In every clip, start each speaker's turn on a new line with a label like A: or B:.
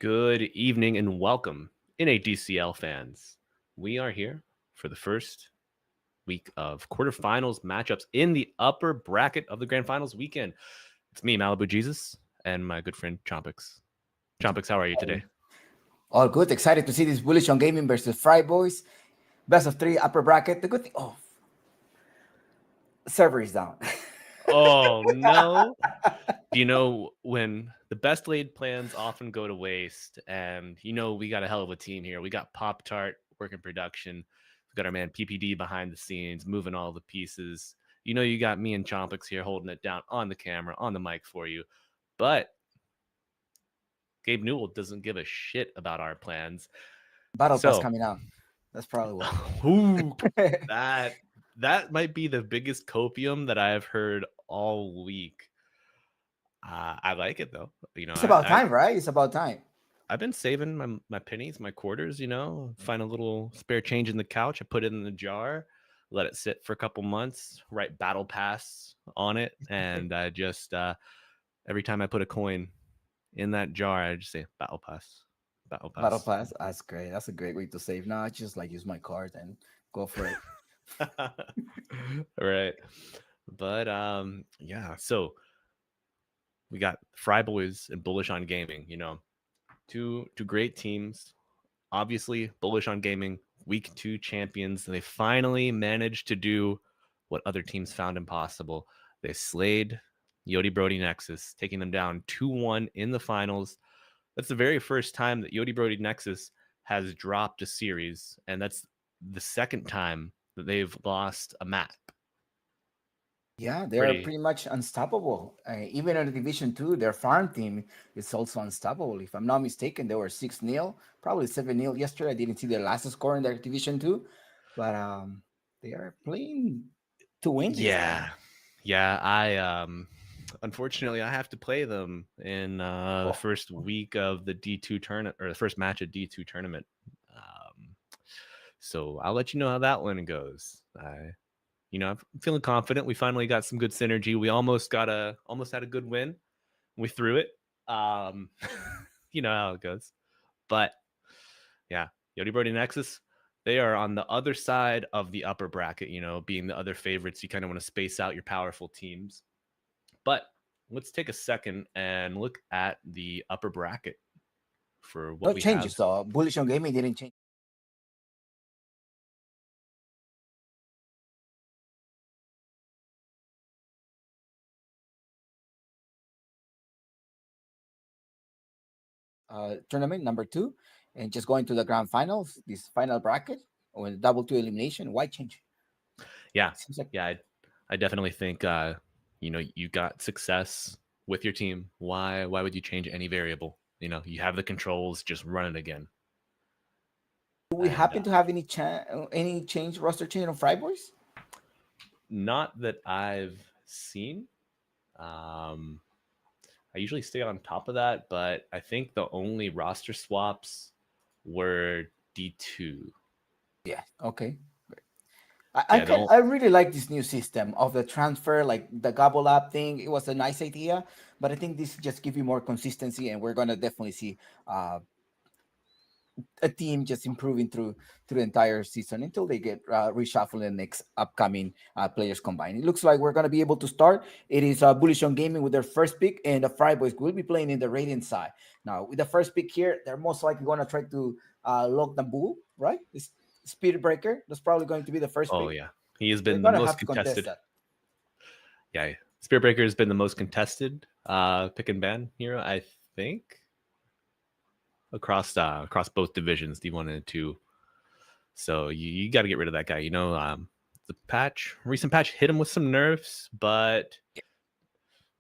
A: Good evening and welcome, NADCL fans. We are here for the first week of quarterfinals matchups in the upper bracket of the grand finals weekend. It's me, Malibu Jesus, and my good friend Chompix. Chompix, how are you today?
B: All good. Excited to see this Bullish On Gaming versus FryBoys. Best of three, upper bracket. The good thing, server is down.
A: Oh, no. Do you know when the best laid plans often go to waste? And we got a hell of a team here. We got Pop Tart working production. We got our man PPD behind the scenes, moving all the pieces. You got me and Chompix here holding it down on the camera, on the mic for you. But Gabe Newell doesn't give a shit about our plans.
B: Battle Pass
A: So,
B: coming out. That's probably what.
A: ooh, that might be the biggest copium that I've heard all week. I like it though.
B: It's about time, right? It's about time.
A: I've been saving my pennies, my quarters, find a little spare change in the couch. I put it in the jar, let it sit for a couple months, write battle pass on it. And I just, every time I put a coin in that jar, I just say battle pass, battle pass.
B: Battle Pass. That's great. That's a great way to save. Now I just like use my card and go for it.
A: Right. But yeah, so we got FryBoys and Bullish on Gaming, two great teams. Obviously, Bullish on Gaming, week 2 champions. They finally managed to do what other teams found impossible. They slayed Yodi Brody Nexus, taking them down 2-1 in the finals. That's the very first time that Yodi Brody Nexus has dropped a series, and that's the second time that they've lost a map.
B: Yeah, they're pretty much unstoppable. Even in the Division 2, their farm team is also unstoppable. If I'm not mistaken, they were 6-0, probably 7-0 yesterday. I didn't see their last score in their Division 2, but they are playing to win this game.
A: Yeah, I unfortunately I have to play them in the first week of the D2 tournament, or the first match of D2 tournament. So I'll let you know how that one goes. I'm feeling confident. We finally got some good synergy. We almost had a good win. We threw it. You know how it goes. But yeah, Yodi Brody Nexus, they are on the other side of the upper bracket, being the other favorites. You kind of want to space out your powerful teams. But let's take a second and look at the upper bracket for what
B: No
A: we
B: changes,
A: have.
B: though. Bullish on Gaming didn't change. Tournament number 2, and just going to the grand finals, this final bracket with double 2 elimination. Why change?
A: Yeah, I definitely think you got success with your team. Why would you change any variable? You have the controls, just run it again.
B: Do we happen to have any change roster change on FryBoys?
A: Not that I've seen. I usually stay on top of that, but I think the only roster swaps were D2.
B: Yeah. Okay. I really like this new system of the transfer, like the gobble up thing. It was a nice idea, but I think this just give you more consistency, and we're gonna definitely see a team just improving through the entire season until they get reshuffled in the next upcoming players combined. It looks like we're going to be able to start. It is Bullish on Gaming with their first pick, and the FryBoys will be playing in the Radiant side. Now, with the first pick here, they're most likely going to try to lock the bull, right? This Speed Breaker, that's probably going to be the first pick.
A: Oh, yeah. He has been
B: They're
A: the
B: going to
A: most
B: have to contest
A: contested.
B: that.
A: Yeah, Spear Breaker has been the most contested pick and ban hero, I think, across both divisions, D1 and 2. So you got to get rid of that guy. The recent patch hit him with some nerfs, but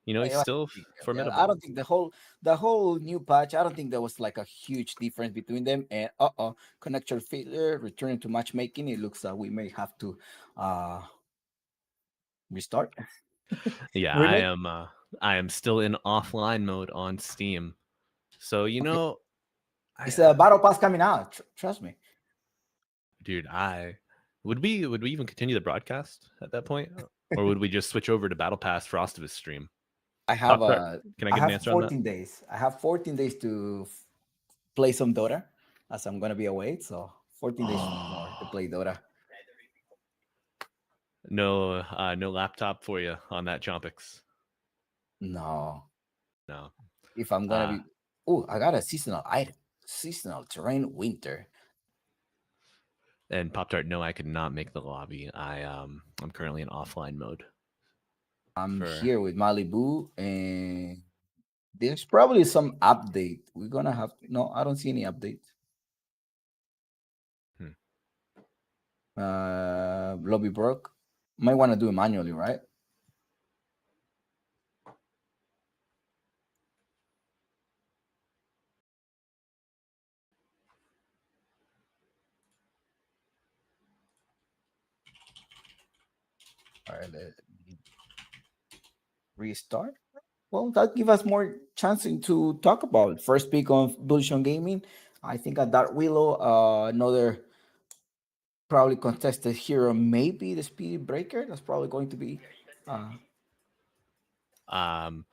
A: he's still formidable.
B: I don't think the whole new patch, I don't think there was like a huge difference between them. And connector failure, returning to matchmaking. It looks like we may have to restart.
A: Yeah, I am still in offline mode on Steam. So
B: it's a battle pass coming out. Trust me,
A: dude. Would we even continue the broadcast at that point, or would we just switch over to Battle Pass for Frostivus stream?
B: I have
A: Can I get an answer
B: 14
A: on that?
B: days. I have 14 days play some Dota, as I'm gonna be away. So 14 days more to
A: Oh,
B: play Dota.
A: no laptop for you on that Chompix.
B: No,
A: No.
B: if I'm gonna
A: Uh,
B: be, oh, I got a seasonal item, seasonal terrain winter.
A: and Pop Tart, no, I could not make the lobby. I'm currently in offline mode
B: I'm
A: for.
B: here with Malibu, and there's probably some update. We're gonna have no, I don't see any update.
A: Hmm.
B: Lobby broke. Might want to do it manually, right? All right, let me restart. Well, that give us more chance to talk about first pick on Bullish on Gaming. I think at Dark Willow, another probably contested hero, maybe the Speedy Breaker. That's probably going to be. Uh,
A: Um,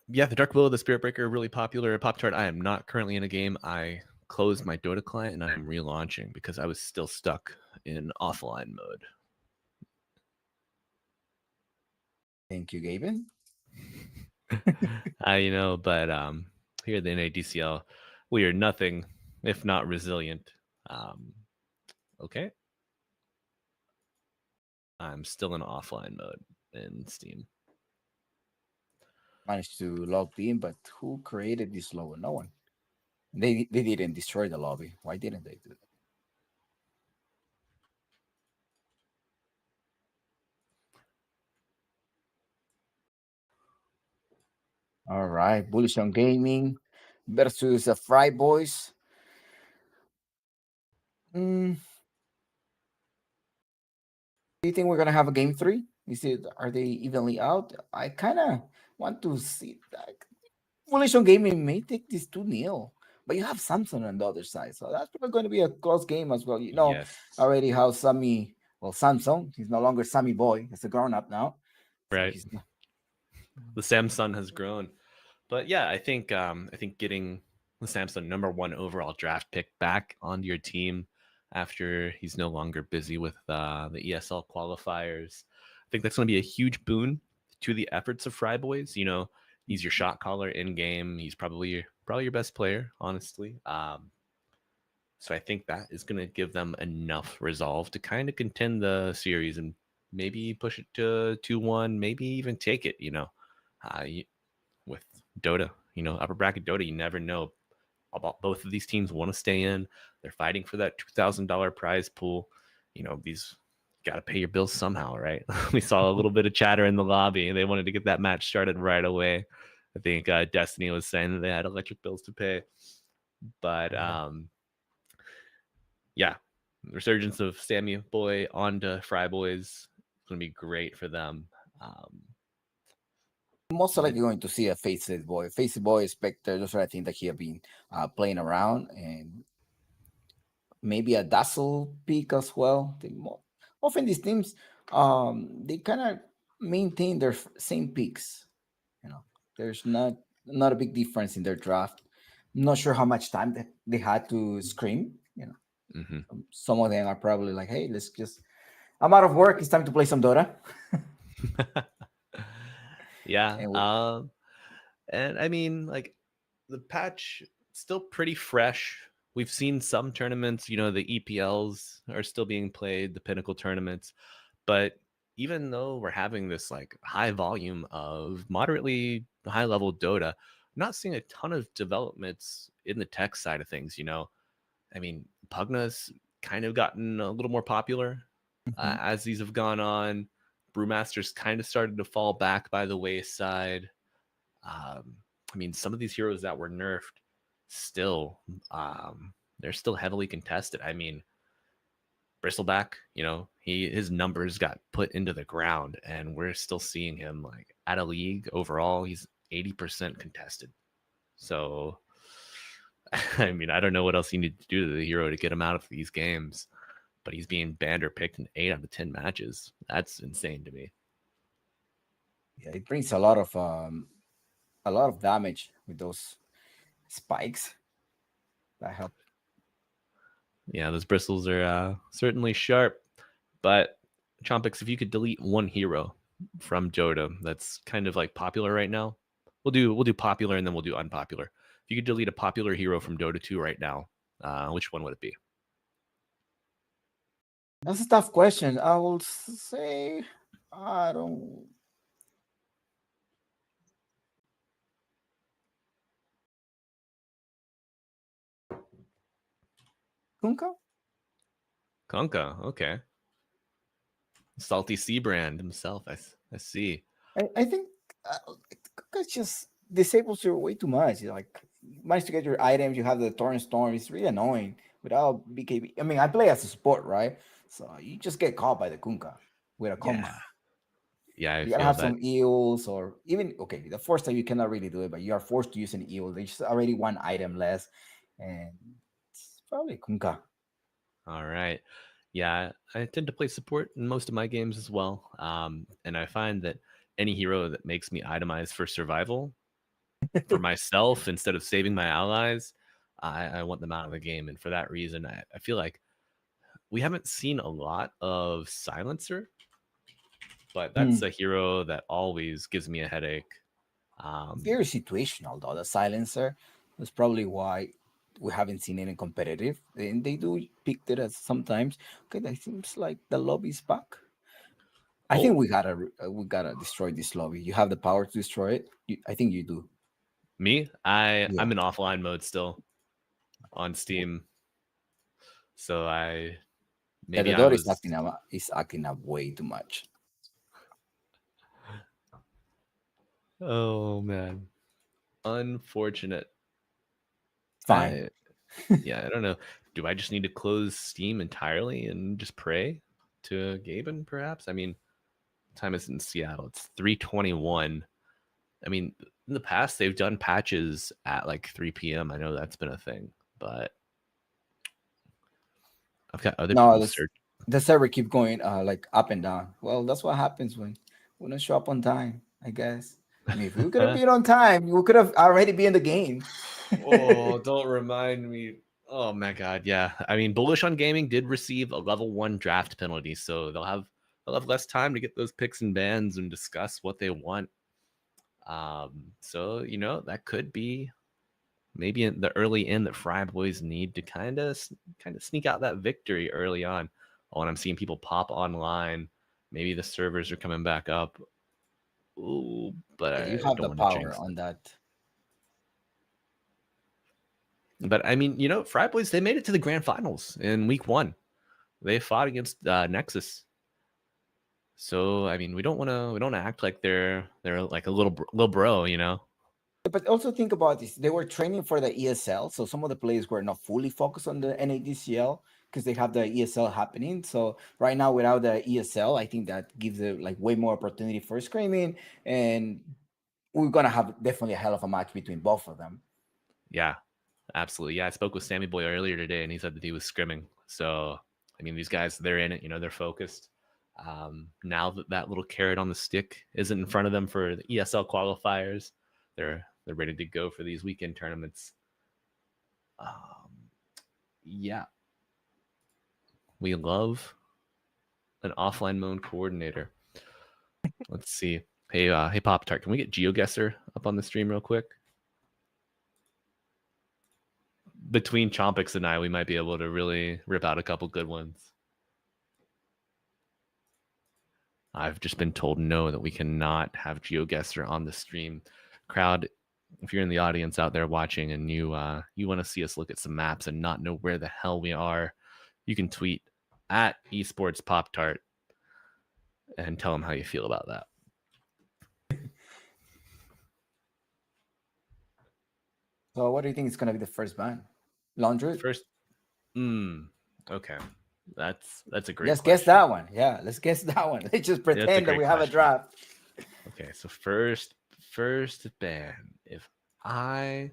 A: yeah, the Dark Willow, the Spirit Breaker, really popular. Pop Tart, I am not currently in a game. I closed my Dota client and I'm relaunching because I was still stuck in offline mode.
B: thank you, Gaben.
A: But here at the NADCL, we are nothing if not resilient. Um, okay, I'm still in offline mode in Steam.
B: Managed to log in, but who created this logo? No one. They didn't destroy the lobby. Why didn't they do that? All right, Bullish on Gaming versus the FryBoys. Mm, do you think we're gonna have a game three? Is it are they evenly out? I kind of want to see that. Bullish on Gaming may take this 2-0, but you have Samsung on the other side, so that's probably going to be a close game as well. You know
A: Yes,
B: already how Sammy, well, Samsung, he's no longer Sammy Boy, he's a grown up now, so
A: right.
B: he's not.
A: The Samsung has grown, but yeah, I think getting the Samsung number one overall draft pick back onto your team after he's no longer busy with the ESL qualifiers, I think that's going to be a huge boon to the efforts of FryBoys. He's your shot caller in game. He's probably your best player, honestly. So I think that is going to give them enough resolve to kind of contend the series and maybe push it to 2-1, maybe even take it. Uh, with Dota, upper bracket Dota, you never know about both of these teams want to stay in. They're fighting for that $2,000 prize pool. These got to pay your bills somehow, right? We saw a little bit of chatter in the lobby, and they wanted to get that match started right away. I think Destiny was saying that they had electric bills to pay, but yeah, resurgence of Sammy Boy onto FryBoys is going to be great for them. Um,
B: Most
A: but
B: likely going to see a Faceless Boy, Spectre. Those are I think that he have been playing around, and maybe a Dazzle pick as well. Often these teams, they kind of maintain their same picks. There's not a big difference in their draft. I'm not sure how much time they had to scream.
A: mhm.
B: Some of them are probably like, "Hey, let's just. I'm out of work. It's time to play some Dota."
A: Yeah.
B: And
A: And I mean, like the patch still pretty fresh. We've seen some tournaments, the EPLs are still being played, the Pinnacle tournaments, but even though we're having this like high volume of moderately high level Dota, I'm not seeing a ton of developments in the tech side of things. I mean, Pugna's kind of gotten a little more popular
B: Mhm.
A: as these have gone on. Brewmaster's kind of started to fall back by the wayside. Um, I mean, some of these heroes that were nerfed still, they're still heavily contested. I mean, Bristleback, his numbers got put into the ground, and we're still seeing him like at a league overall. He's 80% contested. So, I mean, I don't know what else you need to do to the hero to get him out of these games, but he's being banned or picked in 8 out of 10 matches. That's insane to me.
B: Yeah, it brings a lot of damage with those spikes. That helped.
A: Yeah, those bristles are certainly sharp. But Chompix, if you could delete one hero from Dota that's kind of like popular right now, we'll do popular and then we'll do unpopular. If you could delete a popular hero from Dota 2 right now, which one would it be?
B: That's a tough question. I will say I don't. Kunka?
A: Konka, okay. Salty Sea Brand himself. I see.
B: I think Kunka just disables you way too much. Like, you manage to get your items, you have the Torrent Storm. It's really annoying without BKB. I mean, I play as a support, right? So you just get caught by the Kunka with a
A: Yeah.
B: command.
A: Yeah, I
B: You gotta
A: feel
B: have
A: that.
B: some eels, or even okay. The first time you cannot really do it, but you are forced to use an eel. There's already one item less, and it's probably Kunka.
A: All right. Yeah, I tend to play support in most of my games as well. And I find that any hero that makes me itemize for survival for myself instead of saving my allies, I want them out of the game. And for that reason, I feel like we haven't seen a lot of Silencer, but that's
B: Hmm.
A: a hero that always gives me a headache.
B: Very situational though. The silencer. That's probably why we haven't seen any competitive. And they do pick it as sometimes. Okay, that seems like the lobby's back. I think
A: Oh,
B: we gotta destroy this lobby. You have the power to destroy it. I think you do.
A: me? I'm
B: Yeah.
A: in offline mode still on
B: W-
A: Steam. So
B: Yeah,
A: maybe
B: the
A: I
B: door
A: was,
B: is acting up way too much.
A: oh man, unfortunate.
B: Fine.
A: I Yeah, I don't know. Do I just need to close Steam entirely and just pray to Gaben, perhaps? I mean, time is in Seattle. It's 3:21. I mean, in the past they've done patches at like 3 p.m. I know that's been a thing, but I've got other
B: No,
A: people
B: this
A: search.
B: the server keep going like up and down. Well, that's what happens when we don't show up on time, I guess. I mean, if we could have been on time, we could have already been in the game.
A: Oh, don't remind me. Oh my god, yeah. I mean, Bullish on Gaming did receive a level 1 draft penalty, so they'll have less time to get those picks and bans and discuss what they want. So that could be maybe in the early end that FryBoys need to kind of sneak out that victory early on. Oh, and I'm seeing people pop online. Maybe the servers are coming back up. Ooh, but
B: Yeah, you
A: I
B: have
A: don't
B: the
A: want to
B: power
A: jinx it.
B: on that.
A: But I mean, FryBoys, they made it to the grand finals in week 1. They fought against Nexus. So I mean, we don't act like they're like a little bro.
B: But also think about this. They were training for the ESL, so some of the players were not fully focused on the NADCL because they have the ESL happening. So right now, without the ESL, I think that gives it like way more opportunity for screaming, and we're gonna have definitely a hell of a match between both of them.
A: Yeah, absolutely. Yeah, I spoke with Sammy Boy earlier today, and he said that he was scrimming. So, I mean, these guys, they're in it. They're focused. Now that that little carrot on the stick isn't in front of them for the ESL qualifiers, they're ready to go for these weekend tournaments. Um, yeah, we love an offline mode coordinator. Let's see. Hey, Pop Tart, can we get GeoGuessr up on the stream real quick? Between Chompix and I, we might be able to really rip out a couple good ones. I've just been told no, that we cannot have GeoGuessr on the stream. Crowd, if you're in the audience out there watching and you want to see us look at some maps and not know where the hell we are, you can tweet at esports pop tart and tell them how you feel about that.
B: So, what do you think is gonna be the first ban? Laundry?
A: First, okay, that's a great
B: Let's guess
A: question.
B: that one. Yeah, let's guess that one. Let's just
A: That's a
B: pretend that
A: great
B: we have a
A: question.
B: draft.
A: Okay, so first ban. If I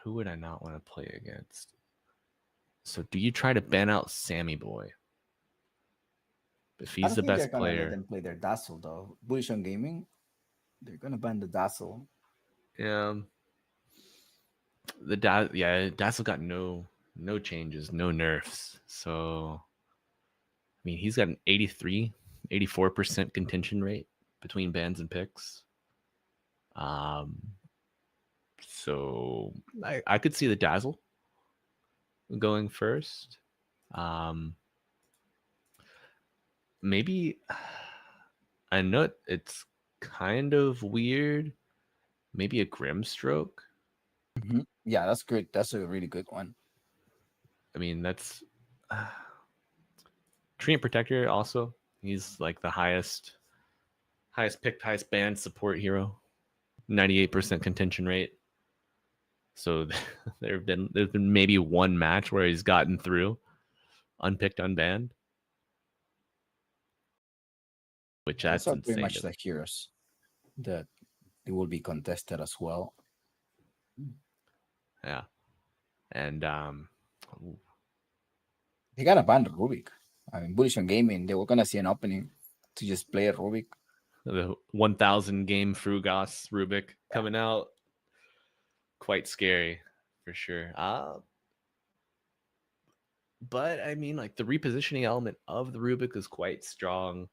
A: Who would I not want to play against? So do you try to ban out Sammy Boy if
B: I
A: he's
B: don't
A: the
B: think they're
A: best
B: gonna let
A: player?
B: them play their Dazzle though. Bullish on gaming, they're gonna ban the Dazzle.
A: Yeah, Dazzle got no changes, no nerfs. So I mean, he's got an 84% contention rate between bans and picks. So I could see the Dazzle going first. Maybe I know it's kind of weird. Maybe a Grimstroke.
B: Yeah, that's good. That's a really good one.
A: I mean, that's Treant Protector also. He's like the highest picked, highest banned support hero. 98% contention rate. So there's been maybe one match where he's gotten through unpicked, unbanned. Which
B: Those
A: that's
B: are pretty
A: insane.
B: much the heroes that they will be contested as well.
A: Yeah. And
B: they got a ban Rubik. I mean, Bullish on Gaming, they were gonna see an opening to just play a Rubik.
A: The 1000 game Frugos Rubik coming out. Quite scary for sure. But I mean, like the repositioning element of the Rubik is quite strong.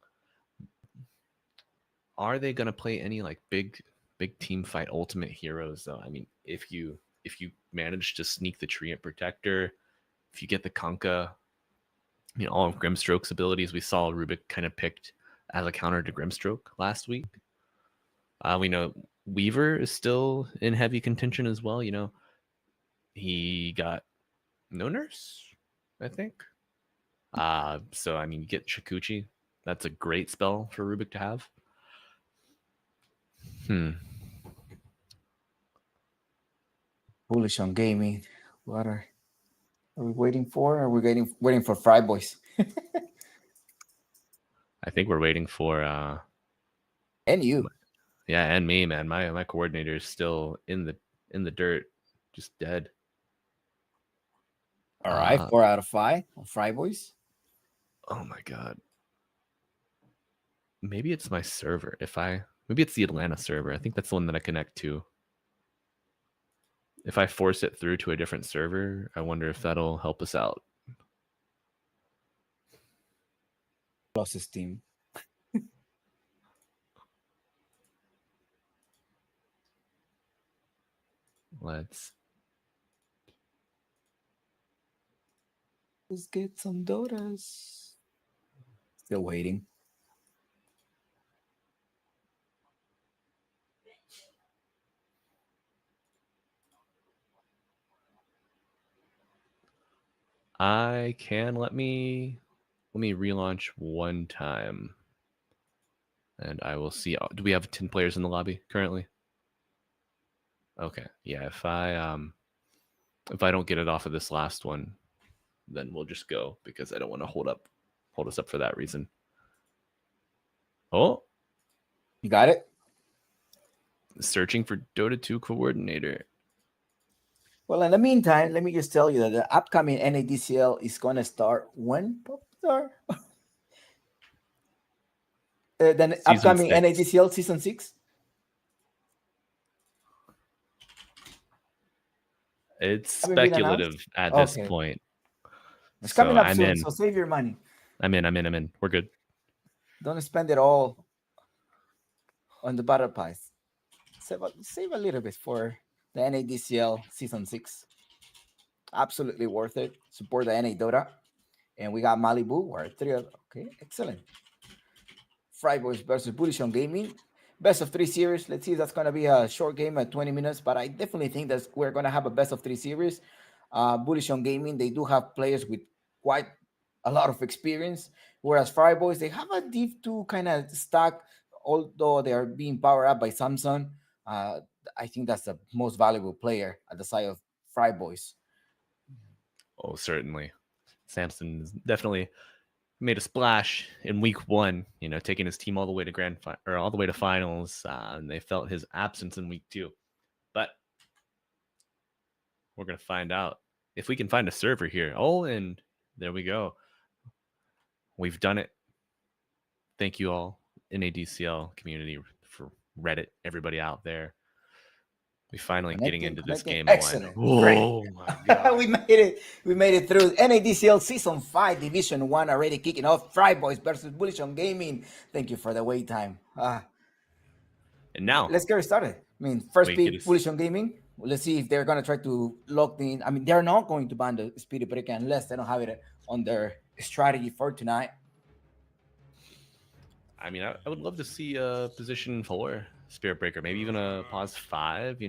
A: Are they gonna play any like big team fight ultimate heroes though? I mean, if you manage to sneak the Treant Protector, if you get the Kunkka, all of Grimstroke's abilities, we saw Rubik kind of picked as a counter to Grimstroke last week. We know Weaver is still in heavy contention as well. He got no nurse, I think. So I mean, you get Shikuchi. That's a great spell for Rubik to have.
B: Bullish on Gaming. What are we waiting for? Are we waiting for FryBoys?
A: I think we're waiting for
B: and you.
A: Yeah, and me, man. My coordinator is still in the dirt, just dead.
B: All right, 4 out of 5 on FryBoys.
A: Oh my god. Maybe it's my server. Maybe it's the Atlanta server. I think that's the one that I connect to. If I force it through to a different server, I wonder if that'll help us out.
B: Closest team.
A: Let's
B: get some Dotas. Still waiting.
A: I can let me relaunch one time. And I will see. Do we have 10 players in the lobby currently? Okay. Yeah, if I don't get it off of this last one, then we'll just go because I don't want to hold us up for that reason. Oh.
B: You got it?
A: Searching for Dota 2 coordinator.
B: Well, in the meantime, let me just tell you that the upcoming NADCL is going to start when? The upcoming 6. NADCL Season 6?
A: It's speculative at this point.
B: It's coming up soon, so save your money.
A: I'm in. We're good.
B: Don't spend it all on the battle pass. Save a little bit for the NADCL Season 6. Absolutely worth it. Support the NA Dota. And we got Malibu. We're 3. Okay, excellent. FryBoys versus Bullish on Gaming. Best of 3 series. Let's see if that's going to be a short game at 20 minutes, but I definitely think that we're going to have a best of 3 series. Bullish on Gaming, they do have players with quite a lot of experience, whereas FryBoys, they have a Div 2 kind of stack, although they are being powered up by Samsung. I think that's the most valuable player at the side of FryBoys.
A: Oh, certainly. Samson definitely made a splash in week 1, taking his team all the way to all the way to finals, and they felt his absence in week 2. But we're going to find out if we can find a server here. Oh, and there we go. We've done it. Thank you all, NADCL community, for Reddit, everybody out there. We finally getting
B: Connecting,
A: into this
B: connecting.
A: game online.
B: Excellent. Great.
A: Oh my god.
B: We made it. We made it through NADCL Season 5, Division 1 already kicking off. FryBoys versus Bullish on Gaming. Thank you for the wait time.
A: And now
B: Let's get started. I mean, first
A: we get
B: pick,
A: to
B: Bullish on Gaming. Let's see if they're going to try to lock in. I mean, they're not going to ban the Speedy Breaker unless they don't have it on their strategy for tonight.
A: I mean, I would love to see a position 4 Spirit Breaker, maybe even a pause 5,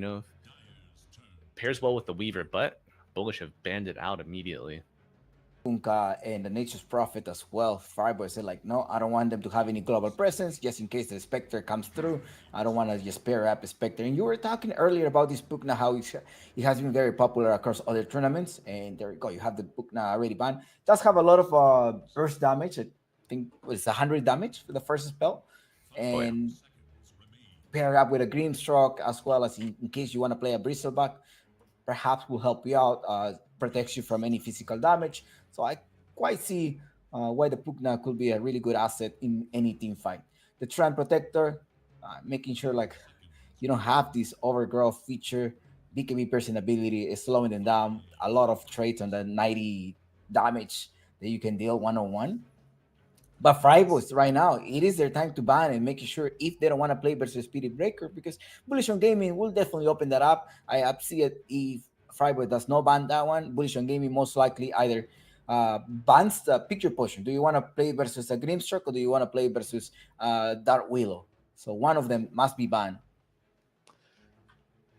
A: pairs well with the Weaver, but Bullish have banned it out immediately.
B: Punka and the Nature's Prophet as well. FryBoy said, like, no, I don't want them to have any global presence just in case the Spectre comes through. I don't want to just pair up a Spectre. And you were talking earlier about this Pukna, how it has been very popular across other tournaments. And there you go. You have the Pukna already banned. It does have a lot of burst damage. I think it's 100 damage for the first spell. And pair up with a Grimstroke as well as in case you want to play a Bristleback, perhaps will help you out, protects you from any physical damage. So I quite see why the Pugna could be a really good asset in any team fight. The Trend Protector, making sure like you don't have this overgrowth feature. BKB person ability is slowing them down. A lot of traits on the 90 damage that you can deal one-on-one. But FryBoys right now, it is their time to ban and making sure if they don't want to play versus Spirit Breaker, because Bullish on Gaming will definitely open that up. I see it if FryBoy does not ban that one. Bullish on Gaming most likely either bans the picture potion. Do you want to play versus a Grimstroke or do you want to play versus Dark Willow? So one of them must be banned.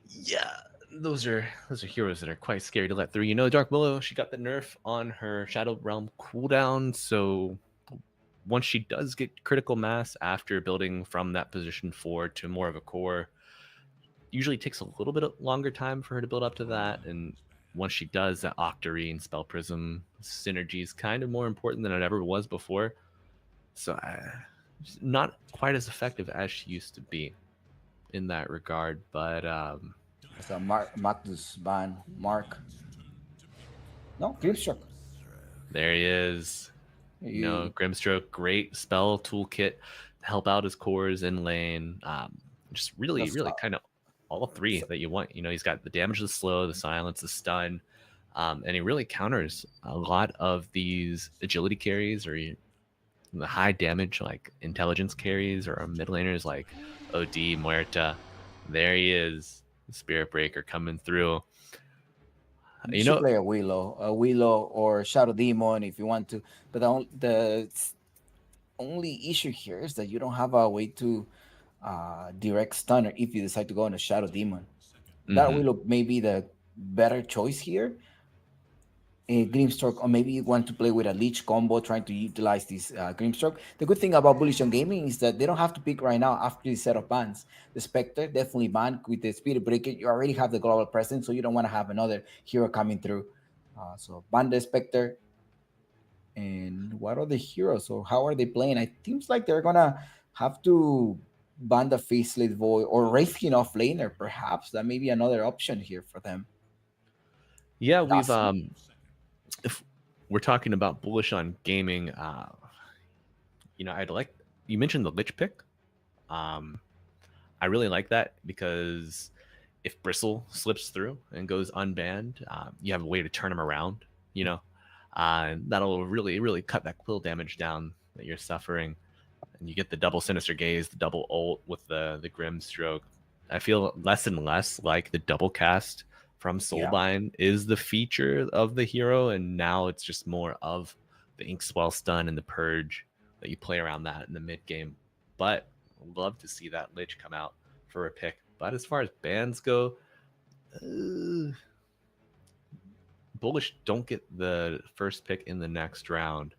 A: Yeah, those are heroes that are quite scary to let through. Dark Willow, she got the nerf on her Shadow Realm cooldown, so once she does get critical mass after building from that position 4 to more of a core, usually takes a little bit longer time for her to build up to that. And once she does, that Octarine and Spell Prism synergy is kind of more important than it ever was before. So not quite as effective as she used to be in that regard. But
B: so Magnus ban Mark. No, Grimstroke.
A: There he is. Grimstroke, great spell toolkit to help out his cores in lane. Just really kind of all 3 that you want. He's got the damage, the slow, the silence, the stun, and he really counters a lot of these agility carries or the high damage like intelligence carries or mid laners like OD, Muerta. There he is, Spirit Breaker coming through.
B: You should play a Willow or Shadow Demon if you want to. But the only issue here is that you don't have a way to direct stunner if you decide to go on a Shadow Demon. That Willow may be the better choice here. A Grimstroke, or maybe you want to play with a Leech combo trying to utilize this Grimstroke. The good thing about Bullish on Gaming is that they don't have to pick right now after this set of bans. The Spectre definitely banned with the Spirit Breaker. You already have the global presence, so you don't want to have another hero coming through. So ban the Spectre. And what are the heroes? So how are they playing? It seems like they're gonna have to ban the Faceless Void or Wraithkin off laner, perhaps. That may be another option here for them.
A: Yeah, we've if we're talking about Bullish on Gaming, I'd like, you mentioned the Lich pick. I really like that because if Bristle slips through and goes unbanned, you have a way to turn him around, and that'll really, really cut that quill damage down that you're suffering. And you get the double Sinister Gaze, the double ult with the Grimstroke. I feel less and less like the double cast from Soulbind is the feature of the hero, and now it's just more of the Inkswell stun and the Purge that you play around that in the mid game. But I'd love to see that Lich come out for a pick. But as far as bans go, Bullish don't get the first pick in the next round.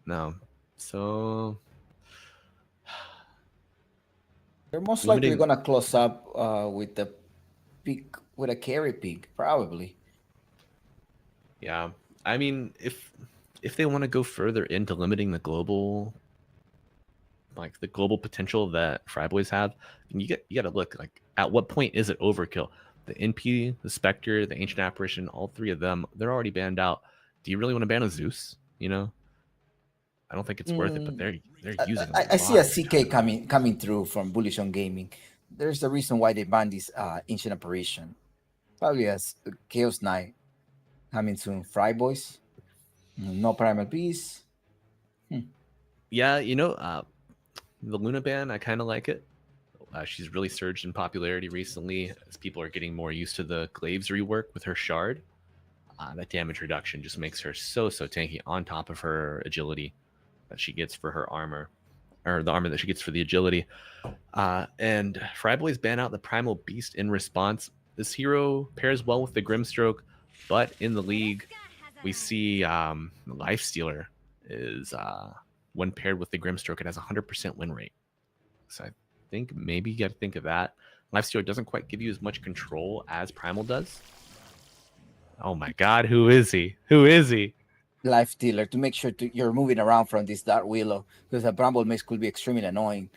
A: No. So
B: they're most likely gonna close up with the pick, with a carry pick, probably.
A: Yeah, I mean, if they want to go further into limiting the global, like the global potential that FryBoys have, you got to look like at what point is it overkill? The NP, the Spectre, the Ancient Apparition, all 3 of them, they're already banned out. Do you really want to ban a Zeus? I don't think it's worth it, but they're using.
B: I see a CK coming through from Bullish on Gaming. There's a reason why they banned this ancient apparition. Probably as Chaos Knight coming soon. FryBoys, no primal beast.
A: Yeah, the Luna ban, I kind of like it. She's really surged in popularity recently as people are getting more used to the Glaives rework with her shard. That damage reduction just makes her so tanky on top of her agility that she gets for her armor, or the armor that she gets for the agility. And FryBoys ban out the Primal Beast in response. This hero pairs well with the Grimstroke, but in the league, we see Lifestealer is, when paired with the Grimstroke, it has a 100% win rate. So I think maybe you got to think of that. Lifestealer doesn't quite give you as much control as Primal does. Oh my God, who is he? Who is he?
B: Life Stealer to make sure you're moving around from this Dark Willow because a Bramble Mace could be extremely annoying.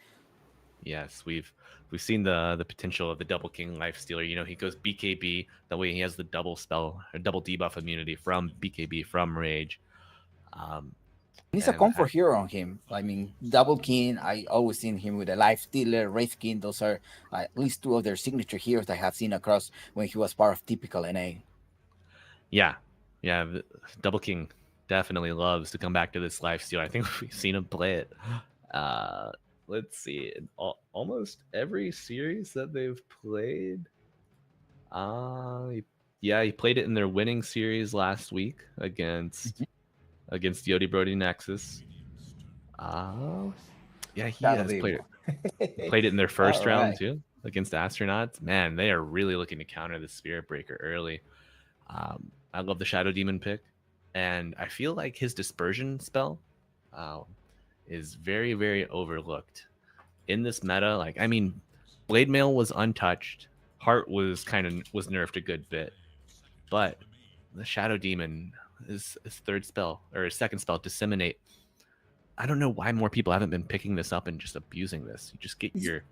A: Yes, we've seen the potential of the Double King Lifestealer. He goes BKB. That way he has the double spell or double debuff immunity from BKB from Rage.
B: He's a
A: And
B: comfort hero on him. I mean, Double King, I always seen him with a Life Stealer, Wraith King. Those are at least two of their signature heroes I have seen across when he was part of typical NA.
A: yeah, Double King definitely loves to come back to this Lifestealer. I think we've seen him play it. Let's see, in almost every series that they've played. He played it in their winning series last week against Yodi Brody Nexus. He
B: Shadow
A: has played it.
B: Demon.
A: Played it in their first
B: All
A: round
B: right.
A: too against Astronauts. Man, they are really looking to counter the Spirit Breaker early. I love the Shadow Demon pick, and I feel like his Dispersion spell is very, very overlooked in this meta. Like, I mean, Blade Mail was untouched. Heart was nerfed a good bit, but the Shadow Demon is his third spell or his second spell, Disseminate. I don't know why more people haven't been picking this up and just abusing this. You just get your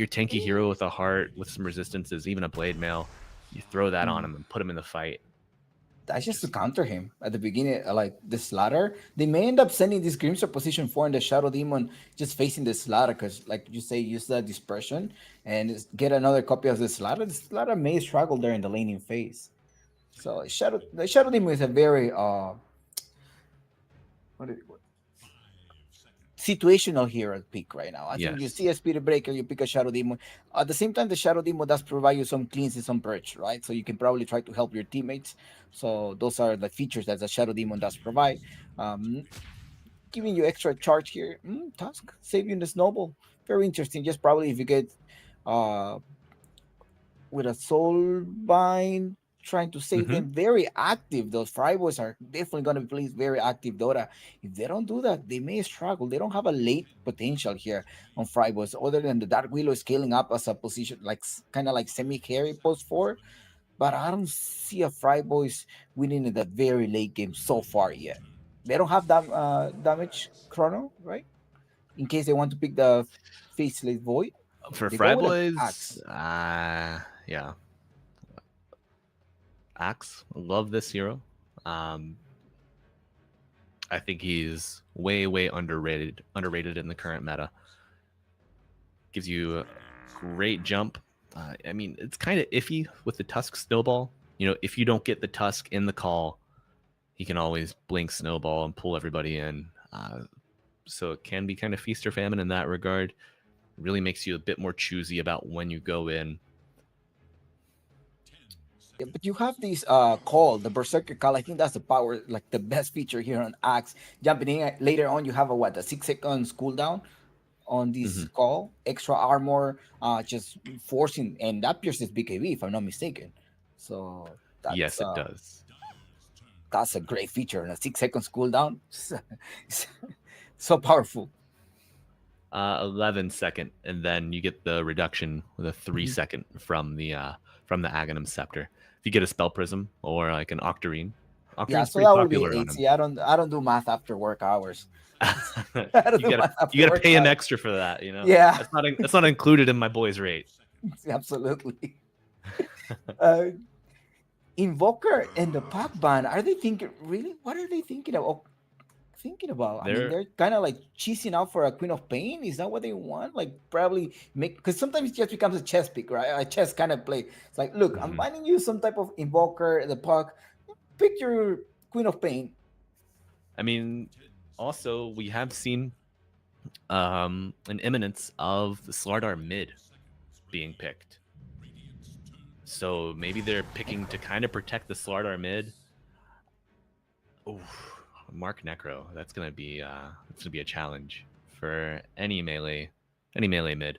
A: tanky hero with a heart with some resistances, even a Blade Mail. You throw that on him and put him in the fight.
B: That's just to counter him at the beginning, like the Slaughter. They may end up sending this Grimstar position 4 and the Shadow Demon just facing the Slaughter because, like you say, use that Dispersion and get another copy of the Slaughter. The Slaughter may struggle there in the laning phase. So the Shadow Demon is a very what situational hero pick right now. I think you
A: Yes.
B: see a Spirit Breaker, you pick a Shadow Demon. At the same time, the Shadow Demon does provide you some cleans and some purge, right? So you can probably try to help your teammates. So those are the features that the Shadow Demon does provide. Um, Giving you extra charge here. Task, saving the snowball. Very interesting. Just probably if you get uh with a soul bind trying to save
A: Mm-hmm.
B: them very active. Those FryBoys are definitely going to be placed very active Dota. If they don't do that, they may struggle. They don't have a late potential here on FryBoys other than the Dark Willow scaling up as a position like kind of like semi carry post 4. But I don't see a FryBoys winning in the very late game so far yet. They don't have that damage chrono, right? In case they want to pick the faceless void,
A: For
B: they go with an
A: FryBoys,
B: axe.
A: yeah, Axe. Love this hero. I think he's way underrated in the current meta. Gives you a great jump. I mean, it's kind of iffy with the Tusk Snowball. If you don't get the Tusk in the call, he can always blink Snowball and pull everybody in. So it can be kind of feast or famine in that regard. It really makes you a bit more choosy about when you go in.
B: Yeah, but you have this call, the Berserker call. I think that's the power, like the best feature here on Axe. Jumping in later on, you have a 6 seconds cooldown on this
A: Mm-hmm.
B: call, extra armor, just forcing, and that pierces BKB if I'm not mistaken. So
A: Yes, it does.
B: that's a great feature and a 6 seconds cooldown. So powerful.
A: 11 second, and then you get the reduction with a 3 second from the Aghanim Scepter. If you get a Spell Prism or like an Octarine,
B: Yeah,
A: Octarine's
B: so
A: pretty
B: that would be
A: popular on
B: 8.
A: him.
B: See, I don't do math after work hours. I don't
A: you
B: do
A: gotta
B: math after
A: you gotta
B: work
A: pay him
B: hours.
A: extra for that.
B: Yeah,
A: That's not included in my boy's rate.
B: absolutely. Uh, Invoker and the Pac ban, are they thinking really? What are they thinking of? thinking about. I mean,
A: They're
B: they're kind of like cheesing out for a Queen of Pain. Is that what they want? Like, probably make, because sometimes it just becomes a chess pick, right? A chess kind of play. It's like, look, I'm
A: Mhm.
B: binding you some type of invoker, the puck. Pick your Queen of Pain.
A: I mean, also we have seen an imminence of the Slardar mid being picked. So maybe they're picking to kind of protect the Slardar mid. Oof, Mark Necro. That's gonna be a challenge for any melee mid.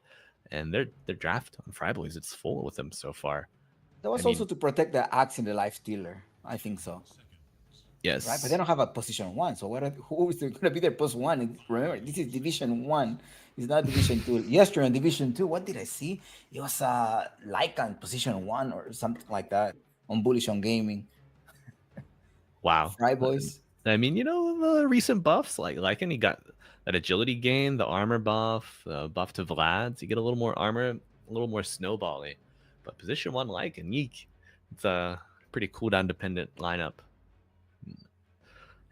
A: And their draft on FryBoys, it's full with them so far.
B: That
A: I
B: was also
A: mean,
B: to protect the axe and the life stealer. I think so, right? But they
A: yes.
B: don't have a position one. So who is going to be their plus one? And remember, this is Division One. It's not Division Two. Yesterday on Division Two, what did I see? It was Lycan position one or something like that on Bullish on Gaming.
A: Wow.
B: Fry Boys.
A: I mean, the recent buffs like and he got that agility gain, the armor buff, the buff to Vlad's. You get a little more armor, a little more snowbally. But position one like and Yeek, it's a pretty cooldown dependent lineup.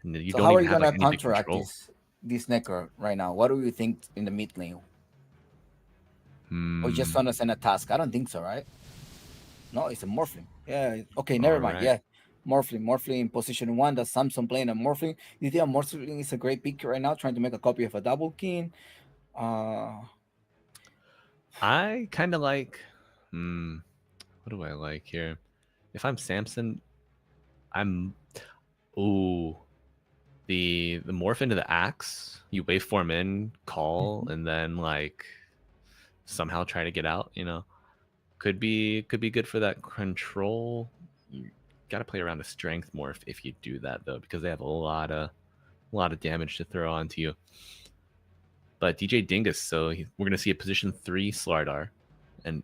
A: And you
B: So
A: don't
B: how are
A: even
B: you
A: have
B: gonna
A: like any big
B: counteract
A: control.
B: this Necro right now? What do you think in the mid lane? Or just
A: Hmm.
B: gonna send a task? I don't think so, right? No, it's a Morphling. Yeah. Okay,
A: All
B: never mind.
A: right.
B: Yeah. Morphling in position one. That's Samsung playing a Morphling. You think a Morphling is a great pick right now, trying to make a copy of a double king? Uh
A: I kind of like. What do I like here? If I'm Samson, I'm. Ooh, the morph into the axe. You waveform in, call,
B: mhm.
A: and then like somehow try to get out. Could be good for that control. You got to play around the strength more if you do that though, because they have a lot of damage to throw onto you. But DJ Dingus, so we're gonna see a position 3 Slardar, and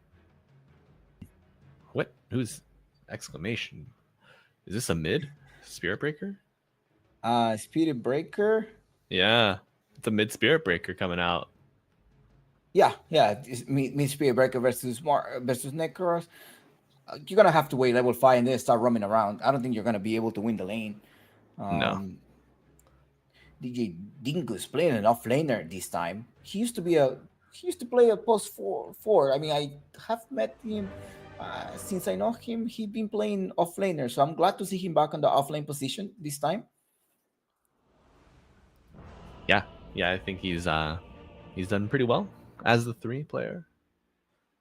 A: what? Who's exclamation? Is this a mid Spirit Breaker?
B: Spirit Breaker.
A: Yeah, it's a mid Spirit Breaker coming out.
B: Yeah. Me Spirit Breaker versus Necros. You're gonna have to wait level 5 and then start roaming around. I don't think you're gonna be able to win the lane.
A: No,
B: Um, DJ Dingus playing an offlaner this time. He used to play a post four. I mean, I have met him since I know him. He's been playing offlaner, so I'm glad to see him back on the offlane position this time.
A: yeah, yeah. I think he's done pretty well as the 3 player,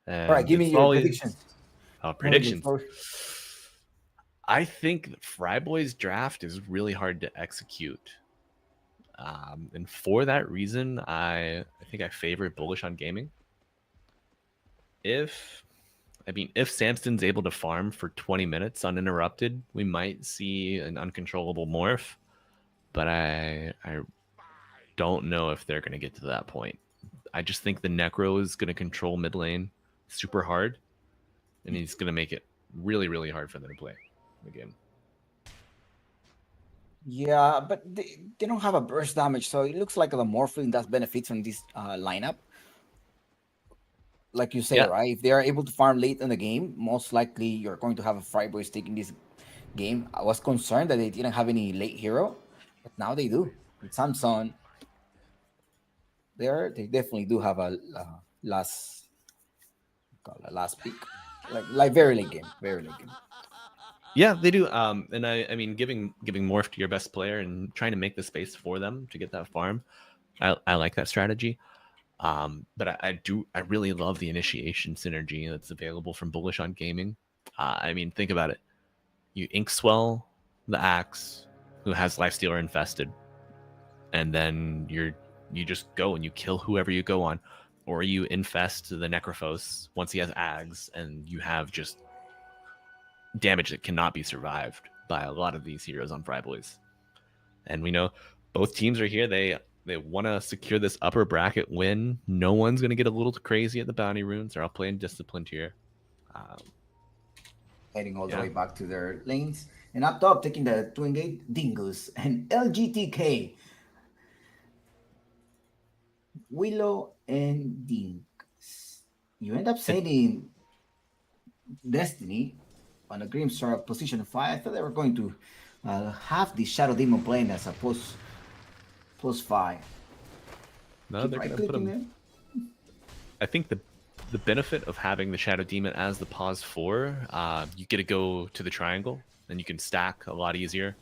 B: All right,
A: and
B: give me
A: it's
B: your
A: always
B: predictions. Only the
A: predictions.
B: floor.
A: I think FryBoys draft is really hard to execute. And for that reason, I think I favor Bullish on Gaming. If if Samson's able to farm for 20 minutes uninterrupted, we might see an uncontrollable morph. But I don't know if they're gonna get to that point. I just think the Necro is gonna control mid lane super hard, and he's gonna make it really, really hard for them to play the game.
B: Yeah, but they don't have a burst damage, so it looks like the Morphling does benefits from this lineup. Like you say,
A: Yeah,
B: right? If they are able to farm late in the game, most likely you're going to have a Fryboys taking this game. I was concerned that they didn't have any late hero, but now they do. With Samsung, they definitely do have a last last pick, like very late game.
A: yeah, they do. And I mean, giving morph to your best player and trying to make the space for them to get that farm. I like that strategy. But I really love the initiation synergy that's available from Bullish on Gaming. I mean, think about it. You Inkswell the Axe, who has Lifestealer infested, and then you just go and you kill whoever you go on, or you infest the Necrophos once he has Ags, and you have just damage that cannot be survived by a lot of these heroes on FryBoys. And we know both teams are here. They want to secure this upper bracket win. No one's going to get a little crazy at the bounty runes. They're all playing disciplined here. Um,
B: Heading all the
A: yeah.
B: way back to their lanes. And up top, taking the Twin Gate Dingus and LGTK, Willow and Dingus. You end up
A: And
B: setting Destiny on a Grimstar position 5. I thought they were going to have the Shadow Demon playing as a post +5.
A: No,
B: Keep
A: they're
B: right
A: gonna put
B: clicking
A: him.
B: there.
A: I think the benefit of having the Shadow Demon as the pause 4, you get to go to the triangle, and you can stack a lot easier,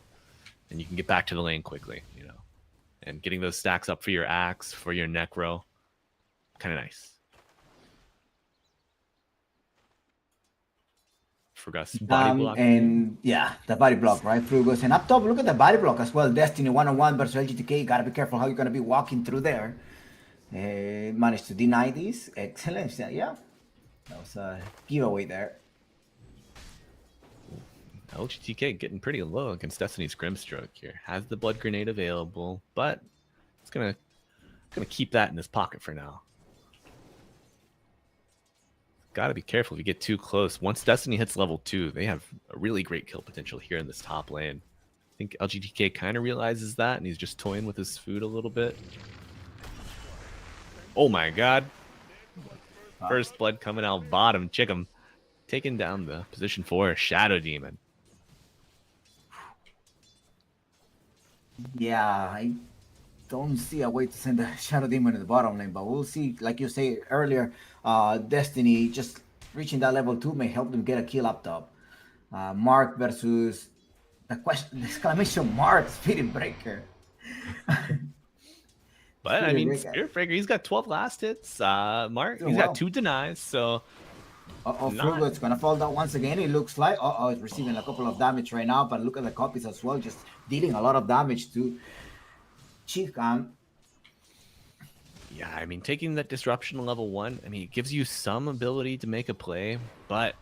A: and you can get back to the lane quickly, you know. And getting those stacks up for your axe, for your necro, kind of nice. Forgot body block.
B: And yeah, the body block, right? Frugos. And up top, look at the body block as well. Destiny 1-on-1 versus LGTK. Gotta be careful how you're gonna be walking through there. Managed to deny this. Excellent. Yeah, that was a giveaway there.
A: LGTK getting pretty low against Destiny's Grimstroke here. Has the blood grenade available, but it's gonna keep that in his pocket for now. Gotta be careful if you get too close. Once Destiny hits level 2, they have a really great kill potential here in this top lane. I think LGTK kind of realizes that, and he's just toying with his food a little bit. Oh my god. First blood coming out bottom. Check him. Taking down the position 4 Shadow Demon.
B: Yeah, I don't see a way to send the Shadow Demon in the bottom lane, but we'll see. Like you say earlier, Destiny just reaching that level 2 may help them get a kill up top. Mark versus the exclamation mark Spirit Breaker.
A: But I mean, Spirit Breaker, he's got 12 last hits. Mark, he's got 2 denies, so.
B: Frugo, it's gonna fall down once again. It looks like it's receiving a couple of damage right now, but look at the copies as well, just dealing a lot of damage to Chikan.
A: Yeah, I mean, taking that disruption level 1, I mean, it gives you some ability to make a play, but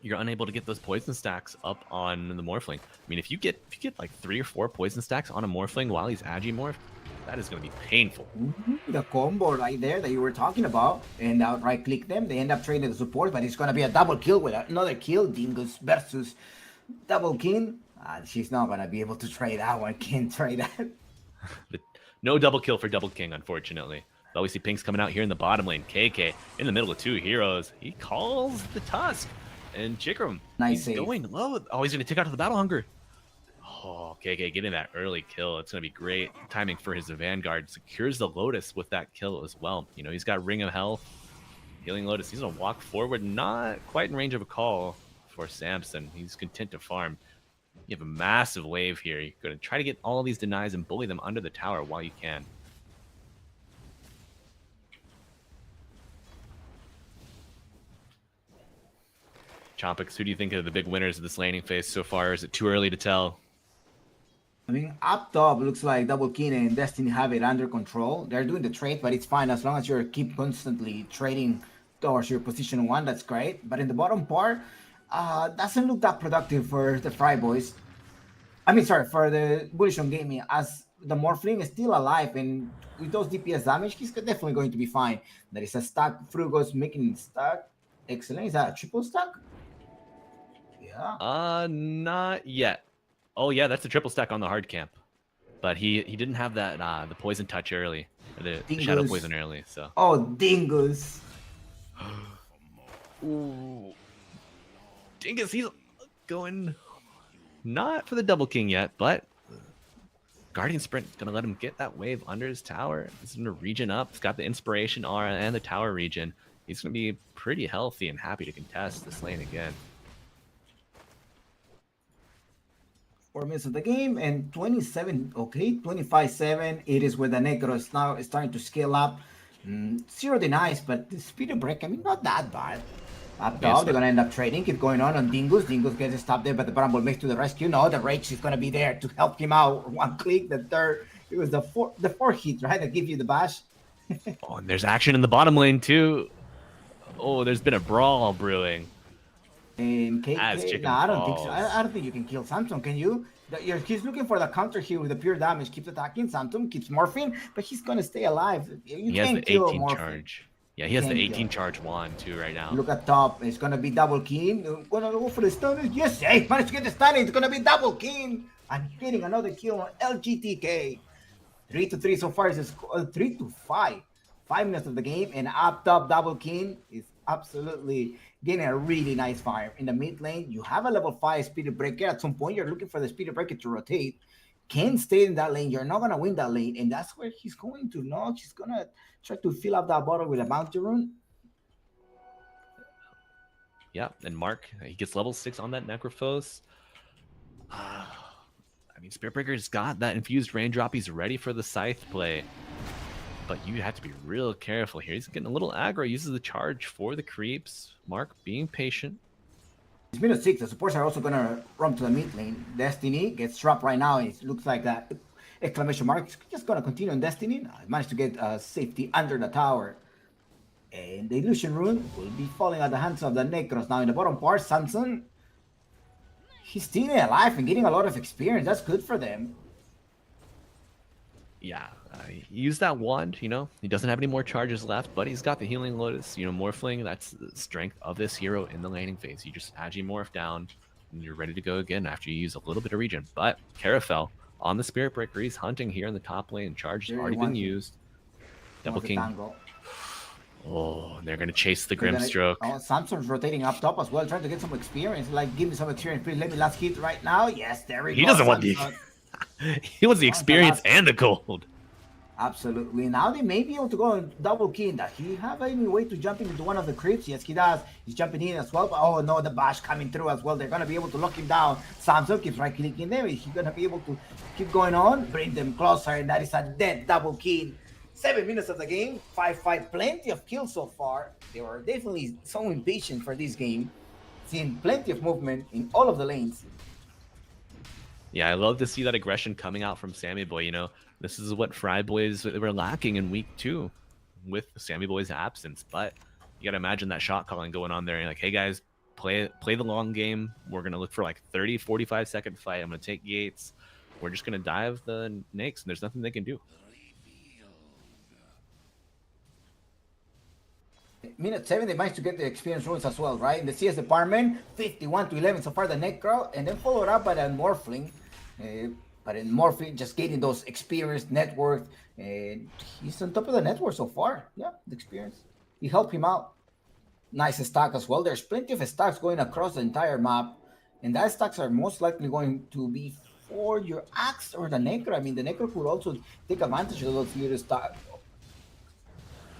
A: you're unable to get those poison stacks up on the Morphling. I mean, if you get like 3 or 4 poison stacks on a Morphling while he's Agimorph, that is going to be painful.
B: The combo right there that you were talking about, and right click them, they end up trading the support, but it's going to be a double kill with another kill. Dingus versus double king. She's not going to be able to trade that one. Can't trade that.
A: No double kill for Double King, unfortunately. But we see Pink's coming out here in the bottom lane. KK in the middle of 2 heroes. He calls the Tusk. And Chikram,
B: nice
A: he's going low. Oh, he's going to take out to the Battle Hunger. Oh, KK getting that early kill. It's going to be great timing for his Vanguard. Secures the Lotus with that kill as well. You know, he's got Ring of Health, Healing Lotus. He's going to walk forward, not quite in range of a call for Samson. He's content to farm. You have a massive wave here. You're going to try to get all of these denies and bully them under the tower while you can. Chompix, who do you think are the big winners of this laning phase so far? Is it too early to tell?
B: I mean, up top looks like Double King and Destiny have it under control. They're doing the trade, but it's fine as long as you keep constantly trading towards your position 1. That's great. But in the bottom part, doesn't look that productive for the FryBoys. I mean, sorry, for the Bullish On Gaming, as the Morphling is still alive, and with those DPS damage, he's definitely going to be fine. There is a stack. Frugos making stack. Excellent. Is that a triple stack? Yeah.
A: Not yet. Oh yeah, that's a triple stack on the hard camp, but he didn't have that the poison touch early, the shadow poison early. So.
B: Oh, Dingus.
A: Ooh. Dingus, he's going not for the Double King yet, but Guardian Sprint is gonna let him get that wave under his tower. He's gonna regen up. He's got the inspiration aura and the tower regen. He's gonna be pretty healthy and happy to contest this lane again.
B: 4 minutes of the game and 27, okay, 25-7. It is where the Necro is now starting to scale up. 0 denies, but the speed of break, I mean, not that bad. Up top, they're going to end up trading, keep going on Dingus. Dingus gets stopped there, but the Bramble makes to the rescue. No, the Rage is going to be there to help him out. 1 click, the third, it was the four hit, right, that give you the bash.
A: Oh, and there's action in the bottom lane, too. Oh, there's been a brawl brewing.
B: And KK, no, I don't think so. I don't think you can kill Samson, can you? He's looking for the counter here with the pure damage. Keeps attacking. Samson keeps morphing, but he's going to stay alive.
A: He has the 18 charge. Yeah, he has the 18 charge wand, too, right now.
B: Look at top. It's going to be Double King. Going to go for the stun. Yes, hey, managed to get the stun. It's going to be Double King. And getting another kill on LGTK. 3-3 so far. It's 3-5. 5 minutes of the game. And up top, Double King is absolutely getting a really nice fire. In the mid lane, you have a level 5 Speed Breaker. At some point, you're looking for the Speed Breaker to rotate. can't stay in that lane. You're not gonna win that lane, and that's where he's going to knock. He's gonna try to fill up that bottle with a bounty rune.
A: Yeah, and Mark, he gets level 6 on that Necrophos. I mean, Spiritbreaker's got that infused raindrop. He's ready for the scythe play. But you have to be real careful here. He's getting a little aggro. Uses the charge for the creeps. Mark being patient.
B: It's minute 6. The supports are also gonna run to the mid lane. Destiny gets trapped right now. It looks like that exclamation mark is just gonna continue on Destiny. Managed to get safety under the tower. And the illusion rune will be falling at the hands of the Necros. Now in the bottom part, Samson, he's still alive and getting a lot of experience. That's good for them.
A: Yeah, he used that wand, you know. He doesn't have any more charges left, but he's got the healing lotus, you know, morphling. That's the strength of this hero in the laning phase. You just Agimorph down, and you're ready to go again after you use a little bit of regen. But Carafel on the Spirit Breaker, he's hunting here in the top lane. Charge has already been used. Double King. Oh, they're going to chase the Grimstroke.
B: Oh, Samson's rotating up top as well, trying to get some experience. Like, give me some experience, please. Let me last hit right now. Yes, there we go.
A: He doesn't want the... he wants the experience and the gold.
B: Absolutely. Now they may be able to go and double key. Does he have any way to jump into one of the creeps? Yes, he does. He's jumping in as well. But oh no, the bash coming through as well. They're going to be able to lock him down. Samson keeps right clicking them. He's going to be able to keep going on, bring them closer. And that is a dead double kill. 7 minutes of the game, 5-5, plenty of kills so far. They were definitely so impatient for this game. Seeing plenty of movement in all of the lanes.
A: Yeah, I love to see that aggression coming out from Sammy Boy. You know, this is what FryBoys were lacking in week 2 with Sammy Boy's absence. But you got to imagine that shot calling going on there. And like, hey guys, play the long game. We're going to look for like 30, 45-second fight. I'm going to take gates. We're just going to dive the Nakes, and there's nothing they can do.
B: Minute 7, they managed to get the experience runes as well, right? In the CS department, 51-11 so far, the Necro, and then followed up by the Morphling. But in Morphling, just getting those experience, network, and he's on top of the network so far. Yeah, the experience. He helped him out. Nice stack as well. There's plenty of stacks going across the entire map, and that stacks are most likely going to be for your Axe or the Necro. I mean, the Necro could also take advantage of those little stacks.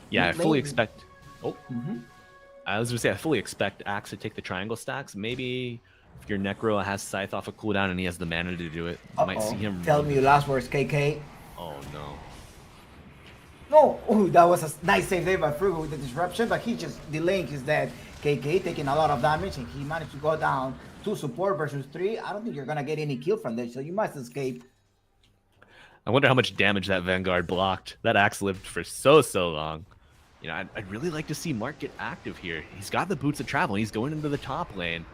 A: Yeah, I fully expect... Oh, I was going to say, I fully expect Axe to take the triangle stacks. Maybe if your Necro has Scythe off a cooldown and he has the mana to do it, you might see him.
B: Tell me your last words, KK.
A: Oh, no.
B: No, oh, that was a nice save there by Frugal with the disruption, but he just delaying his death. KK taking a lot of damage, and he managed to go down 2 support versus 3. I don't think you're going to get any kill from this, so you must escape.
A: I wonder how much damage that Vanguard blocked. That Axe lived for so long. You know, I'd really like to see Mark get active here. He's got the boots of travel. He's going into the top lane.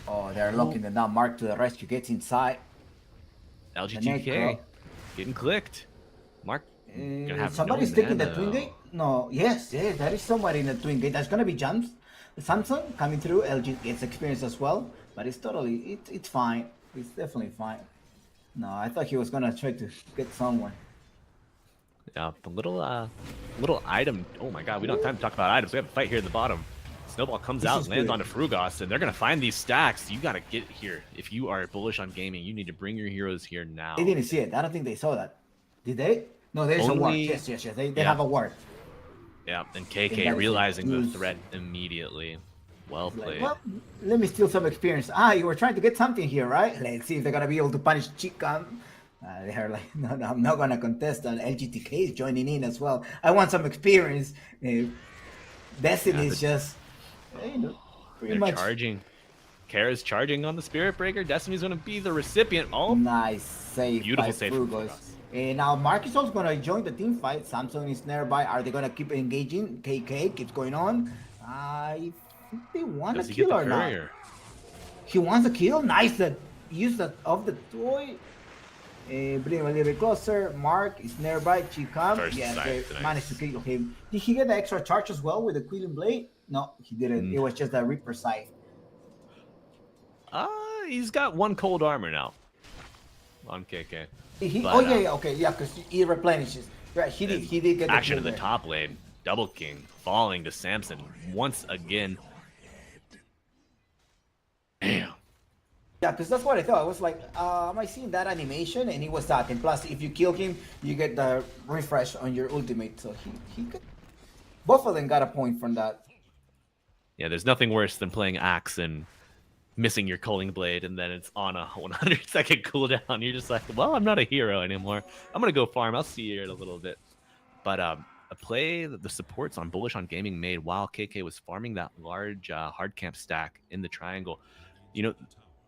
B: Oh, they're locking it down. Mark to the rescue. Gets inside.
A: LGTK getting clicked. Mark,
B: somebody's taking the twin gate? No, yes, there is somebody in the twin gate. That's going to be jumps. Samsung coming through. LG gets experience as well. But it's totally, it's fine. It's definitely fine. No, I thought he was going to try to get someone.
A: Yeah, the little item. Oh my god, we don't have time to talk about items. We have a fight here at the bottom. Snowball comes out, lands onto Frugos, and they're going to find these stacks. You got to get here. If you are bullish on gaming, you need to bring your heroes here now.
B: They didn't see it. I don't think they saw that. Did they? No, there's a ward. Yes. They have a ward.
A: Yeah, and KK realizing the threat immediately. Well played.
B: Well, let me steal some experience. You were trying to get something here, right? Let's see if they're going to be able to punish Chica. They're like, no, I'm not going to contest. And LGTK is joining in as well. I want some experience. Destiny is just, pretty much.
A: Charging. Kara's charging on the Spirit Breaker. Destiny's going to be the recipient. Oh,
B: nice save.
A: Beautiful save.
B: And now Mark is also going to join the team fight. Samsung is nearby. Are they going to keep engaging? KK keeps going on. I think they want a kill or not. He wants a kill. Nice. Use that of the toy. Bring him a little bit closer. Mark is nearby. Chikam. Yeah, they managed to kill him. Did he get the extra charge as well with the Quilling Blade? No, he didn't. It was just a Reaper Scythe.
A: He's got 1 cold armor now on KK.
B: Okay, because he replenishes. Right, he did get the
A: action in the top lane. Double King falling to Samson once again. Damn.
B: Yeah, because that's what I thought. I was like, am I seeing that animation? And it was that. And plus, if you kill him, you get the refresh on your ultimate. So he could, both of them got a point from that.
A: Yeah, there's nothing worse than playing Axe and missing your culling blade, and then it's on a 100-second cooldown. You're just like, well, I'm not a hero anymore. I'm gonna go farm. I'll see you in a little bit. But a play that the supports on Bullish on Gaming made while KK was farming that large hard camp stack in the triangle, you know,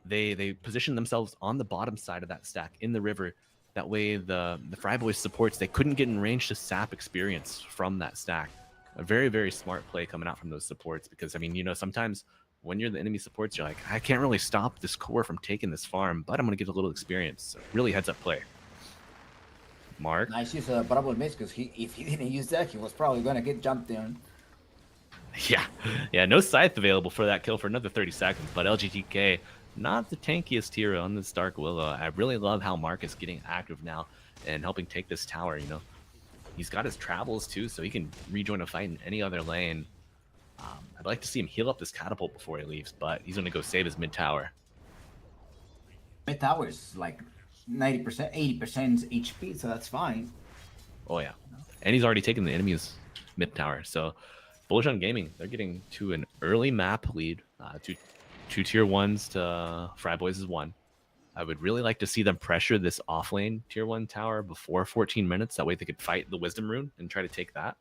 A: they positioned themselves on the bottom side of that stack in the river. That way, the FryBoys supports, they couldn't get in range to sap experience from that stack. A very, very smart play coming out from those supports, because I mean, sometimes when you're the enemy supports, you're like, I can't really stop this core from taking this farm, but I'm gonna get a little experience. So really heads up play. Mark.
B: Nice use of Bravo miss, because if he didn't use that, he was probably gonna get jumped in.
A: Yeah, no scythe available for that kill for another 30 seconds, but LGTK, not the tankiest hero on this Dark Willow. I really love how Mark is getting active now and helping take this tower, He's got his travels too, so he can rejoin a fight in any other lane. I'd like to see him heal up this catapult before he leaves, but he's going to go save his mid tower.
B: Mid tower is like 90%, 80% HP, so that's fine.
A: Oh, yeah. And he's already taken the enemy's mid tower, so Bullish on Gaming, they're getting to an early map lead. Two tier 1s to FryBoys' 1. I would really like to see them pressure this offlane tier 1 tower before 14 minutes. That way they could fight the Wisdom Rune and try to take that.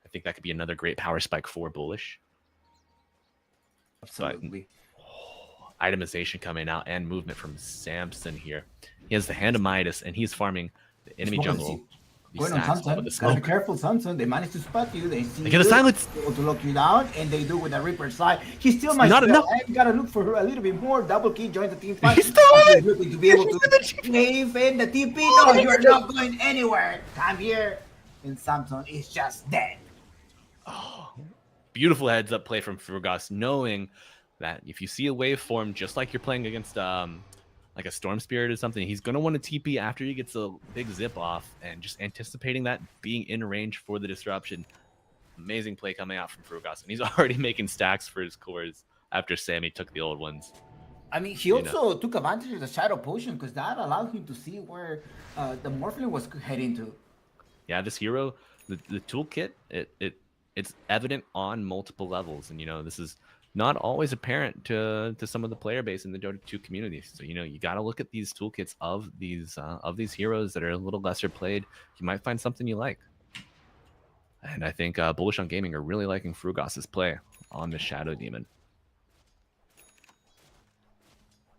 A: I think that could be another great power spike for Bullish.
B: Absolutely.
A: But, itemization coming out and movement from Samson here. He has the Hand of Midas, and he's farming the enemy jungle.
B: Going on Samson, gotta be careful, Samson. They managed to spot you. They see
A: they get a silence.
B: Able to lock you down, and they do with the Reaper side. He still might
A: not enough.
B: You gotta look for a little bit more. Double key joins the team fight.
A: He's still
B: looking to be able to wave in the TP. No, you're not going anywhere. Come here, and Samson is just dead.
A: Oh, beautiful heads up play from Frugos, knowing that if you see a wave form, just like you're playing against like a Storm Spirit or something, he's going to want to TP after he gets a big zip off, and just anticipating that, being in range for the disruption. Amazing play coming out from Frugos, and he's already making stacks for his cores after Sammy took the old ones.
B: I mean, he also took advantage of the Shadow Potion, because that allowed him to see where the Morphling was heading to.
A: Yeah, this hero, the toolkit, it's evident on multiple levels, and this is not always apparent to some of the player base in the Dota 2 community. So you got to look at these toolkits of these heroes that are a little lesser played. You might find something you like. And I think Bullish on Gaming are really liking Frugos' play on the Shadow Demon.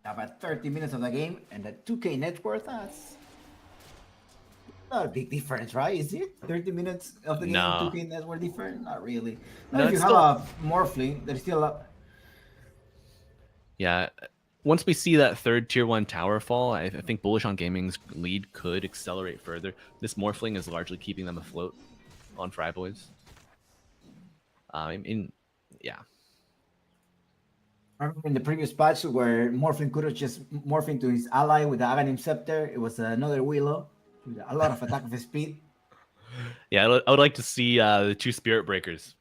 B: About 30 minutes of the game, and the 2K net worth, that's not a big difference, right? Is it 30 minutes of the game? 2K net worth different? Not really. If you have a Morphling, there's still a...
A: Yeah, once we see that third tier 1 tower fall, I think Bullish on Gaming's lead could accelerate further. This Morphling is largely keeping them afloat on FryBoys. Yeah.
B: I remember in the previous patch where Morphling could have just morphed into his ally with the Aghanim Scepter. It was another Willow with a lot of attack of speed.
A: Yeah, I would like to see the 2 Spirit Breakers.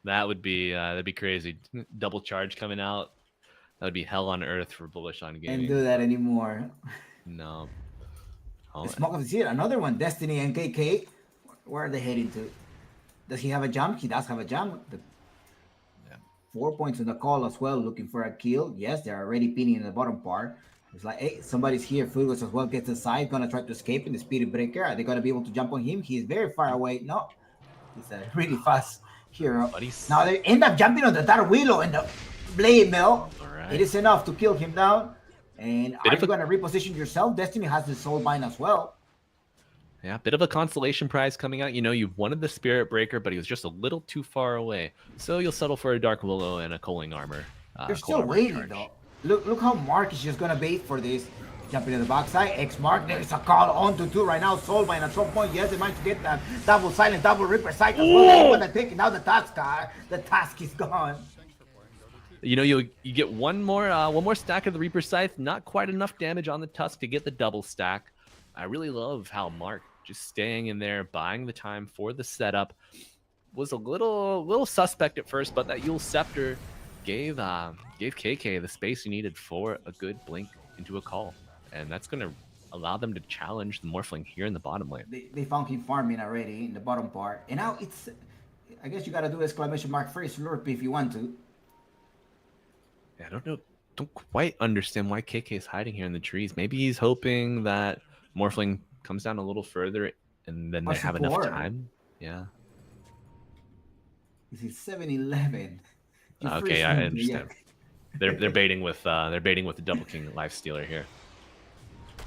A: That would be that'd be crazy. Double charge coming out. That would be hell on earth for Bullish on Gaming.
B: Can't do that anymore.
A: No.
B: The Smoke of the Sea, another one. Destiny and KK. Where are they heading to? Does he have a jump? He does have a jump. 4 points in the call as well, looking for a kill. Yes, they're already pinning in the bottom part. It's like, hey, somebody's here. Frugos as well gets aside, gonna try to escape in the Spirit Breaker. Are they gonna be able to jump on him? He's very far away. No, he's a really fast hero. Now they end up jumping on the Dark Willow and the Blade Mill. Right. It is enough to kill him down. And are you gonna reposition yourself? Destiny has the Soul Bind as well.
A: Yeah, bit of a consolation prize coming out. You wanted the Spirit Breaker, but he was just a little too far away. So you'll settle for a Dark Willow and a Culling Armor.
B: They're still waiting, though. Look how Mark is just going to bait for this. Jumping to the backside. X-Mark, there's a call on to 2 right now. Soulbind at some point. Yes, they managed to get that double silent, double Reaper Sight. Well, taking out the task car. The task is gone.
A: You get one more stack of the Reaper Scythe. Not quite enough damage on the Tusk to get the double stack. I really love how Mark just staying in there, buying the time for the setup. Was a little suspect at first, but that Yule Scepter, gave KK the space he needed for a good blink into a call, and that's going to allow them to challenge the Morphling here in the bottom lane.
B: They found him farming already in the bottom part, and now it's. I guess you gotta do exclamation mark first slurp if you want to.
A: Yeah, I don't quite understand why KK is hiding here in the trees. Maybe he's hoping that Morphling comes down a little further and then they have enough time. Yeah.
B: This is 7-11.
A: Okay, I understand. They're baiting with the Double King Lifestealer here.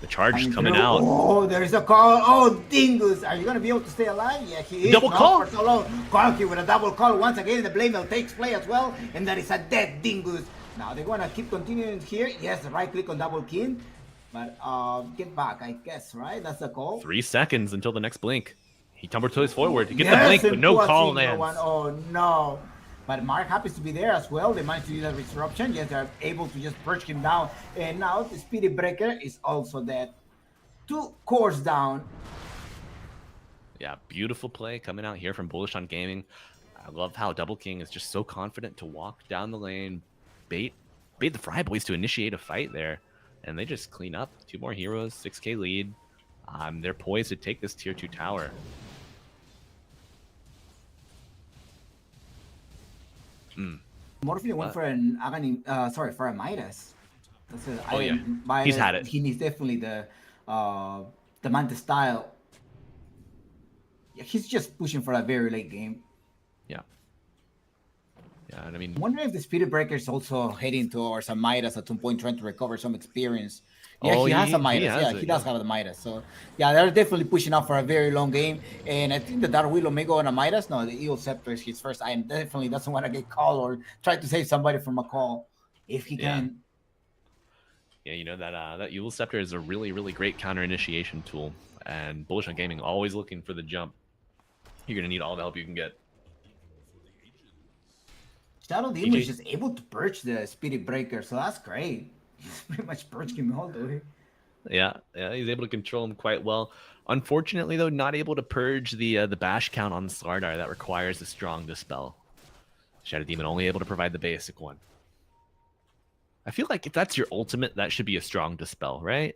A: The charge coming out.
B: Oh, there's a call. Oh, Dingus. Are you going to be able to stay alive? Yeah, he is.
A: Double call.
B: For so long. Corky with a double call. Once again, the blame takes play as well. And that is a dead Dingus. Now they're going to keep continuing here. Yes, right click on double king. But get back, I guess, right? That's the call.
A: 3 seconds until the next blink. He tumble toes forward to get the blink, but no call lands.
B: Oh, no. But Mark happens to be there as well. They managed to do that disruption. Yes, they're able to just perch him down. And now the Spirit Breaker is also dead. 2 cores down.
A: Yeah, beautiful play coming out here from Bullish on Gaming. I love how Double King is just so confident to walk down the lane, bait the FryBoys to initiate a fight there. And they just clean up. 2 more heroes, 6k lead. They're poised to take this tier 2 tower.
B: Morphine went for an Aghanim, for a Midas.
A: Yeah, he's had it.
B: He needs definitely the Manta style. Yeah, he's just pushing for a very late game.
A: Yeah. Yeah, and I mean,
B: I'm wondering if the Spirit Breaker is also heading towards a Midas at some point, trying to recover some experience. Yeah, he has a Midas. He does have a Midas. So, yeah, they're definitely pushing out for a very long game. And I think the Dark Willow may go on a Midas. No, the Evil Scepter is his first item. Definitely doesn't want to get called or try to save somebody from a call if he can.
A: Yeah, you know, that Evil Scepter is a really, really great counter initiation tool. And Bullish on Gaming always looking for the jump. You're going to need all the help you can get.
B: Shadow Demon is just able to purge the Spirit Breaker, so that's great. He's pretty much purged him all the way.
A: Yeah, he's able to control him quite well. Unfortunately, though, not able to purge the bash count on Slardar. That requires a strong dispel. Shadow Demon only able to provide the basic one. I feel like if that's your ultimate, that should be a strong dispel, right?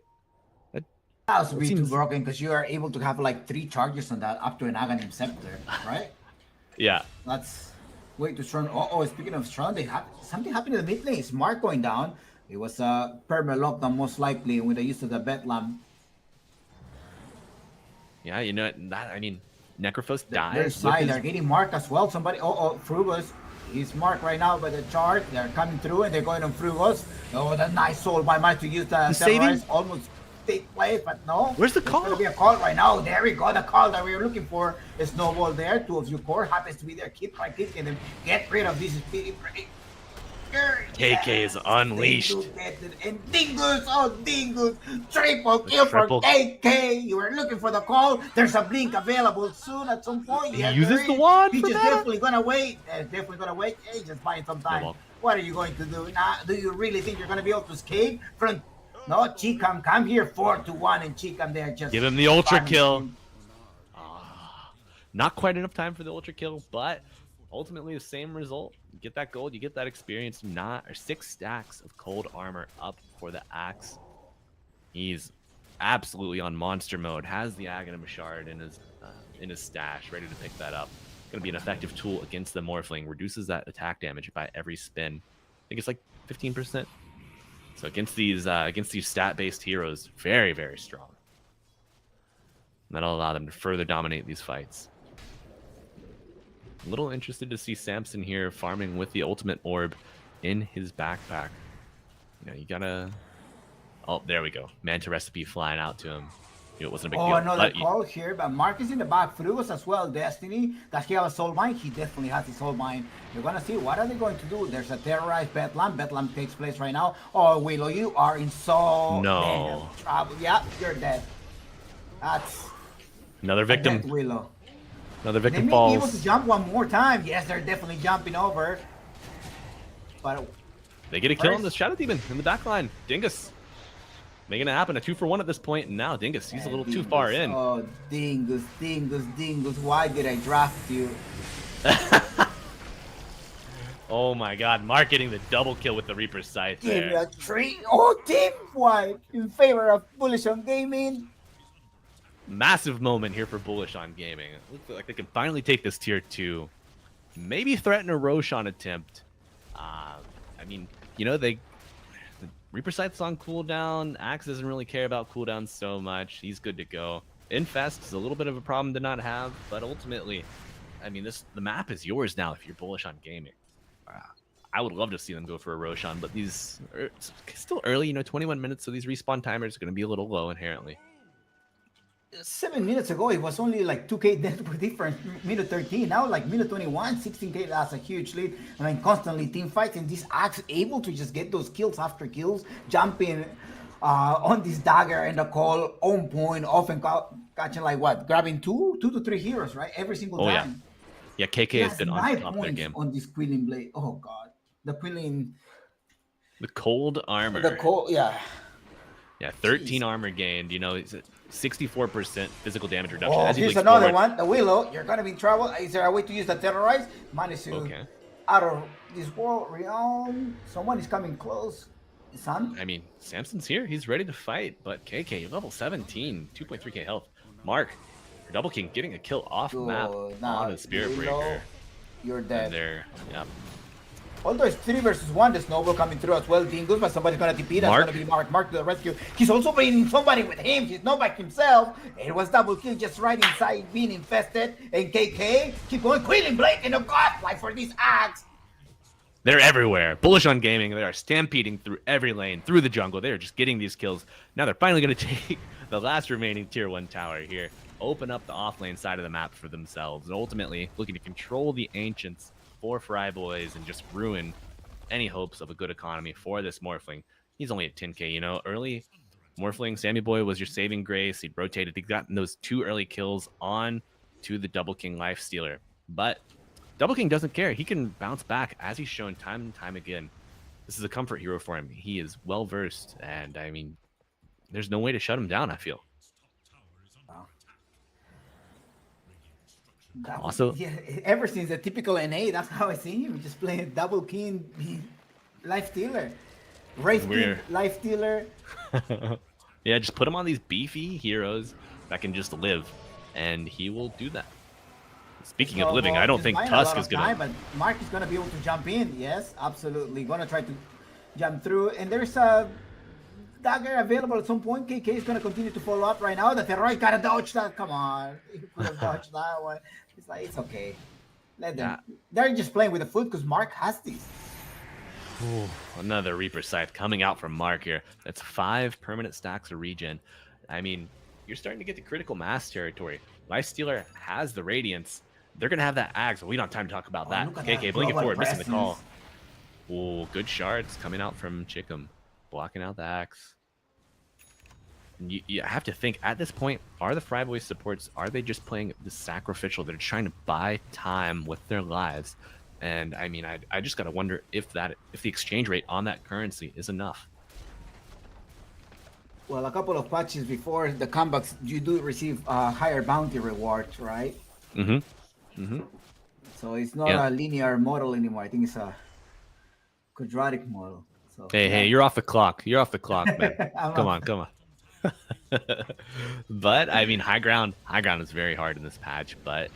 B: That would be too broken because you are able to have like 3 charges on that up to an Aghanim Scepter, right?
A: Yeah.
B: That's way too strong. Oh, speaking of strong, something happened in the mid lane. Is Mark going down? It was a perma lockdown most likely with the use of the Bedlam.
A: Yeah, you know that. I mean, Necrophos dies.
B: Their side, they're getting Mark as well. Somebody. FryBoys. He's Mark right now by the chart. They're coming through and they're going on FryBoys. Oh, that nice soul by Mark to use the terrorize. Almost take place, but no.
A: Where's the call?
B: There's gonna be a call right now. There we go. The call that we were looking for. A snowball there. 2 of you core happens to be there. Keep by kicking them. Get rid of this speedy break.
A: KK is unleashed.
B: And Dingus, Dingus, triple kill for KK. You were looking for the call. There's a blink available soon at some point.
A: He uses the wand.
B: He's just definitely gonna wait. Hey, just buying some time. What are you going to do now? Do you really think you're gonna be able to escape from? No, Chikam, come here 4-1, and Chikam there just
A: give him the ultra kill. Not quite enough time for the ultra kill, but ultimately the same result. You get that gold, you get that experience. 6 stacks of cold armor up for the axe. He's absolutely on monster mode. Has the Aghanim shard in his stash, ready to pick that up. Going to be an effective tool against the Morphling. Reduces that attack damage by every spin. I think it's like 15%. So against these stat-based heroes, very, very strong. And that'll allow them to further dominate these fights. A little interested to see Samson here farming with the ultimate orb in his backpack. You know, you gotta. Oh, there we go. Manta recipe flying out to him. It wasn't a big deal.
B: Oh, another call here, but Mark is in the back. FryBoys as well. Destiny. Does he have a soul mine? He definitely has his soul mine. You're gonna see what are they going to do. There's a terrorized Bedlam. Bedlam takes place right now. Oh, Willow, you are in so
A: no
B: trouble. Yeah, you're dead. That's
A: another victim.
B: Willow.
A: Another victim
B: falls. They may be able to jump one more time. Yes, they're definitely jumping over. But
A: they get a kill on the Shadow Demon in the back line. Dingus making it happen. A 2-for-1 at this point. And now Dingus, he's a little too far in.
B: Oh, Dingus. Why did I draft you?
A: Oh my God, Mark getting the double kill with the Reaper Scythe
B: Give me
A: there.
B: a tree. Oh, team wipe in favor of Bullish On Gaming.
A: Massive moment here for Bullish On Gaming. It looks like they can finally take this tier 2. Maybe threaten a Roshan attempt. I mean, you know, the Reaper Scythe's on cooldown. Axe doesn't really care about cooldowns so much. He's good to go. Infest is a little bit of a problem to not have, but ultimately, I mean, the map is yours now if you're Bullish On Gaming. I would love to see them go for a Roshan, but these are still early, you know, 21 minutes, so these respawn timers are going to be a little low inherently.
B: 7 minutes ago, it was only like 2K difference, minute 13. Now, like minute 21, 16K, that's a huge lead. I mean, constantly team fights, and this Axe able to just get those kills after kills, jumping on this dagger and the call on point, often catching like what, grabbing two to three heroes, right? Every single time.
A: Yeah, KK has been on top of their game.
B: On this Quilling Blade. Oh, God. The Quilling.
A: The cold armor.
B: The cold, yeah.
A: Yeah, 13 armor gained. You know, it's 64% physical damage reduction.
B: Oh,
A: as
B: here's another one. The Willow. You're going to be in trouble. Is there a way to use the Terrorize? Managed to out of this world realm. Someone is coming close. Sam?
A: I mean, Samson's here. He's ready to fight. But KK, level 17, 2.3k health. Mark, Double King getting a kill off map on a Spirit Breaker.
B: You're dead.
A: And there, yeah.
B: Although it's 3 versus 1, the snowball coming through as well. Dingus, but somebody's gonna TP. That's gonna be Mark. Mark to the rescue. He's also bringing somebody with him. He's not by himself. It was double kill just right inside being infested. And KK keep going. Quilling Blade in the godlike for this Axe.
A: They're everywhere. Bullish On Gaming. They are stampeding through every lane, through the jungle. They are just getting these kills. Now they're finally going to take the last remaining tier 1 tower here, open up the off-lane side of the map for themselves, and ultimately looking to control the Ancients for FryBoys and just ruin any hopes of a good economy for this Morphling. He's only at 10k, you know. Early Morphling, Sammy Boy was your saving grace. He'd rotated. He'd gotten those 2 early kills on to the Double King Lifestealer. But Double King doesn't care. He can bounce back, as he's shown time and time again. This is a comfort hero for him. He is well-versed, and, I mean, there's no way to shut him down, I feel. Also,
B: yeah, ever since the typical NA, that's how I see him. Just playing Double King, Lifestealer. Race King, Lifestealer.
A: Yeah, just put him on these beefy heroes that can just live, and he will do that. Speaking of living, I don't think Tusk is going to...
B: But Mark is going to be able to jump in. Yes, absolutely. Going to try to jump through. And there's a dagger available at some point. KK is going to continue to follow up right now. The Terror got to dodge that. Come on. He could have dodged that one. It's like, it's okay. Let them. Yeah. They're just playing with the foot because Mark has these.
A: Ooh, another Reaper Scythe coming out from Mark here. That's 5 permanent stacks of regen. I mean, you're starting to get to critical mass territory. Lifestealer has the Radiance. They're going to have that Axe, but we don't have time to talk about that. KK, blinking forward, missing the call. Ooh, good shards coming out from Chickum, blocking out the Axe. You have to think, at this point, are the FryBoys supports, are they just playing the sacrificial? They're trying to buy time with their lives. And, I mean, I just got to wonder if the exchange rate on that currency is enough.
B: Well, a couple of patches before the comebacks, you do receive higher bounty rewards, right?
A: Mm-hmm. Mm-hmm.
B: So it's not a linear model anymore. I think it's a quadratic model. So
A: hey, you're off the clock. You're off the clock, man. come on. But I mean, high ground is very hard in this patch. But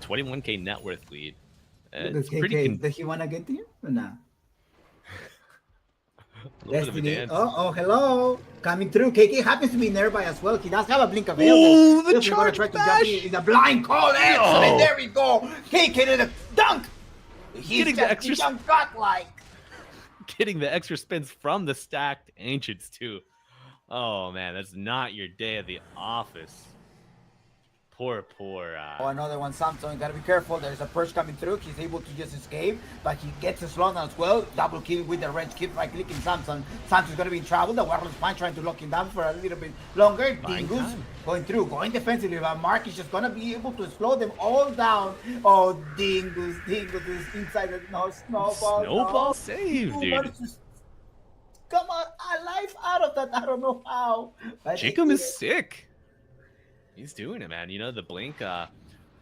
A: 21k net worth lead. It's pretty.
B: Does he wanna get here or not?
A: Destiny.
B: Oh, hello. Coming through. KK happens to be nearby as well. He does have a blink available.
A: Oh, the charge bash.
B: It's a blind call. Excellent. There we go. KK to the dunk. He's
A: getting the extra
B: godlike.
A: Getting the extra spins from the stacked Ancients too. Oh man, that's not your day at the office. Poor.
B: Oh, another one, Samson. Gotta be careful. There's a perch coming through. He's able to just escape, but he gets a slowdown as well. Double kill with the wrench. Keep right clicking Samson. Samson's gonna be in trouble. The Warlord's Punch trying to lock him down for a little bit longer. Dingus going through, going defensively, but Mark is just gonna be able to slow them all down. Oh, Dingus is inside the snowball.
A: Save, dude.
B: Come on, alive out of that. I don't know how.
A: Chickum is sick. He's doing it, man. You know, the blink,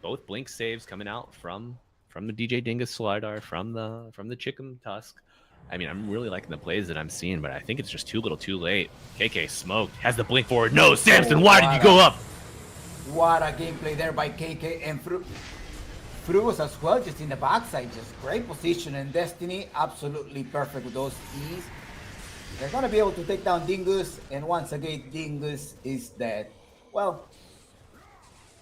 A: both blink saves coming out from the DJ Dingus Slidar, from the Chicken Tusk. I mean, I'm really liking the plays that I'm seeing, but I think it's just too little too late. KK smoked, has the blink forward. No, Samson, why did you go up?
B: What a gameplay there by KK and Frugos as well, just in the backside, just great position, and Destiny absolutely perfect with those E's. They're gonna be able to take down Dingus, and once again, Dingus is dead. Well,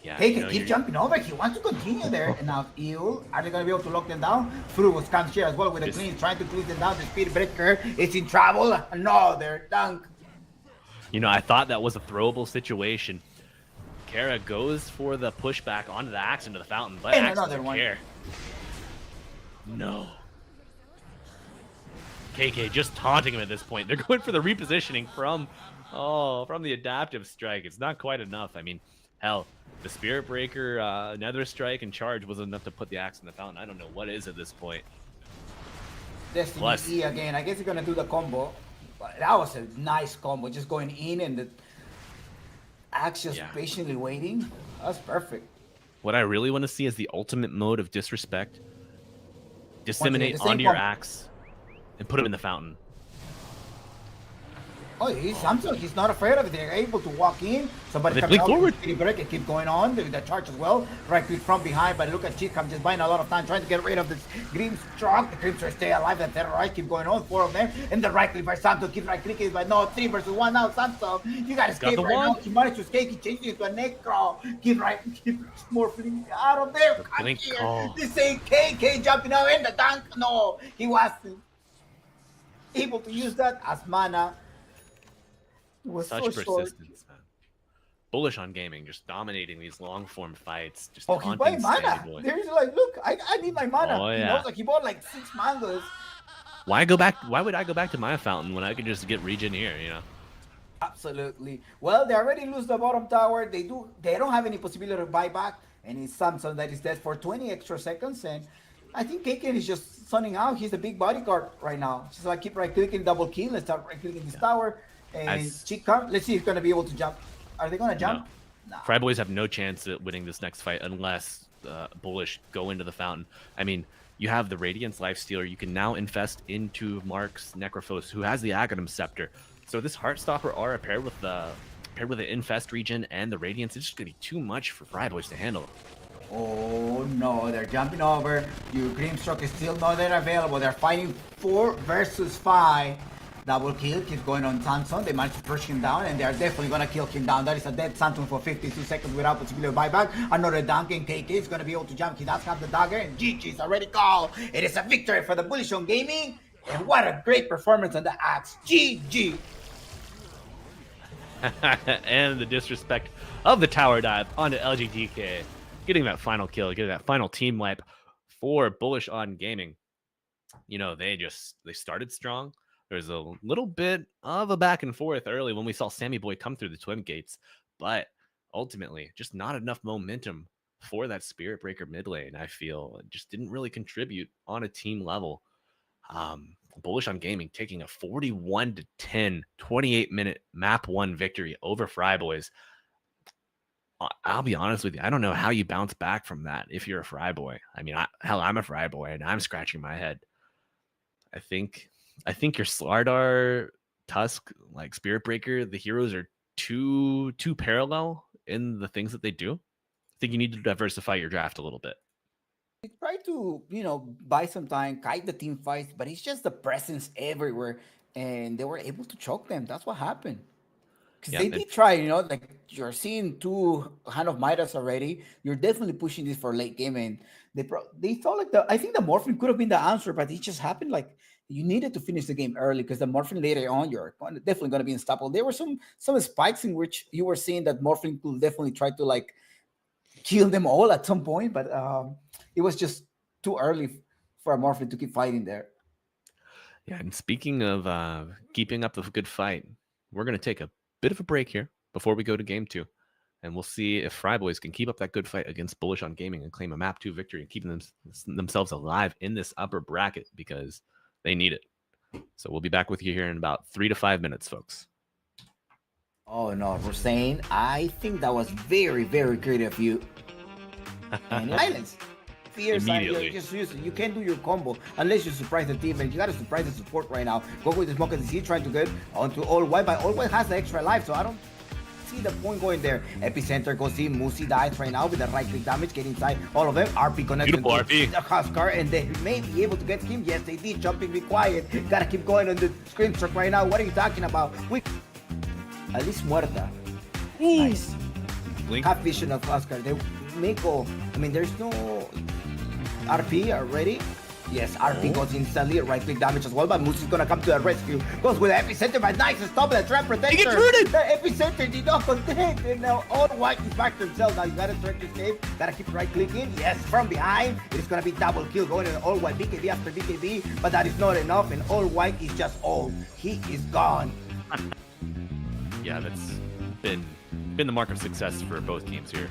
A: Yeah,
B: KK keep jumping over. He wants to continue there, and now Eel, are they gonna be able to lock them down? Frugos comes here as well with a clean, trying to clean them down. The Speed Breaker is in trouble. Another dunk.
A: I thought that was a throwable situation. Kara goes for the pushback onto the axe into the fountain, but
B: and
A: Axe
B: another one.
A: Care. No. KK just taunting him at this point. They're going for the repositioning from the adaptive strike. It's not quite enough. I mean, hell, the Spirit Breaker, Nether Strike, and Charge wasn't enough to put the axe in the fountain. I don't know what is at this point.
B: Destiny E again. I guess he's gonna do the combo. But that was a nice combo, just going in and the axe just patiently waiting. That's perfect.
A: What I really want to see is the ultimate mode of disrespect. Disseminate onto your axe and put him in the fountain.
B: Oh, he's not afraid of it. They're able to walk in. Somebody coming out forward. Break and keep going on. The charge as well. Right click from behind, but look at Chikam just buying a lot of time trying to get rid of this Grim Struck. The Crims are stay alive. The terrorize keep going on. 4 of them. And the right click by Santo keeps right clicking, but no, 3 versus 1 now. Santo, you gotta escape right now. He managed to escape. He changed it into a Necro. Keep more fleeing out of there. This ain't KK jumping out in the tank. No, he wasn't able to use that as mana.
A: Such persistence, man. Bullish on Gaming, just dominating these long form fights. Just
B: he's buying mana. There's like, look, I need my mana.
A: Oh, yeah.
B: He knows, like, he bought like 6 mangas.
A: Why go back? Why would I go back to my fountain when I could just get regen here?
B: Absolutely. Well, they already lose the bottom tower. They don't have any possibility of buyback, and it's Samson that is dead for 20 extra seconds. And I think KK is just sunning out. He's the big bodyguard right now. Just like keep right clicking, double kill, and start right clicking this tower. And Chica, let's see if he's going to be able to jump. Are they going to jump?
A: No. FryBoys have no chance at winning this next fight unless Bullish go into the fountain. I mean, you have the Radiance Lifestealer. You can now infest into Mark's Necrophos, who has the Aghanim Scepter. So this Heartstopper aura paired with the infest regen and the Radiance, it's just going to be too much for FryBoys to handle.
B: Oh no, they're jumping over. Your Grimstroke is still not there available. They're fighting 4 versus 5. Double kill keeps going on Samson. They managed to push him down, and they are definitely going to kill him down. That is a dead Samson for 52 seconds without possibility of buyback. Another dunk, and KK is going to be able to jump. He does have the dagger, and GG is already called. It is a victory for the Bullish On Gaming, and what a great performance on the axe. GG.
A: And the disrespect of the tower dive onto LGDK, getting that final kill, getting that final team wipe for Bullish On Gaming. They started strong. There's a little bit of a back and forth early when we saw Sammy Boy come through the Twin Gates, but ultimately just not enough momentum for that Spirit Breaker mid lane. I feel it just didn't really contribute on a team level. Bullish On Gaming taking a 41-10, 28-minute map 1 victory over FryBoys. I'll be honest with you. I don't know how you bounce back from that if you're a FryBoy. I mean, I'm a FryBoy, and I'm scratching my head. I think your Slardar, Tusk, like Spirit Breaker, the heroes are too parallel in the things that they do. I think you need to diversify your draft a little bit.
B: They try to, buy some time, kite the team fights, but it's just the presence everywhere, and they were able to choke them. That's what happened. Because they did try, like you're seeing 2 Hand of Midas already. You're definitely pushing this for late game, and they thought like I think the Morphin could have been the answer, but it just happened like you needed to finish the game early because the Morphin later on you're definitely going to be unstoppable. There were some spikes in which you were seeing that Morphin could definitely try to like kill them all at some point, but it was just too early for a Morphin to keep fighting there.
A: Yeah, and speaking of keeping up the good fight, we're going to take a bit of a break here before we go to game 2, and we'll see if FryBoys can keep up that good fight against Bullish On Gaming and claim a map 2 victory and keeping themselves alive in this upper bracket because they need it. So we'll be back with you here in about 3 to 5 minutes, folks.
B: Oh no, Hussein, I think that was very, very great of you. And silence. Fierce, and
A: Immediately.
B: just use it. You can't do your combo unless you surprise the team, and you gotta surprise the support right now. Go with the smoke as he trying to get onto all white, but all white has the extra life, so I don't see the point going there. Epicenter goes in. Musi dies right now with the right click damage. Get inside all of them. RP connects
A: Beautiful RP.
B: the Huskar, and they may be able to get him. Yes, they did. Jumping, be quiet. Gotta keep going on the screen truck right now. What are you talking about? We at least muerta. Nice.
A: Blink.
B: Have vision of Huskar. They may go. I mean, there's no RP already. Yes, RP goes instantly, right click damage as well, but Moose is gonna come to the rescue. Goes with the epicenter, but nice stop the trap protector.
A: He gets rooted!
B: The epicenter did not contain, and now all white is back to himself. Now you gotta try to escape, gotta keep right clicking. Yes, from behind, it's gonna be double kill going in all white BKB after BKB, but that is not enough, and all white is just old. He is gone.
A: Yeah, that's been the mark of success for both teams here.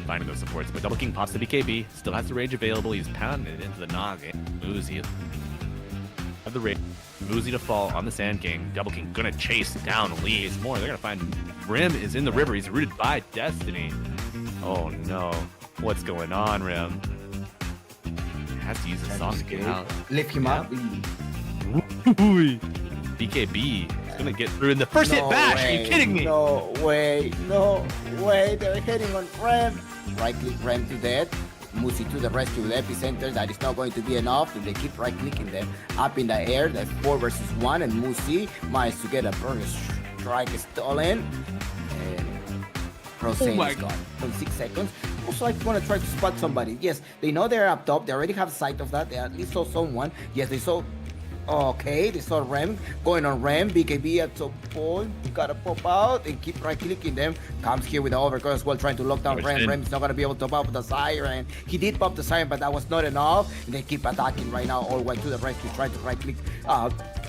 A: Finding those supports, but Double King pops the BKB, still has the rage available. He's pounding it into the noggin. Muzi have the rage. Muzi to fall on the Sand King. Double King gonna chase down Lee. It's more. They're gonna find Rim is in the river. He's rooted by Destiny. Oh no, what's going on, Rim? Has to use a song to get out.
B: Lift him up.
A: BKB is gonna get through in the first hit bash. Are you kidding me?
B: No way, no way. They're hitting on Rem. Right click Rem to death. Musi to the rescue with epicenter. That is not going to be enough. And they keep right clicking them up in the air. That's 4 versus 1. And Musi managed to get a burst strike stolen. And Rosane is gone from 6 seconds. Also, I want to try to spot somebody. Yes, they know they're up top. They already have sight of that. They at least saw someone. Yes, they saw. Okay, they saw Rem going on Rem. BKB at some point gotta pop out and keep right clicking them. Comes here with the overcard as well, trying to lock down Rem. Rem's not gonna be able to pop the siren. He did pop the siren, but that was not enough. And they keep attacking right now, all the way to the rescue, trying to right click.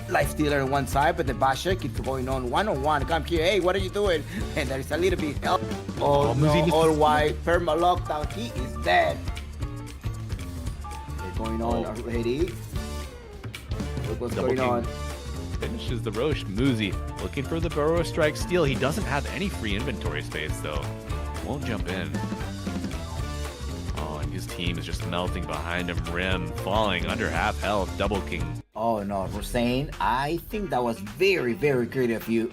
B: Life stealer on one side, but the basher keeps going on one-on-one. Come here, hey, what are you doing? And there is a little bit help. Oh no, all white, perma lockdown. He is dead. They're going on already. What's going on?
A: Finishes the Roche. Muzi looking for the Burrow Strike steal. He doesn't have any free inventory space though. Won't jump in. Oh, and his team is just melting behind him. Rim falling under half health. Double King.
B: Oh no, Rosane, I think that was very, very great of you.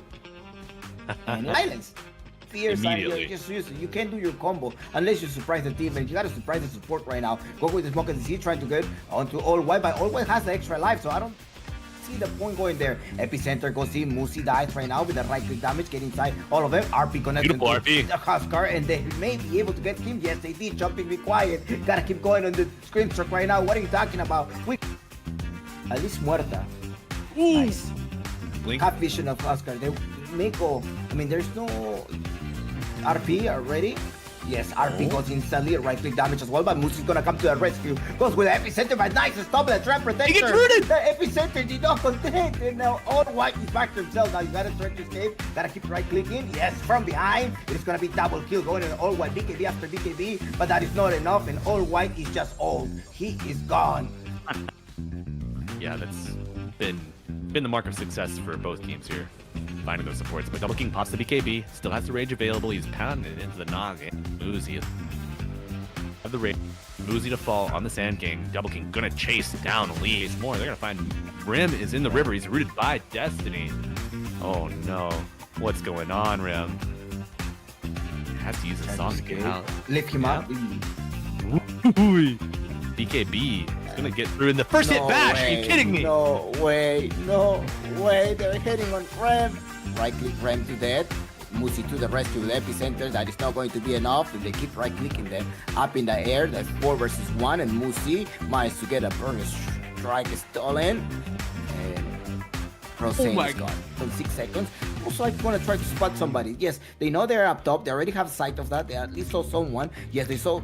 B: And silence. Fierce,
A: Immediately.
B: just use it. You can't do your combo unless you surprise the team, and you gotta surprise the support right now. Go with the smoke as he trying to get onto all white, but all white has the extra life, so I don't see the point going there. Epicenter goes in. Musi dies right now with the right click damage. Get inside all of them. RP connects
A: Beautiful RP.
B: the Huskar, and they may be able to get him. Yes, they did. Jumping, be quiet. Gotta keep going on the screen truck right now. What are you talking about? We at least muerta. Nice.
A: Blink.
B: Have vision of Huskar. They may go. I mean, there's no RP already. Yes, RP goes instantly, right click damage as well, but Moose is gonna come to the rescue. Goes with the epicenter, but nice stop the trap protector.
A: He gets rooted!
B: The epicenter did not contain, and now all white is back to himself. Now you gotta try to escape, gotta keep right clicking. Yes, from behind, it's gonna be double kill going in all white BKB after BKB, but that is not enough, and all white is just old. He is gone.
A: Yeah, that's been the mark of success for both teams here. Finding those supports, but Double King pops the BKB, still has the rage available. He's pounding it into the noggin. Muzi have the rage. Muzi to fall on the Sand King. Double King gonna chase down Lee. It's more. They're gonna find Rim is in the river. He's rooted by Destiny. Oh no, what's going on, Rim? Has to use a song to get out.
B: Lift him up.
A: BKB is gonna get through in the first hit bash. Are you kidding me?
B: No way, no way. They're hitting on Rem. Right click Rem to death. Musi to the rescue with epicenter. That is not going to be enough. And they keep right clicking them up in the air. That's 4 versus 1. And Musi managed to get a burst strike stolen. And Rosane is gone from 6 seconds. Also, I want to try to spot somebody. Yes, they know they're up top. They already have sight of that. They at least saw someone. Yes, they saw.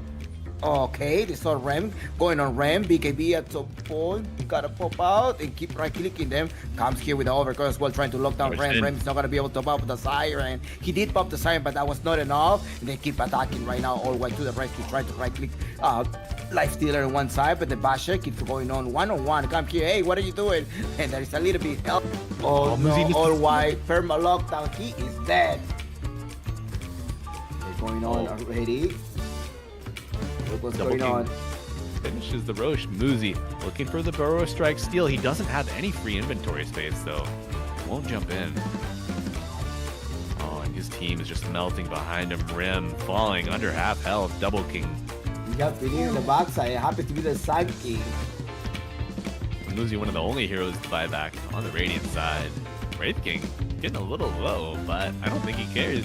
B: Okay, they saw Rem going on Rem. BKB at some point gotta pop out and keep right clicking them. Comes here with the overcard as well, trying to lock down Rem. Rem's not gonna be able to pop the siren. He did pop the siren, but that was not enough. And they keep attacking right now, all the way to the rescue, trying to right click. Life stealer on one side, but the basher keeps going on one-on-one. Come here, hey, what are you doing? And there is a little bit help. Oh no, all white, perma lockdown. He is dead. They're going on already. What's going on?
A: finishes the Roche. Muzi looking for the Burrow Strike steal. He doesn't have any free inventory space, though. Won't jump in. Oh, and his team is just melting behind him. Rim falling under half health. Double King.
B: Yep, Finir in the backside. Happy to be the side king.
A: Muzi, one of the only heroes to buy back on the Radiant side. Wraith King getting a little low, but I don't think he cares.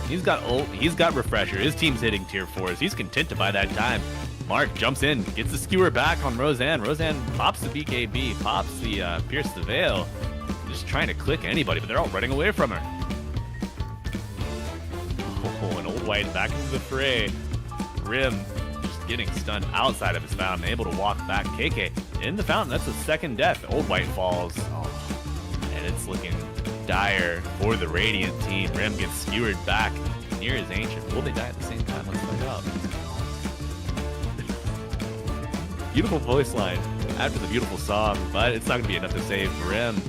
A: He's got ult, he's got refresher. His team's hitting tier 4s. He's content to buy that time. Mark jumps in, gets the skewer back on Roseanne. Roseanne pops the BKB, pops the Pierce the Veil. Just trying to click anybody, but they're all running away from her. Oh, an Old White back into the fray. Rim just getting stunned outside of his fountain, able to walk back. KK in the fountain, that's the second death. Old White falls. Oh, and it's looking dire for the Radiant team. Rim gets skewered back near his Ancient. Will they die at the same time? Let's find out. Beautiful voice line after the beautiful song, but it's not going to be enough to save Rim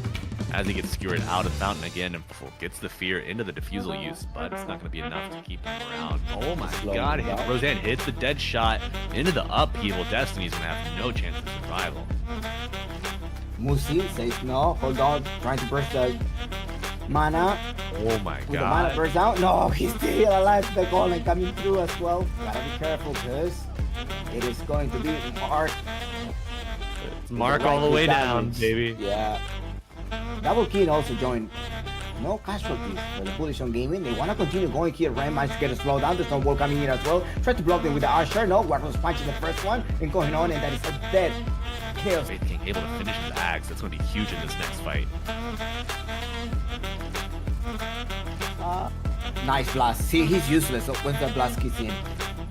A: as he gets skewered out of Fountain again and gets the fear into the diffusal use, but it's not going to be enough to keep him around. Oh my god, Roseanne hits the dead shot into the upheaval. Destiny's going to have no chance of survival.
B: Muzi says no, hold on, trying to burst the mana.
A: Oh my god.
B: The mana burst out. No, he's still alive. The golem coming through as well. Gotta be careful because it is going to be Mark.
A: It's Mark all the way down, baby.
B: Yeah. Double King also joined. No casualties for the Bullish On Gaming. They want to continue going here. Ram managed to get a slow down. There's no wall coming in as well. Try to block them with the Usher. No, Warlord's punching the first one and going on, and that is a dead kill.
A: Wraith King able to finish his axe. That's going to be huge in this next fight.
B: Nice blast. See, he's useless when the blast kicks in.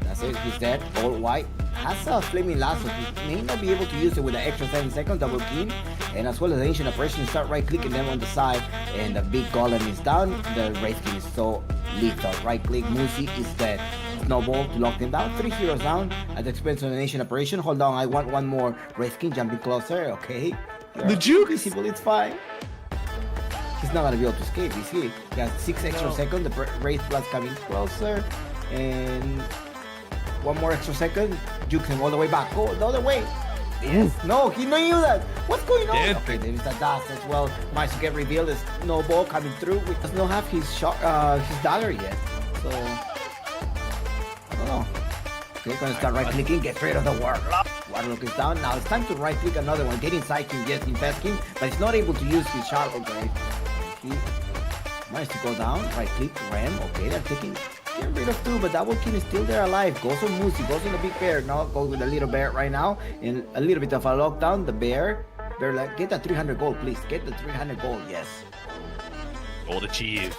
B: That's it. He's dead. All White has a flaming lasso. He may not be able to use it with an extra 7 seconds. Double King. And as well as the Ancient Operation, start right clicking them on the side. And the big golem is down. The Wraith King is so lethal. Right click. Muzi is dead. Snowball to lock them down. 3 heroes down at the expense of the Ancient Operation. Hold on. I want one more. Wraith King jumping closer. Okay.
A: The juke.
B: Visible. It's fine. He's not gonna be able to escape, is he? He has 6 extra seconds. The Wraith Blast coming closer. And 1 more extra second. Juke him all the way back. Go the other way. Yes. No, he knew that. What's going on?
A: Dead.
B: Okay, there is a dust as well. Managed to get revealed. There's no ball coming through. He does not have his shot, his dagger yet. So I don't know. Okay, gonna start right clicking. Get rid of the Warlock. Warlock is down. Now it's time to right click another one. Get inside him, yes, infest him, but he's not able to use his shot. Okay. He managed to go down. Right click, Ram. Okay, they're taking. Get rid of 2, but Double King is still there alive. Goes on Muzi, goes on the big bear. Now goes with the little bear right now. And a little bit of a lockdown. The bear. They're like, get that 300 gold, please. Get the 300 gold, yes.
A: Gold achieved.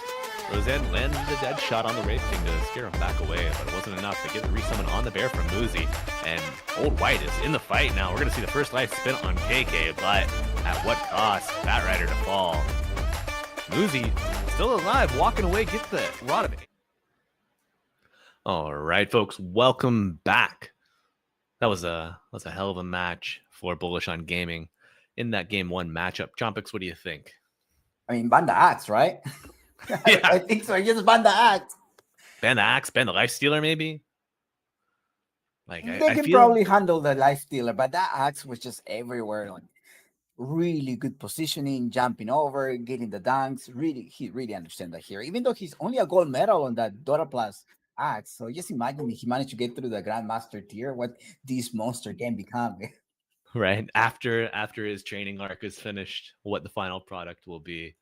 A: Roseanne landed the dead shot on the Wraith King to scare him back away, but it wasn't enough to get the resummon on the bear from Muzi. And Old White is in the fight now. We're going to see the first life spin on KK, but at what cost? Fat Rider to fall. Muzi still alive, walking away, gets the rod of it. All right, folks, welcome back. That was a hell of a match for Bullish On Gaming in that game 1 matchup. Chompix, what do you think?
B: I mean, ban the axe, right?
A: Yeah.
B: I think so. Just ban the axe.
A: Ban the axe, ban the life stealer, maybe. Like
B: They
A: I
B: can
A: feel
B: probably handle the life stealer, but that axe was just everywhere. Like, really good positioning, jumping over, getting the dunks. Really, he really understands that here. Even though he's only a gold medal on that Dota Plus axe, so just imagine if he managed to get through the Grandmaster tier, what this monster can become.
A: right after his training arc is finished, what the final product will be.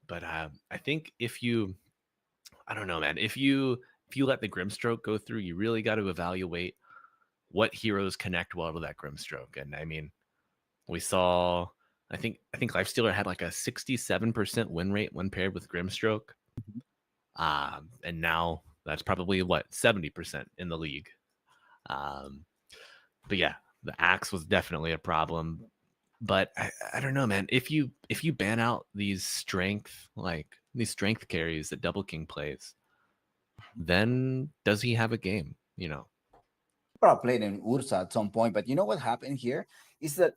A: But I think I don't know, man. If you let the Grimstroke go through, you really got to evaluate what heroes connect well to that Grimstroke. And I mean, we saw, I think Lifestealer had like a 67% win rate when paired with Grimstroke. And now that's probably 70% in the league. But yeah, the axe was definitely a problem. But I don't know, man. If you ban out these strength carries that Double King plays, then does he have a game? You know,
B: Probably played in Ursa at some point, but you know what happened here is that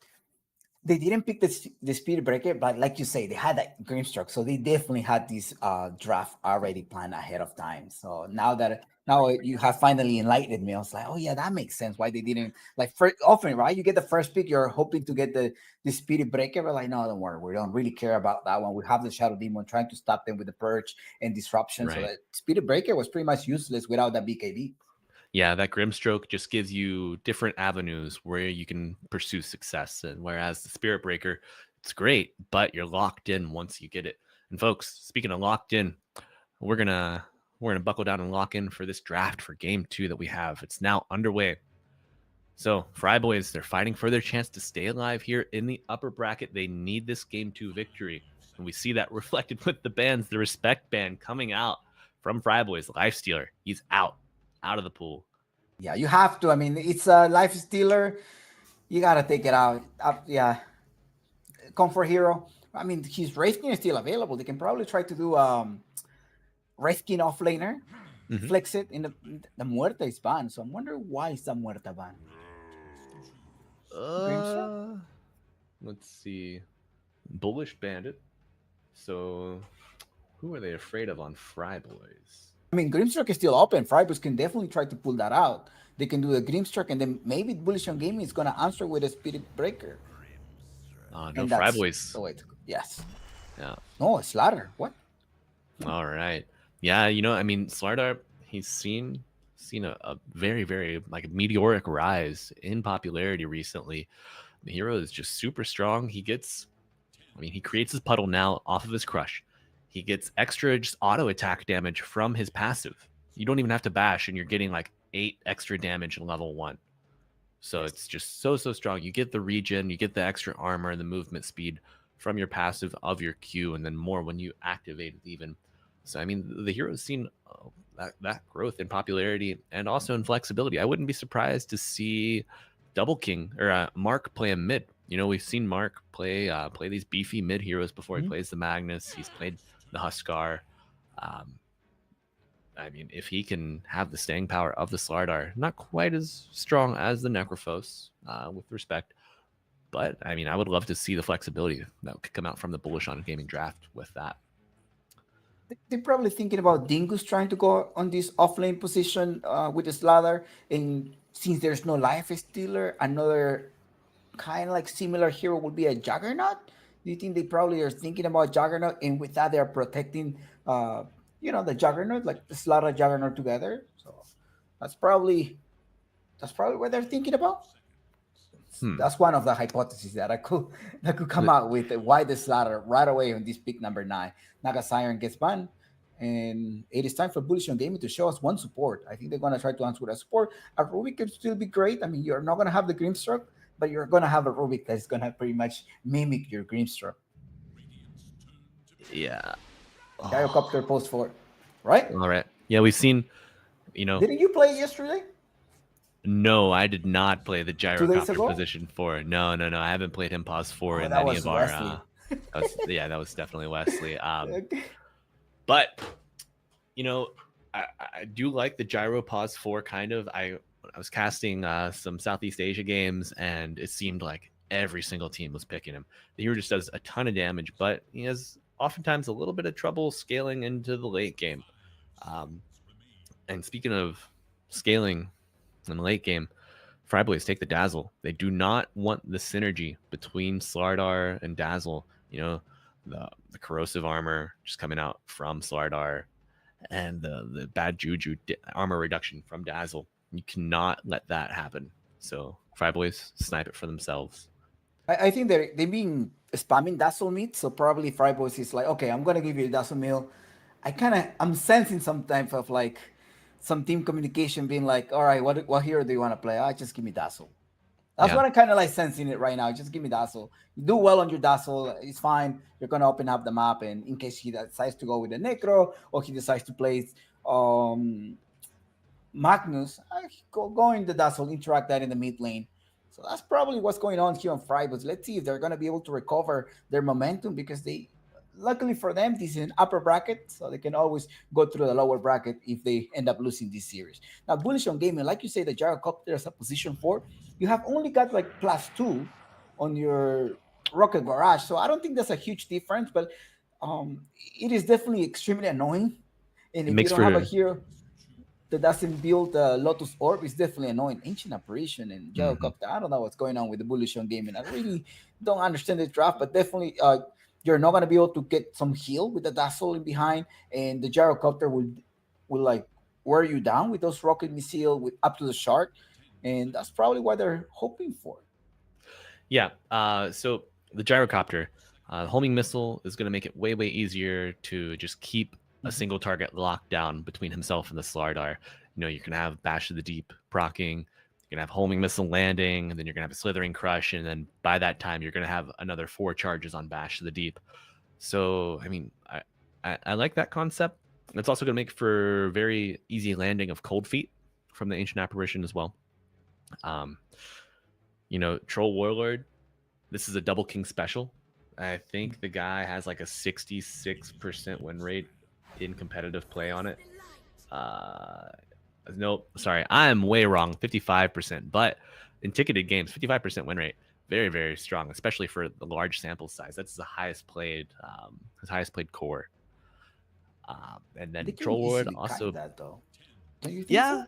B: They didn't pick the speed breaker, but like you say, they had that Grimstroke, so they definitely had this draft already planned ahead of time. So now you have finally enlightened me. I was like, oh yeah, that makes sense. Why they didn't like often, right? You get the first pick, you're hoping to get the speedy breaker, but like, no, don't worry, we don't really care about that one. We have the Shadow Demon trying to stop them with the purge and disruption. So
A: Right.
B: that speedy breaker was pretty much useless without that BKB.
A: Yeah, that Grimstroke just gives you different avenues where you can pursue success. And whereas the Spirit Breaker, it's great, but you're locked in once you get it. And folks, speaking of locked in, we're gonna buckle down and lock in for this draft for game 2 that we have. It's now underway. So FryBoys, they're fighting for their chance to stay alive here in the upper bracket. They need this game 2 victory. And we see that reflected with the bans, the respect ban coming out from FryBoys. Lifestealer, he's out of the pool.
B: Yeah, you have to. I mean, it's a life stealer. You gotta take it out. Yeah, comfort hero. I mean, his Wraithkin is still available. They can probably try to do Wraithkin offlaner, flex it in the Muerta is banned. So I'm wondering why is the Muerta banned?
A: Let's see. Bullish Bandit. So who are they afraid of on FryBoys?
B: I mean, Grimstroke is still open. FryBoys can definitely try to pull that out. They can do the Grimstroke, and then maybe Bullish on Gaming is gonna answer with a Spirit Breaker.
A: No,
B: And that's
A: FryBoys.
B: the way to go. Yes.
A: Yeah.
B: No, Slaughter. What?
A: All right. Yeah, I mean, Slardar, he's seen a very, very like meteoric rise in popularity recently. The hero is just super strong. He creates his puddle now off of his crush. He gets extra just auto attack damage from his passive. You don't even have to bash, and you're getting like 8 extra damage in level 1. So it's just so strong. You get the regen, you get the extra armor and the movement speed from your passive of your Q, and then more when you activate it even. So I mean, the hero's seen that growth in popularity and also in flexibility. I wouldn't be surprised to see Double King or Mark play a mid. We've seen Mark play these beefy mid heroes before he plays the Magnus. He's played the Huskar. I mean, if he can have the staying power of the Slardar, not quite as strong as the Necrophos, with respect, but I mean, I would love to see the flexibility that could come out from the Bullish on Gaming draft with that.
B: They're probably thinking about Dingus trying to go on this offlane position with the Slather, and since there's no life stealer, another kind of like similar hero would be a Juggernaut. Do you think they probably are thinking about Juggernaut, and with that they're protecting, the Juggernaut, like the Slaughter Juggernaut together? So that's probably what they're thinking about. That's one of the hypotheses that could come out with why the Slaughter right away on this pick number 9. Naga Siren gets banned, and it is time for Bullish on Gaming to show us one support. I think they're gonna try to answer with a support. A Rubik could still be great. I mean, you're not gonna have the Grimstroke, but you're gonna have a Rubik that's gonna pretty much mimic your Grimstroke.
A: Yeah.
B: Gyrocopter post 4, right?
A: All right. Yeah, we've seen.
B: Didn't you play yesterday?
A: No, I did not play the
B: 2 days
A: gyrocopter
B: ago?
A: position 4. No. I haven't played him pause 4 in
B: that
A: any
B: was
A: of our.
B: Wesley.
A: That was definitely Wesley.
B: Okay.
A: But I do like the gyro pause 4 kind of. I was casting some Southeast Asia games, and it seemed like every single team was picking him. The hero just does a ton of damage, but he has oftentimes a little bit of trouble scaling into the late game. And speaking of scaling in the late game, FryBoys take the Dazzle. They do not want the synergy between Slardar and Dazzle. The corrosive armor just coming out from Slardar, and the bad juju armor reduction from Dazzle. You cannot let that happen. So FryBoys snipe it for themselves.
B: I think they've been spamming Dazzle meat, so probably FryBoys is like, okay, I'm gonna give you a Dazzle meal. I'm sensing some type of like some team communication being like, all right, what hero do you want to play? Just give me Dazzle. That's what I'm kind of like sensing it right now. Just give me Dazzle. You do well on your Dazzle, it's fine. You're gonna open up the map, and in case he decides to go with the Necro or he decides to play Magnus, go in the Dazzle, interact that in the mid lane. So that's probably what's going on here on FryBoys. Let's see if they're gonna be able to recover their momentum, because luckily for them, this is an upper bracket, so they can always go through the lower bracket if they end up losing this series. Now, Bullish on Gaming, like you say, the Gyrocopter as a position 4, you have only got like +2 on your Rocket Barrage. So I don't think that's a huge difference, but it is definitely extremely annoying. And
A: It
B: if you
A: makes
B: don't have a
A: for
B: hero that doesn't build Lotus Orb, it's definitely annoying. Ancient Apparition and
A: mhm.
B: Gyrocopter. I don't know what's going on with the Bullish on Gaming. I really don't understand the draft, but definitely you're not gonna be able to get some heal with the Dazzle in behind, and the Gyrocopter will like wear you down with those rocket missile with up to the shard, and that's probably what they're hoping for.
A: Yeah. So the gyrocopter, homing missile is going to make it way easier to just keep a
B: Mhm.
A: single target locked down between himself and the Slardar. You can have Bash of the Deep procking, you're gonna have homing missile landing, and then you're gonna have a slithering crush, and then by that time you're gonna have another 4 charges on Bash of the Deep. So I mean, I like that concept. It's also gonna make for very easy landing of cold feet from the ancient apparition as well. Um, Troll Warlord, this is a double king special. I think the guy has like a 66% win rate in competitive play on it. Uh, no, sorry, I'm way wrong. 55%, but in ticketed games, 55% win rate, very strong, especially for the large sample size. That's his highest played core. And
B: They
A: then
B: can
A: Troll Warlord
B: easily kite
A: also,
B: that though. Don't you think
A: yeah.
B: so?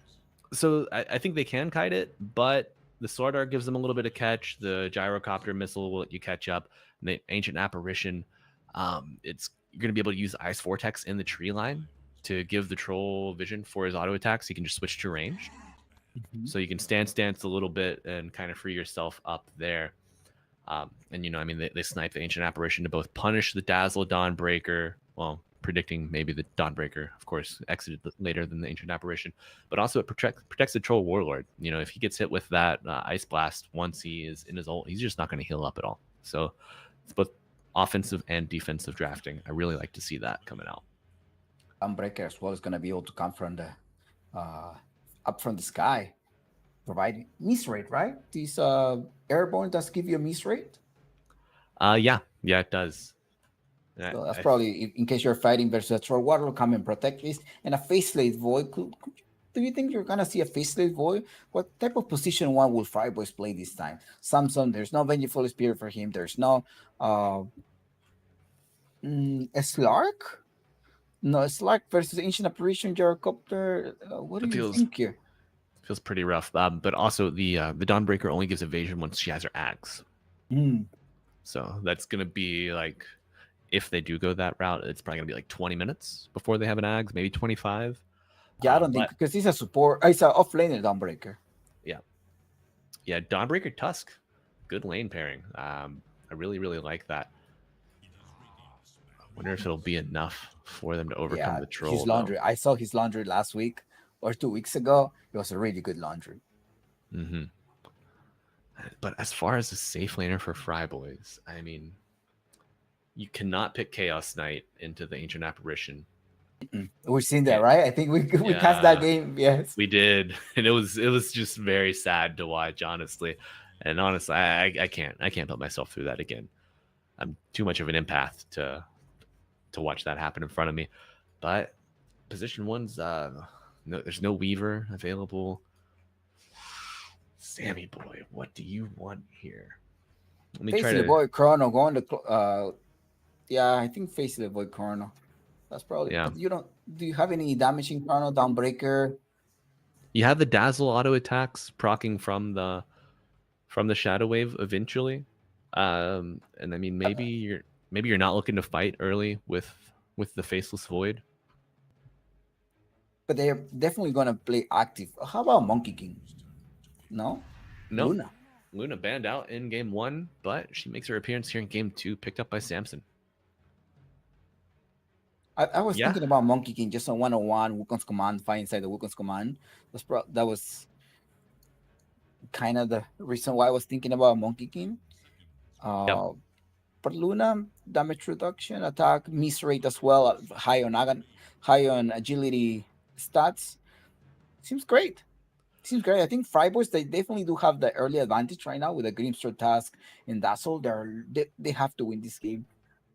A: So I think they can kite it, but the Sword Art gives them a little bit of catch. The Gyrocopter missile will let you catch up. And the Ancient Apparition, it's you're going to be able to use Ice Vortex in the tree line to give the troll vision for his auto attacks. You can just switch to ranged.
B: Mhm.
A: So you can stance a little bit and kind of free yourself up there. And they snipe the Ancient Apparition to both punish the Dazzle Dawnbreaker, well, predicting maybe the Dawnbreaker, of course, exited later than the Ancient Apparition, but also it protects the Troll Warlord. If he gets hit with that Ice Blast once he is in his ult, he's just not going to heal up at all. So it's both offensive and defensive drafting. I really like to see that coming out.
B: Unbreaker as well is gonna be able to come from the uh, up from the sky, providing miss rate, right? These airborne does give you a miss rate.
A: Yeah, it does.
B: So that's probably in case you're fighting versus a troll water, come and protect this. And a faceless void. Do you think you're gonna see a faceless void? What type of position one will FryBoys play this time? Samson, there's no Vengeful Spirit for him. There's no uh Slark? No, Slark versus Ancient Apparition Gyrocopter. What do
A: it
B: you
A: feels
B: think here?
A: feels pretty rough. But also the Dawnbreaker only gives evasion once she has her axe.
B: Mm.
A: So that's gonna be like, if they do go that route, it's probably gonna be like 20 minutes before they have an Ags, maybe 25.
B: Yeah, I don't think
A: But
B: because he's a support. He's an offlaner Dawnbreaker.
A: yeah, yeah, Dawnbreaker Tusk, good lane pairing. I really like that. I wonder if it'll be enough for them to overcome
B: Yeah,
A: the
B: his
A: troll though.
B: laundry. I saw his laundry last week or 2 weeks ago. It was a really good laundry.
A: hmm But as far as a safe laner for FryBoys, I mean, you cannot pick Chaos Knight into the Ancient Apparition.
B: We've seen that,
A: Can't.
B: right? I think we cast that
A: Yeah,
B: game. Yes.
A: we did, and it was just very sad to watch, honestly. And honestly, I can't put myself through that again. I'm too much of an empath to watch that happen in front of me. But position one's no, there's no Weaver available. Sammy boy, what do you want here? Let me try
B: Facing the
A: to.
B: void chrono going to yeah, I think facing the void chrono. That's probably
A: Yeah,
B: but you don't do you have any damaging chrono downbreaker?
A: you have the dazzle auto attacks procking from the shadow wave eventually. And I mean, maybe you're not looking to fight early with the faceless void.
B: But they're definitely gonna play active. How about Monkey King? No?
A: No,
B: Luna.
A: Luna banned out in game one, but she makes her appearance here in game two, picked up by Samson.
B: I was
A: Yeah,
B: thinking about Monkey King just on 101 Wukon's command, fight inside the Wukon's command. That was kind of the reason why I was thinking about Monkey King.
A: yep.
B: Uh, but Luna damage reduction, attack, miss rate as well, high on agility stats. Seems great. Seems great. I think FryBoys they definitely do have the early advantage right now with the Grimstone task and Dazzle. They have to win this game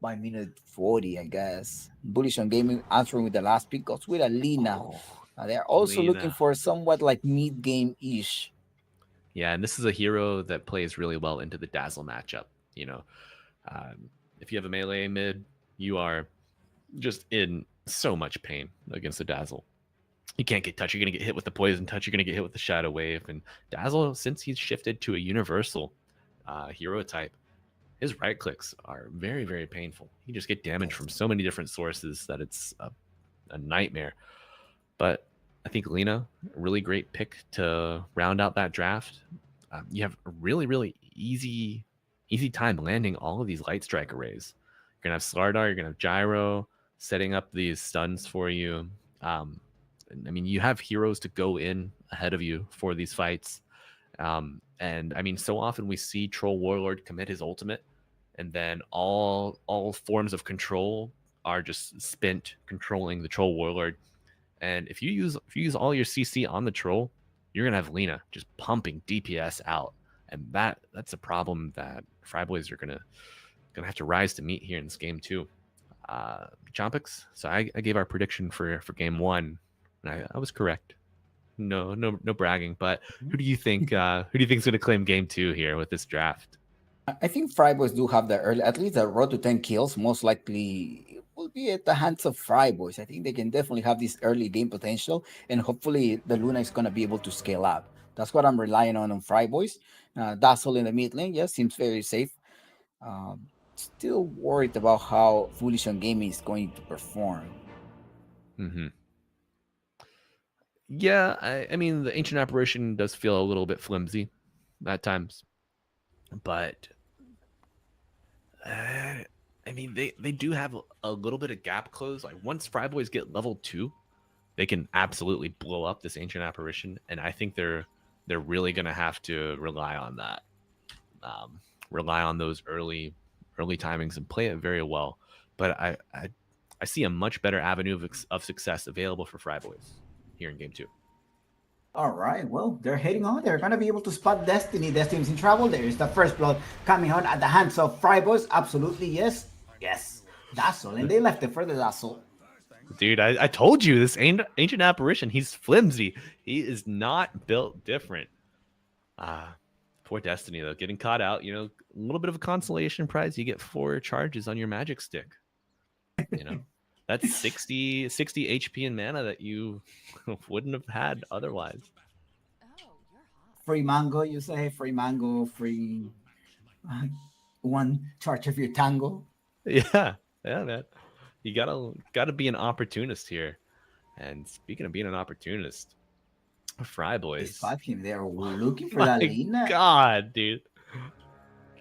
B: by minute 40, I guess. Bullish on gaming answering with the last pick goes with Alina.
A: Oh,
B: They're also looking
A: Lena.
B: for somewhat like mid game ish.
A: Yeah, and this is a hero that plays really well into the dazzle matchup. You know, If you have a melee mid, you are just in so much pain against the Dazzle. You can't get touched. You're going to get hit with the poison touch. You're going to get hit with the shadow wave. And Dazzle, since he's shifted to a universal hero type, his right clicks are very, very painful. You just get damage from so many different sources that it's a nightmare. But I think Lina, a really great pick to round out that draft. You have a really, really easy time landing all of these light strike arrays. You're gonna have Slardar, you're gonna have Gyro setting up these stuns for you. I mean, you have heroes to go in ahead of you for these fights. And I mean, so often we see Troll Warlord commit his ultimate, and then all forms of control are just spent controlling the Troll Warlord. And if you use all your CC on the Troll, you're gonna have Lina just pumping DPS out, and that's a problem that FryBoys are gonna have to rise to meet here in this game too. Chompix. So I gave our prediction for game one, and I was correct. No bragging, but who do you think is going to claim game two here with this draft?
B: I think FryBoys do have the early, at least the road to 10 kills. Most likely will be at the hands of FryBoys. I think they can definitely have this early game potential, and hopefully the Luna is going to be able to scale up. That's what I'm relying on FryBoys. Dazzle in the mid lane, yeah, seems very safe. Still worried about how Bullish On Gaming is going to perform.
A: Mm-hmm. Yeah, I mean, the Ancient Apparition does feel a little bit flimsy at times, but I mean, they do have a little bit of gap close. Like once FryBoys get level 2, they can absolutely blow up this Ancient Apparition, and I think they're really gonna have to rely on that, rely on those early timings and play it very well. But I see a much better avenue of success available for FryBoys here in game 2.
B: All right, well, they're heading on. They're going to be able to spot Destiny. Destiny's in trouble. There is the first blood coming on at the hands of FryBoys. Absolutely, yes. Yes. Dazzle, and they left it for the Dazzle.
A: Dude, I told you, this Ancient Apparition, he's flimsy. He is not built different. Poor Destiny, though, getting caught out. You know, a little bit of a consolation prize. You get 4 charges on your magic stick. You know, that's 60 HP and mana that you wouldn't have had otherwise.
B: Free mango, you say? Free mango, free 1 charge of your tango.
A: Yeah, man. You gotta be an opportunist here. And speaking of being an opportunist, FryBoys.
B: Spot him there. We're looking for that Lina.
A: God, dude.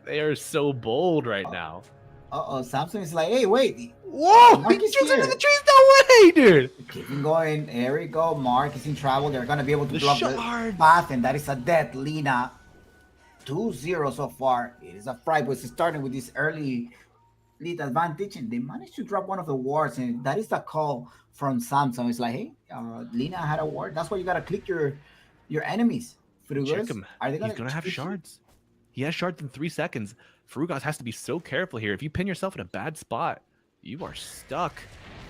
A: They are so bold right now.
B: Samson is like, hey, wait.
A: Whoa! Mark is into the trees. No way, dude.
B: Keep him going. There we go. Mark is in trouble. They're gonna be able to block the path, and that is a dead Lina. 2-0 so far. It is a FryBoys starting with this early lead advantage, and they managed to drop one of the wards, and that is the call from Samson. It's like, hey, Lina had a ward. That's why you gotta click your enemies.
A: Check him. He's gonna have shards. He has shards in 3 seconds. Frugas has to be so careful here. If you pin yourself in a bad spot, you are stuck.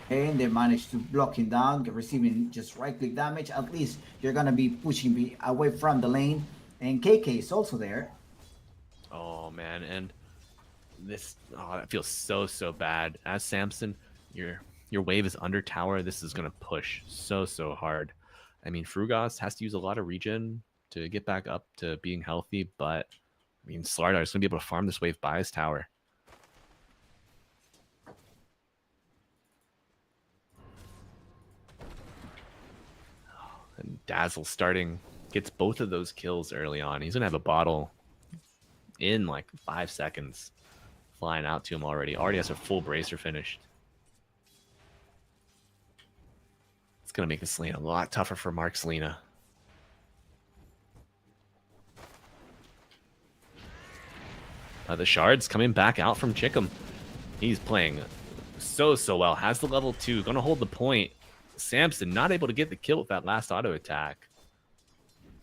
B: And they managed to block him down, receiving just right-click damage. At least you're gonna be pushing me away from the lane. And KK is also there.
A: Oh man, and this that feels so bad. As Samson, your wave is under tower. This is gonna push so hard. I mean, Frugas has to use a lot of regen to get back up to being healthy, but I mean, Slardar is gonna be able to farm this wave by his tower. And Dazzle gets both of those kills early on. He's gonna have a bottle in like 5 seconds, flying out to him already. Already has a full bracer finished. It's gonna make this lane a lot tougher for Mark's Lina. The shards coming back out from Chickum. He's playing so well. Has the level 2, gonna hold the point. Samson not able to get the kill with that last auto attack.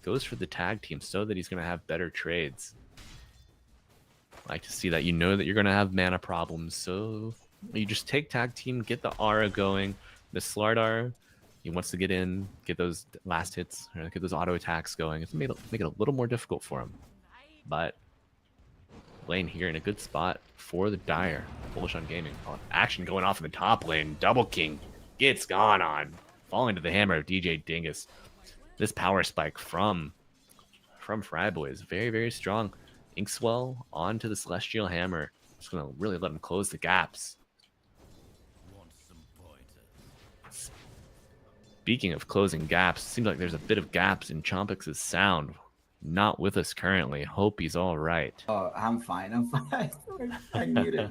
A: Goes for the tag team so that he's gonna have better trades. I like to see that. You know that you're gonna have mana problems, so you just take tag team, get the aura going. The Slardar, he wants to get in, get those last hits, or get those auto attacks going. It's make it a little more difficult for him. But lane here in a good spot for the Dire. Bullish on Gaming. Oh, action going off in the top lane. Double King gets gone on. Falling to the hammer of DJ Dingus. This power spike from FryBoys. Very, very strong. Inkswell onto the Celestial Hammer. Just going to really let him close the gaps. Speaking of closing gaps, seems like there's a bit of gaps in Chompix's sound. Not with us currently. Hope he's all right.
B: Oh, I'm fine. I'm fine. I muted.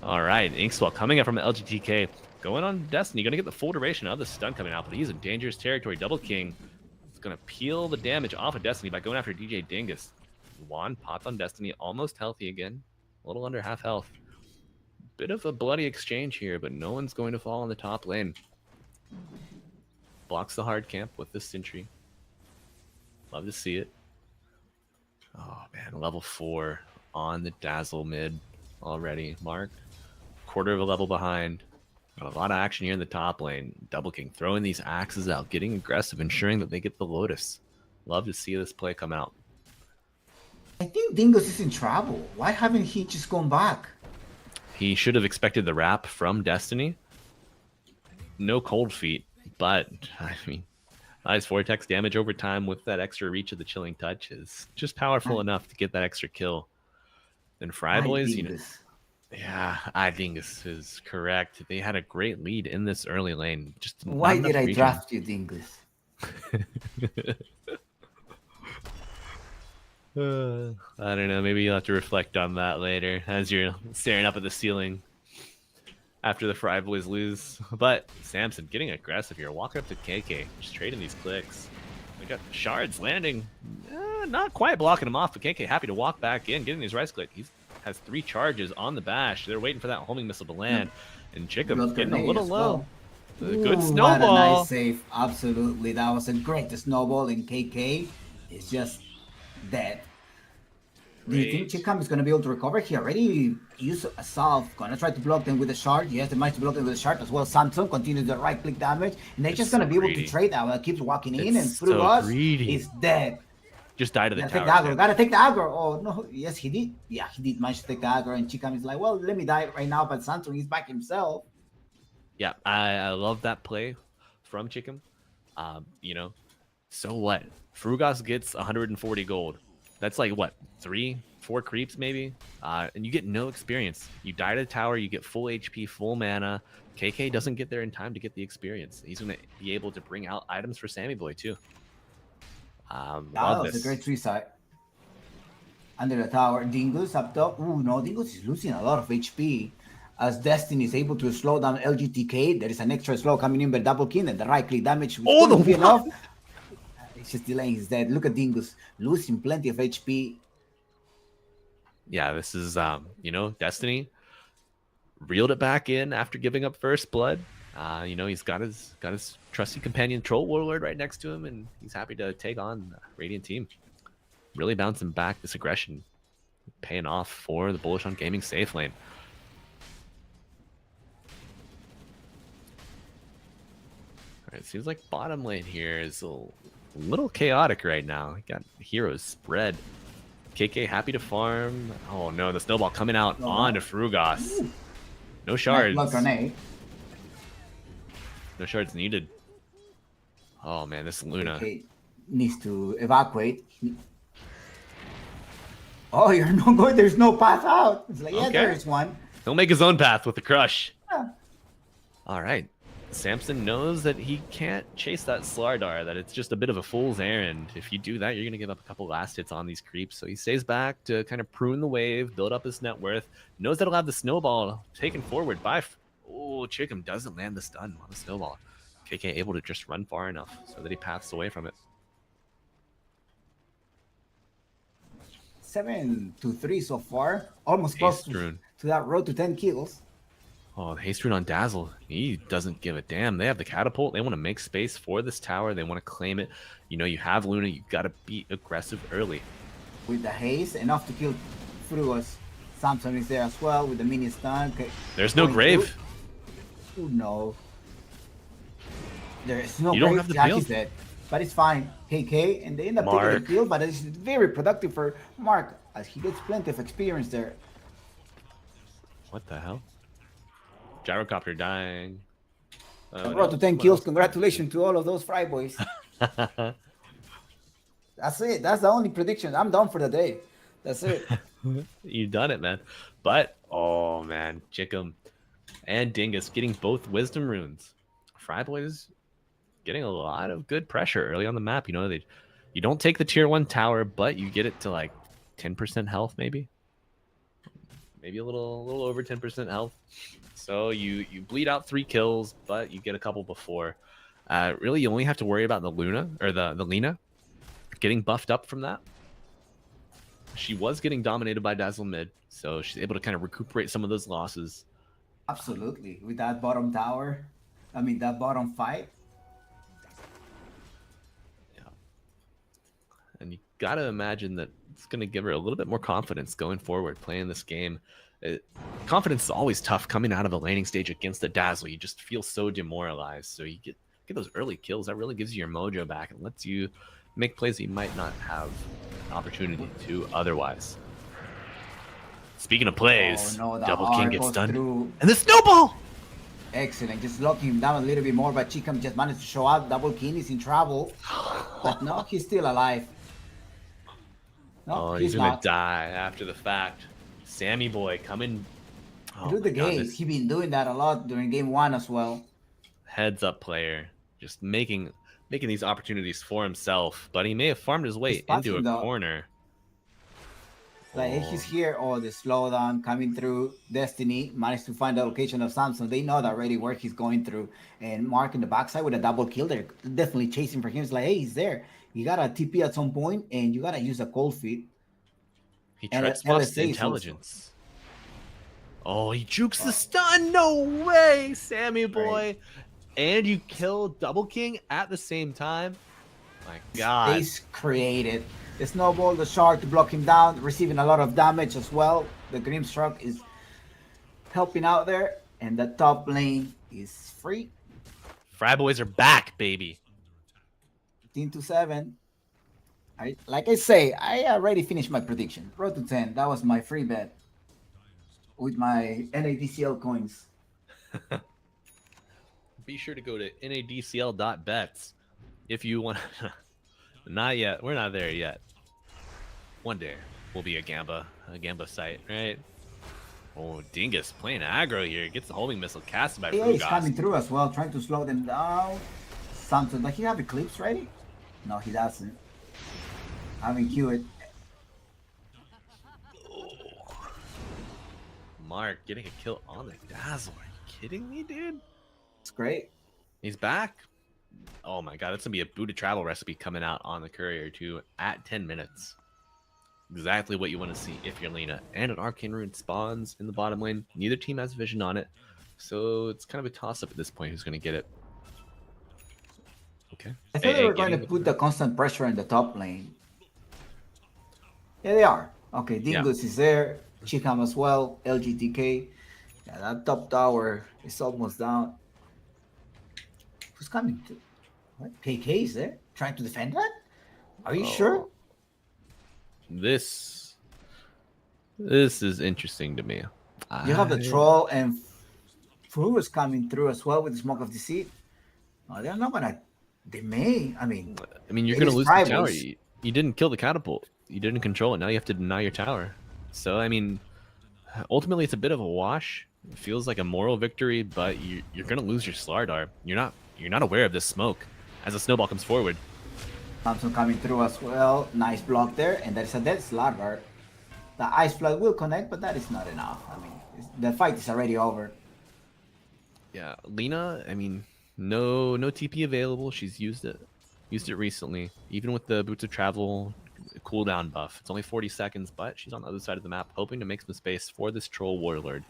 A: All right, Inkswell coming up from the LGTK. Going on Destiny. Going to get the full duration of the stun coming out, but he's in dangerous territory. Double King is going to peel the damage off of Destiny by going after DJ Dingus. Juan popped on Destiny, almost healthy again. A little under half health. Bit of a bloody exchange here, but no one's going to fall in the top lane. Blocks the hard camp with the Sentry. Love to see it. Oh, man. Level 4 on the Dazzle mid already. Mark, quarter of a level behind. Got a lot of action here in the top lane. Double King throwing these axes out, getting aggressive, ensuring that they get the Lotus. Love to see this play come out.
B: I think Dingus is in trouble. Why haven't he just gone back?
A: He should have expected the wrap from Destiny. No cold feet, but I mean, nice vortex damage over time with that extra reach of the chilling touch is just powerful enough to get that extra kill. Then FryBoys, you know, yeah, I think this is correct. They had a great lead in this early lane. Just
B: why did I draft you, Dingus?
A: I don't know. Maybe you'll have to reflect on that later as you're staring up at the ceiling after the FryBoys lose. But Samson getting aggressive here. Walking up to KK, just trading these clicks. We got shards landing. Not quite blocking him off, but KK happy to walk back in, getting his right click. He has 3 charges on the bash. They're waiting for that homing missile to land. And Chickum getting a little low.
B: Ooh,
A: good snowball.
B: What a nice save. Absolutely. That was a great snowball, and KK is just dead. Do you think Chickham is going to be able to recover? He already used a salve. Going to try to block them with a shard. He has the might to block them with a shard as well. Samson continues the right click damage. And they're just going to be able to trade now. Keeps walking in and through us. He's dead.
A: Just died to the tower.
B: Gotta take the aggro. Oh, no. Yes, he did. Yeah, he did manage to take the aggro. And Chickham is like, well, let me die right now. But Samson is back himself.
A: Yeah, I love that play from Chickham. You know, so what? Frugas gets 140 gold. That's like, what, 3-4 creeps maybe? And you get no experience. You die to the tower, you get full HP, full mana. KK doesn't get there in time to get the experience. He's going to be able to bring out items for Sammy Boy, too.
B: That was a great 3-side. Under the tower, Dingus up top. Ooh, no, Dingus is losing a lot of HP. As Destiny is able to slow down LGTK, there is an extra slow coming in by Double King, and the right click damage will be enough. It's just delaying his death. Look at Dingus losing plenty of HP.
A: Yeah, this is you know, Destiny reeled it back in after giving up first blood. You know, he's got his trusty companion Troll Warlord right next to him, and he's happy to take on the Radiant team. Really bouncing back this aggression, paying off for the Bullish on Gaming safe lane. All right, seems like bottom lane here is a little chaotic right now. Got heroes spread. KK happy to farm. Oh no, the snowball coming out onto Frugas. No shards.
B: Grenade.
A: No shards needed. Oh man, this Luna
B: KK needs to evacuate. Oh, you're not going. There's no path out. It's like, yeah, there is one.
A: He'll make his own path with the crush. Yeah. All right. Samson knows that he can't chase that Slardar, that it's just a bit of a fool's errand. If you do that, you're going to give up a couple last hits on these creeps. So he stays back to kind of prune the wave, build up his net worth. Knows that he'll have the snowball taken forward by... Oh, Chickham doesn't land the stun on the snowball. KK able to just run far enough so that he paths away from it.
B: 7-3 so far. Almost close to that road to 10 kills.
A: Oh, the haste rune on Dazzle. He doesn't give a damn. They have the catapult. They want to make space for this tower. They want to claim it. You know, you have Luna. You got to be aggressive early.
B: With the haste, enough to kill through us. Samson is there as well with the mini stun. Okay.
A: There's no grave.
B: Oh, no. There's no
A: you
B: grave.
A: Don't have the
B: Jackie's dead. But it's fine. KK, and they end up taking the field, but it's very productive for Mark. as he gets plenty of experience there.
A: What the hell? Gyrocopter dying.
B: And bro, to 10 kills, congratulations to all of those FryBoys. That's it. That's the only prediction. I'm done for the day. That's it.
A: You done it, man. But oh man, Chickum and Dingus getting both wisdom runes. FryBoys getting a lot of good pressure early on the map. You know, you don't take the tier 1 tower, but you get it to like 10% health, maybe a little over 10% health. So you bleed out 3 kills, but you get a couple before. Really, you only have to worry about the Luna or the Lina getting buffed up from that. She was getting dominated by Dazzle mid, so she's able to kind of recuperate some of those losses.
B: Absolutely. With that bottom tower, I mean, that bottom fight.
A: Yeah. And you got to imagine that it's going to give her a little bit more confidence going forward, playing this game. Confidence is always tough coming out of a laning stage against the Dazzle. You just feel so demoralized. So you get those early kills. That really gives you your mojo back and lets you make plays that you might not have an opportunity to otherwise. Speaking of plays,
B: oh, no,
A: Double King gets done.
B: Through.
A: And the snowball!
B: Excellent. Just locking him down a little bit more, but Chicum just managed to show up. Double King is in trouble. But no, he's still alive. No,
A: he's going to die after the fact. Sammy boy coming
B: through the game. He's been doing that a lot during game 1 as well.
A: Heads up player. Just making these opportunities for himself, but he may have farmed his way into a corner.
B: Like he's here. Oh, the slowdown coming through. Destiny managed to find the location of Samson. They know that already where he's going through. And Mark in the backside with a double kill. They're definitely chasing for him. It's like, hey, he's there. You gotta TP at some point, and you gotta use a cold feet.
A: He trespassed intelligence. Oh, he jukes the stun. No way, Sammy boy. Right. And you kill Double King at the same time. My God.
B: Space created. The snowball, the shark to block him down, receiving a lot of damage as well. The Grimstruck is helping out there, and the top lane is free.
A: FryBoys are back, baby.
B: 15-7. Like I say, I already finished my prediction. Road to 10. That was my free bet with my NADCL coins.
A: Be sure to go to NADCL.bets if you want. Not yet. We're not there yet. One day we'll be a Gamba site, right? Oh, Dingus playing aggro here. Gets the homing missile casted by Frugas.
B: He's coming through as well, trying to slow them down. Something. Does he have Eclipse ready? No, he doesn't. Having queued.
A: Mark getting a kill on the Dazzle. Are you kidding me, dude?
B: It's great.
A: He's back. Oh my God, that's gonna be a booted travel recipe coming out on the courier too at 10 minutes. Exactly what you want to see if you're Lina. And an arcane rune spawns in the bottom lane. Neither team has vision on it, so it's kind of a toss-up at this point who's gonna get it. Okay.
B: I thought they were going to put the constant pressure in the top lane. Yeah, they are. Okay, Dingus is there. Chicam as well. LGTK. Yeah, that top tower is almost down. Who's coming? What? KK is there? Trying to defend that? Are you sure?
A: This is interesting to me.
B: You have the troll and Fru is coming through as well with the smoke of deceit. They're not gonna. They may. I mean,
A: you're gonna lose the tower. You didn't kill the catapult. You didn't control it. Now you have to deny your tower. So I mean, ultimately it's a bit of a wash. It feels like a moral victory, but you're gonna lose your Slardar. You're not aware of this smoke as the snowball comes forward.
B: Thompson coming through as well. Nice block there, and there's a dead Slardar. The Ice Flood will connect, but that is not enough. I mean, the fight is already over.
A: Yeah, Lina. I mean, no TP available. She's used it recently. Even with the Boots of Travel cooldown buff, it's only 40 seconds, but she's on the other side of the map, hoping to make some space for this troll warlord.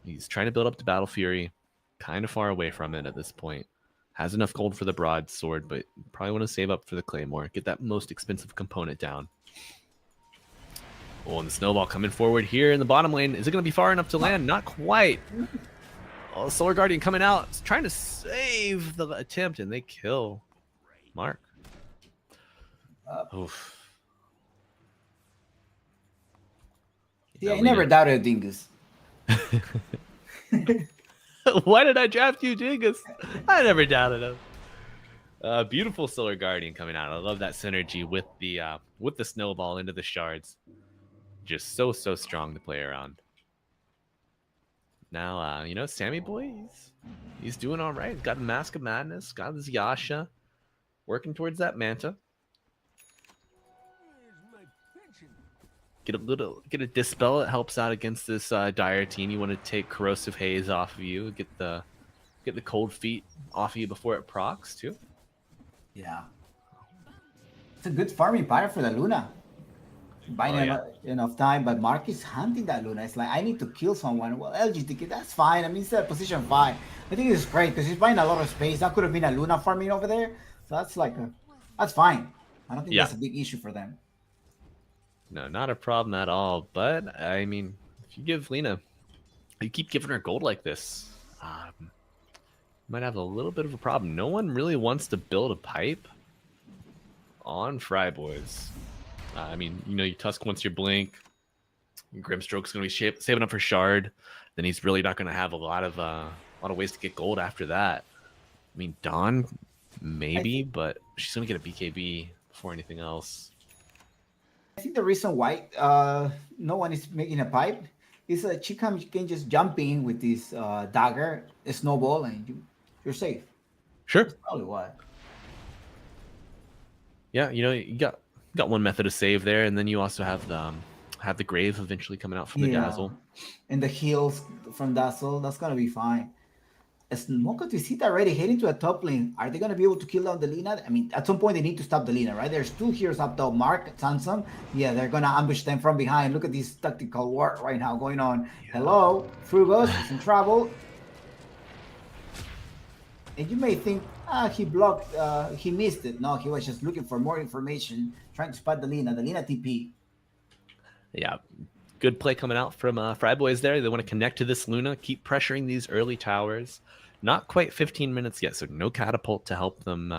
A: He's trying to build up to Battle Fury, kind of far away from it at this point. Has enough gold for the broadsword, but probably want to save up for the claymore. Get that most expensive component down. Oh, and the snowball coming forward here in the bottom lane. Is it going to be far enough to land? Not quite. Oh, Solar Guardian coming out, trying to save the attempt, and they kill Mark. Oof.
B: Yeah, I never doubted Dingus.
A: Why did I draft you, Dingus? I never doubted him. Beautiful Solar Guardian coming out. I love that synergy with the snowball into the shards. Just so strong to play around. Now, Sammy Boy, he's doing all right. He's got the Mask of Madness, got his Yasha, working towards that Manta. Get a Dispel. It helps out against this dire team. You want to take Corrosive Haze off of you. Get the Cold Feet off of you before it procs too.
B: Yeah. It's a good farming pattern for the Luna. Buying enough time, but Mark is hunting that Luna. It's like, I need to kill someone. Well, LGTK, that's fine. I mean, it's a position 5. I think it's great because he's buying a lot of space. That could have been a Luna farming over there. So that's that's fine. I don't think that's a big issue for them.
A: No, not a problem at all. But, I mean, if you give Lena, you keep giving her gold like this, you might have a little bit of a problem. No one really wants to build a pipe on FryBoys. I mean, you Tusk wants your Blink. Grimstroke's going to be saving up for Shard. Then he's really not going to have a lot of ways to get gold after that. I mean, Dawn, maybe, but she's going to get a BKB before anything else.
B: I think the reason why no one is making a pipe is that she can just jump in with this dagger, a snowball, and you're safe.
A: Sure.
B: That's probably why.
A: Yeah, you got one method of save there, and then you also have the Grave eventually coming out from the Dazzle.
B: And the heals from Dazzle, that's gonna be fine. Smoko Twisita already heading to a top lane. Are they gonna be able to kill down the Lina? I mean, at some point they need to stop the Lina, right? There's 2 heroes up top, Mark, Sansom. Yeah, they're gonna ambush them from behind. Look at this tactical war right now going on. Yeah. Hello, Frugos is in trouble. And you may think, he blocked, he missed it. No, he was just looking for more information, trying to spot the Lina TP.
A: Yeah, good play coming out from FryBoys there. They want to connect to this Luna, keep pressuring these early towers. Not quite 15 minutes yet, so no catapult to help them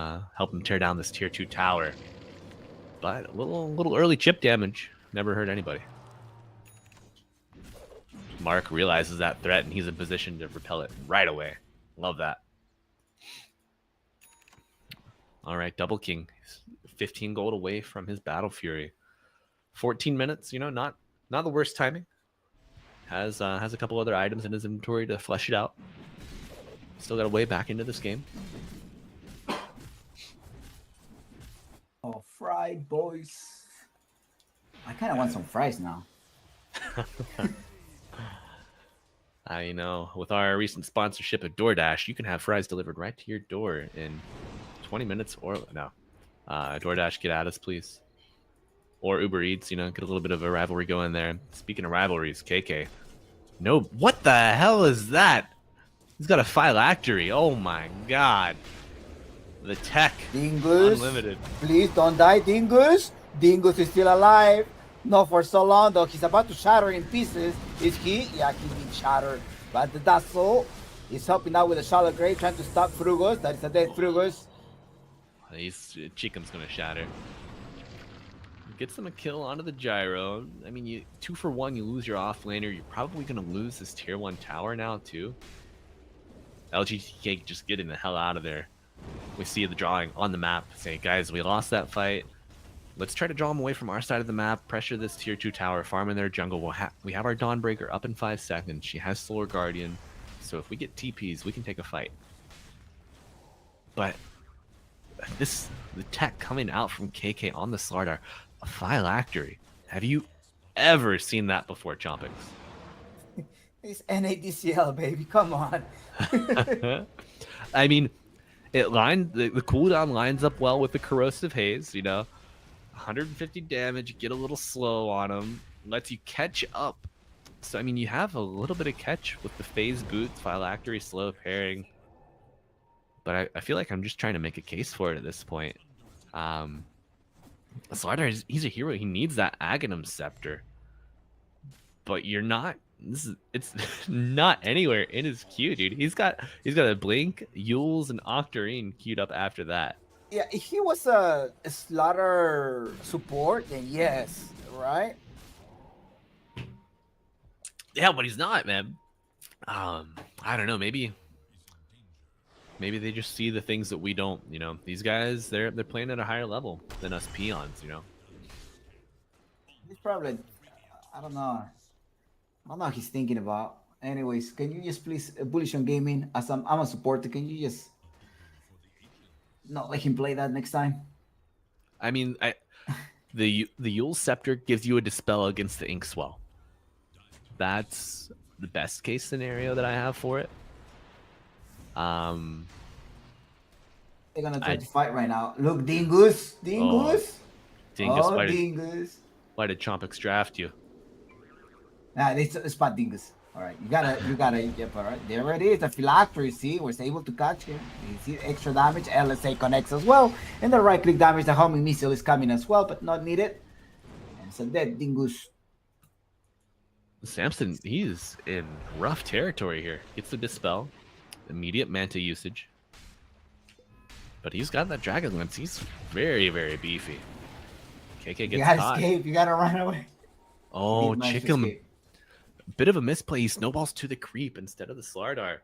A: tear down this tier 2 tower. But a little early chip damage never hurt anybody. Mark realizes that threat, and he's in position to repel it right away. Love that. All right, Double King, 15 gold away from his Battle Fury. 14 minutes, not the worst timing. Has a couple other items in his inventory to flesh it out. Still got a way back into this game.
B: Oh, FryBoys. I kind of want some fries now.
A: I know. With our recent sponsorship of DoorDash, you can have fries delivered right to your door in 20 minutes or no. DoorDash, get at us, please. Or Uber Eats, get a little bit of a rivalry going there. Speaking of rivalries, KK. No, what the hell is that? He's got a phylactery. Oh my god. The tech.
B: Dingus.
A: Unlimited.
B: Please don't die, Dingus. Dingus is still alive. Not for so long, though. He's about to shatter in pieces. Is he? Yeah, he's being shattered. But the Dazzle is helping out with the Shallow Grave, trying to stop Frugos. That is a dead Frugos.
A: Chicum's going to shatter. Gets them a kill onto the gyro. I mean, 2 for 1, you lose your offlaner. You're probably going to lose this tier 1 tower now, too. LGTK just getting the hell out of there. We see the drawing on the map saying, guys, we lost that fight. Let's try to draw them away from our side of the map, pressure this tier 2 tower, farm in their jungle. We have our Dawnbreaker up in 5 seconds. She has Solar Guardian. So if we get TPs, we can take a fight. But the tech coming out from KK on the Slardar, a phylactery. Have you ever seen that before, Chompix?
B: It's NADCL, baby. Come on.
A: I mean, the cooldown lines up well with the Corrosive Haze, 150 damage, get a little slow on him, lets you catch up. So, I mean, you have a little bit of catch with the phase boots, phylactery, slow pairing. But I feel like I'm just trying to make a case for it at this point. Slardar, he's a hero. He needs that Aghanim Scepter. But you're not. It's not anywhere in his queue, dude. He's got a Blink, Yules, and Octarine queued up after that.
B: Yeah, if he was a Slaughter support, then yes, right?
A: Yeah, but he's not, man. I don't know. Maybe they just see the things that we don't. You know, these guys they're playing at a higher level than us peons. You know.
B: He's probably, I don't know. I don't know what he's thinking about. Anyways, can you just please, Bullish on Gaming, as I'm a supporter, can you just not let him play that next time?
A: I mean, the Yule Scepter gives you a dispel against the Inkswell. That's the best case scenario that I have for it. Um,
B: They're gonna try
A: I
B: to fight right now. Look, Dingus,
A: oh
B: Dingus.
A: Dingus,
B: Oh, Dingus.
A: why did Chompix draft you?
B: Nah, it's spot Dingus. All right, you gotta, yep, all right. There it is, the phylactery, see, was able to catch him. You see extra damage, LSA connects as well. And the right click damage, the homing missile is coming as well, but not needed. And it's a dead Dingus.
A: Samson, he's in rough territory here. Gets the dispel, immediate manta usage, but he's got that dragon lance. He's very, very beefy. KK
B: You
A: gets
B: gotta
A: caught.
B: escape, you gotta run away.
A: Oh,
B: Did manage to
A: Chickum.
B: escape.
A: Bit of a misplay. He snowballs to the creep instead of the Slardar.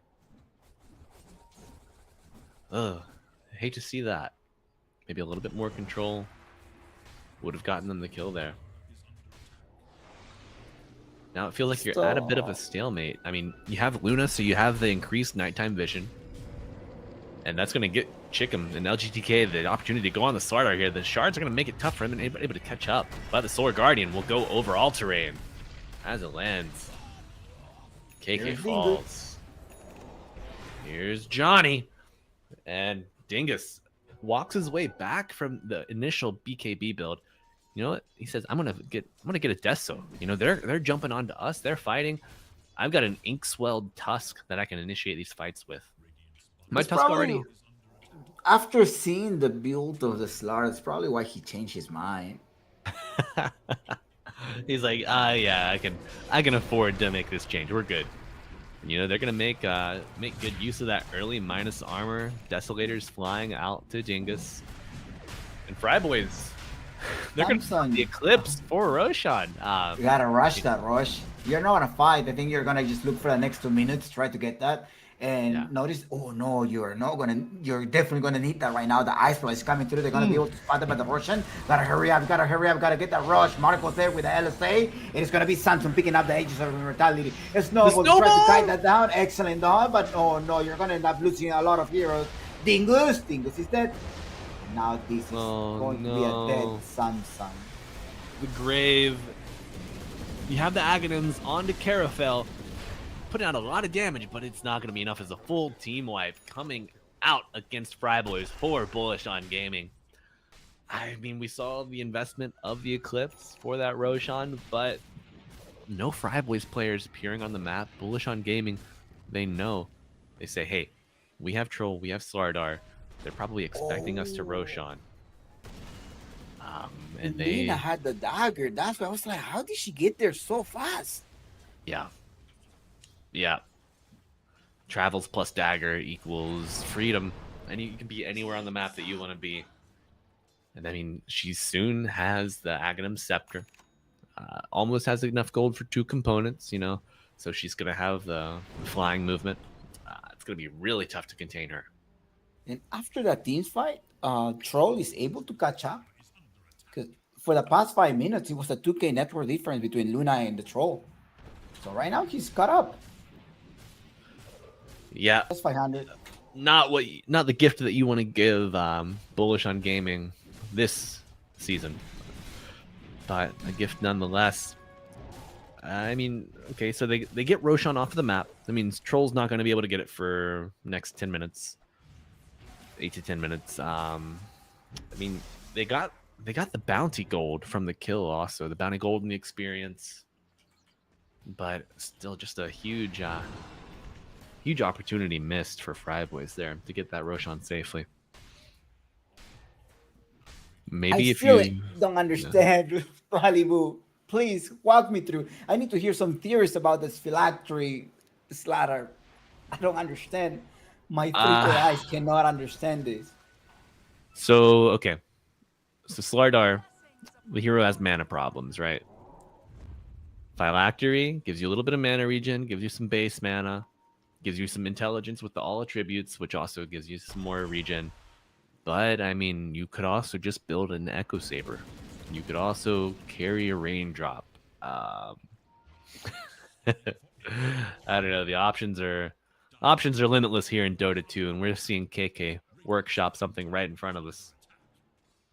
A: Ugh. I hate to see that. Maybe a little bit more control would have gotten them the kill there. Now it feels like you're at a bit of a stalemate. I mean, you have Luna, so you have the increased nighttime vision. And that's going to get Chickum and LGTK the opportunity to go on the Slardar here. The shards are going to make it tough for him and able to catch up. But the Solar Guardian will go over all terrain as it lands. KK falls. Here's Johnny. And Dingus walks his way back from the initial BKB build. You know what? He says, I'm gonna get a Deso. You know, they're jumping onto us, they're fighting. I've got an Inkswelled Tusk that I can initiate these fights with. My
B: It's
A: Tusk
B: probably,
A: already.
B: after seeing the build of the Slar, that's probably why he changed his mind.
A: He's like, yeah, I can afford to make this change. We're good. You know, they're gonna make good use of that early minus armor. Desolators flying out to Dingus. And FryBoys, they're gonna
B: Samsung,
A: the Eclipse for Roshan.
B: you gotta rush that rush. You're not gonna fight. I think you're gonna just look for the next 2 minutes, try to get that. And
A: Yeah.
B: notice, oh no, you're not gonna, you're definitely gonna need that right now. The ice flow is coming through. They're gonna be able to spot them by the Russian. Gotta hurry up, gotta get that rush. Marco's there with the LSA. And it's gonna be Samsung picking up the Aegis of Immortality. Snowball try to kite that down. Excellent dog, but oh no, you're gonna end up losing a lot of heroes. Dingus is dead. Now this is going to be a dead Samsung.
A: The grave. You have the Aghanims onto Carafel, putting out a lot of damage, but it's not going to be enough as a full team wipe coming out against FryBoys for Bullish on Gaming. I mean, we saw the investment of the Eclipse for that Roshan, but no FryBoys players appearing on the map. Bullish on Gaming, they know. They say, hey, we have Troll, we have Slardar. They're probably expecting us to Roshan. And
B: Lena had the dagger. That's why I was like, how did she get there so fast?
A: Yeah. Travels plus dagger equals freedom. And you can be anywhere on the map that you want to be. And I mean, she soon has the Aghanim Scepter. Almost has enough gold for 2 components, you know. So she's going to have the flying movement. It's going to be really tough to contain her.
B: And after that team's fight, Troll is able to catch up. Because for the past 5 minutes, it was a 2K network difference between Luna and the Troll. So right now he's caught up.
A: Yeah.
B: That's 500.
A: Not the gift that you want to give Bullish on Gaming this season. But a gift nonetheless. I mean, okay, so they get Roshan off of the map. That means Troll's not going to be able to get it for next 10 minutes. 8 to 10 minutes. I mean, they got the bounty gold from the kill also. The bounty gold and the experience. But still just a huge opportunity missed for FryBoys there to get that Roshan safely. Maybe if you
B: don't understand, Malibu. Please walk me through. I need to hear some theories about this phylactery slatter. I don't understand. My 3K eyes cannot understand this.
A: So, okay. So Slardar, the hero has mana problems, right? Phylactery gives you a little bit of mana regen, gives you some base mana, gives you some intelligence with the all attributes, which also gives you some more regen. But I mean, you could also just build an Echo Saber. You could also carry a Raindrop. I don't know. The options are limitless here in Dota 2, and we're seeing KK workshop something right in front of us.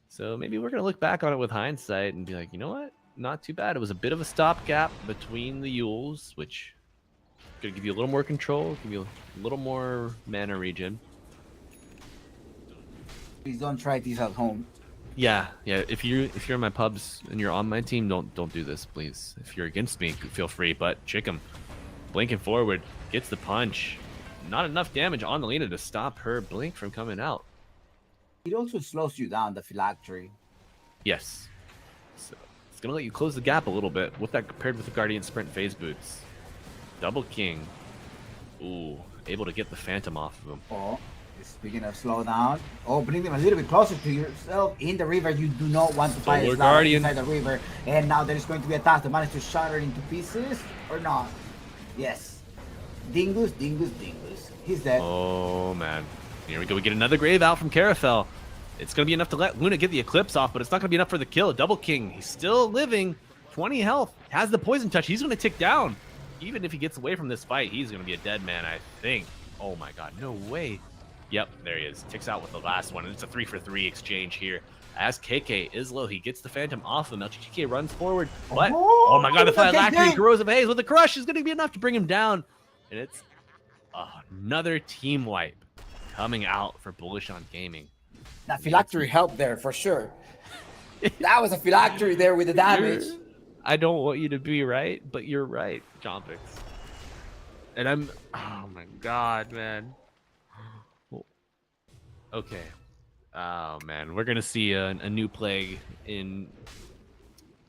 A: So maybe we're gonna look back on it with hindsight and be like, you know what? Not too bad. It was a bit of a stopgap between the Yules, which could give you a little more control, give you a little more mana regen.
B: Please don't try these at home.
A: Yeah. If you're in my pubs and you're on my team, don't do this, please. If you're against me, feel free. But Chick him, blinking forward, gets the punch. Not enough damage on the Lena to stop her blink from coming out.
B: It also slows you down, the phylactery.
A: Yes. So it's gonna let you close the gap a little bit with that paired with the Guardian Sprint phase boots. Double King. Ooh, able to get the Phantom off of him.
B: Oh, speaking of slow down. Oh, bring them a little bit closer to yourself. In the river, you do not want to fight a Guardian inside the river. And now there is going to be a task to manage to shatter into pieces or not. Yes. Dingus. He's dead.
A: Oh, man. Here we go. We get another Grave out from Carafel. It's going to be enough to let Luna get the Eclipse off, but it's not going to be enough for the kill. Double King. He's still living. 20 health. Has the Poison Touch. He's going to tick down. Even if he gets away from this fight, he's going to be a dead man, I think. Oh, my God. No way. Yep, there he is. Ticks out with the last one. And it's a 3-for-3 exchange here. As KK is low, he gets the Phantom off him. LGK runs forward. But, oh my God, the Phylactery Corrosive Haze with the Crush is going to be enough to bring him down. And it's another team wipe coming out for Bullish on Gaming.
B: That Phylactery helped there for sure. That was a Phylactery there with the damage.
A: I don't want you to be right, but you're right, Jompix. And I'm, oh my God, man. Okay. Oh man, we're gonna see a new plague in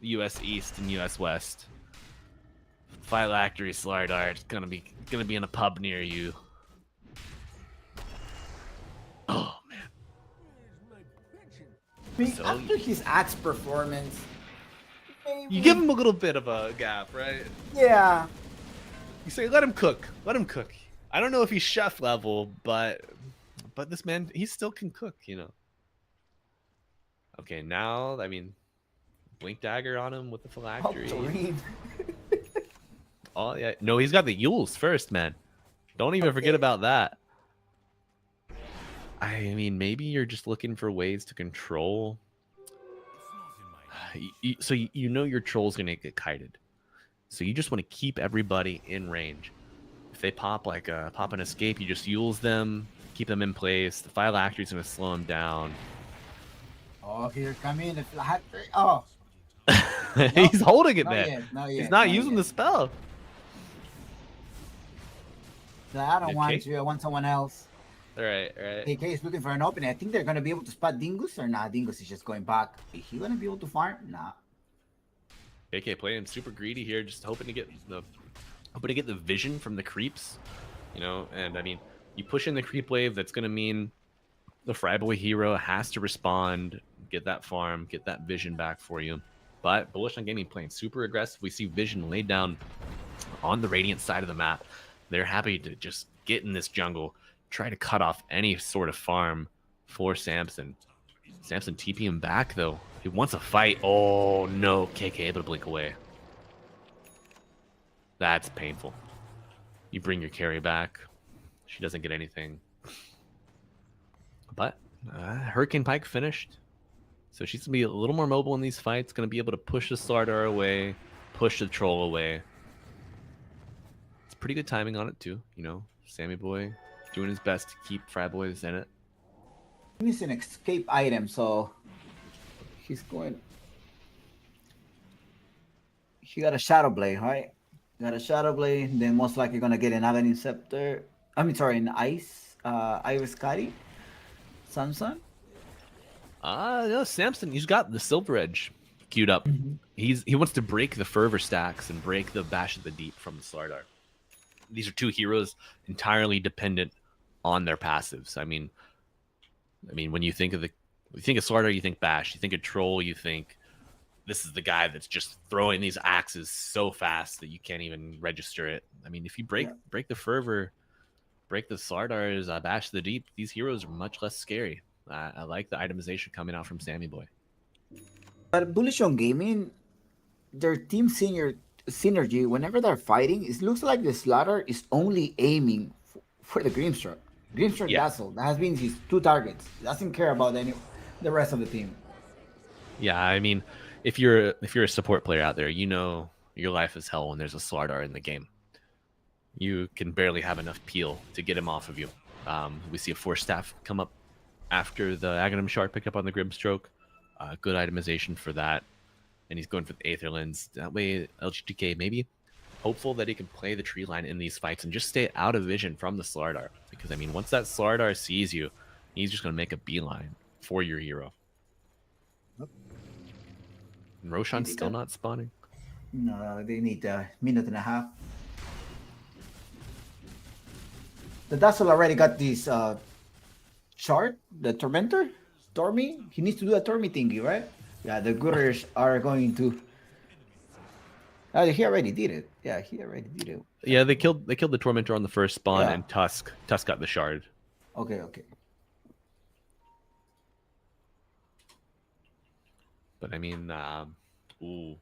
A: U.S. East and U.S. West. Phylactery Slardar, it's gonna be in a pub near you. Oh man.
B: I mean, after his Axe performance, maybe...
A: you give him a little bit of a gap, right?
B: Yeah.
A: You say, let him cook. Let him cook. I don't know if he's chef level, but this man, he still can cook, you know. Okay, now, I mean, Blink Dagger on him with the Phylactery. Oh, yeah. No, he's got the Yules first, man. Don't even forget about that. I mean, maybe you're just looking for ways to control. So you know your troll's going to get kited. So you just want to keep everybody in range. If they pop like pop an escape, you just Yules them, keep them in place. The Phylactery's going to slow them down.
B: Oh, here coming the Phylactery. Oh.
A: He's holding it, man. He's not using
B: yet.
A: the spell.
B: So I don't want to. I want someone else.
A: All right.
B: KK is looking for an opening. I think they're going to be able to spot Dingus or not. Dingus is just going back. Is he going to be able to farm? Nah.
A: KK playing super greedy here, just hoping to get the vision from the creeps, you know. And I mean, you push in the creep wave, that's going to mean the FryBoy hero has to respond, get that farm, get that vision back for you. But Bullish on Gaming playing super aggressive. We see vision laid down on the Radiant side of the map. They're happy to just get in this jungle, try to cut off any sort of farm for Samson. Samson TP him back, though. He wants a fight. Oh, no. KK able to blink away. That's painful. You bring your carry back. She doesn't get anything. But Hurricane Pike finished. So she's going to be a little more mobile in these fights. Going to be able to push the Slardar away, push the troll away. It's pretty good timing on it, too. You know, Sammy Boy doing his best to keep FryBoys in it.
B: He's an escape item, so he's going. He got a Shadow Blade, right? Got a Shadow Blade, then most likely gonna get another Inceptor. I mean, sorry, an Iris Kari. Samson.
A: No, Samson. He's got the Silver Edge queued up. He wants to break the Fervor stacks and break the Bash of the Deep from the Slardar. These are two heroes entirely dependent on their passives. I mean, when you think of Slardar, you think Bash. You think of Troll, you think this is the guy that's just throwing these axes so fast that you can't even register it. I mean, if you break the fervor, break the Slardars, bash the deep, these heroes are much less scary. I like the itemization coming out from Sammy Boy.
B: But Bullish on Gaming, their team synergy, whenever they're fighting, it looks like the Slaughter is only aiming for the Grimstroke. Grimstroke Dazzle, that has been his 2 targets. He doesn't care about the rest of the team.
A: Yeah, I mean, if you're a support player out there, you know your life is hell when there's a Slardar in the game. You can barely have enough peel to get him off of you. We see a Force Staff come up after the Aghanim Shard picked up on the Grimstroke. Good itemization for that. And he's going for the Aether Lens. That way, LGTK maybe hopeful that he can play the tree line in these fights and just stay out of vision from the Slardar. Because, I mean, once that Slardar sees you, he's just going to make a beeline for your hero. And Roshan's still not spawning.
B: No, they need a minute and a half. The Dazzle already got this chart, the Tormentor, Stormy. He needs to do a Stormy thingy, right? Yeah, the Gooders are going to. He already did it. Yeah, he already did it.
A: Yeah, they killed the Tormentor on the first spawn, and Tusk got the shard.
B: Okay.
A: But I mean, ooh.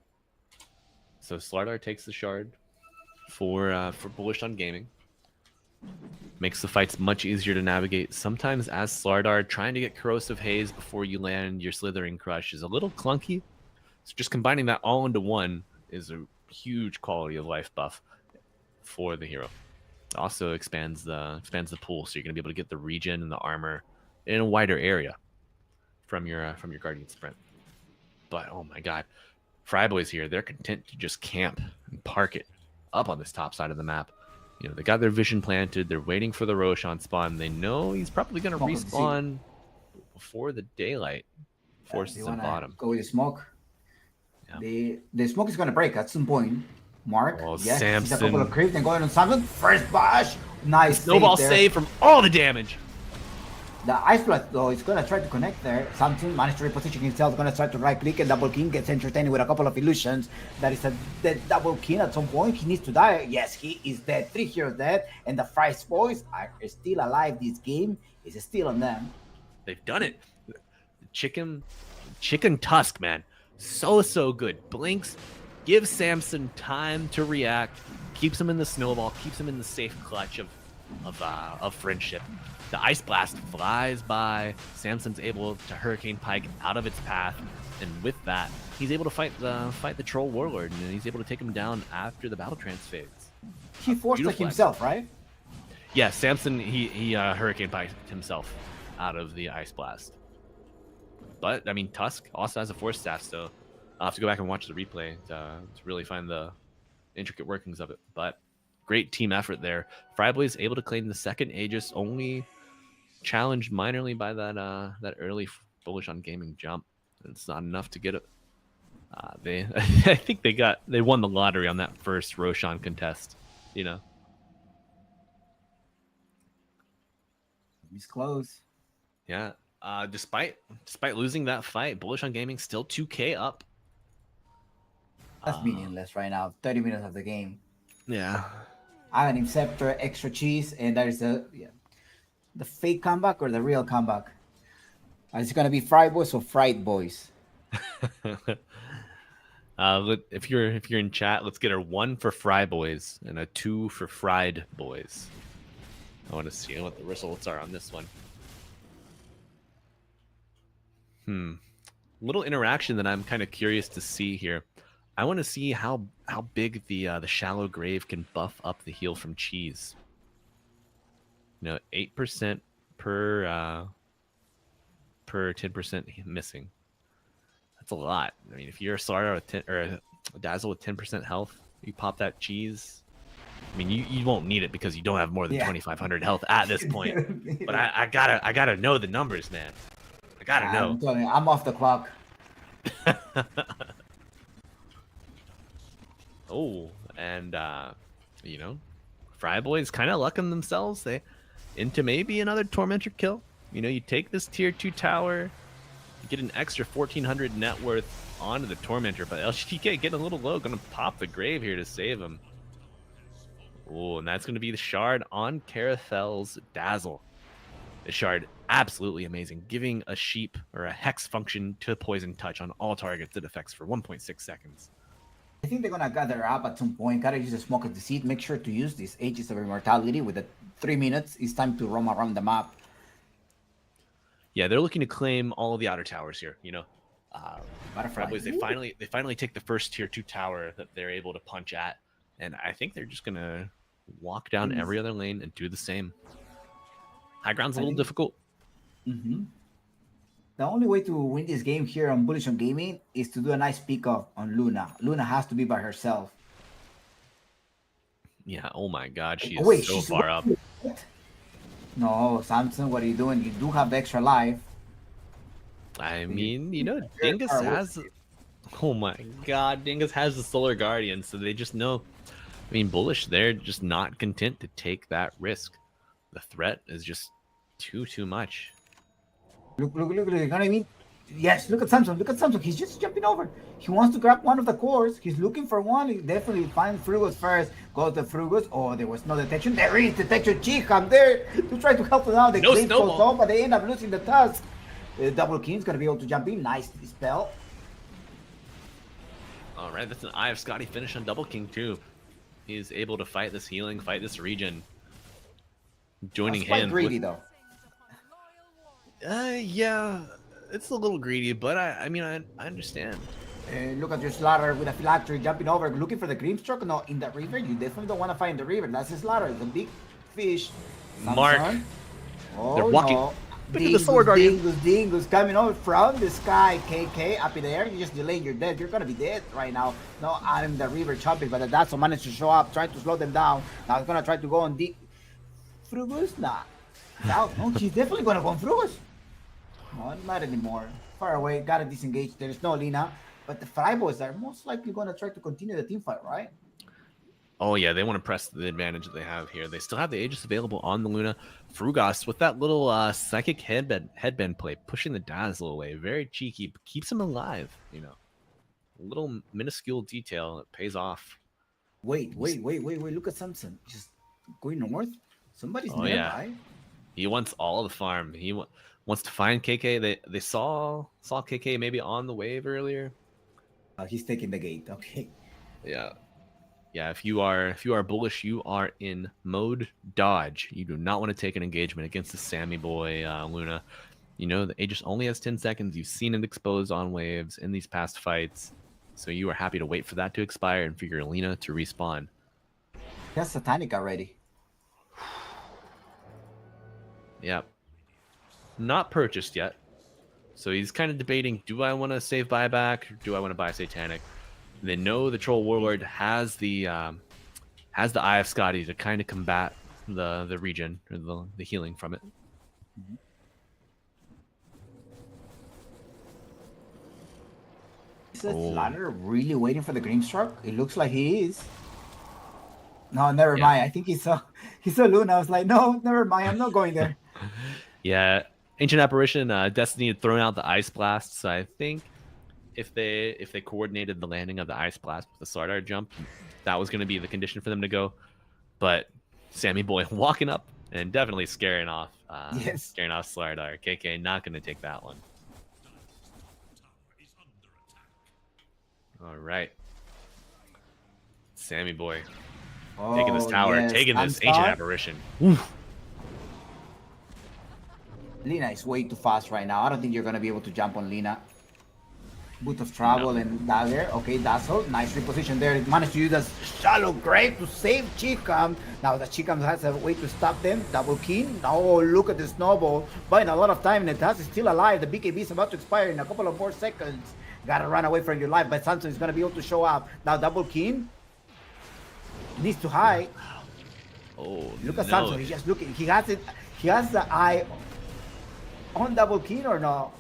A: So Slardar takes the shard for Bullish on Gaming. Makes the fights much easier to navigate. Sometimes as Slardar, trying to get Corrosive Haze before you land your Slithering Crush is a little clunky. So just combining that all into one is a huge quality of life buff for the hero. It also expands the pool, so you're gonna be able to get the regen and the armor in a wider area from your Guardian Sprint. But oh my god, FryBoys here, they're content to just camp and park it up on this top side of the map. You know, they got their vision planted. They're waiting for the Roshan spawn. They know he's probably going to respawn before the daylight forces him bottom.
B: Go with the smoke. Yeah. The smoke is going to break at some point. Mark.
A: Oh, yes, Samson.
B: A couple of creeps. Then going on Samson. First bash. Nice.
A: Snowball save from all the damage.
B: The Ice Blast, though, is going to try to connect there. Samson managed to reposition himself. Going to try to right-click and double king. Gets entertained with a couple of illusions. That is a dead double king at some point. He needs to die. Yes, he is dead. 3 heroes dead. And the FryBoys are still alive. This game is still on them.
A: They've done it. Chicken Tusk, man. So good. Blinks. Gives Samson time to react. Keeps him in the snowball. Keeps him in the safe clutch of friendship. The Ice Blast flies by. Samson's able to Hurricane Pike out of its path, and with that, he's able to fight the Troll Warlord, and he's able to take him down after the battle trance fades.
B: He forced it himself, right?
A: Yeah, Samson he Hurricane Piked himself out of the Ice Blast. But I mean, Tusk also has a Force Staff, so I'll have to go back and watch the replay to really find the intricate workings of it. But great team effort there. FryBoys able to claim the second Aegis, only challenged minorly by that early Bullish on Gaming jump. It's not enough to get it. I think they won the lottery on that first Roshan contest. You know.
B: He's close.
A: Yeah. Despite losing that fight, Bullish on Gaming still 2K up.
B: That's meaningless right now. 30 minutes of the game.
A: Yeah.
B: Aghanim Scepter, extra cheese, and that is the fake comeback or the real comeback. Is it gonna be FryBoys or FryBoys?
A: If you're in chat, let's get a 1 for FryBoys and a 2 for Fried Boys. I want to see what the results are on this one. Little interaction that I'm kind of curious to see here. I want to see how big the Shallow Grave can buff up the heal from cheese. You know, 8% per 10% missing. That's a lot. I mean, if you're a Slardar with 10, or a Dazzle with 10% health, you pop that cheese. I mean, you won't need it because you don't have more than 2,500 health at this point. But I gotta know the numbers, man. I gotta know.
B: I'm telling you, I'm off the clock.
A: Oh, and you know, FryBoys kind of lucking themselves into maybe another Tormentor kill. You know, you take this tier 2 tower, get an extra 1,400 net worth onto the Tormentor, but LGTK getting a little low, gonna pop the Grave here to save him. Oh, and that's gonna be the Shard on Carafel's Dazzle. The Shard, absolutely amazing, giving a Sheep or a Hex function to Poison Touch on all targets it affects for 1.6 seconds.
B: I think they're gonna gather up at some point. Gotta use a Smoke of Deceit. Make sure to use these Ages of Immortality with the 3 minutes. It's time to roam around the map.
A: Yeah, they're looking to claim all of the outer towers here. You know,
B: Butterfly.
A: they finally take the first tier 2 tower that they're able to punch at, and I think they're just gonna walk down every other lane and do the same. High ground's a little difficult.
B: The only way to win this game here on Bullish on Gaming is to do a nice pick up on Luna. Luna has to be by herself.
A: Yeah. Oh my God, she is so far up.
B: No, Samson, what are you doing? You do have the extra life.
A: I mean, you know, Dingus has. Oh my God, Dingus has the Solar Guardian, so they just know. I mean, Bullish, they're just not content to take that risk. The threat is just too much.
B: Look, you know what I mean? Yes, look at Samson. Look at Samson. He's just jumping over. He wants to grab one of the cores. He's looking for one. He definitely finds Frugos first. Goes to Frugos. Oh, there was no detection. There is detection. I'm there to try to help them out. The claim goes off, but they end up losing the task. Double King's going to be able to jump in. Nice spell.
A: All right, that's an Eye of Scotty finish on Double King, too. He's able to fight this healing, fight this regen. Joining
B: That's quite
A: him.
B: greedy, though.
A: Yeah, it's a little greedy, but I mean, I understand.
B: Look at your Slaughter with a Phylactery jumping over, looking for the Grimstroke. No, in the river, you definitely don't want to find the river. That's a Slaughter. It's a big fish.
A: Mark.
B: Oh,
A: they're walking.
B: No.
A: Look at the Solar Guardian.
B: Dingus coming over from the sky. KK up in the air. You just delaying your death. You're gonna be dead right now. No, I'm in the river chopping, but that's what managed to show up, trying to slow them down. Now he's gonna try to go on deep. Frugos? Nah. No, he's definitely gonna go on Frugos. No, not anymore. Far away, gotta disengage. There's no Lina. But the FryBoys are most likely gonna try to continue the team fight, right?
A: Oh yeah, they want to press the advantage that they have here. They still have the Aegis available on the Luna. Frugos with that little psychic headband play, pushing the Dazzle away. Very cheeky, but keeps him alive, you know. A little minuscule detail that pays off.
B: Wait. Look at Samson. Just going north. Somebody's nearby.
A: Yeah. He wants all the farm. He wants to find KK. They saw KK maybe on the wave earlier.
B: He's taking the gate. Okay.
A: Yeah, if you are bullish, you are in mode dodge. You do not want to take an engagement against the Sammy boy Luna. You know, the Aegis only has 10 seconds. You've seen it exposed on waves in these past fights. So you are happy to wait for that to expire and for your Lina to respawn.
B: That's Satanic already.
A: Yep. Not purchased yet. So he's kind of debating, do I want to save buyback or do I want to buy Satanic? They know the Troll Warlord has the Eye of Scotty to kind of combat the regen or the healing from it.
B: Is the Slaughter really waiting for the Grimstroke? It looks like he is. No, never mind. I think he saw Luna. I was like, no, never mind. I'm not going there.
A: Yeah, Ancient Apparition, Destiny had thrown out the Ice Blast, so I think if they coordinated the landing of the Ice Blast with the Slardar jump, that was going to be the condition for them to go. But Sammy boy walking up and definitely scaring off Slardar. KK not going to take that one. All right, Sammy boy taking this tower, taking this Ancient Apparition. Oof.
B: Lina is way too fast right now. I don't think you're going to be able to jump on Lina. Boot of Travel and Dagger. Okay, Dazzle. Nice reposition there. It managed to use a Shallow Grave to save Chikam. Now the Chikam has a way to stop them. Double King. Oh, look at the snowball. Buying a lot of time. And Netaz is still alive. The BKB is about to expire in a couple of more seconds. Gotta run away from your life. But Samson is going to be able to show up. Now Double King needs to hide.
A: Oh,
B: look at Samson. He's just looking. He has it. He has the eye on Double King or no?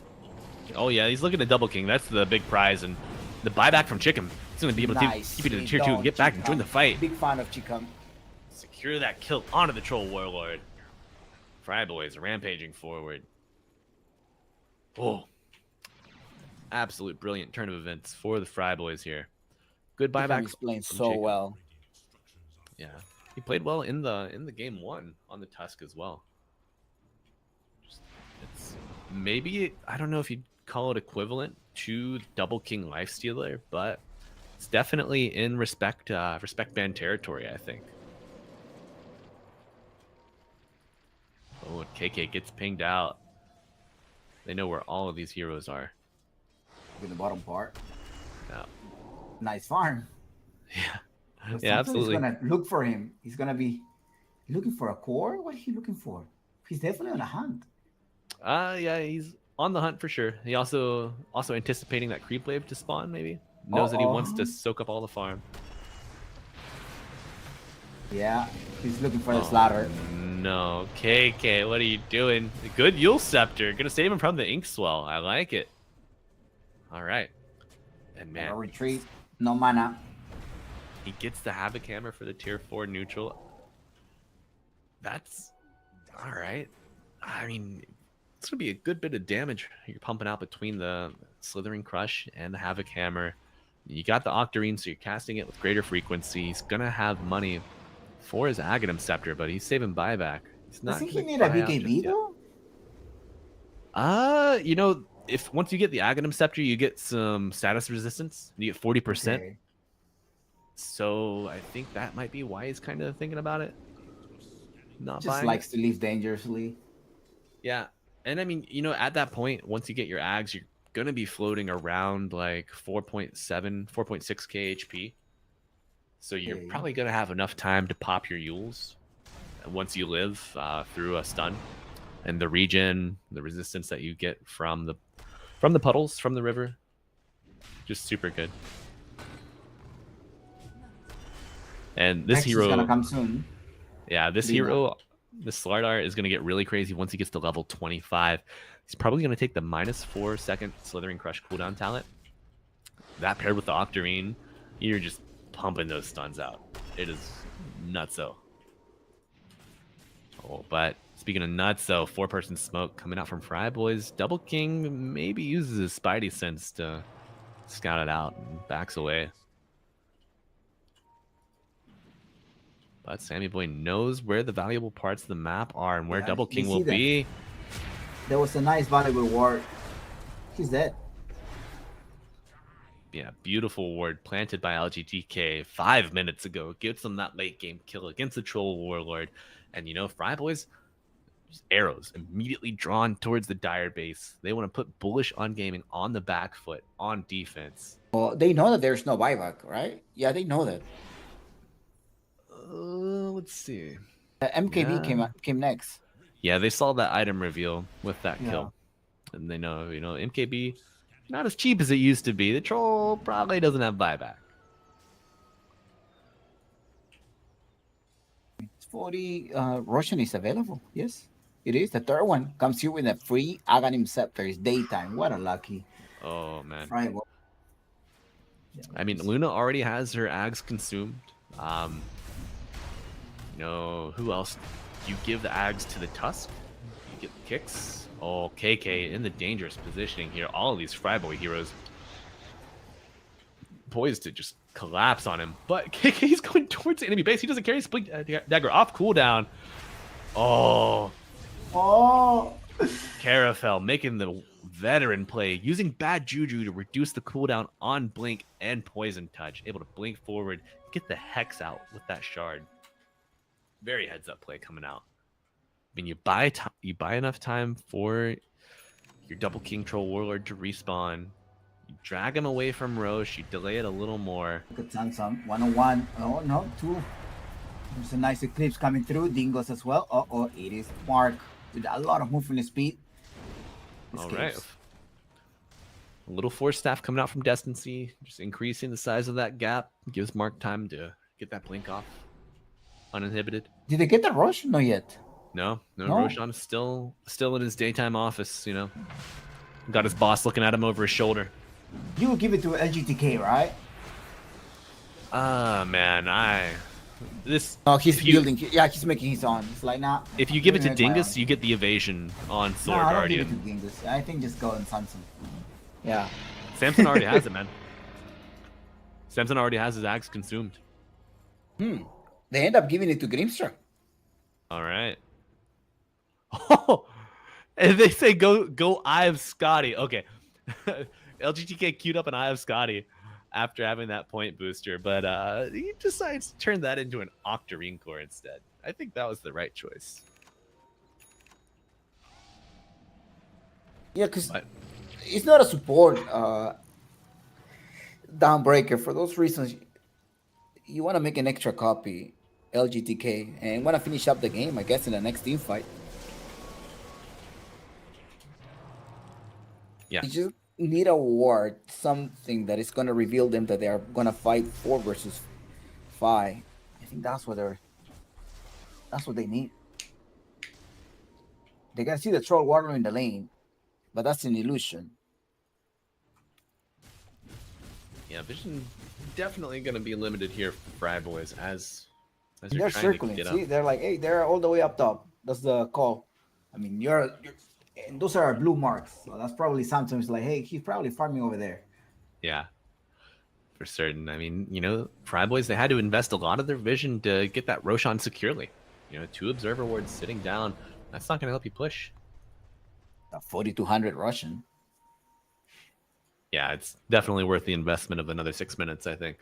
A: Oh yeah, he's looking at Double King. That's the big prize, and the buyback from Chickham. He's going to be able to keep it to the tier 2 and get back and join the fight.
B: Big fan of Chickham.
A: Secure that kill onto the Troll Warlord. FryBoys rampaging forward. Oh, absolute brilliant turn of events for the FryBoys here. Good buyback
B: He's playing
A: from
B: so
A: Jacob.
B: well.
A: Yeah, he played well in the game 1 on the Tusk as well. It's maybe, I don't know if you'd call it equivalent to Double King Lifestealer, but it's definitely in respect band territory, I think. Oh, and KK gets pinged out. They know where all of these heroes are.
B: In the bottom part.
A: Yeah.
B: Nice farm.
A: Yeah.
B: But
A: Yeah, absolutely.
B: He's gonna look for him. He's gonna be looking for a core. What is he looking for? He's definitely on a hunt.
A: Yeah, he's on the hunt for sure. He also anticipating that creep wave to spawn, maybe. Knows that he wants to soak up all the farm.
B: Yeah, he's looking for the slaughter.
A: No, KK, what are you doing? Good Yule Scepter. Gonna save him from the ink swell. I like it. All right. And man,
B: a retreat, no mana.
A: He gets the Havoc Hammer for the tier 4 neutral. That's all right. I mean, it's gonna be a good bit of damage you're pumping out between the Slithering Crush and the Havoc Hammer. You got the Octarine, so you're casting it with greater frequency. He's gonna have money for his Aghanim Scepter, but he's saving buyback. He's not.
B: Doesn't he need a BKB though?
A: You know, if once you get the Aghanim Scepter, you get some status resistance. You get 40%. Okay. So I think that might be why he's kind of thinking about it. Not
B: just likes to leave dangerously.
A: Yeah, and I mean, you know, at that point, once you get your Ags, you're gonna be floating around like 4.7, 4.6k HP. So you're probably gonna have enough time to pop your Yules once you live through a stun, and the regen, the resistance that you get from the puddles from the river, just super good. And this hero
B: is gonna come soon.
A: Yeah, this hero, this Slardar is gonna get really crazy once he gets to level 25. He's probably gonna take the -4 second Slithering Crush cooldown talent. That paired with the Octarine, you're just pumping those stuns out. It is nutso. Oh, but speaking of nutso, 4-person smoke coming out from FryBoys. Double King maybe uses his Spidey sense to scout it out and backs away. But Sammy Boy knows where the valuable parts of the map are and where Double King will be.
B: There was a nice valuable ward. He's dead.
A: Yeah, beautiful ward planted by LGTK 5 minutes ago. Gives them that late game kill against the Troll Warlord. And you know, FryBoys, arrows immediately drawn towards the Dire base. They want to put Bullish On Gaming on the back foot on defense.
B: Well, they know that there's no buyback, right? Yeah, they know that.
A: Let's see.
B: MKB came next.
A: Yeah, they saw that item reveal with that kill, and they know, you know, MKB not as cheap as it used to be. The troll probably doesn't have buyback.
B: It's 40 Roshan is available. Yes, it is. The third one comes here with a free Aghanim Scepter. It's daytime. What a lucky.
A: Oh man.
B: Right.
A: I mean, Luna already has her Ags consumed. You know, who else? You give the Ags to the Tusk. You get the kicks. Oh, KK in the dangerous positioning here. All of these FryBoy heroes poised to just collapse on him. But KK's going towards the enemy base. He doesn't carry his Blink Dagger off cooldown. Oh. Carafel making the veteran play, using bad juju to reduce the cooldown on Blink and Poison Touch. Able to blink forward, get the Hex out with that shard. Very heads up play coming out. I mean, you buy enough time for your Double King Troll Warlord to respawn. You drag him away from Roche. You delay it a little more.
B: Good Samsung 101. Oh no, 2. There's a nice Eclipse coming through. Dingos as well. Oh, it is Mark with a lot of movement speed.
A: All right. A little Force Staff coming out from Destincy, just increasing the size of that gap. Gives Mark time to get that blink off uninhibited.
B: Did they get the rush? No yet.
A: No. Roshan is still in his daytime office, you know. Got his boss looking at him over his shoulder.
B: You will give it to LGTK, right?
A: Man,
B: Oh, he's building. Yeah, he's making his own. It's like, nah.
A: If you give it to Dingus, you get the evasion on Sword Guardian.
B: I don't give it to Dingus. I think just go on Samsung. Yeah.
A: Samson already has it, man. Samson already has his axe consumed.
B: They end up giving it to Grimstruck.
A: All right. Oh, and they say go Eye of Scotty. Okay. LGTK queued up an Eye of Scotty after having that point booster, but he decides to turn that into an Octarine core instead. I think that was the right choice.
B: Yeah, because it's not a support downbreaker. For those reasons, you want to make an extra copy, LGTK, and want to finish up the game, I guess, in the next team fight.
A: Yeah.
B: You just need a ward, something that is going to reveal them that they are going to fight 4 versus 5. I think that's what they need. They can see the troll warrior in the lane, but that's an illusion.
A: Yeah, vision definitely going to be limited here for FryBoys as
B: they're circling. See, they're like, hey, they're all the way up top. That's the call. I mean, you're and those are blue marks. So that's probably sometimes like, hey, he's probably farming over there.
A: Yeah, for certain. I mean, FryBoys, they had to invest a lot of their vision to get that Roshan securely. 2 observer wards sitting down. That's not going to help you push.
B: A 4,200 Russian.
A: Yeah, it's definitely worth the investment of another 6 minutes, I think,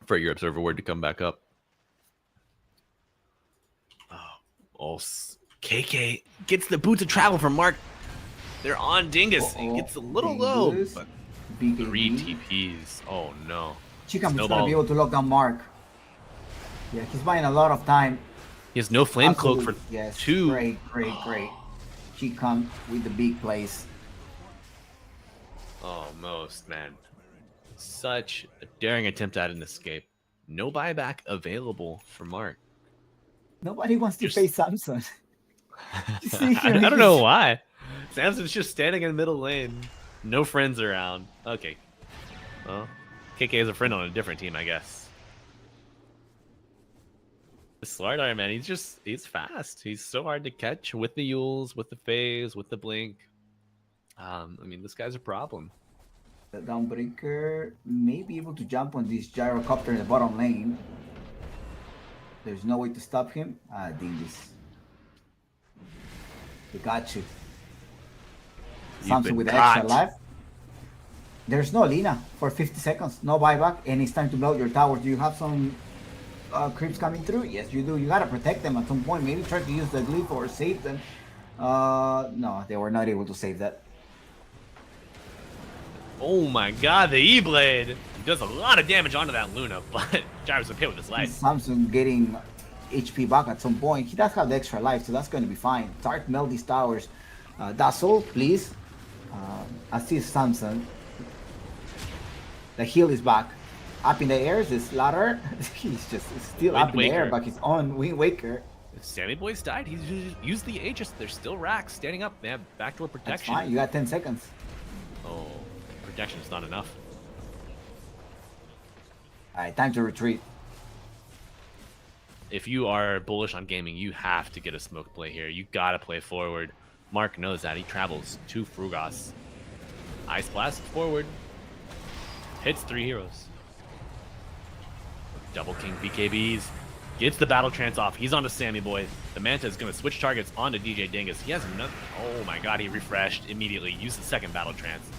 A: for your observer ward to come back up. Oh, KK gets the boots of travel from Mark. They're on Dingus. He gets a little low, but 3 TPs. Oh no.
B: Chikam is going to be able to lock down Mark. Yeah, he's buying a lot of time.
A: He has no flame cloak for 2.
B: Great. Chikam with the big plays.
A: Almost, man. Such a daring attempt at an escape. No buyback available for Mark.
B: Nobody wants to face Samson.
A: I don't know why. Samson's just standing in the middle lane. No friends around. Okay. Well, KK is a friend on a different team, I guess. The Slardar, man, he's fast. He's so hard to catch with the Yules, with the phase, with the blink. I mean, this guy's a problem.
B: The Downbreaker may be able to jump on this gyrocopter in the bottom lane. There's no way to stop him. Dingus. They got you. Samson with the extra life. There's no Lina for 50 seconds. No buyback. And it's time to blow your tower. Do you have some creeps coming through? Yes, you do. You gotta protect them at some point. Maybe try to use the glyph or save them. No, they were not able to save that.
A: Oh my god, the E-Blade! He does a lot of damage onto that Luna, but Gyro's okay with his life.
B: Samson getting HP back at some point. He does have the extra life, so that's going to be fine. Start to melt these towers. Dazzle, please. Assist Samson. The heal is back. Up in the air is this ladder. He's just still up in the air, but he's on Wind Waker.
A: If Sammy Boys died, he's used the Aegis. There's still racks standing up. They have backdoor protection.
B: That's fine. You got 10 seconds.
A: Oh, protection's not enough.
B: Alright, time to retreat.
A: If you are bullish on gaming, you have to get a smoke play here. You gotta play forward. Mark knows that. He travels to Frugos. Ice Blast forward. Hits 3 heroes. Double King BKBs. Gets the Battle Trance off. He's onto Sammy Boy. The Manta is going to switch targets onto DJ Dingus. He has nothing. Oh my god, he refreshed immediately. Used the second Battle Trance.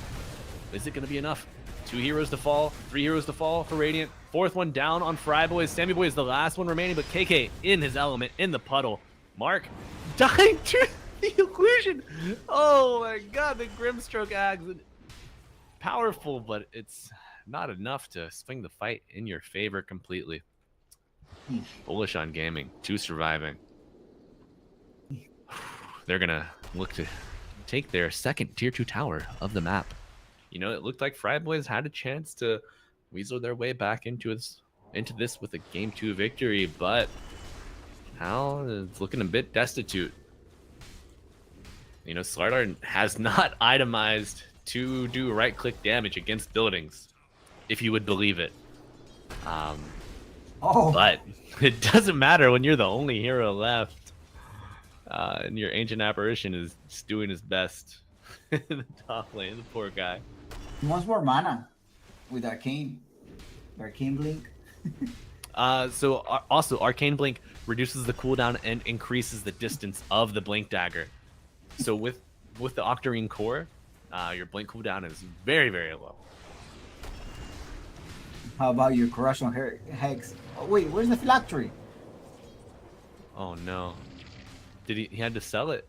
A: Is it going to be enough? 2 heroes to fall. 3 heroes to fall for Radiant. 4th one down on FryBoys. Sammy Boy is the last one remaining, but KK in his element, in the puddle. Mark dying to the illusion. Oh my god, the Grimstroke axe. Powerful, but it's not enough to swing the fight in your favor completely. Bullish on gaming, 2 surviving. They're gonna look to take their second tier 2 tower of the map. You know, it looked like FryBoys had a chance to weasel their way back into this with a game 2 victory, but now it's looking a bit destitute. You know, Slardar has not itemized to do right-click damage against buildings, if you would believe it. But it doesn't matter when you're the only hero left, and your Ancient Apparition is just doing his best. The top lane, the poor guy.
B: He wants more mana with Arcane Blink.
A: Also, Arcane Blink reduces the cooldown and increases the distance of the Blink Dagger. So with the Octarine core, your Blink cooldown is very, very low.
B: How about your Corruption Hex? Oh, wait, where's the Phylactery?
A: Oh no. Did he had to sell it?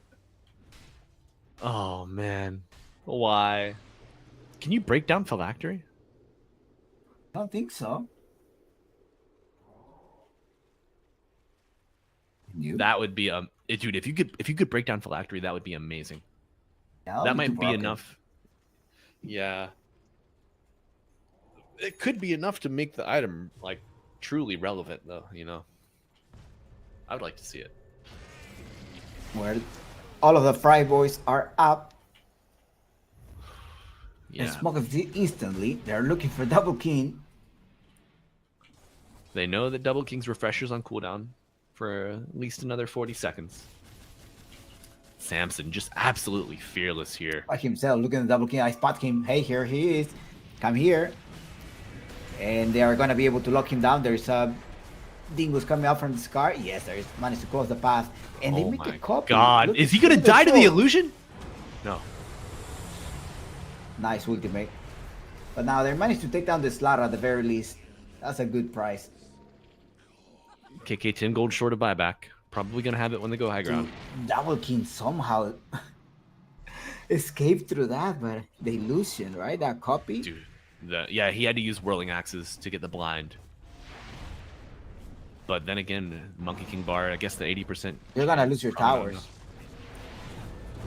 A: Oh man. Why? Can you break down Phylactery?
B: I don't think so. You?
A: That would be dude, if you could break down Phylactery, that would be amazing.
B: Yeah,
A: That might be enough. Yeah. It could be enough to make the item like truly relevant though, you know. I would like to see it.
B: Well, all of the FryBoys are up.
A: Yeah.
B: And Smoke instantly. They're looking for Double King.
A: They know that Double King's refreshers on cooldown for at least another 40 seconds. Samson just absolutely fearless here.
B: By himself, looking at the Double King. I spot him. Hey, here he is. Come here. And they are going to be able to lock him down. There's a Dingo's coming out from the scar. Yes, there is. Managed to cross the path. And they make a copy.
A: God, is he going to die to the illusion? No.
B: Nice ultimate. But now they managed to take down the Slaughter at the very least. That's a good price.
A: KK 10 gold short of buyback. Probably going to have it when they go high ground.
B: Double King somehow escaped through that, but the illusion, right? That copy.
A: Dude, yeah, he had to use whirling axes to get the blind. But then again, Monkey King Bar, I guess the 80%.
B: You're going to lose your towers.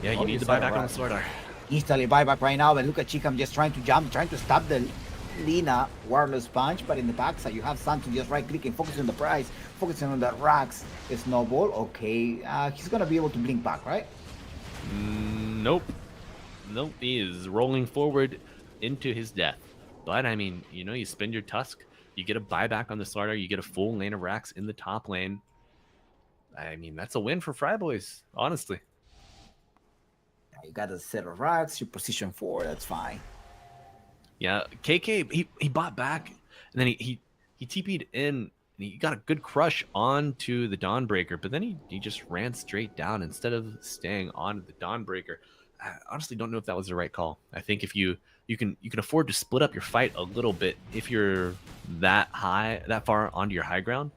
A: Yeah, you need to buy back on the Sword Art.
B: Instantly buyback right now, but look at Chikam just trying to jump, trying to stop the Lina wireless punch, but in the backside you have Santos just right clicking, focusing on the price, focusing on the racks. Snowball, okay, he's gonna be able to blink back, right?
A: Nope. He is rolling forward into his death. But I mean, you know, you spend your Tusk, you get a buyback on the starter, you get a full lane of racks in the top lane. I mean, that's a win for FryBoys, honestly.
B: You got a set of racks, you position 4, that's fine.
A: Yeah, KK, he bought back, and then he TP'd in, and he got a good crush onto the Dawnbreaker, but then he just ran straight down instead of staying on the Dawnbreaker. I honestly don't know if that was the right call. I think if you can afford to split up your fight a little bit if you're that far onto your high ground.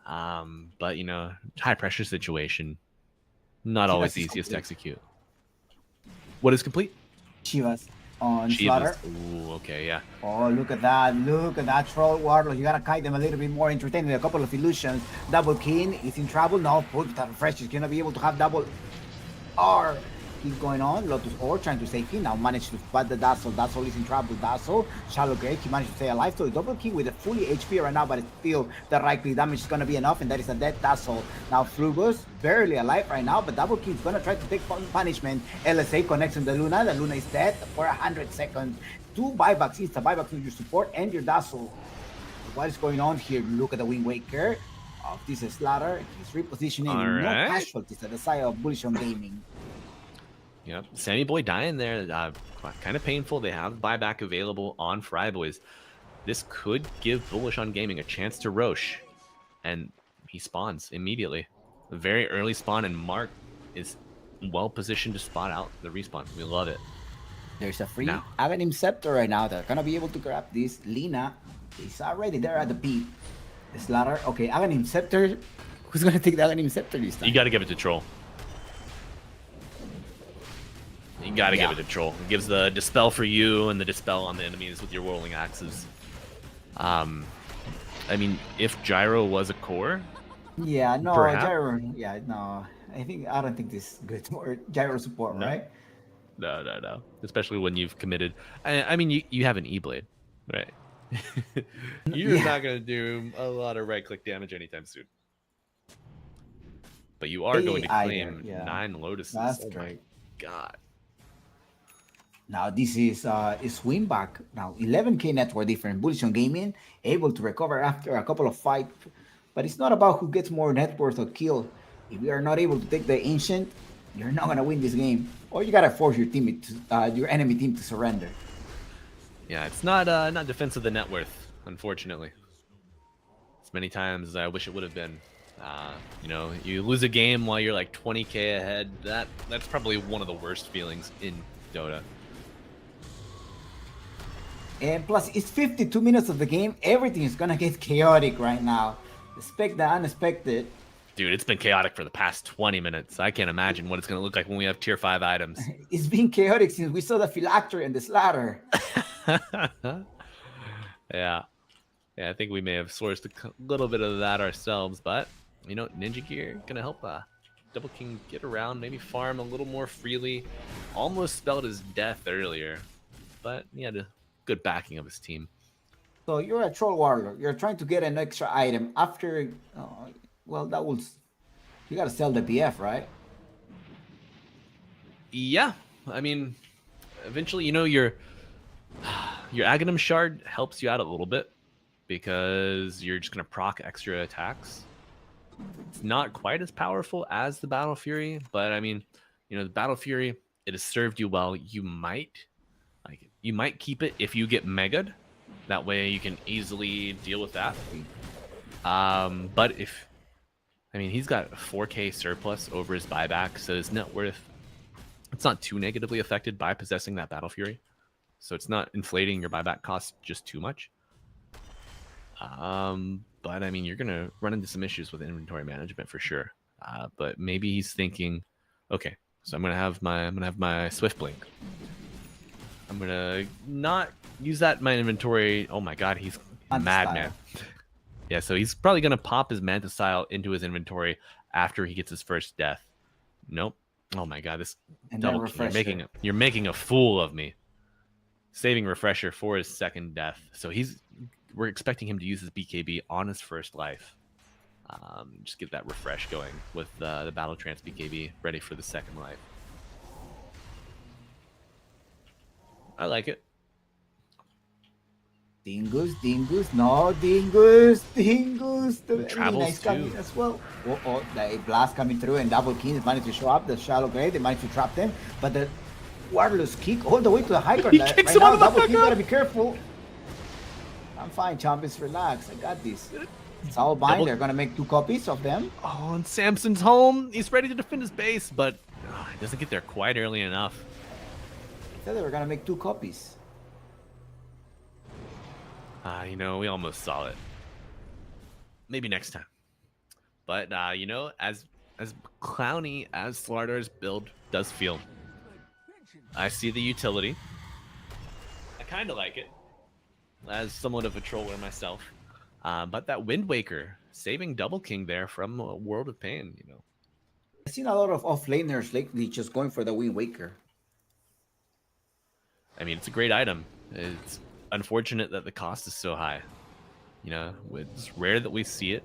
A: But you know, high pressure situation, not always the easiest to execute. What is complete?
B: Chivas on Slaughter.
A: Ooh, okay, yeah.
B: Oh, look at that Troll Warlock. You gotta kite them a little bit more, entertaining a couple of illusions. Double King is in trouble. No, put that refresh. He's gonna be able to have double R. Keep going on. Lotus Ore trying to save him. Now managed to spot the Dazzle. Dazzle is in trouble. Dazzle. Shallow Grave. He managed to stay alive. So the Double King with a fully HP right now, but still the right click damage is going to be enough. And that is a dead Dazzle. Now Flugos barely alive right now, but Double King is going to try to take punishment. LSA connects on the Luna. The Luna is dead for 100 seconds. 2 buybacks. Insta buybacks with your support and your Dazzle. What is going on here? Look at the Wind Waker of this Slaughter. He's repositioning. No casualties at the side of Bullish On Gaming.
A: Yep, Sammy Boy dying there, kind of painful. They have buyback available on FryBoys. This could give Bullish On Gaming a chance to Roche, and he spawns immediately. A very early spawn, and Mark is well positioned to spot out the respawn. We love it.
B: There's a free Aghanim Scepter right now. They're gonna be able to grab this. Lina is already there at the peak. Slaughter, okay, Aghanim Scepter. Who's gonna take the Aghanim Scepter this time?
A: You gotta give it to Troll. You gotta give it to Troll. It gives the dispel for you and the dispel on the enemies with your whirling axes. I mean, if Gyro was a core,
B: yeah, no,
A: perhaps?
B: Gyro, yeah, no. I don't think this is good for Gyro support, right?
A: No. Especially when you've committed. I mean, you have an E-Blade, right? You're not gonna do a lot of right-click damage anytime soon. But you are going to claim 9 Lotuses.
B: That's
A: right. God.
B: Now this is Swingback. Now 11k net worth different. Bullish On Gaming able to recover after a couple of fights, but it's not about who gets more net worth or kill. If we are not able to take the Ancient, You're not gonna win this game, or you gotta force your team to your enemy team to surrender.
A: Yeah, it's not defense of the net worth, unfortunately. As many times as I wish it would have been. You know, you lose a game while you're like 20k ahead. That's probably one of the worst feelings in Dota.
B: And plus, it's 52 minutes of the game. Everything is gonna get chaotic right now. Expect the unexpected.
A: Dude, it's been chaotic for the past 20 minutes. I can't imagine what it's going to look like when we have tier 5 items.
B: It's been chaotic since we saw the phylactery and the slaughter.
A: Yeah. Yeah, I think we may have sourced a little bit of that ourselves, but, you know, Ninja Gear going to help Double King get around, maybe farm a little more freely. Almost spelled his death earlier, but he had a good backing of his team.
B: So you're a troll warlord. You're trying to get an extra item after... well, that was... You gotta sell the BF, right?
A: Yeah, I mean, eventually, you know, your Aghanim Shard helps you out a little bit because you're just going to proc extra attacks. It's not quite as powerful as the Battle Fury, but I mean, you know, the Battle Fury, it has served you well. You might keep it if you get mega'd. That way you can easily deal with that. But if, I mean, he's got 4k surplus over his buyback, so his net worth, it's not too negatively affected by possessing that Battle Fury. So it's not inflating your buyback costs just too much. But I mean, you're gonna run into some issues with inventory management for sure. But maybe he's thinking, okay, so I'm gonna have my Swift Blink. I'm gonna not use that in my inventory. Oh my god, he's madman. Yeah, so he's probably gonna pop his Manta Style into his inventory after he gets his first death. Nope. Oh my god, this
B: and
A: Double King, you're making a fool of me. Saving Refresher for his second death. So we're expecting him to use his BKB on his first life. Just get that refresh going with the Battle Trance BKB ready for the second life. I like it.
B: Dingus, no, Dingus.
A: Travels
B: nice
A: too.
B: Coming as well. Oh, the blast coming through, and Double King is managed to show up. The shallow grave, they managed to trap them, but the wireless kick all the way to the high card. Right now, Double King gotta be careful. I'm fine, champions. Relax. I got this. It's all bind. They're gonna make 2 copies of them.
A: Oh, and Samson's home. He's ready to defend his base, but he doesn't get there quite early enough.
B: I said they were gonna make 2 copies.
A: You know, we almost saw it. Maybe next time. But you know, as clowny as Slardar's build does feel, I see the utility. I kind of like it, as somewhat of a troller myself. But that Wind Waker saving Double King there from a World of Pain, you know.
B: I've seen a lot of offlaners lately just going for the Wind Waker.
A: I mean, it's a great item. It's unfortunate that the cost is so high. You know, it's rare that we see it.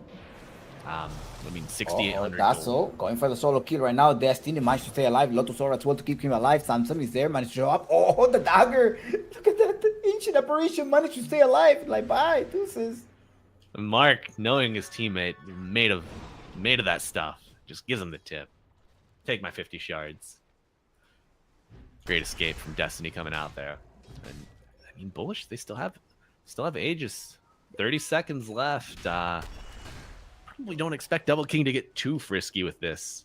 A: I mean, 6,800.
B: That's all. Going for the solo kill right now. Destiny managed to stay alive. Lotus Aura as well to keep him alive. Samson is there, managed to show up. Oh, the dagger. Look at that. The ancient apparition managed to stay alive. Like, bye, deuces.
A: Mark, knowing his teammate made of that stuff, just gives him the tip. Take my 50 shards. Great escape from Destiny coming out there. And I mean, Bullish, they still have Aegis. 30 seconds left. Probably don't expect Double King to get too frisky with this.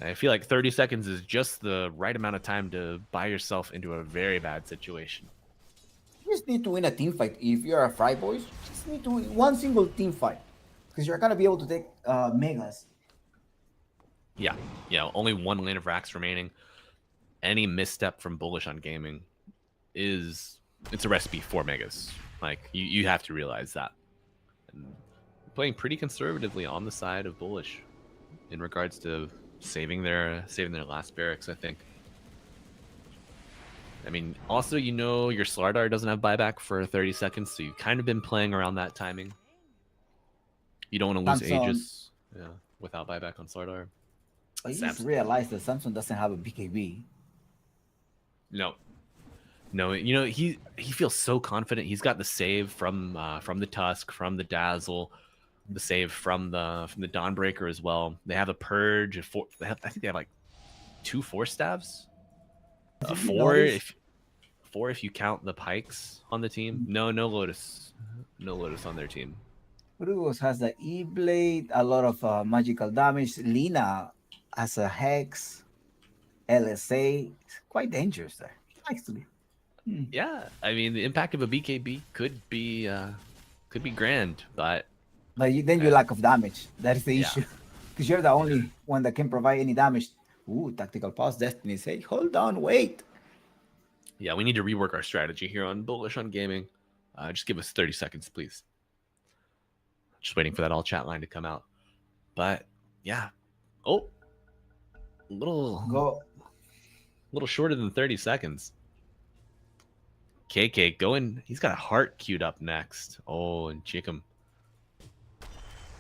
A: I feel like 30 seconds is just the right amount of time to buy yourself into a very bad situation.
B: You just need to win a team fight. If you're a FryBoys, you just need to win one single team fight. Because you're going to be able to take megas.
A: Yeah, only 1 lane of racks remaining. Any misstep from Bullish on Gaming it's a recipe for megas. Like, you have to realize that. And playing pretty conservatively on the side of Bullish in regards to saving their last barracks, I think. I mean, also, you know, your Slardar doesn't have buyback for 30 seconds, so you've kind of been playing around that timing. You don't want to lose Aegis without buyback on Slardar.
B: I just realized that Samson doesn't have a BKB.
A: No, you know, he feels so confident. He's got the save from the Tusk, from the Dazzle, the save from the Dawnbreaker as well. They have a Purge. I think they have like 2 force staves.
B: Did you
A: Four
B: notice?
A: if you count the pikes on the team. No Lotus. No Lotus on their team.
B: Burgos has the E-Blade, a lot of magical damage. Lina has a Hex, LSA. It's quite dangerous there. He likes to be.
A: Yeah, I mean the impact of a BKB could be grand, but
B: But then you lack of damage. That is the
A: yeah.
B: issue. Because you're the only one that can provide any damage. Ooh, tactical pause. Destiny say, hold on, wait.
A: Yeah, we need to rework our strategy here on Bullish on Gaming. Just give us 30 seconds, please. Just waiting for that all chat line to come out. But yeah. Oh, a
B: Go.
A: little shorter than 30 seconds. KK going. He's got a heart queued up next. Oh, and Chickum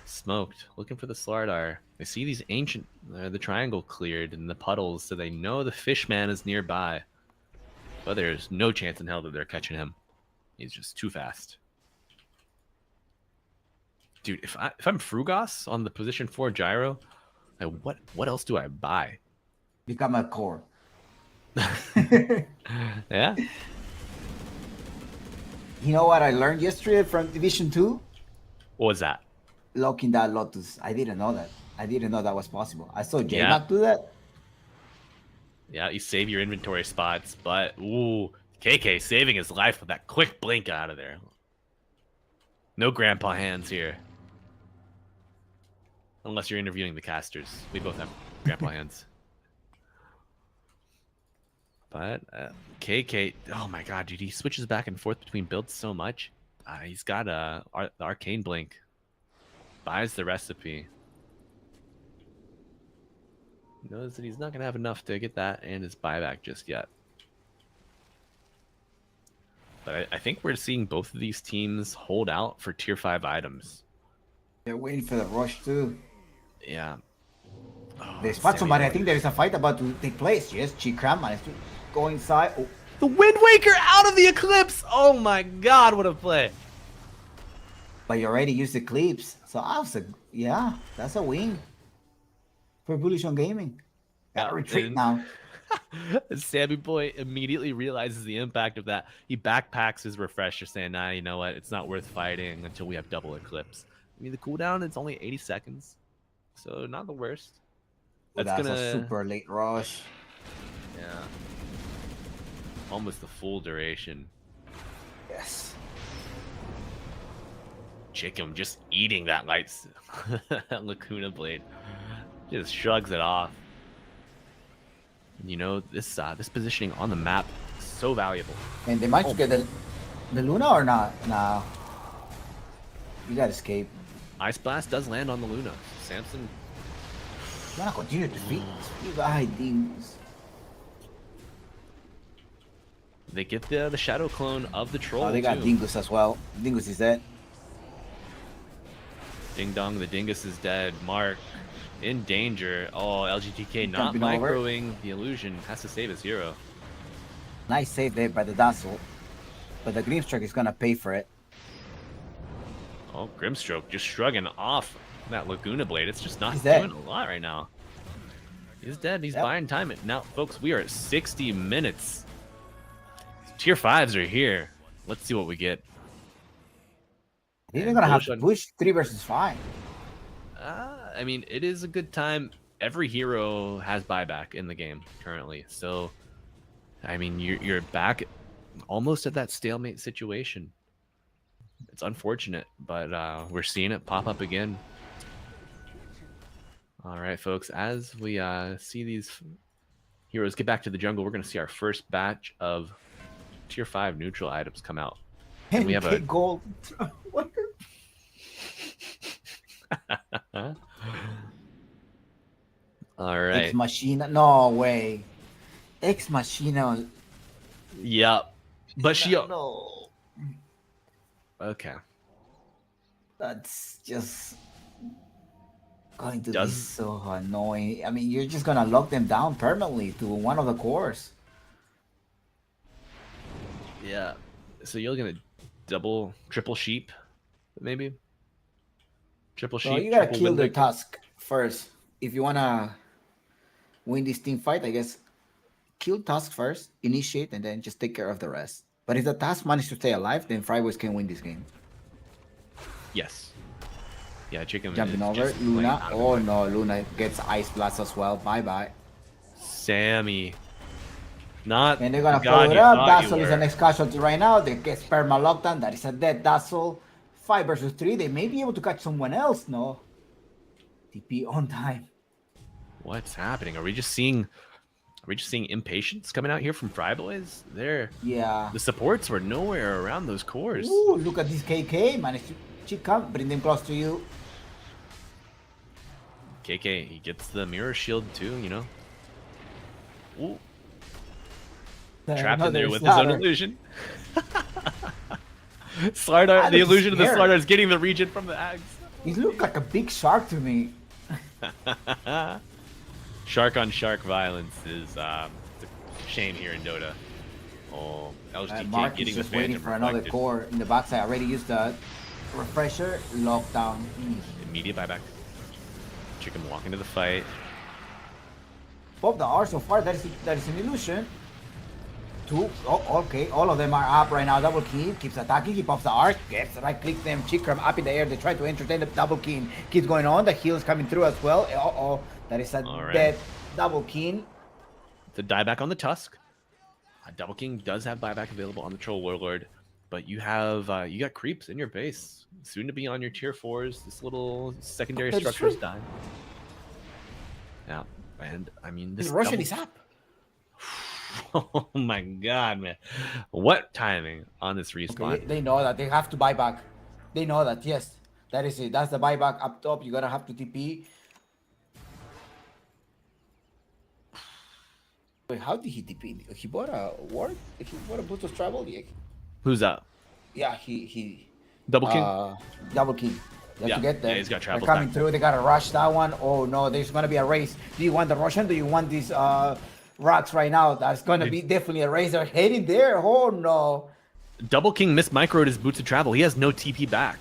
A: smoked. Looking for the Slardar. They see these ancient, the triangle cleared and the puddles, so they know the Fishman is nearby. But there's no chance in hell that they're catching him. He's just too fast. Dude, if I'm Frugos on the position 4 gyro, what else do I buy?
B: Become a core.
A: Yeah.
B: You know what I learned yesterday from Division 2?
A: What was that?
B: Locking that Lotus. I didn't know that. I didn't know that was possible. I saw J-Mac
A: Yeah.
B: do that.
A: Yeah, you save your inventory spots, but ooh, KK saving his life with that quick blink out of there. No grandpa hands here. Unless you're interviewing the casters. We both have grandpa hands. But KK, oh my god, dude, he switches back and forth between builds so much. He's got the arcane blink. Buys the recipe. Knows that he's not gonna have enough to get that and his buyback just yet. But I think we're seeing both of these teams hold out for tier 5 items.
B: They're waiting for the rush too.
A: Yeah. Oh,
B: They spot somebody. I
A: Boy.
B: think there is a fight about to take place. Yes, Chikram managed to go inside. Oh.
A: The Wind Waker out of the Eclipse! Oh my god, what a play!
B: But you already used Eclipse. So yeah, that's a win for Bullish on Gaming. Gotta retreat now.
A: Sammy Boy immediately realizes the impact of that. He backpacks his refresher saying, nah, you know what? It's not worth fighting until we have double Eclipse. I mean, the cooldown, it's only 80 seconds. So not the worst.
B: That's a super late rush.
A: Yeah. Almost the full duration.
B: Yes.
A: Chickum just eating that light Lacuna Blade. Just shrugs it off. You know, this positioning on the map is so valuable.
B: And they might get the Luna or not? Nah. You gotta escape.
A: Ice Blast does land on the Luna. Samson.
B: You wanna continue to feed? You got things.
A: They get the Shadow Clone of the Troll.
B: Oh, they got
A: too.
B: Dingus as well. Dingus is dead.
A: Ding dong, the Dingus is dead. Mark in danger. Oh, LGTK not
B: Jumping
A: microing the illusion. Has to save his hero.
B: Nice save there by the Dazzle. But the Grimstroke is gonna pay for it.
A: Oh, Grimstroke just shrugging off that Laguna Blade. It's just not
B: He's
A: doing
B: dead.
A: a lot right now. He's dead. He's buying time. Now, folks, we are at 60 minutes. Tier 5s are here. Let's see what we get.
B: They're gonna have to push 3 versus 5.
A: I mean, it is a good time. Every hero has buyback in the game currently. So, I mean, you're back almost at that stalemate situation. It's unfortunate, but we're seeing it pop up again. All right, folks, as we see these heroes get back to the jungle, we're going to see our first batch of tier 5 neutral items come out. And we have a
B: gold. What?
A: All right.
B: Ex Machina. No way. Ex Machina.
A: Yep. But she.
B: No.
A: Okay.
B: That's just going to be so annoying. I mean, you're just gonna lock them down permanently to one of the cores.
A: Yeah. So you're gonna triple sheep, maybe. Triple sheep.
B: So you gotta
A: triple
B: kill the
A: Windbreaker.
B: Tusk first if you wanna win this team fight, I guess kill Tusk first, initiate, and then just take care of the rest. But if the Tusk manage to stay alive, then FryBoys can win this game.
A: Yes. Yeah, Chicken
B: Jumping
A: is
B: over
A: just playing
B: Luna.
A: out of
B: Oh
A: it.
B: no, Luna gets Ice Blast as well. Bye bye.
A: Sammy. Not
B: And they're
A: the
B: gonna
A: god
B: follow it
A: you
B: up.
A: thought you
B: Dazzle is the
A: were.
B: next casualty right now. They get Sperma Lockdown. That is a dead Dazzle. 5 versus 3. They may be able to catch someone else. No. TP on time.
A: What's happening? Are we just seeing impatience coming out here from FryBoys?
B: Yeah.
A: The supports were nowhere around those cores.
B: Ooh, look at this KK. Managed to come, bring them close to you.
A: KK, he gets the mirror shield too, you know. Ooh. Trapped in there with his own illusion. Slardar, the illusion of the Slardar is getting the regen from the Ags.
B: He looked like a big shark to me.
A: Shark on shark violence is it's a shame here in Dota. Oh, LGTK
B: Mark
A: getting
B: is
A: the
B: just waiting for another core in the backside. Already used the refresher, lockdown.
A: Immediate buyback. Chicken walking to the fight.
B: Pop the R so far. That is an illusion. 2. Oh, okay. All of them are up right now. Double key. Keeps attacking. He pops the arc. Gets right click them. Chikram up in the air. They try to entertain the double key. Keeps going on. The heal is coming through as well. Uh-oh. That is a dead double key.
A: The dieback on the Tusk. Double King does have buyback available on the Troll Warlord. But you have you got creeps in your base. Soon to be on your tier 4s. This little secondary structure is dying. Yeah. And I mean this
B: Russian is up.
A: Oh my god, man. What timing on this respawn?
B: They know that they have to buy back. They know that, yes. That is it. That's the buyback up top. You're gonna have to TP. Wait, how did he TP? He bought a ward? He bought a boost of travel? Yeah.
A: Who's up?
B: Yeah, he
A: Double King?
B: Double King. They have to get there.
A: Yeah, he's got travel.
B: They're coming through. They gotta rush that one. Oh no, there's gonna be a race. Do you want the Russian? Do you want these rocks right now? That's gonna be definitely a race. They're heading there. Oh no.
A: Double King missed microed his boots of travel. He has no TP back.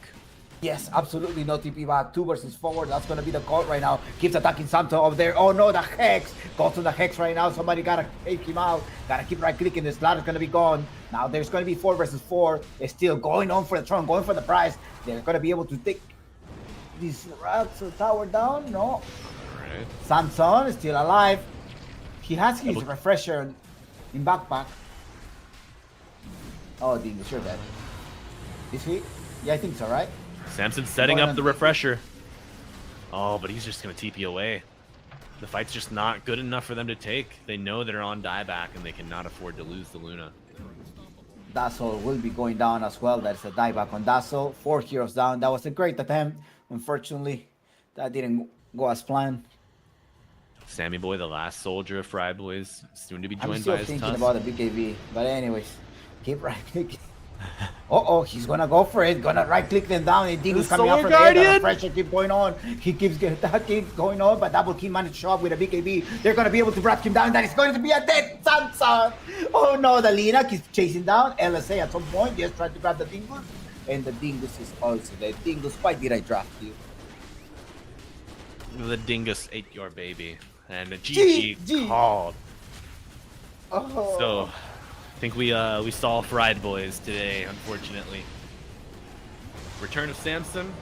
B: Yes, absolutely no TP back. 2 versus 4. That's gonna be the call right now. Keeps attacking Santo over there. Oh no, the Hex. Goes to the Hex right now. Somebody gotta take him out. Gotta keep right clicking. The slot is gonna be gone. Now there's gonna be 4 versus 4. They're still going on for the throne, going for the prize. They're gonna be able to take these rats tower down. No.
A: Right.
B: Samson is still alive. He has his refresher in backpack. Oh, Dingo, sure that. Is he? Yeah, I think so, right?
A: Samson's setting up the refresher. Oh, but he's just going to TP away. The fight's just not good enough for them to take. They know they're on dieback and they cannot afford to lose the Luna.
B: Dazzle will be going down as well. That's a dieback on Dazzle. 4 heroes down. That was a great attempt. Unfortunately, that didn't go as planned.
A: Sammy Boy, the last soldier of FryBoys, soon to be joined by his
B: I'm still thinking
A: Tusk.
B: about the BKB. But anyways, keep right clicking. Oh, he's gonna go for it. Gonna right click them down. And Dingo's coming out from the air. The pressure keep going on. He keeps going on, but Double King managed to show up with a BKB. They're gonna be able to wrap him down. That is going to be a dead Sansa. Oh no, the Lina keeps chasing down. LSA at some point just tried to grab the Dingus. And the Dingus is also dead. Dingus, why did I draft you?
A: The Dingus ate your baby. And a GG called.
B: Oh.
A: So I think we saw FryBoys today, unfortunately. Return of Samson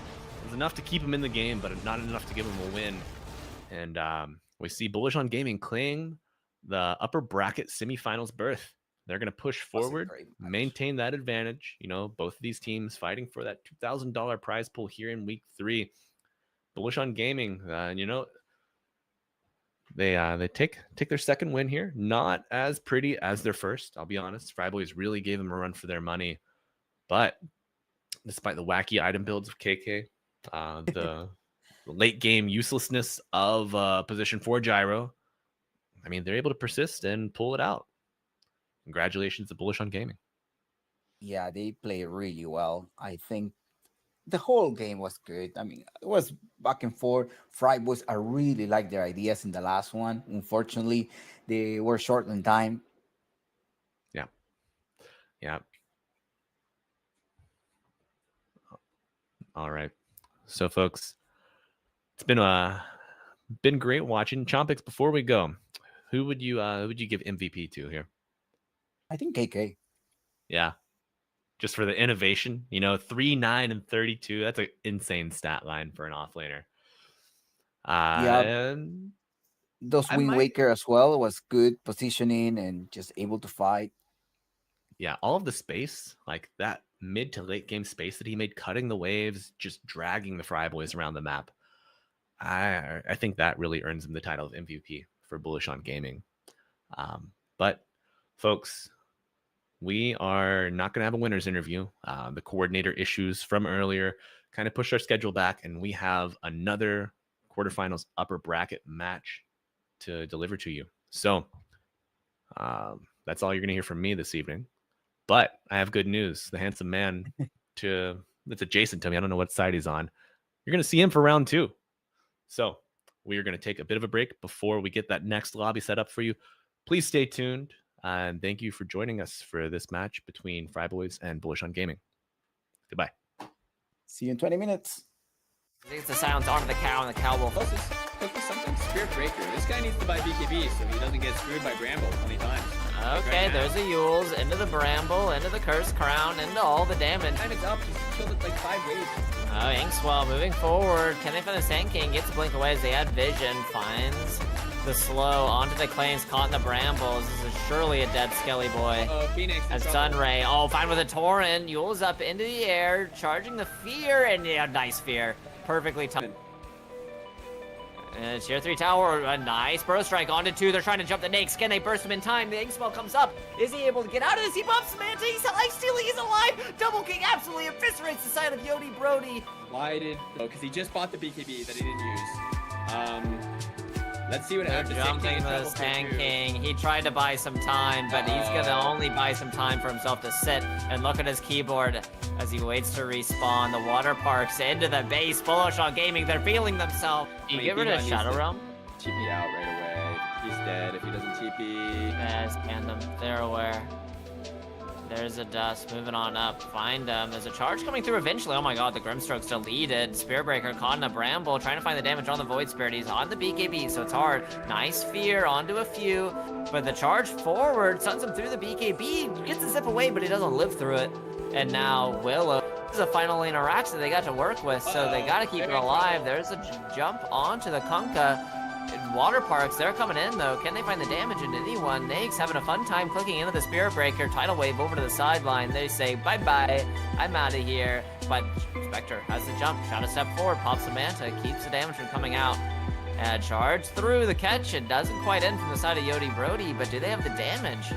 A: was enough to keep him in the game, but not enough to give him a win. And we see Bullish On Gaming claim the upper bracket semifinals berth. They're going to push forward, maintain that advantage. You know, both of these teams fighting for that $2,000 prize pool here in week 3. Bullish On Gaming, you know, they take their second win here. Not as pretty as their first, I'll be honest. FryBoys really gave them a run for their money. But despite the wacky item builds of KK, the late game uselessness of position 4 gyro, I mean, they're able to persist and pull it out. Congratulations to Bullish On Gaming.
B: Yeah, they play really well. I think the whole game was good. I mean, it was back and forth. FryBoys, I really like their ideas in the last one. Unfortunately, they were short on time.
A: Yeah. All right. So, folks, it's been great watching Chompix. Before we go, who would you give MVP to here?
B: I think KK.
A: Yeah. Just for the innovation, 3, 9, and 32. That's an insane stat line for an offlaner.
B: Yeah,
A: And
B: those
A: I
B: Wind
A: might,
B: Waker as well was good positioning and just able to fight.
A: yeah, all of the space, like that mid to late game space that he made, cutting the waves, just dragging the FryBoys around the map. I think that really earns him the title of MVP for Bullish on Gaming. But folks, we are not going to have a winner's interview. The coordinator issues from earlier kind of pushed our schedule back, and we have another quarterfinals upper bracket match to deliver to you. So that's all you're going to hear from me this evening. But I have good news. The handsome man that's adjacent to me, I don't know what side he's on, you're going to see him for round 2. So we are going to take a bit of a break before we get that next lobby set up for you. Please stay tuned. And thank you for joining us for this match between FryBoys and Bullish on Gaming. Goodbye.
B: See you in 20 minutes.
C: It's the silence onto the cow, and the cow will
D: Focus something. Spirit Breaker. This guy needs to buy BKB so he doesn't get screwed by Bramble 20 times.
C: Okay, there's the Yules, into the Bramble, into the Cursed Crown, into all the damage.
D: Time is up. He's killed it like 5 waves.
C: Oh, Inkswell moving forward. Can they find the Sand King? Gets to blink away as they add vision. Finds the slow onto the claims, caught in the brambles. This is surely a dead Skelly boy.
D: Phoenix.
C: As Sunray, oh, fine with a Torrent. Yule's up into the air, charging the Fear, and yeah, nice Fear. Perfectly timed. And tier 3 tower, a nice burst strike onto 2. They're trying to jump the Nakes. Can they burst him in time? The Inkswell comes up. Is he able to get out of this? He buffs Manta. He's life-stealing. He's alive. Double King absolutely eviscerates the side of Yodi Brody.
D: Why did... Oh, because he just bought the BKB that he didn't use. Let's see what
C: They're
D: happens.
C: jumping the Sand King. He tried to buy some time, but he's gonna only buy some time for himself to sit and look at his keyboard as he waits to respawn. The water parks into the base. Bullish on Gaming. They're feeling themselves. You get rid of Shadow Realm?
D: TP out right away. He's dead if he doesn't TP.
C: Yes, Gandam. They're aware. There's a dust moving on up. Find him. There's a charge coming through eventually. Oh my god, the Grimstroke's deleted. Spearbreaker caught in a bramble, trying to find the damage on the Void Spirit. He's on the BKB, so it's hard. Nice Fear onto a few, but the charge forward sends him through the BKB. Gets the zip away, but he doesn't live through it. And now Willow. This is a final lane of racks that they got to work with, so they got to keep it alive. There's a jump onto the Kunkka. Water parks, they're coming in though. Can they find the damage into anyone? Nake's having a fun time clicking into the Spirit Breaker. Tidal Wave over to the sideline. They say, bye-bye, I'm out of here. But Spectre has the jump, shot a step forward, pops the Manta, keeps the damage from coming out. Charge through the catch. It doesn't quite end from the side of Yodi Brody, but do they have the damage?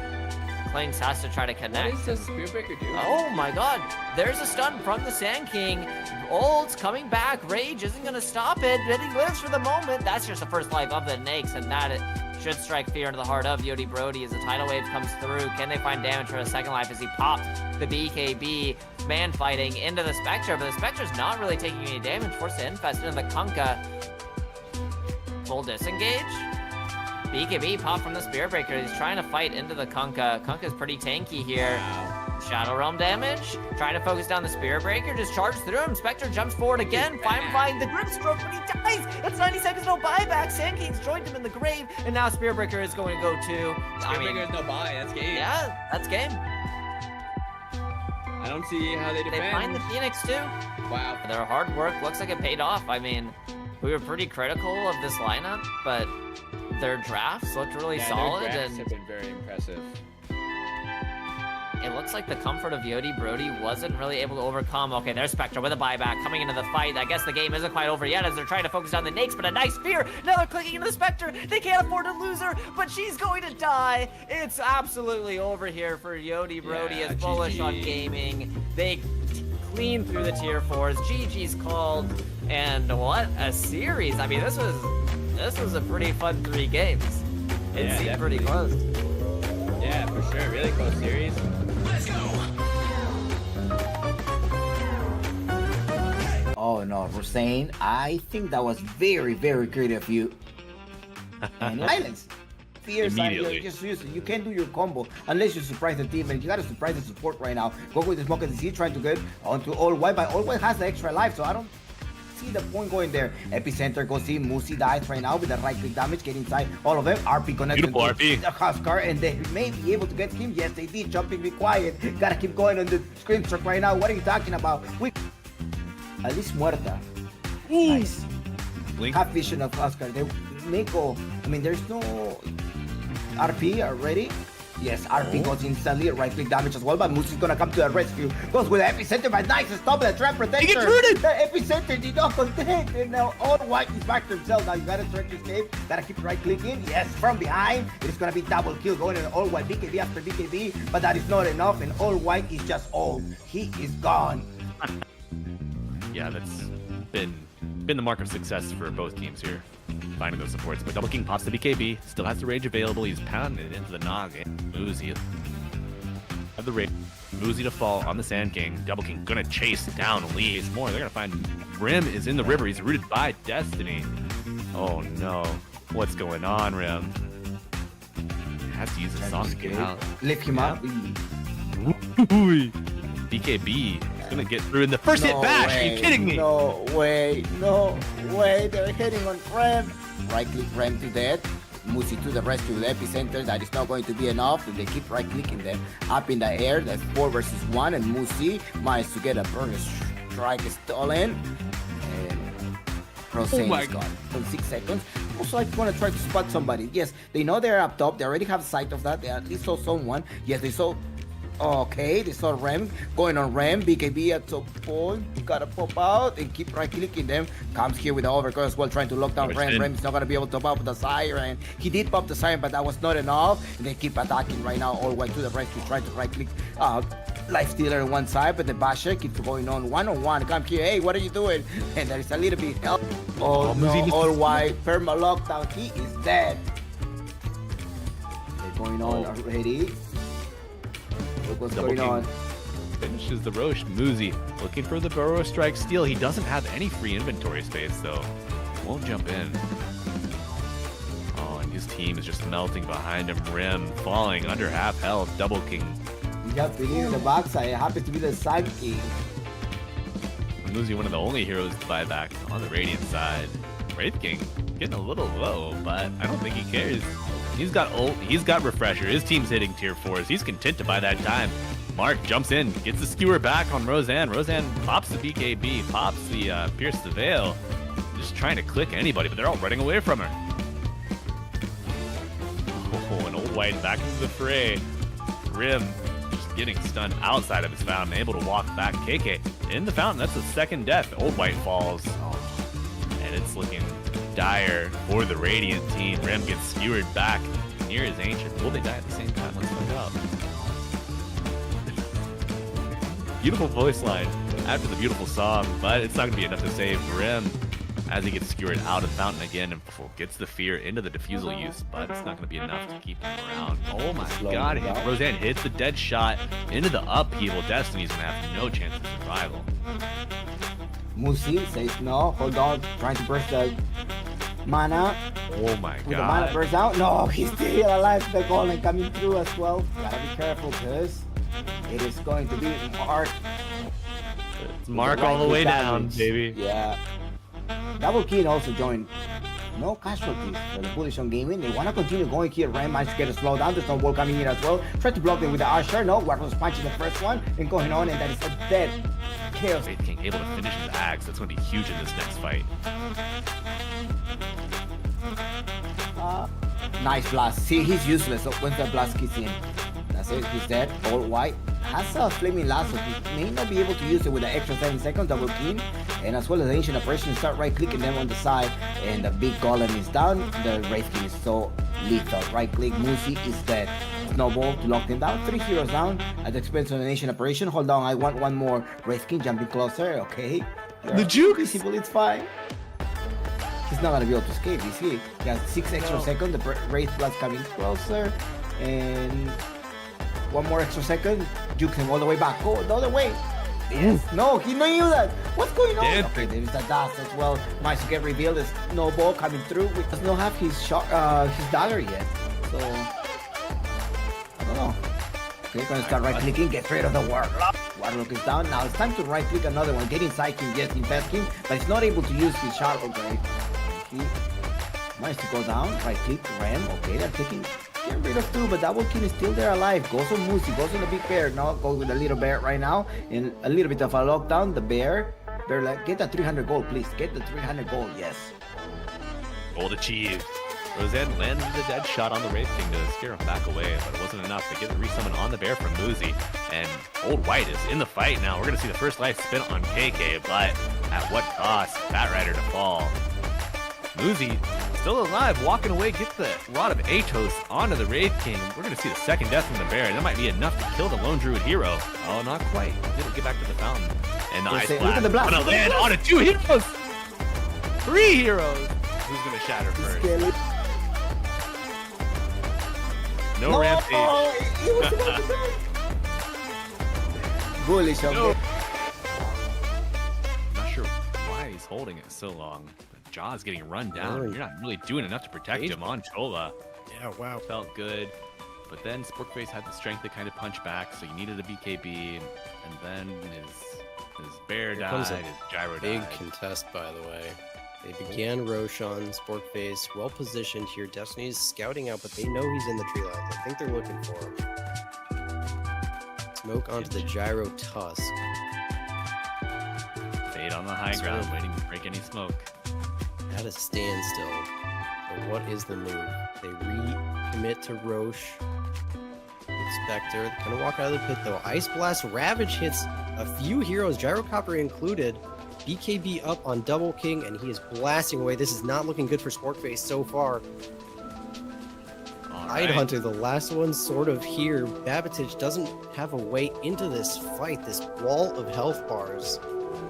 C: Clinks has to try to connect.
D: What does the Spirit Breaker do?
C: Oh my god, there's a stun from the Sand King. Old's coming back. Rage isn't going to stop it, but he lives for the moment. That's just the first life of the Nakes, and that it should strike fear into the heart of Yodi Brody as the tidal wave comes through. Can they find damage for a second life as he popped the BKB? Man fighting into the Spectre, but the Spectre's not really taking any damage. Forced to infest into the Kunkka. Full disengage. BKB pop from the Spirit Breaker. He's trying to fight into the Kunkka. Kunkka's pretty tanky here. Shadow Realm damage. Trying to focus down the Spirit Breaker. Just charge through him. Spectre jumps forward again. Find the Grimstroke, but he dies. It's 90 seconds, no buyback. Sand King's joined him in the grave, and now Spirit Breaker is going to go too.
D: Spirit Breaker is no buy. That's game.
C: Yeah, that's game.
D: I don't see how they defend.
C: They find the Phoenix too.
D: Wow.
C: Their hard work looks like it paid off. I mean, we were pretty critical of this lineup, but their drafts looked really solid,
D: their drafts
C: and
D: have been very impressive.
C: it looks like the comfort of Yodi Brody wasn't really able to overcome. Okay, there's Spectre with a buyback coming into the fight. I guess the game isn't quite over yet as they're trying to focus on the Nakes, but a nice Fear. Now they're clicking into the Spectre. They can't afford to lose her, but she's going to die. It's absolutely over here for Yodi Brody as Bullish on Gaming. They clean through the tier 4s. GG's called, and what a series. I mean, this was a pretty fun 3 games. It seemed
D: definitely.
C: pretty close.
D: Yeah, for sure. Really close series.
B: Oh no, Hussein, I think that was very, very creative of you. And silence. Fear sign,
A: Immediately.
B: just use it. You can't do your combo unless you surprise the team, and you gotta surprise the support right now. Go with the smoke and see trying to get onto All White, but All White has the extra life, so I don't see the point going there. Epicenter goes in. Musi dies right now with the right click damage. Get inside all of them. RP connects
A: Beautiful RP.
B: the Huskar, and they may be able to get him. Yes, they did. Jumping required. Gotta keep going on the screen stroke right now. What are you talking about? At least Muerta. Nice.
A: Blink.
B: Have vision of Huskar. They may go. I mean, there's no RP already. Yes, RP goes instantly, right click damage as well, but Musi's gonna come to the rescue. Goes with the epicenter, but nice stop the trap protector.
A: He gets rooted!
B: The epicenter did not contain, and now all white is back to himself. Now you gotta try to escape, gotta keep right clicking. Yes, from behind, it's gonna be double kill going in all white, BKB after BKB, but that is not enough, and all white is just old. He is gone.
A: Yeah, that's been the mark of success for both teams here. Finding those supports, but Double King pops the BKB, still has the rage available. He's pounding it into the noggin. Muzi have the rage. Muzi to fall on the Sand King. Double King gonna chase down Lee. It's more. They're gonna find Rim is in the river. He's rooted by Destiny. Oh no, what's going on, Rim? Has to use a song to get out.
B: Lift him up.
A: BKB is gonna get through in the first hit bash. Are you kidding me?
B: No way, no way. They're hitting on Rem. Right click Rem to death. Musi to the rescue with epicenter. That is not going to be enough. And they keep right clicking them up in the air. That's 4 versus 1. And Musi managed to get a burst strike stolen. And Rosane is gone from 6 seconds. Also, I want to try to spot somebody. Yes, they know they're up top. They already have sight of that. They at least saw someone. Yes, they saw. Okay, they saw Rem going on Rem. BKB at some point. Gotta pop out and keep right clicking them. Comes here with the overcut as well, trying to lock down Rem. Rem is not gonna be able to pop the siren. He did pop the siren, but that was not enough. And they keep attacking right now, all white to the rescue, trying to right click. Life stealer on one side, but the basher keeps going on one. Come here, hey, what are you doing? And there is a little bit help. Oh no, all white, perma lockdown. He is dead. They're going on already. Look what's
A: Double
B: going
A: King
B: on.
A: Finishes the Roche. Muzi looking for the Burrow Strike steal. He doesn't have any free inventory space, though. Won't jump in. Oh, and his team is just melting behind him. Rim falling under half health. Double King.
B: You got to in the backside. It happens to be the side king.
A: Muzi, one of the only heroes to buy back on the Radiant side. Wraith King getting a little low, but I don't think he cares. He's got ult, he's got refresher. His team's hitting tier 4s. He's content to buy that time. Mark jumps in, gets the skewer back on Roseanne. Roseanne pops the BKB, pops the Pierce the Veil. Just trying to click anybody, but they're all running away from her. Oh, and old white back into the fray. Rim just getting stunned outside of his fountain, able to walk back. KK in the fountain. That's the second death. Old white falls. And it's looking dire for the Radiant team. Rim gets skewered back near his ancient. Will they die at the same time? Let's find out. Beautiful voice line after the beautiful song, but it's not going to be enough to save Rim as he gets skewered out of the fountain again and gets the fear into the diffusal use, but it's not going to be enough to keep him around. Oh my god, Roseanne hits the dead shot into the upheaval. Destiny's going to have no chance of survival.
B: Musi says no, hold on, trying to burst the mana.
A: Oh my
B: With the mana
A: god.
B: burst out, no, he's still alive. The golem coming through as well. Gotta be careful, because it is going to be Mark.
A: It's Mark all the way down, baby.
B: Yeah. Double King also joined. No casualties for the Bullish On Gaming. They want to continue going here. Ram managed to get a slow down. There's no wall coming in as well. Try to block them with the Usher. No, Warhorse punching the first one and going on, and that is a dead kill.
A: Wraith King able to finish his axe. That's going to be huge in this next fight.
B: Nice blast. See, he's useless once the blast kicks in. That's it. He's dead. All white. Has a flaming lasso. He may not be able to use it with the extra 7 seconds. Double King. And as well as the ancient operation, start right clicking them on the side. And the big golem is down. The Wraith King is so lethal. Right click. Musi is dead. Snowball to lock them down. 3 heroes down at the expense of the nation operation. Hold on. I want one more Wraith King jumping closer. Okay.
A: The juke.
B: Visible. It's fine. He's not gonna be able to escape, is he? He has 6 extra seconds, the Wraith Blast coming closer, and 1 more extra second, juke him all the way back. Go the other way. Yes. No, he knew that. What's going on? Okay, there is a dust as well. Managed to get revealed. There's no ball coming through. He does not have his shot, his dagger yet. So I don't know. Okay, gonna start right-clicking, get rid of the Warlock. Warlock is down. Now it's time to right-click another one. Getting Psychic, yes, investing, but it's not able to use his shot. Okay. Managed to go down, right-click, ram. Okay, they're getting rid of 2, but Double King is still there alive. Goes on Moosey, goes on the big bear. Now goes with the little bear right now. And a little bit of a lockdown. The bear, like, get the 300 gold, please. Get the 300 gold, yes.
A: Gold achieved. Roseanne landed the dead shot on the Wraith King to scare him back away, but it wasn't enough to get the resummon on the bear from Moosey. And Old White is in the fight now. We're going to see the first life spin on KK, but at what cost? Fat Rider to fall. Moosey still alive, walking away, gets the Rod of Atos onto the Wraith King. We're going to see the second death from the bear, and that might be enough to kill the Lone Druid hero. Oh, not quite. Didn't get back to the fountain. And the Ice Blast is going to land onto 2 heroes! 3 heroes! Who's going to shatter first? No rampage.
B: Bullish on Gaming.
A: Not sure why he's holding it so long. Jaw's getting run down. You're not really doing enough to protect him on Chola.
E: Yeah, wow.
A: Felt good. But then Sporkface had the strength to kind of punch back, so you needed a BKB. And then his bear died, his gyro
E: Big
A: died.
E: contest, by the way. They began Roshan, Sporkface, well positioned here. Destiny's scouting out, but they know he's in the tree lines. I think they're looking for him. Smoke onto the gyro tusk.
A: Fade on the high ground, waiting to break any smoke.
E: At a standstill. But what is the move? They recommit to Roche. With Spectre. Kind of walk out of the pit though. Ice Blast, Ravage hits a few heroes, Gyrocopter included. BKB up on Double King, and he is blasting away. This is not looking good for Sporkface so far. Tidehunter, the last one sort of here. Babatich doesn't have a way into this fight, this wall of health bars.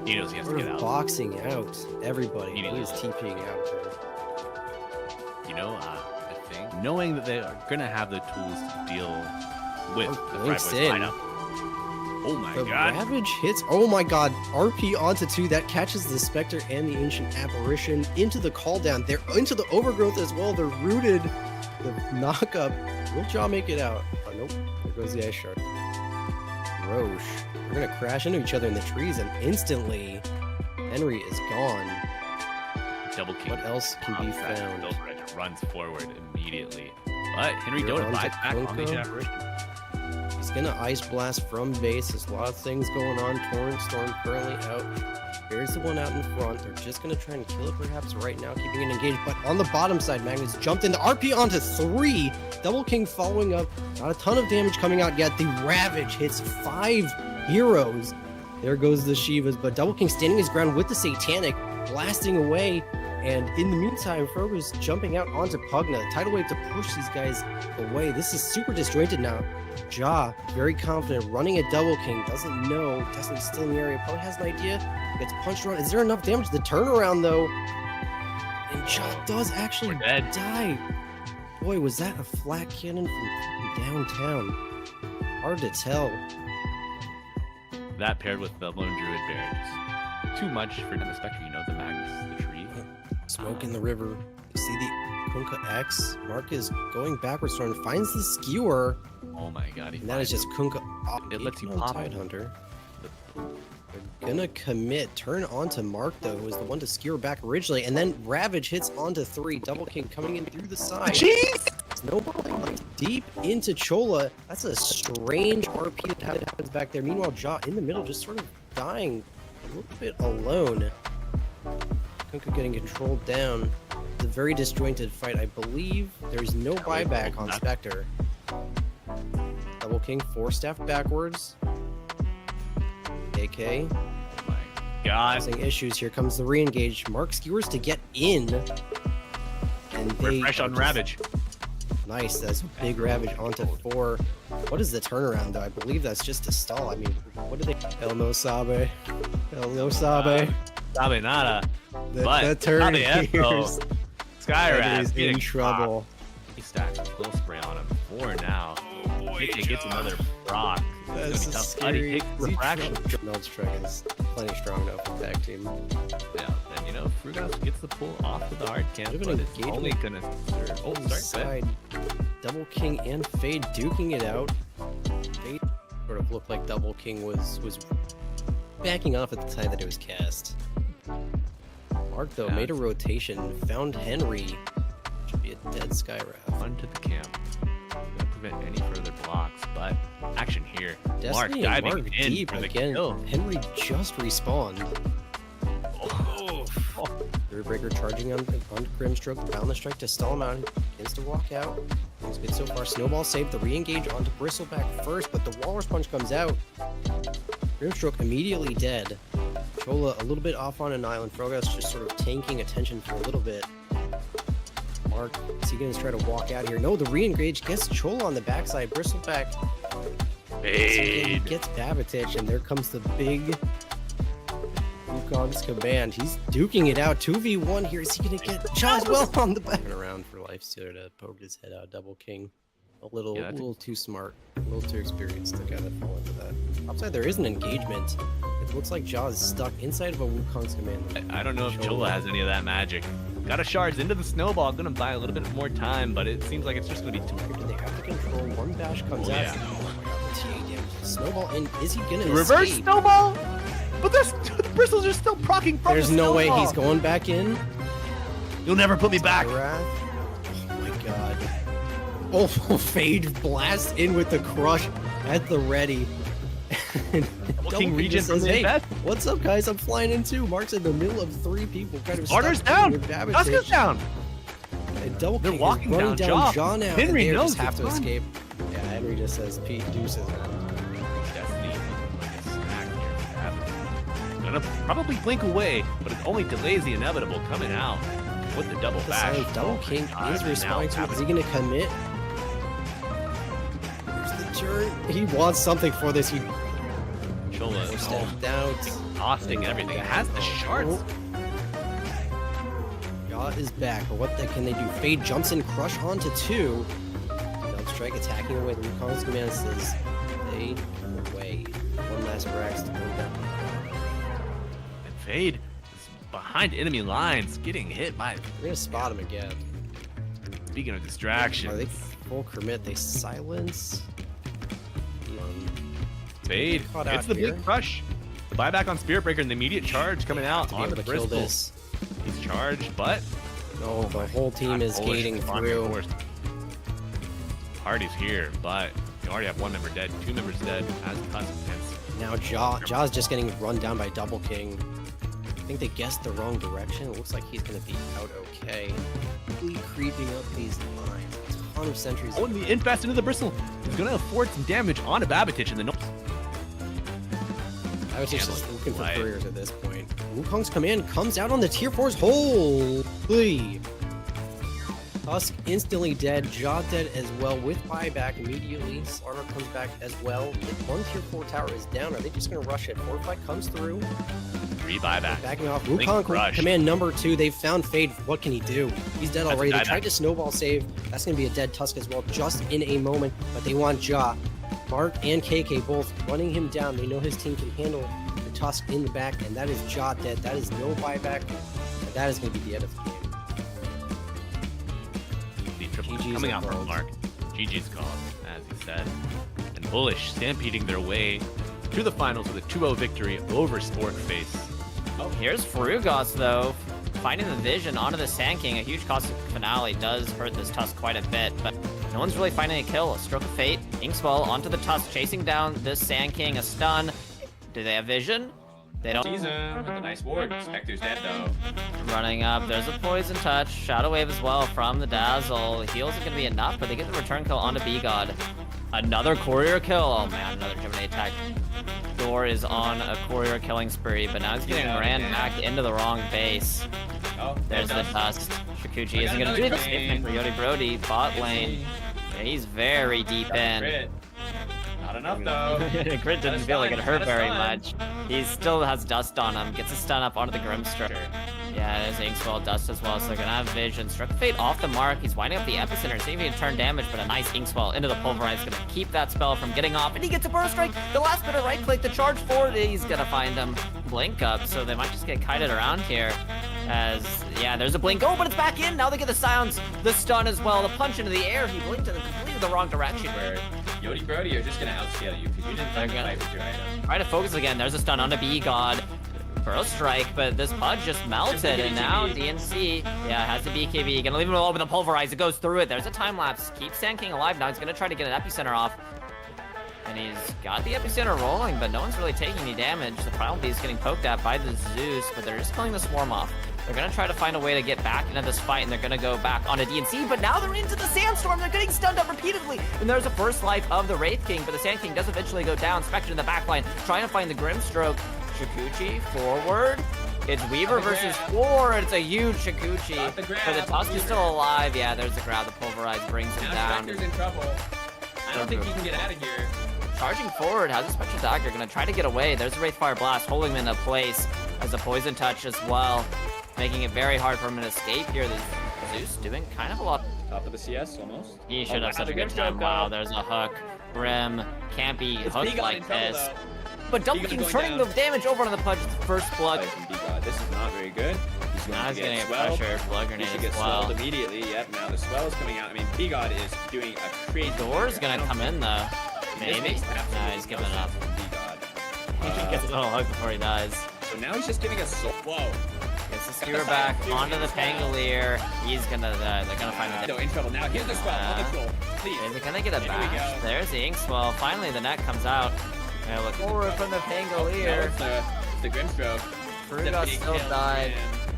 A: He knows he has to
E: Sort
A: get
E: of
A: out.
E: boxing out everybody.
A: He
E: He is TPing out there.
A: You know, I think knowing that they are going to have the tools to deal with the
E: Blinks
A: FryBoys
E: in.
A: lineup. Oh my
E: The
A: god.
E: Ravage hits. Oh my god. RP onto 2. That catches the Spectre and the Ancient Apparition into the call down. They're into the Overgrowth as well. They're rooted. The knock up. Will Jaw make it out? Oh, nope. There goes the Ice Shark. Roche. We're going to crash into each other in the trees, and instantly Henry is gone.
A: Double King.
E: What else can be found?
A: Silveredge runs forward immediately. But Henry
E: Here
A: Dota
E: onto
A: buys back on the
E: Kunko.
A: Ancient Apparition.
E: He's gonna Ice Blast from base. There's a lot of things going on. Torrent Storm currently out. There's the one out in front. They're just gonna try and kill it perhaps right now, keeping it engaged. But on the bottom side, Magnus jumped into RP onto 3. Double King following up. Not a ton of damage coming out yet. The Ravage hits 5 heroes. There goes the Shivas, but Double King standing his ground with the Satanic, blasting away. And in the meantime, Frog is jumping out onto Pugna. Tidal Wave to push these guys away. This is super disjointed now. Jaw, very confident, running a Double King, doesn't know, Destiny's still in the area, probably has an idea, gets punched around. Is there enough damage? The turnaround though, and Jaw does actually
A: We're dead.
E: die. Boy, was that a flat cannon from downtown? Hard to tell.
A: That paired with the Lone Druid Bear. Just too much for the Spectre, you know, the Magnus, the tree.
E: Smoke in the river. You see the Kunkka X. Mark is going backwards, finds the skewer.
A: Oh my god.
E: And that is just Kunkka.
A: It lets you
E: on
A: pop it.
E: Tidehunter. They're gonna commit. Turn onto Mark though, who was the one to skewer back originally, and then Ravage hits onto 3. Double King coming in through the side.
A: Jeez!
E: Snowballing deep into Chola. That's a strange RP that happens back there. Meanwhile, Jaw in the middle, just sort of dying a little bit alone. Kunkka getting controlled down. It's a very disjointed fight. I believe there's no buyback on Spectre. Double King, 4 staff backwards. AK.
A: Oh my god.
E: Causing issues. Here comes the re-engage. Mark skewers to get in. And they
A: Refresh on
E: just-
A: Ravage.
E: Nice. That's a big Ravage onto 4. What is the turnaround though? I believe that's just a stall. I mean, what do they? El no sabe. El no sabe.
A: Sabe nada.
E: The
A: But
E: turn
A: Sabe
E: here's
A: esto. Skyraz
E: is in
A: getting
E: trouble.
A: He stacks full spray on him. 4 now. He gets another proc. It's gonna be tough. Buddy takes refraction.
E: Melt's Trek is plenty strong enough for tag team.
A: Yeah, and you know, Frugas gets the pull off of the hard camp,
E: Bit of
A: but
E: an
A: it's only
E: engagement.
A: gonna serve. Oh, sorry, go ahead.
E: Side. Double King and Fade duking it out. Fade Sort of looked like Double King was backing off at the time that it was cast. Mark though made a rotation, found Henry. Should be a dead Skywrath.
A: Onto the camp. Gonna prevent any further blocks, but action here.
E: Destiny
A: Mark
E: and
A: diving
E: Mark
A: in
E: deep
A: for the
E: again.
A: kill.
E: Henry just respawned. Breaker charging on Grimstroke, found the strike to stall him out. Begins to walk out. Looks good so far. Snowball saved the re-engage onto Bristleback first, but the Walrus Punch comes out. Grimstroke immediately dead. Chola a little bit off on an island. Frogas just sort of tanking attention for a little bit. Mark, is he going to try to walk out here? No, the re-engage gets Chola on the backside. Bristleback
A: Fade.
E: gets Babatich, and there comes the big Wukong's command. He's duking it out. 2v1 here. Is he going to get Jaws well on the back? Around for Lifestealer to poke his head out. Double King. A little too smart. A little too experienced to kind of fall into that. Upside, there is an engagement. It looks like Jaws is stuck inside of a Wukong's command.
A: I don't know if Chola has any of that magic. Got a shards into the snowball. Gonna buy a little bit more time, but it seems like it's just gonna be too quick.
E: They have to control. One bash comes out.
A: Yeah.
E: Oh my god, the TA damage. Snowball in. Is he gonna
A: Reverse
E: escape?
A: snowball? But the bristles are still proccing from
E: There's
A: the
E: no way
A: snowball.
E: he's going back in.
A: You'll never put me back.
E: Wrath. Oh my god. Oh, Fade blast in with the crush at the ready. Double
A: King regen
E: just
A: from
E: says,
A: the
E: hey,
A: invest.
E: what's up, guys? I'm flying in too. Mark's in the middle of 3 people. Kind of
A: Starter's
E: stuck
A: down.
E: with Babatich.
A: Tuska's down.
E: And Double
A: They're
E: King
A: walking
E: is running
A: down
E: down
A: Jaw.
E: Jaw now.
A: Henry
E: and they
A: knows
E: just have
A: it's
E: to
A: fun.
E: escape. Yeah, Henry just says Pete deuces.
A: Destiny like a snack here. Gonna probably blink away, but it only delays the inevitable coming out with the double bash.
E: Double King is responding to it. Is he going to commit? Here's the turn. He wants something for this. He
A: Chola
E: stepped out.
A: exhausting everything. It has the shards.
E: Yaw is back, but what can they do? Fade jumps in, crush onto 2. Double strike attacking away. The Wukong's command says they away. One last Rax to go down.
A: And Fade is behind enemy lines, getting hit by.
E: We're gonna spot him again.
A: Speaking of distractions,
E: Are they full commit? They silence.
A: Fade
E: Caught
A: gets
E: out
A: the
E: here.
A: big crush. The buyback on Spirit Breaker and the immediate charge coming out
E: To be
A: on
E: able
A: the
E: to kill
A: Bristol.
E: this.
A: He's charged, but
E: No, the whole team is
A: Bullish
E: gating
A: on
E: through.
A: course. Party's here, but you already have 1 member dead, 2 members dead as consequence.
E: Now Jaw's just getting run down by Double King. I think they guessed the wrong direction. It looks like he's gonna be out okay. Quickly creeping up these lines. A ton of sentries.
A: Oh, and the infest into the Bristle is going to afford some damage on a Babatich in the
E: I was just looking for
A: Right.
E: couriers at this point. Wukong's command comes out on the tier 4's holy. Tusk instantly dead, Jaw dead as well with buyback immediately. Slaughter comes back as well. One tier 4 tower is down. Are they just gonna rush it? Fortify comes through.
A: 3 buybacks.
E: Backing off.
A: Blink
E: Wukong
A: rush.
E: command number 2. They've found Fade. What can he do? He's dead
A: That's a
E: already. They
A: dieback.
E: tried to snowball save. That's gonna be a dead Tusk as well, just in a moment. But they want Jaw. Mark and KK both running him down. They know his team can handle the Tusk in the back, and that is Jaw dead. That is no buyback. And that is gonna be the end of the game.
A: The triple
E: GG's
A: coming out from
E: called.
A: Mark. GG's called, as he said. And Bullish stampeding their way to the finals with a 2-0 victory over Sportface.
C: Oh, here's Frugos, though. Finding the vision onto the Sand King. A huge cost finale does hurt this Tusk quite a bit, but no one's really finding a kill. A stroke of fate. Inkswell onto the Tusk, chasing down this Sand King. A stun. Do they have vision? They don't.
D: Season with a nice ward. Spectre's dead though.
C: Running up. There's a poison touch. Shadow wave as well from the Dazzle. Heals are going to be enough, but they get the return kill onto B-God. Another courier kill. Oh man, another Gemini attack. Door is on a courier killing spree, but now he's getting ran back into the wrong base.
D: Oh,
C: There's the Tusk. Shikuchi isn't going to do the same thing for Yodi Brody. Bot lane. Yeah, he's very deep in.
D: Crit. Not enough though.
C: Crit didn't feel like it hurt very much. He still has dust on him. Gets a stun up onto the Grimstroke. Yeah, there's Inkswell dust as well, so they're gonna have vision. Struck Fate off the mark. He's winding up the epicenter, seeing if he can turn damage, but a nice Inkswell into the pulverize gonna keep that spell from getting off. And he gets a burst strike. The last bit of right click, the charge forward, he's gonna find him. Blink up, so they might just get kited around here. As yeah, there's a blink. Oh, but it's back in. Now they get the silence, the stun as well, the punch into the air. He blinked in completely the wrong direction.
D: Where Yodi Brody are just gonna outscale you because you didn't
C: They're
D: fucking
C: gonna-
D: fight with your item.
C: Try to focus again. There's a stun on a B-God. Burrow strike, but this Pudge just melted, and now DNC, has the BKB. Gonna leave him alone with a Pulverize. It goes through it. There's a time lapse. Keeps Sand King alive. Now he's gonna try to get an Epicenter off. And he's got the Epicenter rolling, but no one's really taking any damage. The Primal Beast getting poked at by the Zeus, but they're just killing the Swarm off. They're gonna try to find a way to get back into this fight, and they're gonna go back on a DNC, but now they're into the Sandstorm. They're getting stunned up repeatedly. And there's a first life of the Wraith King, but the Sand King does eventually go down. Spectre in the backline, trying to find the Grimstroke. Shikuchi forward. It's Weaver versus 4. It's a huge Shikuchi.
D: Got the grab,
C: But the Tusk is
D: Weaver.
C: still alive. Yeah, there's the grab. The Pulverize brings him
D: Now
C: down.
D: Spectre's in trouble. I don't think he can get out of here.
C: Charging forward, has a Spectral Dagger, gonna try to get away. There's a Wraithfire Blast, holding him into place as a Poison Touch as well, making it very hard for him to escape here. The Zeus doing kind of a lot.
D: Top of the CS almost.
C: He should
D: Oh,
C: have such
D: wow,
C: a good
D: the
C: time.
D: Grimstroke,
C: Wow, there's a hook. Grim can't be
D: It's
C: hooked
D: P-God
C: like
D: in trouble,
C: this.
D: though.
C: But Double
D: P-God
C: King's
D: going
C: turning
D: down.
C: the damage over on the Pudge. First blood.
D: Play from B-God. This is not very good. He's going
C: Now
D: to
C: he's
D: get
C: getting
D: swelled.
C: pressured. Blood
D: He
C: Grenade
D: should
C: as
D: get
C: well.
D: swelled immediately. Yep, now the swell is coming out. I mean, B-God is doing a crazy.
C: Door's gonna come in though.
D: Maybe.
C: Maybe? No, he's giving up.
D: B-God.
C: He gets a little hook before he dies.
D: So now he's just giving us whoa.
C: Gets the skewer back onto the Pangolier. He's gonna die. They're gonna find the
D: No, in trouble now. Here's the swell on the goal. Please.
C: Is it gonna get a
D: There we
C: bash?
D: go.
C: There's the Inkswell. Finally, the net comes out. And look forward from the
D: No,
C: Pangolier.
D: it's the Grimstroke.
C: Fruga
D: The big
C: still
D: kill,
C: died.
D: man.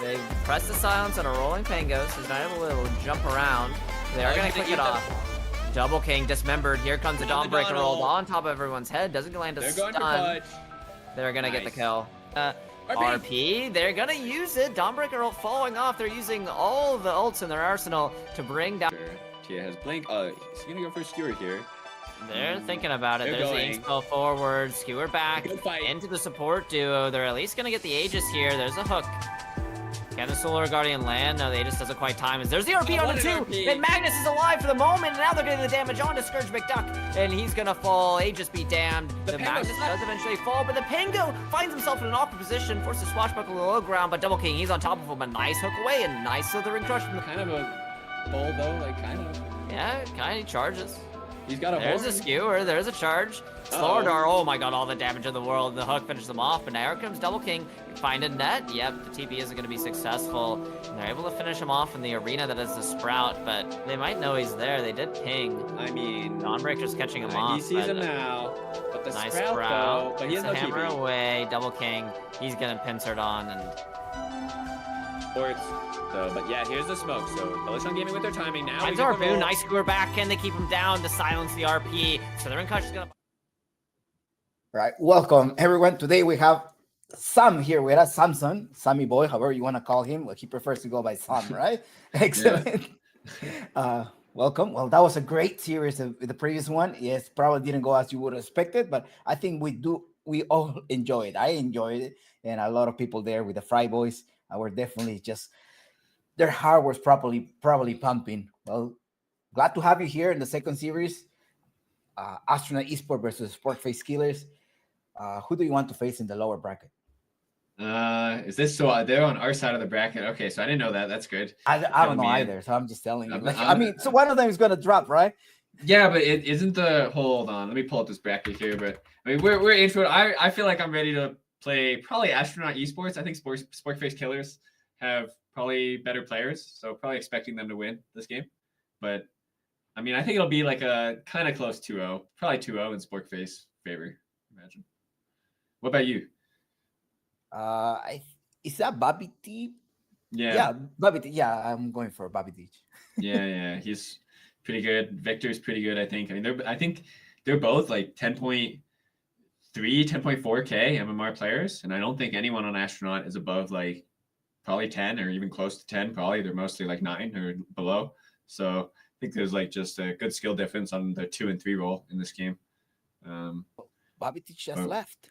C: They press the silence on a rolling Pangos. He's not able to jump around. They are
D: Oh,
C: gonna
D: he's
C: click
D: gonna
C: it
D: eat
C: off. Double King dismembered. Here comes the
D: On the
C: Dawnbreaker rolled
D: Dawn roll.
C: on top of everyone's head. Doesn't land a
D: They're going for
C: stun.
D: Pudge.
C: They're gonna get the
D: Nice.
C: kill. RP, they're gonna use it. Dawnbreaker ult falling off. They're using all of the ults in their arsenal to bring down.
D: Tia has blink. Oh, he's gonna go for Skewer here.
C: They're thinking about it.
D: They're
C: There's
D: going.
C: the Inkswell forward, Skewer back
D: Good fight.
C: into the support duo. They're at least gonna get the Aegis here. There's a hook. Can the Solar Guardian land? No, the Aegis doesn't quite time. There's the RP
D: Oh,
C: on
D: what
C: the
D: an
C: 2.
D: RP.
C: And Magnus is alive for the moment. And now they're getting the damage onto Scourge McDuck. And he's gonna fall. Aegis be damned.
D: The
C: The
D: Pango
C: Magnus
D: slept.
C: does eventually fall, but the Pango finds himself in an awkward position, forces swashbuckle to the low ground, but Double King, he's on top of him. A nice hook away and nice slithering crush from the.
D: Kind of a bull though, like kind of.
C: Yeah, kind of charges.
D: He's got a
C: There's a
D: horn.
C: skewer, there's a charge. Slordar, oh my god, all the damage in the world. The hook finishes them off, but now here comes Double King. Find a net. Yep, the TP isn't going to be successful. And they're able to finish him off in the arena that is the Sprout, but they might know he's there. They did ping.
D: I mean,
C: Dawnbreaker's catching him off.
D: he sees
C: but
D: him now. But the
C: nice
D: Sprout, though, but he has
C: Gets
D: no
C: the hammer
D: TP.
C: away. Double King, he's getting pincered on, and
D: Sports. So, but yeah, here's the smoke. So, Bullish on Gaming with their timing now. we
C: finds
D: get the
C: RP.
D: roll.
C: Nice skewer back. Can they keep him down to silence the RP? Southern Kush is gonna.
B: Right. Welcome, everyone. Today we have Sam here with us. Samson, Sammy Boy, however you want to call him. Well, he prefers to go by Sam, right? Excellent. Welcome. Well, that was a great series. The previous one, yes, probably didn't go as you would have expected, but I think we all enjoyed it. I enjoyed it, and a lot of people there with the FryBoys were definitely just their heart was probably pumping. Well, glad to have you here in the second series. Astronaut Esport versus Sportface Killers. Who do you want to face in the lower bracket?
F: Is this so? They're on our side of the bracket. Okay, so I didn't know that. That's good.
B: I don't
F: Tell
B: know
F: me.
B: either, so I'm just telling you.
F: I'm-
B: Like, I
F: I'm-
B: mean, so one of them is going to drop, right?
F: Yeah, but it isn't the hold on. Let me pull up this bracket here. But I mean, we're intro. I feel like I'm ready to play probably Astronaut Esports. I think Sportface Killers have probably better players, so probably expecting them to win this game. But I mean, I think it'll be like a kind of close 2-0, probably 2-0 in Sportface favor. Imagine. What about you?
B: Is that Bobby T?
F: Yeah.
B: Bobby T. Yeah, I'm going for Bobby T.
F: Yeah, he's pretty good. Victor's pretty good, I think. I think they're both like 10.3, 10.4K MMR players, and I don't think anyone on Astronaut is above like probably 10 or even close to 10. Probably they're mostly like 9 or below. So I think there's like just a good skill difference on the 2 and 3 role in this game.
B: Bobby T just
F: Oh.
B: left.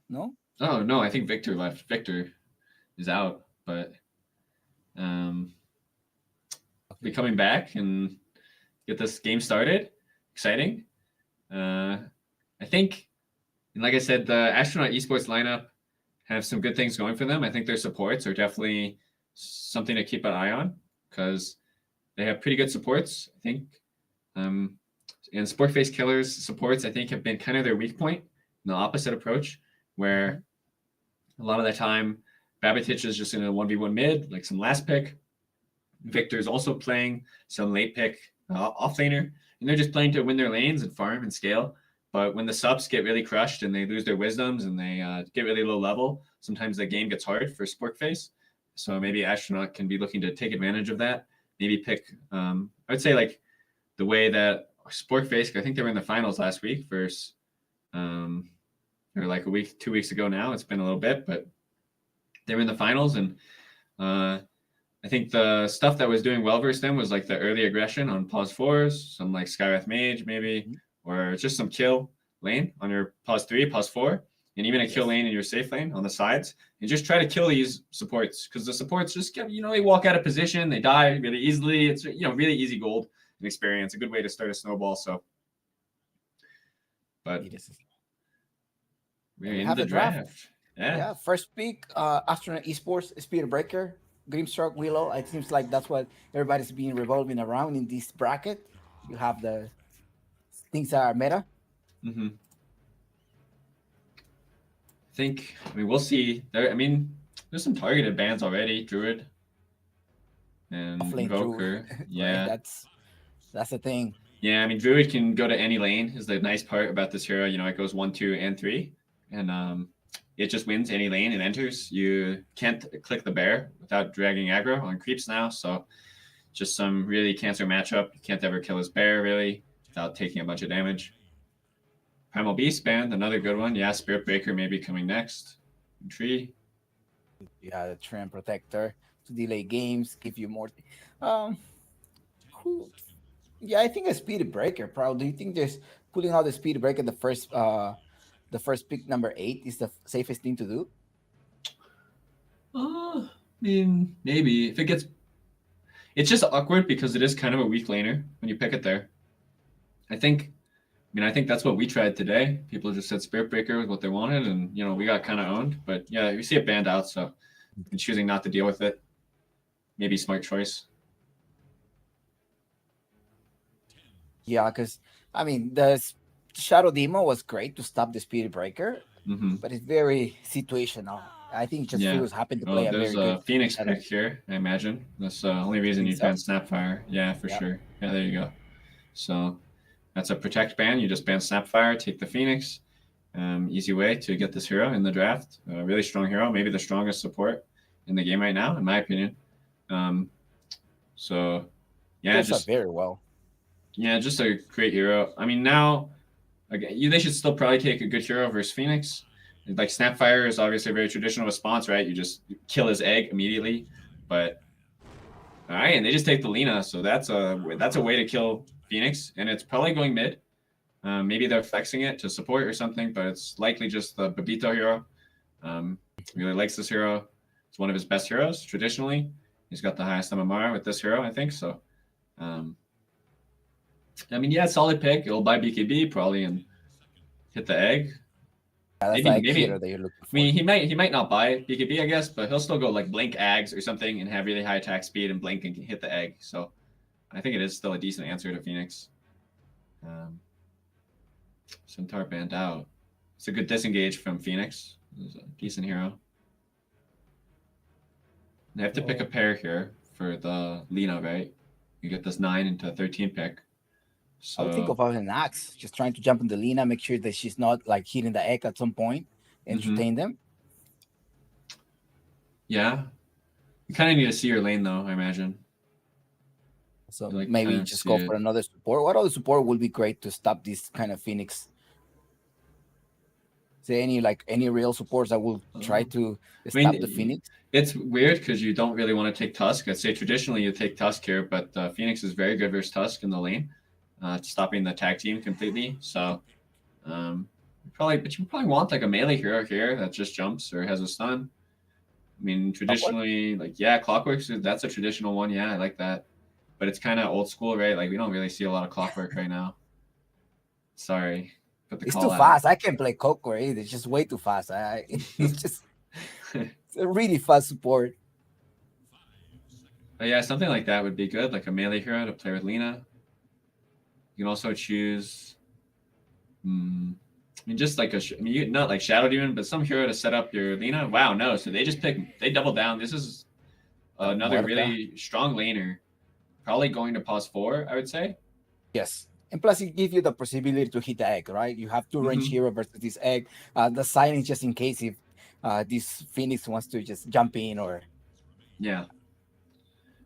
B: No?
F: Oh no, I think Victor left. Victor is out, but be coming back and get this game started. Exciting. I think, and like I said, the Astronaut Esports lineup have some good things going for them. I think their supports are definitely something to keep an eye on because they have pretty good supports. I think And Sport Face Killers supports, I think, have been kind of their weak point in the opposite approach, where a lot of the time Babatich is just in a 1v1 mid, like some last pick. Victor's also playing some late pick off laner, and they're just playing to win their lanes and farm and scale. But when the subs get really crushed and they lose their wisdoms and they get really low level, sometimes the game gets hard for Sport Face. So maybe Astronaut can be looking to take advantage of that. Maybe pick, I would say like the way that Sport Face, I think they were in the finals last week versus, or like a week, 2 weeks ago now. It's been a little bit, but they were in the finals. And I think the stuff that was doing well versus them was like the early aggression on pause 4s, some like Skywrath Mage maybe, or just some kill lane on your pause 3, pause 4, and even a kill lane in your safe lane on the sides. And just try to kill these supports, because the supports just get, they walk out of position, they die really easily. It's, really easy gold and experience, a good way to start a snowball. So, but we're in the draft.
B: Yeah, first pick, Astronaut Esports, Speed Breaker, Grimstroke, Willow. It seems like that's what everybody's been revolving around in this bracket. You have the things that are meta.
F: Mm-hmm. We'll see. There's some targeted bans already. Druid and Invoker. Yeah,
B: right? That's the thing.
F: Yeah, Druid can go to any lane is the nice part about this hero. It goes 1, 2, and 3. And it just wins any lane and enters. You can't click the bear without dragging aggro on creeps now. So just some really cancer matchup. You can't ever kill his bear really without taking a bunch of damage. Primal Beast band, another good one. Yeah, Spirit Breaker maybe coming next. Tree.
B: Yeah, the Trend Protector to delay games, give you more. Yeah, I think a Speed Breaker probably. Do you think there's pulling out the Speed Breaker the first pick number 8 is the safest thing to do?
F: Maybe if it gets. It's just awkward because it is kind of a weak laner when you pick it there. I think that's what we tried today. People just said Spirit Breaker was what they wanted, and we got kind of owned. But yeah, we see it banned out, so I'm choosing not to deal with it. Maybe smart choice.
B: Yeah, because the Shadow Demo was great to stop the Spirit Breaker, but it's very situational. I think just Fuse happened to play a very good
F: Phoenix pick here, I imagine. That's the only reason you ban Snapfire. Yeah, for sure. Yeah, there you go. So that's a protect ban. You just ban Snapfire, take the Phoenix. Easy way to get this hero in the draft. A really strong hero, maybe the strongest support in the game right now, in my opinion. So yeah, just
B: very well.
F: Yeah, just a great hero. Now again, they should still probably take a good hero versus Phoenix. Like Snapfire is obviously a very traditional response, right? You just kill his egg immediately. But all right, and they just take the Lina, so that's a way to kill Phoenix, and it's probably going mid. Maybe they're flexing it to support or something, but it's likely just the Babito hero. Really likes this hero. It's one of his best heroes traditionally. He's got the highest MMR with this hero, I think. So, solid pick. It'll buy BKB probably and hit the egg.
B: Yeah, that's maybe that you're looking for.
F: He might not buy BKB, I guess, but he'll still go like blink Ags or something and have really high attack speed and blink and can hit the egg. So I think it is still a decent answer to Phoenix. Centaur banned out. It's a good disengage from Phoenix. It's a decent hero. They have to pick a pair here for the Lina, right? You get this 9 into 13 pick. So
B: I would think of an Axe, just trying to jump in the Lina, make sure that she's not like hitting the egg at some point, entertain them.
F: Yeah. You kind of need to see your lane though, I imagine.
B: So maybe just go for another support. What other support will be great to stop this kind of Phoenix? Is there any real supports that will try to stop the Phoenix?
F: It's weird because you don't really want to take Tusk. I'd say traditionally you take Tusk here, but Phoenix is very good versus Tusk in the lane, stopping the tag team completely. So you probably want like a melee hero here that just jumps or has a stun. Traditionally, Clockworks, that's a traditional one. Yeah, I like that. But it's kind of old school, right? Like we don't really see a lot of Clockwork right now. Sorry.
B: It's too fast. I can't play Coco either. It's just way too fast. It's a really fast support.
F: But yeah, something like that would be good, like a melee hero to play with Lina. You can also choose, I mean, just like not like Shadow Demon, but some hero to set up your Lina. Wow, no. So they double down. This is another
B: Muerta.
F: really strong laner. Probably going to pause 4, I would say.
B: Yes. And plus, it gives you the possibility to hit the egg, right? You have two range
F: Mhm.
B: hero versus this egg. The silence just in case if this Phoenix wants to just jump in or.
F: Yeah.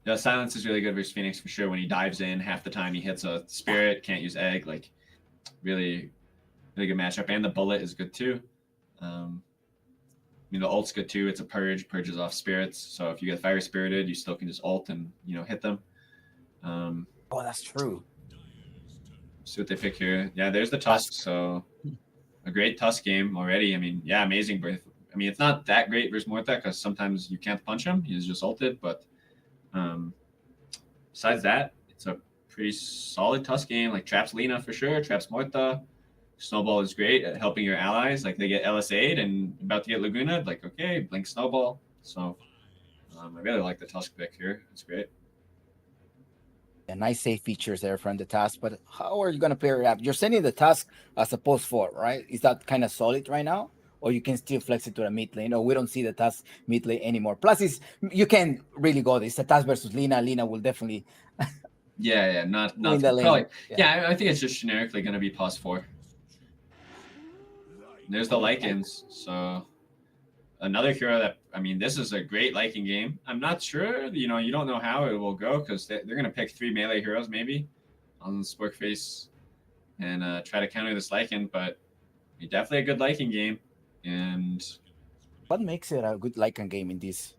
F: Yeah, silence is really good versus Phoenix for sure. When he dives in, half the time he hits a spirit, can't use egg. Like, really, really good matchup. And the bullet is good too. I mean, the ult's good too. It's a purge, purges off spirits. So if you get fire spirited, you still can just ult and hit them.
B: Oh, that's true.
F: See what they pick here. Yeah, there's the Tusk. So a great Tusk game already. I mean, yeah, amazing. I mean, it's not that great versus Morta because sometimes you can't punch him. He's just ulted, but. Besides that, it's a pretty solid Tusk game. Like traps Lina for sure, traps Morta. Snowball is great at helping your allies. Like they get LSA'd and about to get Laguna. Like okay, blink Snowball. So I really like the Tusk pick here. It's great.
B: Yeah, nice save features there from the Tusk, but how are you gonna pair it up? You're sending the Tusk as a post 4, right? Is that kind of solid right now? Or you can still flex it to the mid lane. We don't see the Tusk mid lane anymore. Plus, you can't really go this. The Tusk versus Lina. Lina will definitely
F: Yeah, not
B: win the lane.
F: probably. Yeah, I think it's just generically going to be pause 4. There's the Lycans. So another hero that, I mean, this is a great Lycan game. I'm not sure, you don't know how it will go because they're going to pick 3 melee heroes maybe on the Sporkface and try to counter this Lycan, but definitely a good Lycan game. And
B: what makes it a good Lycan game in this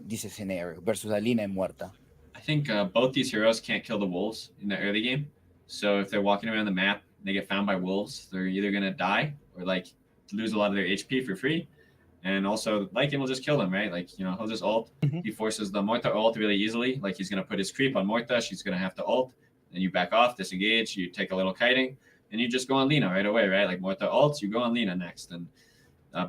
B: scenario versus Lina and Muerta?
F: I think both these heroes can't kill the wolves in the early game. So if they're walking around the map, they get found by wolves, they're either going to die or like lose a lot of their HP for free. And also Lycan will just kill them, right? Like, he'll just ult. He forces the Morta ult really easily. Like he's going to put his creep on Morta. She's going to have to ult. Then you back off, disengage, you take a little kiting, and you just go on Lina right away, right? Like Morta ults, you go on Lina next. And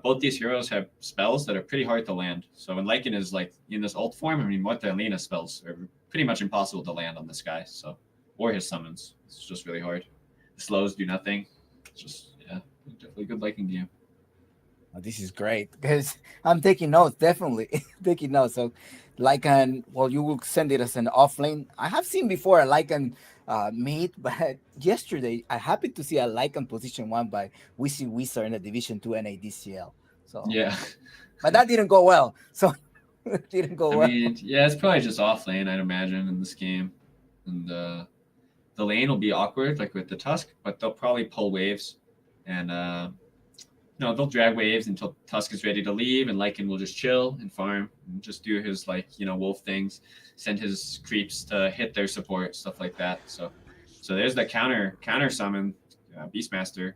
F: both these heroes have spells that are pretty hard to land. So when Lycan is like in this ult form, I mean, Morta and Lina spells are pretty much impossible to land on this guy. So, or his summons. It's just really hard. The slows do nothing. It's just, definitely a good Lycan game.
B: Oh, this is great because I'm taking notes, definitely taking notes. So Lycan, well, you will send it as an offlane. I have seen before a Lycan mid, but yesterday I happened to see a Lycan position 1 by Wizzy Wizard in the Division 2 NADCL. So
F: Yeah.
B: but that didn't go well. So it didn't go well.
F: I mean, yeah, it's probably just off lane, I'd imagine, in this game. And the lane will be awkward, like with the Tusk, but they'll probably pull waves. And, they'll drag waves until Tusk is ready to leave, and Lycan will just chill and farm and just do his, wolf things, send his creeps to hit their support, stuff like that. So there's the counter summon, Beastmaster.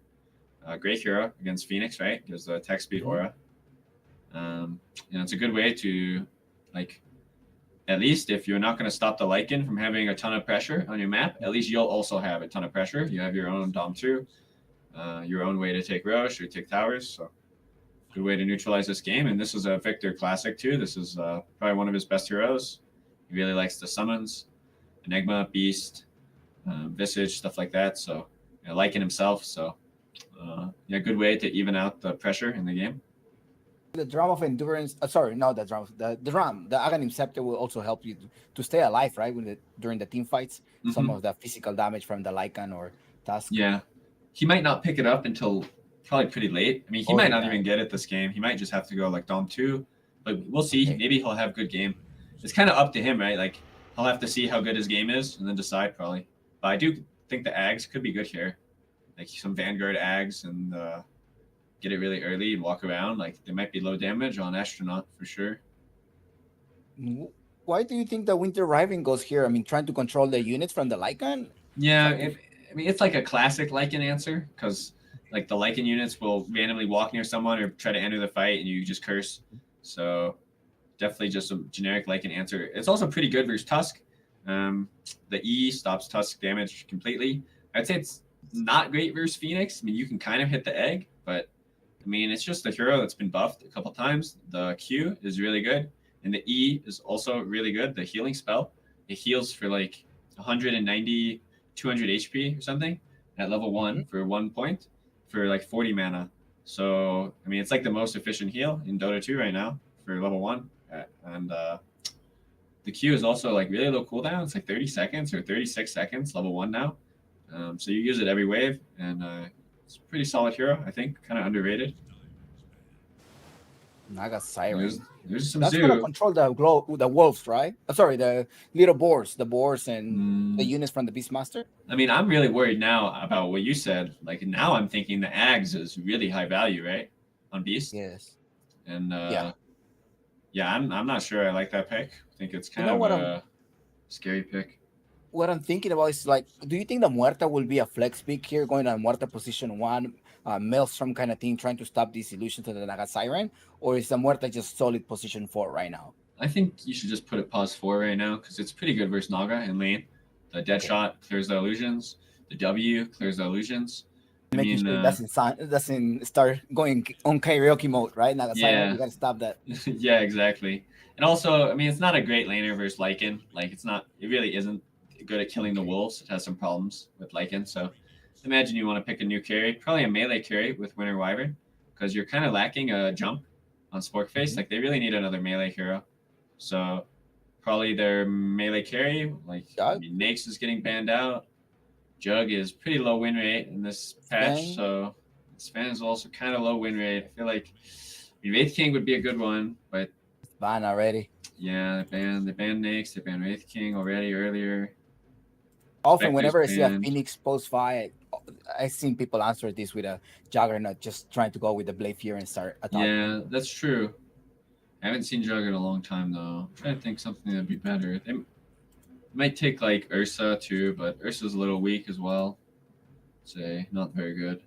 F: Great hero against Phoenix, right? Gives the attack speed aura. It's a good way to, at least if you're not going to stop the Lycan from having a ton of pressure on your map, at least you'll also have a ton of pressure. You have your own Dom 2, your own way to take Roche or take towers. So good way to neutralize this game. And this is a Victor classic too. This is probably one of his best heroes. He really likes the summons, Enigma, Beast, Visage, stuff like that. So Lycan himself. So good way to even out the pressure in the game.
B: The drum of endurance. Sorry, no, the drum. The Aghanim Scepter will also help you to stay alive, right? During the team fights, some of the physical damage from the Lycan or Tusk.
F: Yeah, he might not pick it up until probably pretty late. I mean, he might not even get it this game. He might just have to go like Dom 2, but we'll see. Okay. Maybe he'll have a good game. It's kind of up to him, right? Like he'll have to see how good his game is and then decide probably. But I do think the Ags could be good here, like some Vanguard Ags and. Get it really early and walk around. Like there might be low damage on Astronaut for sure.
B: Why do you think the Winter Rising goes here? I mean, trying to control the units from the Lycan?
F: Yeah, it's like a classic Lycan answer because like the Lycan units will randomly walk near someone or try to enter the fight and you just curse. So definitely just a generic Lycan answer. It's also pretty good versus Tusk. The E stops Tusk damage completely. I'd say it's not great versus Phoenix. I mean, you can kind of hit the egg, but I mean, it's just a hero that's been buffed a couple times. The Q is really good, and the E is also really good. The healing spell, it heals for like 190 200 HP or something at level 1 for 1 point for like 40 mana. So I mean, it's like the most efficient heal in Dota 2 right now for level 1, and the Q is also like really low cooldown. It's like 30 seconds or 36 seconds level 1 now. So you use it every wave, and it's a pretty solid hero, I think. Kind of underrated.
B: Naga Siren.
F: There's some
B: That's gonna
F: Zoo.
B: control the wolves, right? Sorry, the little boars, and the units from the Beastmaster.
F: I mean, I'm really worried now about what you said. Like now, I'm thinking the Ags is really high value, right, on Beast.
B: Yes.
F: And
B: yeah,
F: I'm not sure I like that pick. I think it's kind of a scary pick.
B: What I'm thinking about is like, do you think the Muerta will be a flex pick here, going on Muerta position 1, Maelstrom kind of thing, trying to stop this illusion to the Naga Siren, or is the Muerta just solid position 4 right now?
F: I think you should just put it pause 4 right now because it's pretty good versus Naga in lane. The dead shot clears the illusions. The W clears the illusions.
B: Making sure it doesn't start going on karaoke mode, right? Naga Siren, you gotta stop that.
F: Yeah, exactly. And also, I mean, it's not a great laner versus Lycan. Like, it really isn't good at killing the wolves. It has some problems with Lycan. So imagine you want to pick a new carry, probably a melee carry with Winter Wyvern, because you're kind of lacking a jump on Sporkface. Like, they really need another melee hero. So probably their melee carry, like, I mean, Naix is getting banned out. Jug is pretty low win rate in this patch. So Sven is also kind of low win rate. I feel like Wraith King would be a good one, but
B: it's banned already.
F: Yeah, they banned Naix, they banned Wraith King already earlier.
B: Often, whenever I see a Phoenix post fight, I've seen people answer this with a Juggernaut, just trying to go with the Blade Fear and start attacking.
F: Yeah, that's true. I haven't seen Juggernaut in a long time though. I'm trying to think something that'd be better. They might take like Ursa too, but Ursa's a little weak as well. Say not very good.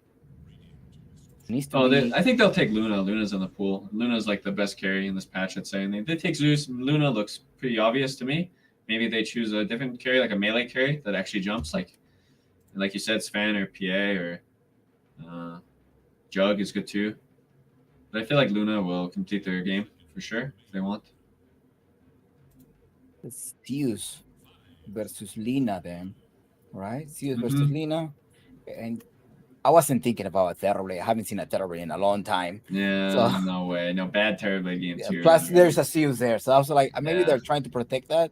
F: I think they'll take Luna. Luna's in the pool. Luna's like the best carry in this patch, I'd say. And they take Zeus. Luna looks pretty obvious to me. Maybe they choose a different carry, like a melee carry that actually jumps, like you said, Sven or PA or Jug is good too. But I feel like Luna will complete their game for sure if they want.
B: It's Zeus versus Lina then, right? Zeus versus Lina. And I wasn't thinking about a Terrorblade. I haven't seen a Terrorblade in a long time.
F: Yeah, so, no way. No bad Terrorblade games here.
B: Plus, there's a Zeus there. So I was like, maybe they're trying to protect that.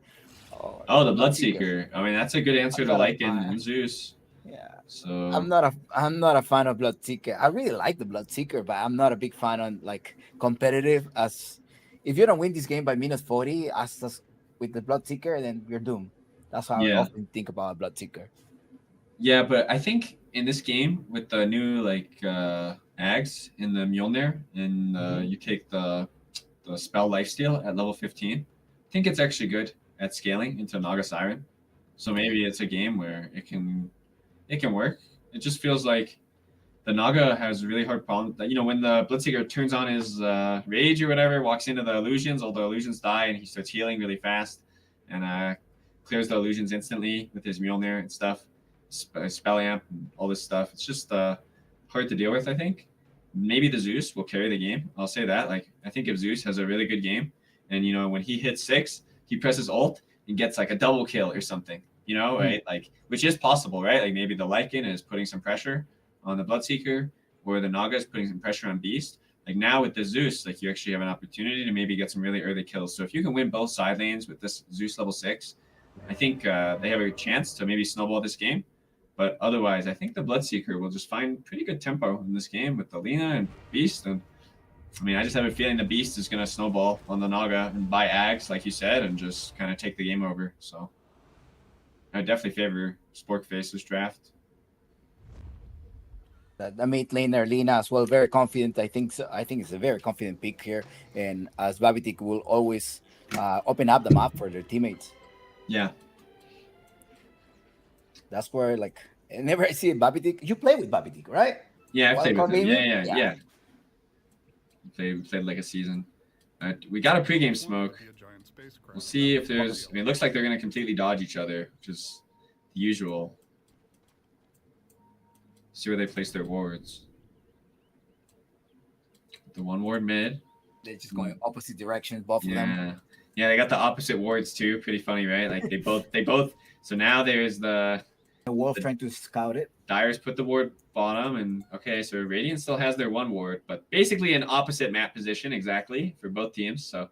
F: Oh, the Bloodseeker. I mean, that's a good answer to Lycan and Zeus.
B: Yeah.
F: So
B: I'm not a fan of Bloodseeker. I really like the Bloodseeker, but I'm not a big fan on like competitive. As if you don't win this game by -40, as with the Bloodseeker, then you're doomed. That's how I often think about a Bloodseeker.
F: Yeah, but I think in this game with the new like Ags in the Mjolnir, and you take the spell lifesteal at level 15, I think it's actually good at scaling into Naga Siren. So maybe it's a game where it can work. It just feels like the Naga has a really hard problem. That, when the Bloodseeker turns on his rage or whatever, walks into the illusions, all the illusions die, and he starts healing really fast, and clears the illusions instantly with his Mjolnir and stuff, spell amp, and all this stuff. It's just hard to deal with, I think. Maybe the Zeus will carry the game. I'll say that. Like, I think if Zeus has a really good game, and when he hits 6, he presses ult and gets like a double kill or something, right? Like, which is possible, right? Like maybe the Lycan is putting some pressure on the Bloodseeker, or the Naga is putting some pressure on Beast. Like now with the Zeus, like you actually have an opportunity to maybe get some really early kills. So if you can win both side lanes with this Zeus level 6, I think they have a chance to maybe snowball this game. But otherwise, I think the Bloodseeker will just find pretty good tempo in this game with the Lina and Beast. And I mean, I just have a feeling the Beast is going to snowball on the Naga and buy Ags, like you said, and just kind of take the game over. So I definitely favor Sporkface this draft.
B: The mid laner Lina as well, very confident. I think it's a very confident pick here, and as Babitik will always open up the map for their teammates.
F: Yeah,
B: that's where like whenever I see Babitik, you play with Babitik, right?
F: Yeah, I played with him. Yeah. Played like a season. We got a pregame smoke. We'll see if there's. I mean, it looks like they're going to completely dodge each other, which is the usual. See where they place their wards. The one ward mid.
B: They're just going opposite directions, both of them.
F: Yeah, they got the opposite wards too. Pretty funny, right? Like they both. So now there's the
B: The Wolf trying to scout it.
F: Dyer's put the ward bottom, and okay, so Radiant still has their one ward, but basically an opposite map position exactly for both teams. So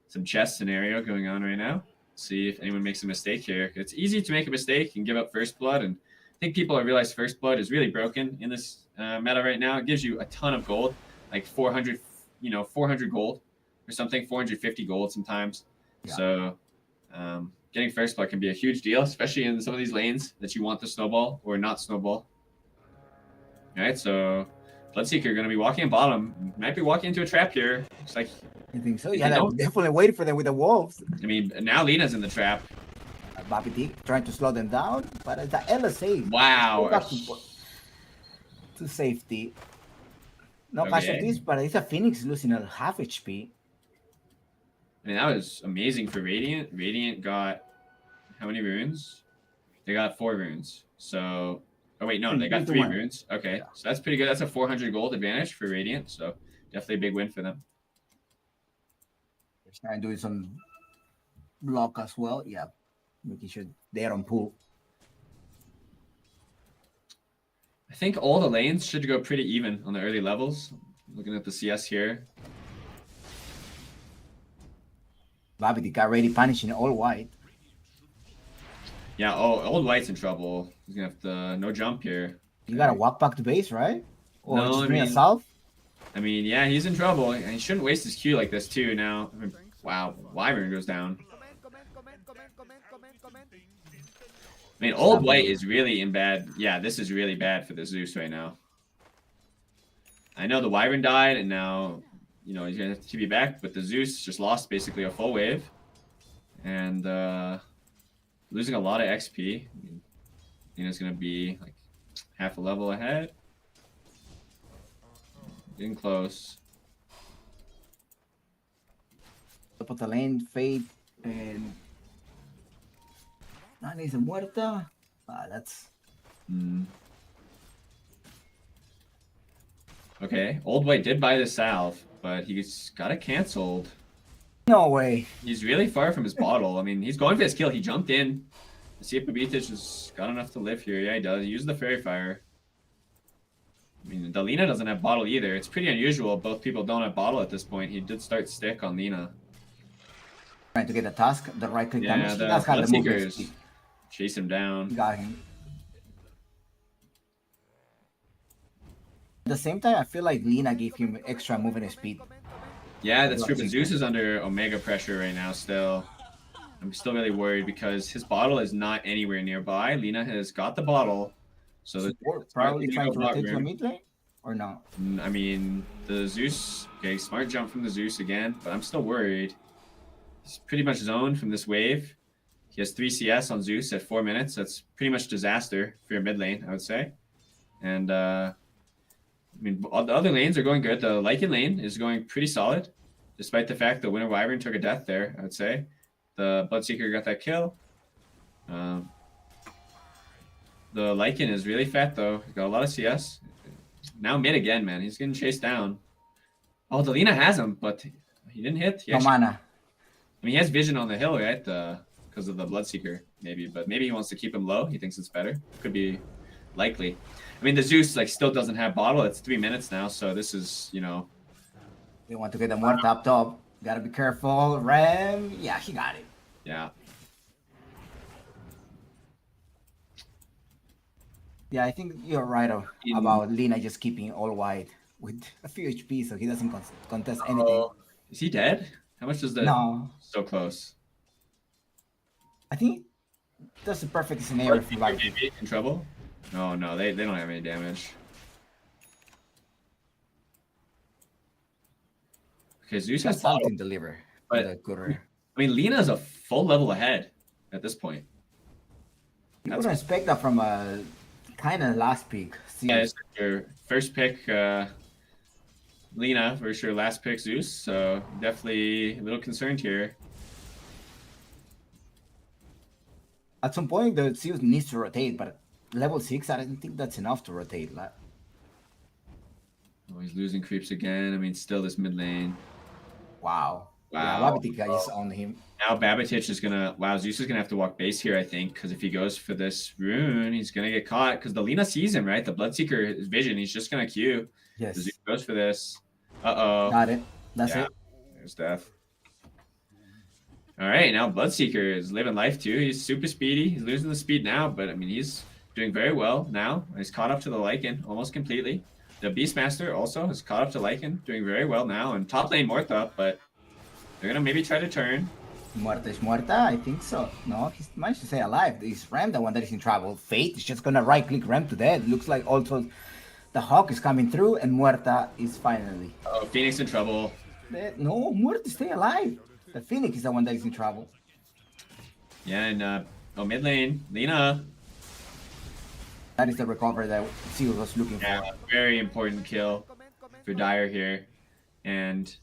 F: some chess scenario going on right now. See if anyone makes a mistake here. It's easy to make a mistake and give up first blood, and I think people have realized first blood is really broken in this meta right now. It gives you a ton of gold, like 400, 400 gold or something, 450 gold sometimes. Yeah. So getting first blood can be a huge deal, especially in some of these lanes that you want to snowball or not snowball. All right, so Bloodseeker going to be walking in bottom. Might be walking into a trap here. Looks like.
B: I think so. Yeah, they're definitely waiting for them with the wolves.
F: I mean, now Lina's in the trap.
B: Bobby D trying to slow them down, but it's the LSA.
F: Wow.
B: To safety. No casualties, but it's a Phoenix losing a half HP.
F: I mean, that was amazing for Radiant. Radiant got how many runes? They got 4 runes. So, oh wait, no, they got 3 runes. Okay, so that's pretty good. That's a 400 gold advantage for Radiant. So definitely a big win for them.
B: They're trying to do some block as well. Yeah, making sure they're on pool.
F: I think all the lanes should go pretty even on the early levels. Looking at the CS here.
B: Bobby got ready punishing all white.
F: Yeah, old white's in trouble. He's gonna have to no jump here.
B: You gotta walk back to base, right? Or
F: no,
B: just bring a south?
F: I mean, yeah, he's in trouble. And he shouldn't waste his Q like this too now. I mean, wow, Wyvern goes down. I mean, old white is really in bad. Yeah, this is really bad for the Zeus right now. I know the Wyvern died, and now, he's going to have to be back, but the Zeus just lost basically a full wave. And losing a lot of XP. I mean, Nina's going to be like half a level ahead. Getting close.
B: Top of the lane, Fade, and Nani's a muerta. That's.
F: Okay, old white did buy the salve, but he's got it canceled.
B: No way.
F: He's really far from his bottle. I mean, he's going for his kill. He jumped in. Let's see if Babitich has got enough to live here. Yeah, he does. He used the Fairy Fire. I mean, Delina doesn't have bottle either. It's pretty unusual. Both people don't have bottle at this point. He did start stick on Lina.
B: Trying to get a task, the right click damage.
F: Yeah, the Bloodseekers chase him down.
B: Got him. At the same time, I feel like Lina gave him extra movement speed.
F: Yeah, that's true. But Zeus is under Omega pressure right now still. I'm still really worried because his bottle is not anywhere nearby. Lina has got the bottle. So
B: probably trying to rotate to a mid lane or not?
F: I mean, the Zeus, okay, smart jump from the Zeus again, but I'm still worried. He's pretty much zoned from this wave. He has 3 CS on Zeus at 4 minutes. That's pretty much disaster for your mid lane, I would say. And I mean, all the other lanes are going good. The Lycan lane is going pretty solid, despite the fact that Winter Wyvern took a death there, I would say. The Bloodseeker got that kill. The Lycan is really fat, though. He's got a lot of CS. Now mid again, man. He's getting chased down. Oh, Delina has him, but he didn't hit.
B: No mana.
F: I mean, he has vision on the hill, right? Because of the Bloodseeker, maybe. But maybe he wants to keep him low. He thinks it's better. Could be likely. I mean, the Zeus still doesn't have bottle. It's 3 minutes now, so this is,
B: They want to get the Muerta up top. Gotta be careful. Ram. Yeah, he got it.
F: Yeah.
B: Yeah, I think you're right about Lina just keeping all white with a few HP, so he doesn't contest anything.
F: Is he dead? How much does that?
B: No.
F: So close.
B: I think that's the perfect scenario for Lycan.
F: In trouble? No, they don't have any damage. Okay, Zeus has
B: something to deliver.
F: But I mean, Lina's a full level ahead at this point.
B: You wouldn't expect that from a kind of last pick.
F: Yeah, it's your first pick, Lina, versus your last pick, Zeus. So definitely a little concerned here.
B: At some point, the Zeus needs to rotate, but level 6, I don't think that's enough to rotate.
F: Oh, he's losing creeps again. I mean, still this mid lane.
B: Wow. Yeah, Babitica is on him.
F: Now Babatich is gonna. Wow, Zeus is gonna have to walk base here, I think, because if he goes for this rune, he's gonna get caught. Because the Lina sees him, right? The Bloodseeker is vision. He's just gonna Q.
B: Yes.
F: Zeus goes for this. Uh-oh.
B: Got it. That's
F: Yeah.
B: it.
F: There's death. All right, now Bloodseeker is living life too. He's super speedy. He's losing the speed now, but I mean, he's doing very well now. He's caught up to the Lycan almost completely. The Beastmaster also is caught up to Lycan, doing very well now. And top lane Mortha, but they're gonna maybe try to turn.
B: Muerta is Muerta? I think so. No, he's managed to stay alive. It's Ram, the one that is in trouble. Fate is just gonna right-click Ram to death. Looks like also the Hawk is coming through, and Muerta is finally
F: Oh, Phoenix in trouble.
B: dead. No, Muerta stay alive. The Phoenix is the one that is in trouble.
F: Yeah, and mid lane, Lina.
B: That is the recovery that Seal was looking
F: Yeah,
B: for.
F: very important kill for Dire here. And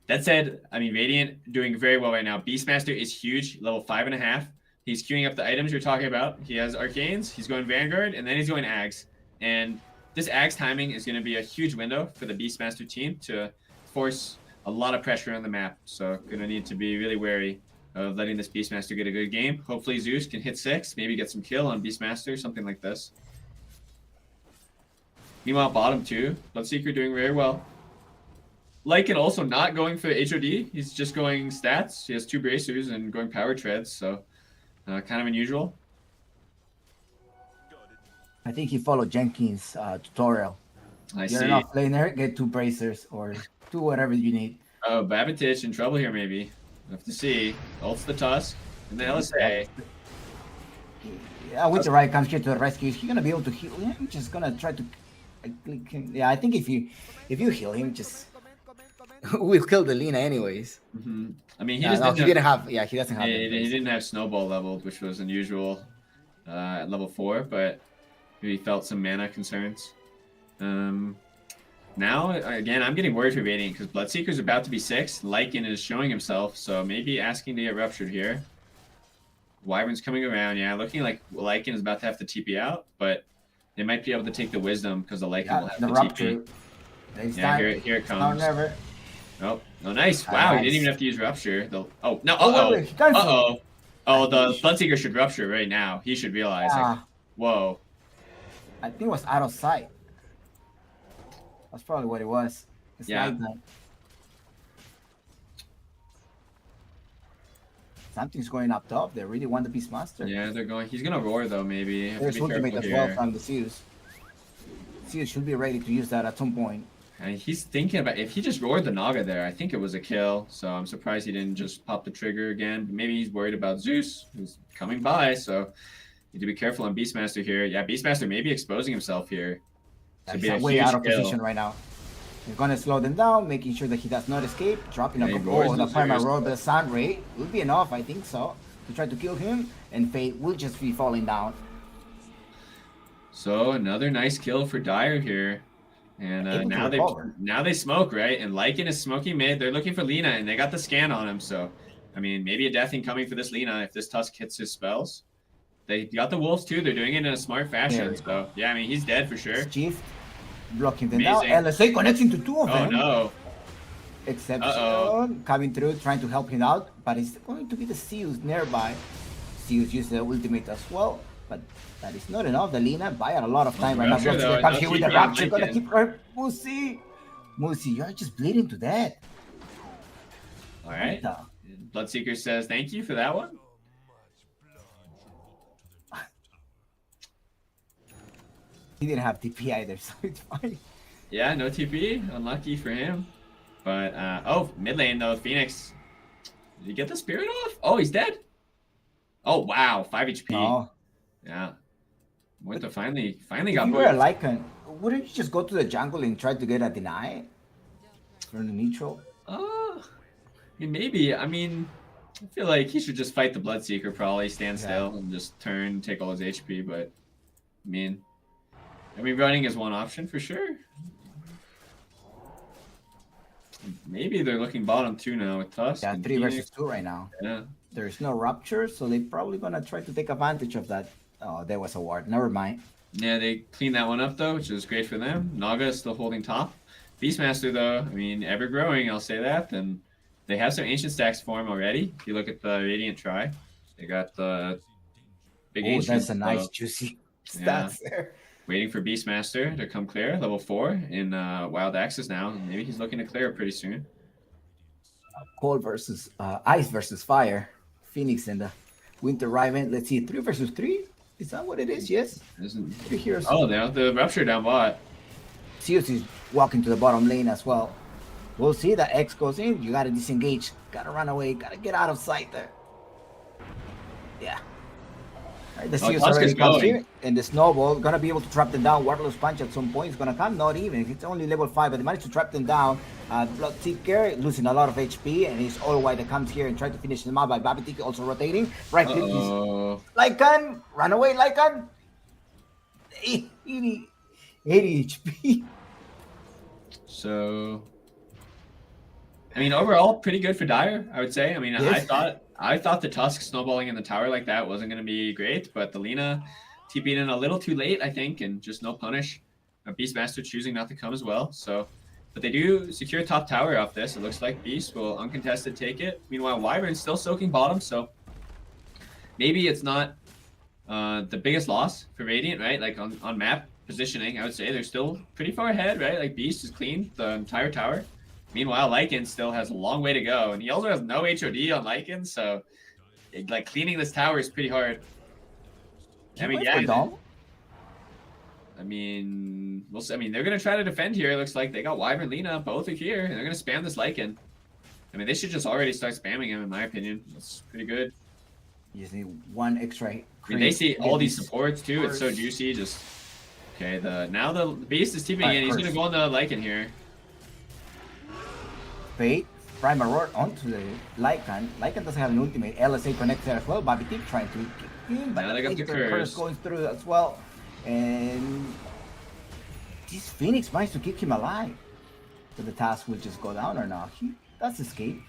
F: that said, I mean, Radiant doing very well right now. Beastmaster is huge, level 5.5. He's queuing up the items you're talking about. He has Arcanes, he's going Vanguard, and then he's going Ags. And this Ags timing is going to be a huge window for the Beastmaster team to force a lot of pressure on the map. So going to need to be really wary of letting this Beastmaster get a good game. Hopefully Zeus can hit 6, maybe get some kill on Beastmaster, something like this. Meanwhile, bottom 2, Bloodseeker doing very well. Lycan also not going for HOD. He's just going stats. He has 2 bracers and going power treads, so kind of unusual.
B: I think he followed Jenkins' tutorial.
F: I
B: You're
F: see.
B: an off laner, get 2 bracers or 2 whatever you need.
F: Oh, Babatich in trouble here, maybe. We'll have to see. Ults the Tusk and the LSA.
B: Yeah, with the right comes here to the rescue. He's gonna be able to heal him. Just gonna try to. Yeah, I think if you heal him, just we'll kill the Lina anyways.
F: Mm-hmm. I mean, he
B: Yeah,
F: just
B: no,
F: didn't
B: he
F: have,
B: didn't have. Yeah, he doesn't have.
F: he didn't have Snowball leveled, which was unusual at level 4, but maybe felt some mana concerns. Now, again, I'm getting worried for Radiant because Bloodseeker's about to be 6. Lycan is showing himself, so maybe asking to get ruptured here. Wyvern's coming around, yeah, looking like Lycan is about to have to TP out, but they might be able to take the Wisdom because the Lycan
B: Yeah,
F: will have
B: the
F: to
B: rupture.
F: TP.
B: It's
F: Yeah,
B: time.
F: here it
B: Now or
F: comes.
B: never.
F: Oh, nice. Wow, he
B: Nice.
F: didn't even have to use Rupture. Oh, no,
B: Oh,
F: uh-oh.
B: wait, he cancelled.
F: Uh-oh. Oh, the Bloodseeker should Rupture right now. He should realize. Like,
B: Yeah,
F: whoa.
B: I think it was out of sight. That's probably what it was. It's
F: Yeah.
B: nighttime. Something's going up top. They really want the Beastmaster.
F: Yeah, they're going. He's gonna roar though. Maybe. Have to
B: There's
F: be
B: ultimate
F: careful
B: as well
F: here.
B: from the Zeus. Zeus should be ready to use that at some point.
F: And he's thinking about if he just roared the Naga there. I think it was a kill. So I'm surprised he didn't just pop the trigger again. But maybe he's worried about Zeus, who's coming by. So need to be careful on Beastmaster here. Yeah, Beastmaster may be exposing himself here. To
B: He's
F: be a
B: way
F: huge
B: out of
F: kill.
B: position right now. He's gonna slow them down, making sure that he does not escape. Dropping
F: Yeah,
B: a
F: he
B: couple.
F: roars
B: Oh, the
F: the
B: Primal
F: Zeus.
B: Roar, the Sun Ray will be enough, I think so, to try to kill him. And Fate will just be falling down.
F: So another nice kill for Dire here. And
B: Able to
F: now they
B: recover.
F: smoke, right? And Lycan is smoking mid. They're looking for Lina, and they got the scan on him. So, I mean, maybe a death incoming for this Lina if this Tusk hits his spells. They got the wolves too. They're doing it in a smart fashion.
B: Yeah.
F: So, yeah, I mean, he's dead for sure.
B: Shift, blocking them down.
F: Amazing.
B: LSA connecting to 2 of
F: Oh
B: them.
F: no!
B: Except
F: Uh-oh.
B: Sion coming through, trying to help him out, but it's going to be the Zeus nearby. Zeus used the ultimate as well, but that is not enough. The Lina buying a lot of time right now.
F: Rapture, though,
B: Comes
F: no
B: here with the
F: TP on
B: rapture, gonna
F: Lycan.
B: keep her. Musi, you're just bleeding to death.
F: All right.
B: What
F: Bloodseeker says thank you for that one.
B: He didn't have TP either, so it's fine.
F: Yeah, no TP. Unlucky for him. But oh, mid lane though, Phoenix. Did he get the spirit off? Oh, he's dead. Oh wow, 5 HP.
B: No,
F: Yeah. Muerta finally
B: if
F: got
B: you were a
F: moved.
B: Lycan, wouldn't you just go to the jungle and try to get a deny from the neutral?
F: I mean, maybe. I mean, I feel like he should just fight the Bloodseeker, probably stand
B: Yeah.
F: still and just turn, take all his HP. But I mean, running is one option for sure. Maybe they're looking bottom 2 now with Tusk.
B: Yeah,
F: and
B: 3
F: Phoenix.
B: versus 2 right now.
F: Yeah.
B: There's no rupture, so they're probably gonna try to take advantage of that. Oh, there was a ward. Never mind.
F: Yeah, they cleaned that one up though, which is great for them. Naga is still holding top. Beastmaster though, I mean, ever growing, I'll say that. And They have some ancient stacks for him already. If you look at the Radiant Try, they got the big
B: Oh,
F: ancient.
B: that's a nice
F: so
B: juicy
F: Yeah.
B: stats there.
F: waiting for Beastmaster to come clear, level 4 in Wild Axes now. Maybe he's looking to clear it pretty soon.
B: Cold versus ice versus fire. Phoenix and the Winter Riven. Let's see, 3 versus 3. Is that what it is? Yes.
F: Isn't
B: 3 heroes.
F: Oh, the Rupture down bot.
B: Zeus is walking to the bottom lane as well. We'll see that X goes in. You gotta disengage. Gotta run away. Gotta get out of sight there. Yeah. All right, the Zeus
F: Tusk
B: already
F: is
B: comes
F: going.
B: here. And the Snowball gonna be able to trap them down. Warlord's Punch at some point is gonna come. Not even. It's only level 5, but they managed to trap them down. Bloodseeker losing a lot of HP. And it's all white that comes here and try to finish them out by Babitik also rotating. Right click is
F: Oh,
B: Lycan. Run away, Lycan. 80 HP.
F: so I mean, overall, pretty good for Dire, I would say. I mean,
B: Yes.
F: I thought the Tusk snowballing in the tower like that wasn't going to be great, but the Lina TP'd in a little too late, I think, and just no punish. Beastmaster choosing not to come as well. So, but they do secure top tower off this. It looks like Beast will uncontested take it. Meanwhile, Wyvern's still soaking bottom, so maybe it's not the biggest loss for Radiant, right? Like on map positioning, I would say they're still pretty far ahead, right? Like Beast is clean the entire tower. Meanwhile, Lycan still has a long way to go, and he also has no HOD on Lycan, so like cleaning this tower is pretty hard. I mean, yeah. I mean, we'll see. I mean, they're gonna try to defend here. It looks like they got Wyvern, Lina, both are here, and they're gonna spam this Lycan. I mean, they should just already start spamming him, in my opinion. That's pretty good.
B: You just need one extra.
F: I mean, they see all these supports too. It's so juicy. Just okay. Now the Beast is TPing in. He's gonna go on the Lycan here.
B: Fate, Primal Roar onto the Lycan. Lycan doesn't have an ultimate. LSA connects there as well. Babitik trying to kick in, but
F: Now they got the curse
B: going through as well. And this Phoenix managed to keep him alive. So the task will just go down or not. He does escape.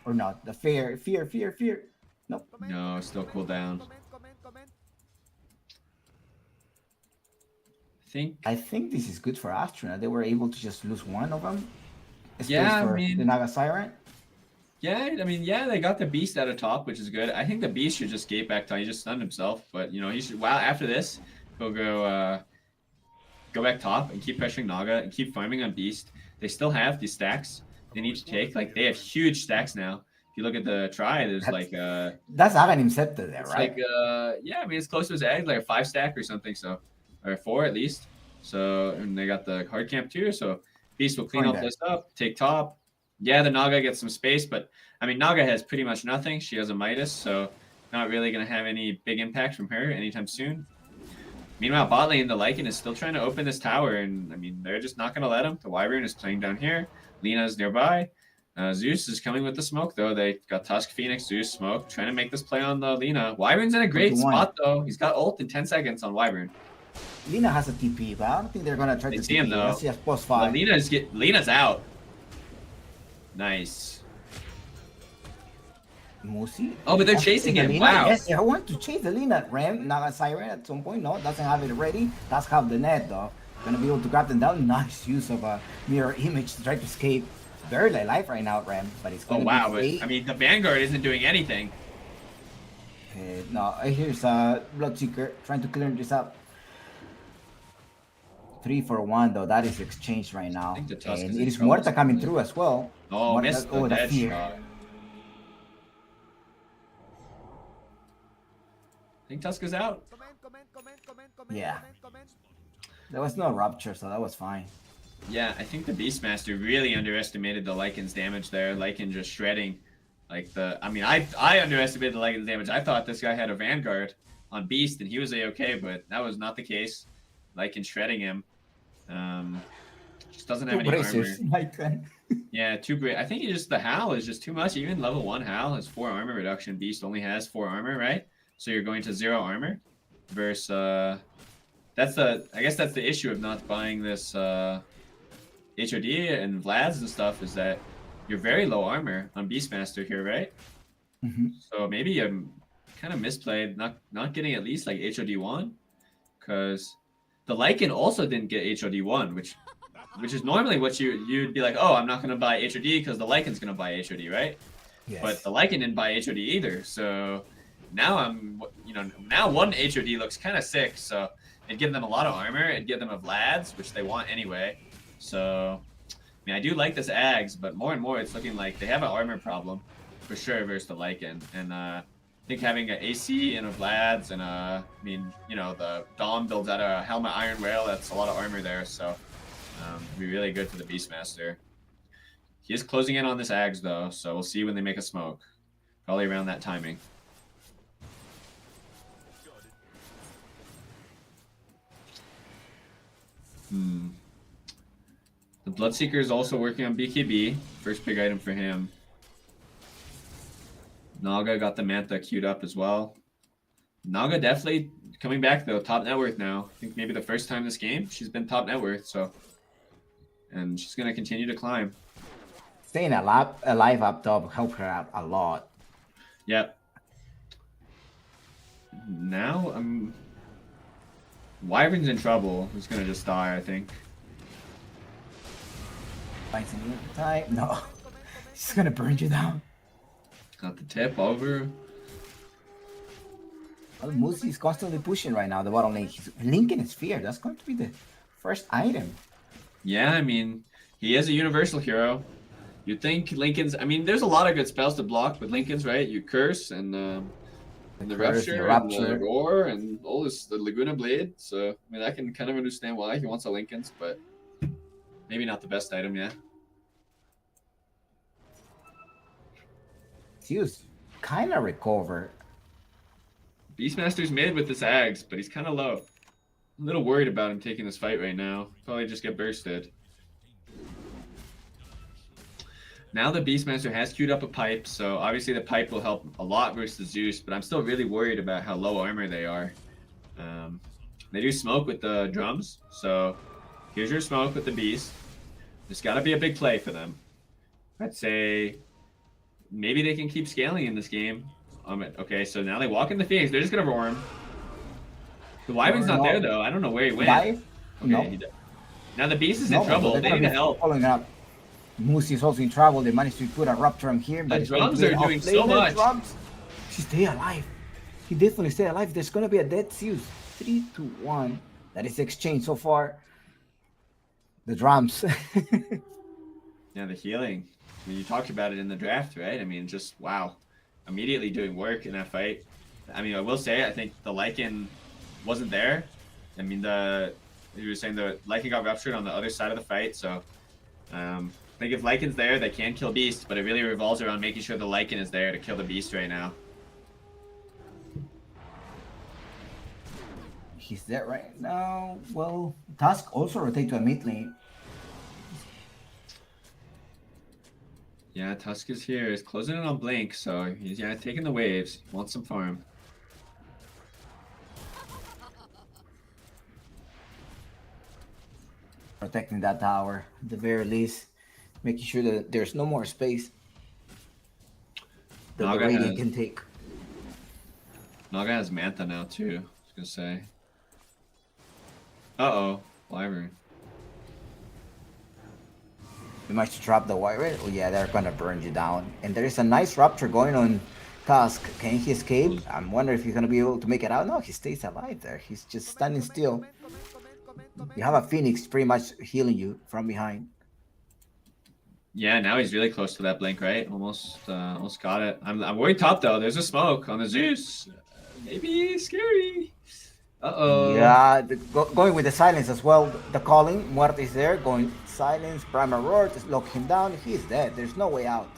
B: Or not. The fear. Nope.
F: No, still cool down.
B: I think this is good for Astronaut. They were able to just lose one of them.
F: Yeah,
B: for
F: I mean,
B: the Naga Siren.
F: Yeah, I mean, yeah, they got the Beast at a top, which is good. I think the Beast should just gate back top. He just stunned himself, but you know, he should. Wow, after this, he'll go back top and keep pressuring Naga and keep farming on Beast. They still have these stacks they need to take. Like they have huge stacks now. If you look at the try, there's
B: that's Aghanim Scepter there, right?
F: Like yeah, I mean it's close to his egg, like a 5 stack or something. So or 4 at least. So and they got the hard camp too. So Beast will clean all this up, take top. Yeah, the Naga gets some space, but I mean Naga has pretty much nothing. She has a Midas, so not really gonna have any big impact from her anytime soon. Meanwhile, bot lane, the Lycan is still trying to open this tower, and I mean they're just not gonna let him. The Wyvern is playing down here. Lina's nearby. Zeus is coming with the smoke though. They got Tusk, Phoenix, Zeus, smoke, trying to make this play on the Lina. Wyvern's in a great spot though. He's got ult in 10 seconds on Wyvern.
B: Lina has a TP, but I don't think they're gonna try to
F: see him though.
B: Yes, post 5.
F: Lina's out. Nice.
B: Musi.
F: Oh, but they're chasing him. Wow.
B: Yes, I want to chase the Lina. Ram, Naga Siren at some point. No, doesn't have it ready. Does have the net though. Gonna be able to grab them down. Nice use of a mirror image to try to escape. Barely alive right now, Ram, but it's gonna
F: be but I mean the Vanguard isn't doing anything.
B: No, here's Bloodseeker trying to clear this up. 3 for 1 though. That is exchanged right now. And it is Muerta coming through as well.
F: Oh, missed the dead shot. I think Tusk is out.
B: Yeah. There was no rupture, so that was fine.
F: Yeah, I think the Beastmaster really underestimated the Lycan's damage there. Lycan just shredding. I mean, I underestimated the Lycan's damage. I thought this guy had a Vanguard on Beast and he was A-okay, but that was not the case. Lycan shredding him. Just doesn't have any armor. Yeah, too great. I think the Hal is just too much. Even level 1 Hal has 4 armor reduction. Beast only has 4 armor, right? So you're going to 0 armor. Versus I guess that's the issue of not buying this HOD and Vlad's and stuff, is that you're very low armor on Beastmaster here, right?
B: Mm-hmm.
F: So maybe I'm kind of misplayed not getting at least like HOD 1, because the Lycan also didn't get HOD 1, which is normally what you'd be like, oh, I'm not gonna buy HOD because the Lycan's gonna buy HOD, right?
B: Yes.
F: But the Lycan didn't buy HOD either. So now now one HOD looks kind of sick. So it'd give them a lot of armor. It'd give them a Vlad's, which they want anyway. So, I mean, I do like this Ags, but more and more it's looking like they have an armor problem for sure versus the Lycan. And I think having an AC and a Vlad's and I mean, you know, the Dom builds out a Helmet Iron Whale. That's a lot of armor there. So it'd be really good for the Beastmaster. He is closing in on this Ags, though, so we'll see when they make a smoke. Probably around that timing. The Bloodseeker is also working on BKB. First big item for him. Naga got the Manta queued up as well. Naga definitely coming back, though. Top net worth now. I think maybe the first time this game, she's been top net worth, so... And she's going to continue to climb.
B: Staying alive up top helped her out a lot.
F: Yep. Now, Wyvern's in trouble. He's gonna just die, I think.
B: Finds a new type. No. He's gonna burn you down.
F: Got the tip over.
B: Well, Moosey is constantly pushing right now, the bottom lane. He's linking his fear. That's going to be the first item.
F: Yeah, I mean, he is a universal hero. You'd think Lincoln's... I mean, there's a lot of good spells to block with Lincoln's, right? You Curse and the Rupture and the Roar and all this, the Laguna Blade. So, I mean, I can kind of understand why he wants a Lincoln's, but maybe not the best item, yeah.
B: Zeus kind of recovered.
F: Beastmaster's mid with this Ags, but he's kind of low. I'm a little worried about him taking this fight right now. Probably just get bursted. Now the Beastmaster has queued up a pipe, so obviously the pipe will help a lot versus Zeus, but I'm still really worried about how low armor they are. They do smoke with the drums, so here's your smoke with the Beast. There's got to be a big play for them. I'd say maybe they can keep scaling in this game. Okay, so now they walk in the Phoenix. They're just going to roar him. The Wyvern's not there, though. I don't know where he went. Okay,
B: no.
F: Now the Beast is in trouble. They need help.
B: Following up. Moosey is also in trouble. They managed to put a Rupture on here.
F: The drums are doing so much.
B: She stay alive. He definitely stay alive. There's going to be a dead Zeus. 3-1. That is exchange so far. The drums.
F: Yeah, the healing. I mean, you talked about it in the draft, right? I mean, just wow. Immediately doing work in that fight. I mean, I will say, I think the Lycan wasn't there. I mean, you were saying the Lycan got ruptured on the other side of the fight, so I think if Lycan's there, they can kill Beast, but it really revolves around making sure the Lycan is there to kill the Beast right now.
B: He's there right now. Well, Tusk also rotate to a mid lane.
F: Yeah, Tusk is here. He's closing in on Blink, so he's taking the waves. Wants some farm.
B: Protecting that tower, at the very least. Making sure that there's no more space that the Radiant can take.
F: Naga has Manta now, too. I was going to say. Uh-oh. Wyvern.
B: We might drop the Wyvern. Oh yeah, they're gonna burn you down. And there is a nice Rupture going on Tusk. Can he escape? I'm wondering if he's gonna be able to make it out. No, he stays alive there. He's just standing still. You have a Phoenix pretty much healing you from behind.
F: Yeah, now he's really close to that Blink, right? Almost got it. I'm worried top though. There's a smoke on the Zeus. Maybe scary. Uh-oh.
B: Yeah, going with the silence as well. The calling, Muerte is there. Going silence, Primal Roar, just lock him down. He's dead. There's no way out.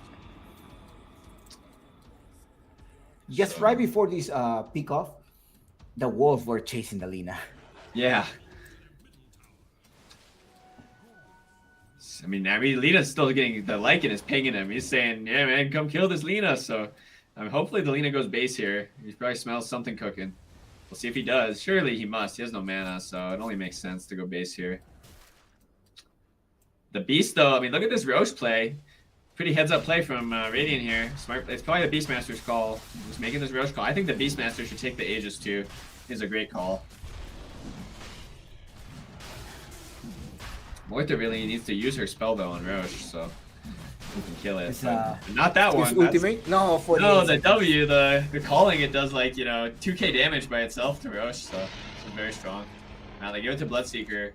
B: Just right before this pick off, the Wolves were chasing the Lina.
F: Yeah. I mean, Lina's still getting the Lycan is pinging him. He's saying, yeah, man, come kill this Lina. So hopefully the Lina goes base here. He probably smells something cooking. We'll see if he does. Surely he must. He has no mana, so it only makes sense to go base here. The Beast, though, I mean, look at this Roche play. Pretty heads-up play from Radiant here. Smart. It's probably the Beastmaster's call. Just making this Roche call. I think the Beastmaster should take the Aegis, too. It's a great call. Moita really needs to use her spell, though, on Roche, so who can kill it.
B: It's,
F: But not that
B: His
F: one. That's-
B: ultimate? No, for
F: No, the W, the calling it does like, 2k damage by itself to Roche, so it's very strong. Now they give it to Bloodseeker.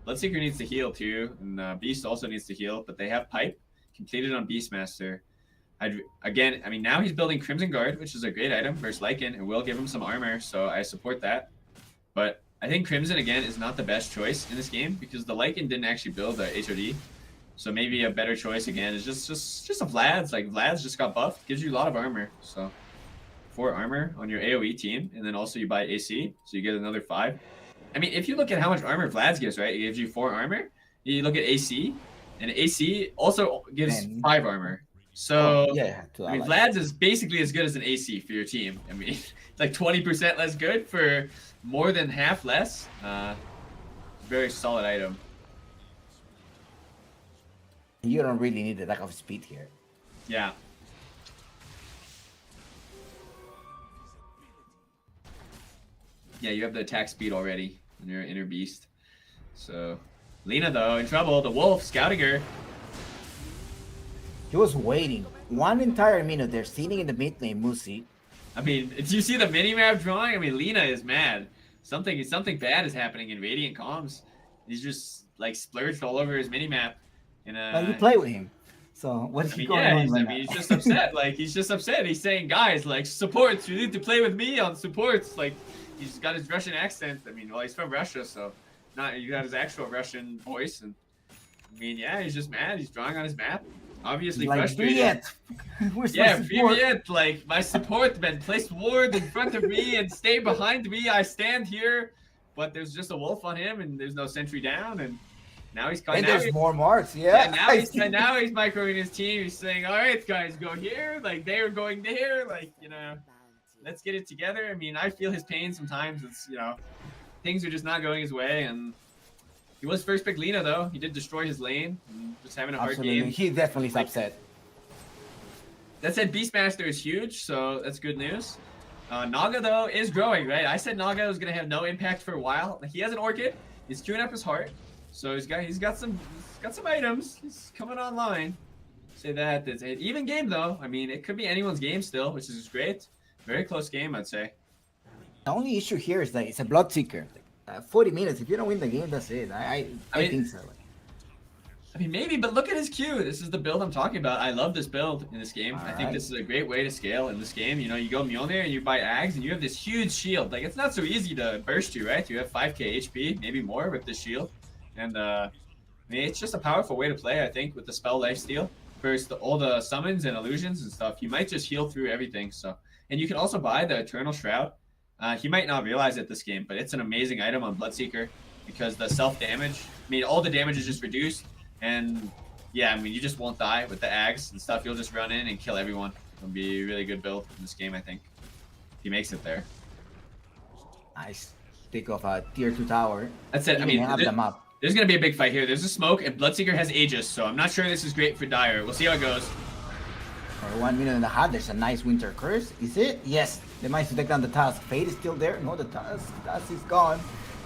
F: Bloodseeker needs to heal too, and Beast also needs to heal, but they have Pipe completed on Beastmaster. Again, I mean, now he's building Crimson Guard, which is a great item versus Lycan, and will give him some armor, so I support that. But I think Crimson, again, is not the best choice in this game, because the Lycan didn't actually build the HOD. So maybe a better choice, again, is just a Vlad's. Like, Vlad's just got buffed, gives you a lot of armor, so 4 armor on your AoE team, and then also you buy AC, so you get another 5. I mean, if you look at how much armor Vlad's gives, right, it gives you 4 armor. You look at AC, and AC also gives 5 armor. So, I mean, Vlad's is basically as good as an AC for your team. I mean, it's like 20% less good for more than half less. Very solid item.
B: You don't really need the lack of speed here.
F: Yeah. Yeah, you have the attack speed already in your inner beast. So, Lina, though, in trouble. The wolf scouting her.
B: He was waiting 1 entire minute there, sitting in the mid lane, Musi.
F: I mean, do you see the mini-map drawing? I mean, Lina is mad. Something bad is happening in Radiant comms. He's just, like, splurged all over his mini-map.
B: You play with him. So, what's he going on right now?
F: He's just upset. Like, he's just upset. He's saying, guys, like, supports, you need to play with me on supports. Like, he's got his Russian accent. I mean, well, he's from Russia, so he got his actual Russian voice. And I mean, yeah, he's just mad. He's drawing on his map. Obviously frustrated. Privyet, like, my support man, place ward in front of me and stay behind me. I stand here, but there's just a wolf on him, and there's no sentry down, and now he's
B: and there's more marks. Yeah.
F: Now he's microing his team. He's saying, "All right, guys, go here." Like they're going there. Like let's get it together. I mean, I feel his pain sometimes. It's things are just not going his way, and he was first pick Lina though. He did destroy his lane. And just having a hard game.
B: He definitely is upset.
F: That said, Beastmaster is huge, so that's good news. Naga though is growing, right? I said Naga was gonna have no impact for a while. He has an Orchid. He's queuing up his heart, so he's got some items. He's coming online. Say that. It's an even game though. I mean, it could be anyone's game still, which is great. Very close game, I'd say.
B: The only issue here is that it's a Bloodseeker. 40 minutes. If you don't win the game, that's it. I think so.
F: I mean, maybe, but look at his queue. This is the build I'm talking about. I love this build in this game. I think this is a great way to scale in this game. You go Mjolnir and you buy Ags and you have this huge shield. Like, it's not so easy to burst you, right? You have 5k HP, maybe more with this shield. And, I mean, it's just a powerful way to play, I think, with the spell lifesteal. First, all the summons and illusions and stuff, you might just heal through everything. So, and you can also buy the Eternal Shroud. He might not realize it this game, but it's an amazing item on Bloodseeker because the self-damage, I mean, all the damage is just reduced. And yeah, I mean, you just won't die with the Ags and stuff. You'll just run in and kill everyone. It'll be a really good build in this game, I think. If he makes it there.
B: Nice. Pick off a tier 2 tower.
F: That's it. I mean, there's going to be a big fight here. There's a smoke, and Bloodseeker has Aegis, so I'm not sure this is great for Dire. We'll see how it goes.
B: For 1 minute and a half, there's a nice Winter Curse. Is it? Yes. They managed to take down the Tusk. Fate is still there. No, the Tusk is gone.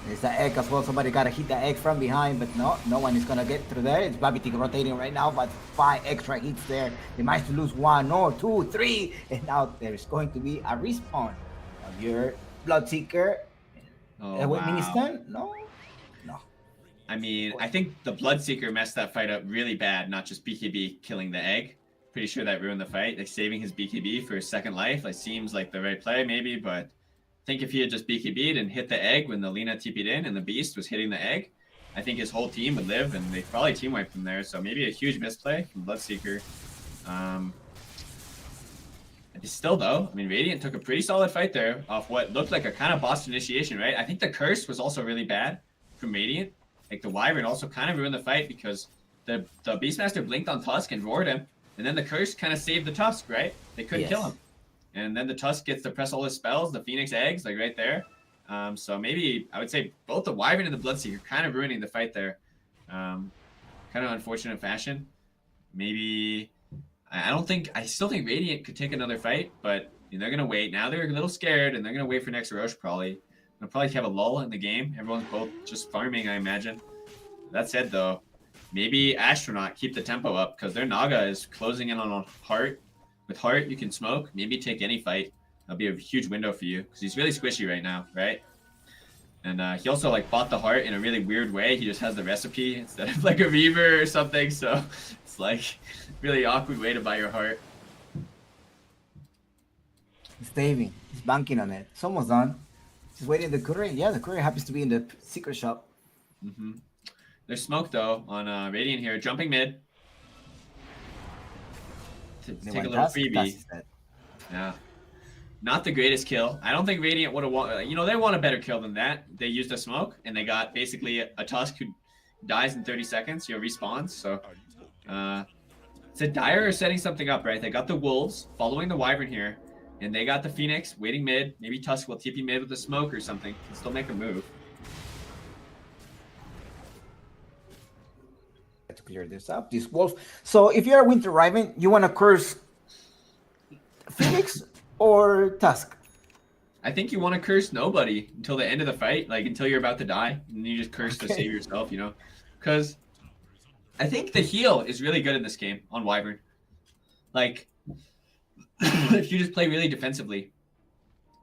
B: There's the egg as well. Somebody got to hit the egg from behind, but no one is going to get through there. It's Babitik rotating right now, but 5 extra hits there. They managed to lose 1, no, 2, 3, and now there's going to be a respawn of your Bloodseeker.
F: Oh, wow.
B: Mini-stun? No.
F: I mean, I think the Bloodseeker messed that fight up really bad, not just BKB killing the egg. Pretty sure that ruined the fight. Like, saving his BKB for his second life, like, seems like the right play, maybe, but I think if he had just BKB'd and hit the egg when the Lina TP'd in and the Beast was hitting the egg, I think his whole team would live, and they probably team wiped him there. So maybe a huge misplay from Bloodseeker. Still, though, I mean, Radiant took a pretty solid fight there off what looked like a kind of boss initiation, right? I think the curse was also really bad from Radiant. Like, the Wyvern also kind of ruined the fight because the Beastmaster blinked on Tusk and roared him, and then the curse kind of saved the Tusk, right? They couldn't kill him. And then the Tusk gets to press all his spells, the Phoenix eggs, like right there. So maybe I would say both the Wyvern and the Bloodseeker kind of ruining the fight there. Kind of unfortunate fashion. Maybe I still think Radiant could take another fight, but they're gonna wait. Now they're a little scared, and they're gonna wait for next Roche probably. They'll probably have a lull in the game. Everyone's both just farming, I imagine. That said, though, maybe Astronaut keep the tempo up because their Naga is closing in on Heart. With Heart, you can smoke. Maybe take any fight. That'll be a huge window for you because he's really squishy right now, right? And he also like bought the Heart in a really weird way. He just has the recipe instead of like a Reaver or something. So it's like really awkward way to buy your Heart.
B: He's saving. He's banking on it. It's almost done. He's waiting the courier. Yeah, the courier happens to be in the secret shop.
F: Mm-hmm. There's smoke though on Radiant here, jumping mid. To take a little freebie. Yeah. Not the greatest kill. I don't think Radiant would have won. You know, they want a better kill than that. They used a smoke and they got basically a Tusk who dies in 30 seconds. You know, respawns. So, so Dire are setting something up, right? They got the Wolves following the Wyvern here, and they got the Phoenix waiting mid. Maybe Tusk will TP mid with a smoke or something. Can still make a move.
B: To clear this up, this Wolf. So if you're a Winter Raven, you want to curse Phoenix or Tusk?
F: I think you want to curse nobody until the end of the fight, like until you're about to die, and you just curse to save yourself, you know? Because I think the heal is really good in this game on Wyvern. Like, if you just play really defensively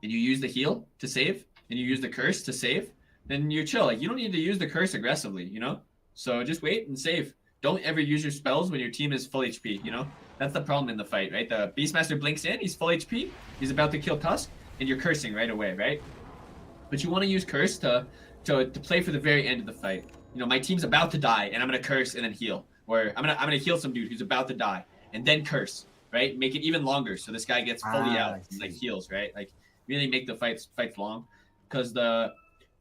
F: and you use the heal to save and you use the curse to save, then you're chill. Like, you don't need to use the curse aggressively, you know? So just wait and save. Don't ever use your spells when your team is full HP, you know? That's the problem in the fight, right? The Beastmaster blinks in, he's full HP, he's about to kill Tusk, and you're cursing right away, right? But you want to use curse to play for the very end of the fight. You know, my team's about to die, and I'm gonna curse and then heal. Or I'm gonna heal some dude who's about to die, and then curse, right? Make it even longer so this guy gets fully out and like heals, right? Like really make the fights long. Because the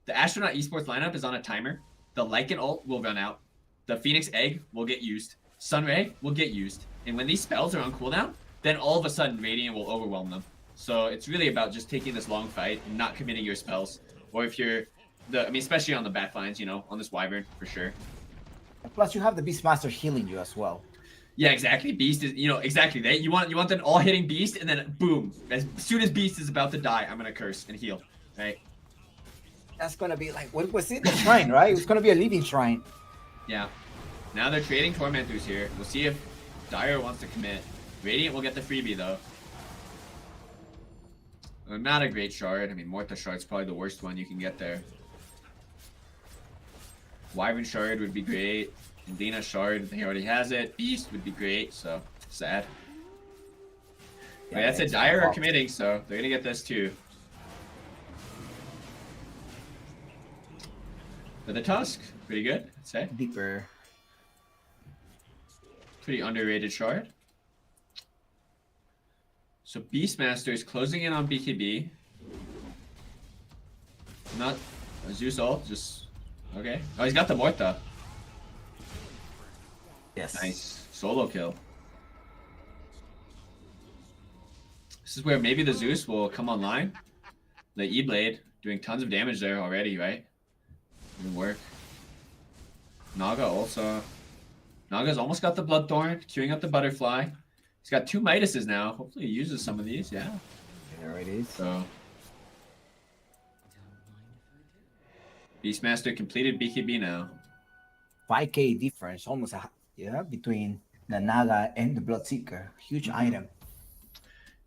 F: Astronaut Esports lineup is on a timer. The Lycan ult will run out. The Phoenix Egg will get used. Sunray will get used. And when these spells are on cooldown, then all of a sudden Radiant will overwhelm them. So it's really about just taking this long fight and not committing your spells. Or if you're especially on the back lines, you know, on this Wyvern for sure.
B: Plus you have the Beastmaster healing you as well.
F: Yeah, exactly. Beast is, you know, exactly that. You want them all hitting Beast, and then boom, as soon as Beast is about to die, I'm gonna curse and heal, right?
B: That's gonna be like, what was it? The shrine, right? It's gonna be a living shrine.
F: Yeah. Now they're trading Tormentors here. We'll see if Dire wants to commit. Radiant will get the freebie though. Not a great shard. I mean, Morta shard's probably the worst one you can get there. Wyvern shard would be great. And Lina shard, he already has it. Beast would be great, so sad. Yeah, that's it. Dire are committing, so they're gonna get this too. But the Tusk, pretty good, I'd say.
B: Deeper.
F: Pretty underrated shard. So Beastmaster is closing in on BKB. Not a Zeus ult, just okay. Oh, he's got the Morta.
B: Yes.
F: Nice. Solo kill. This is where maybe the Zeus will come online. The E-Blade doing tons of damage there already, right? Didn't work. Naga also. Naga's almost got the Bloodthorn, queuing up the Butterfly. He's got 2 Midases now. Hopefully he uses some of these, yeah.
B: There it is.
F: So Beastmaster completed BKB now.
B: 5k difference, almost between the Naga and the Bloodseeker. Huge item.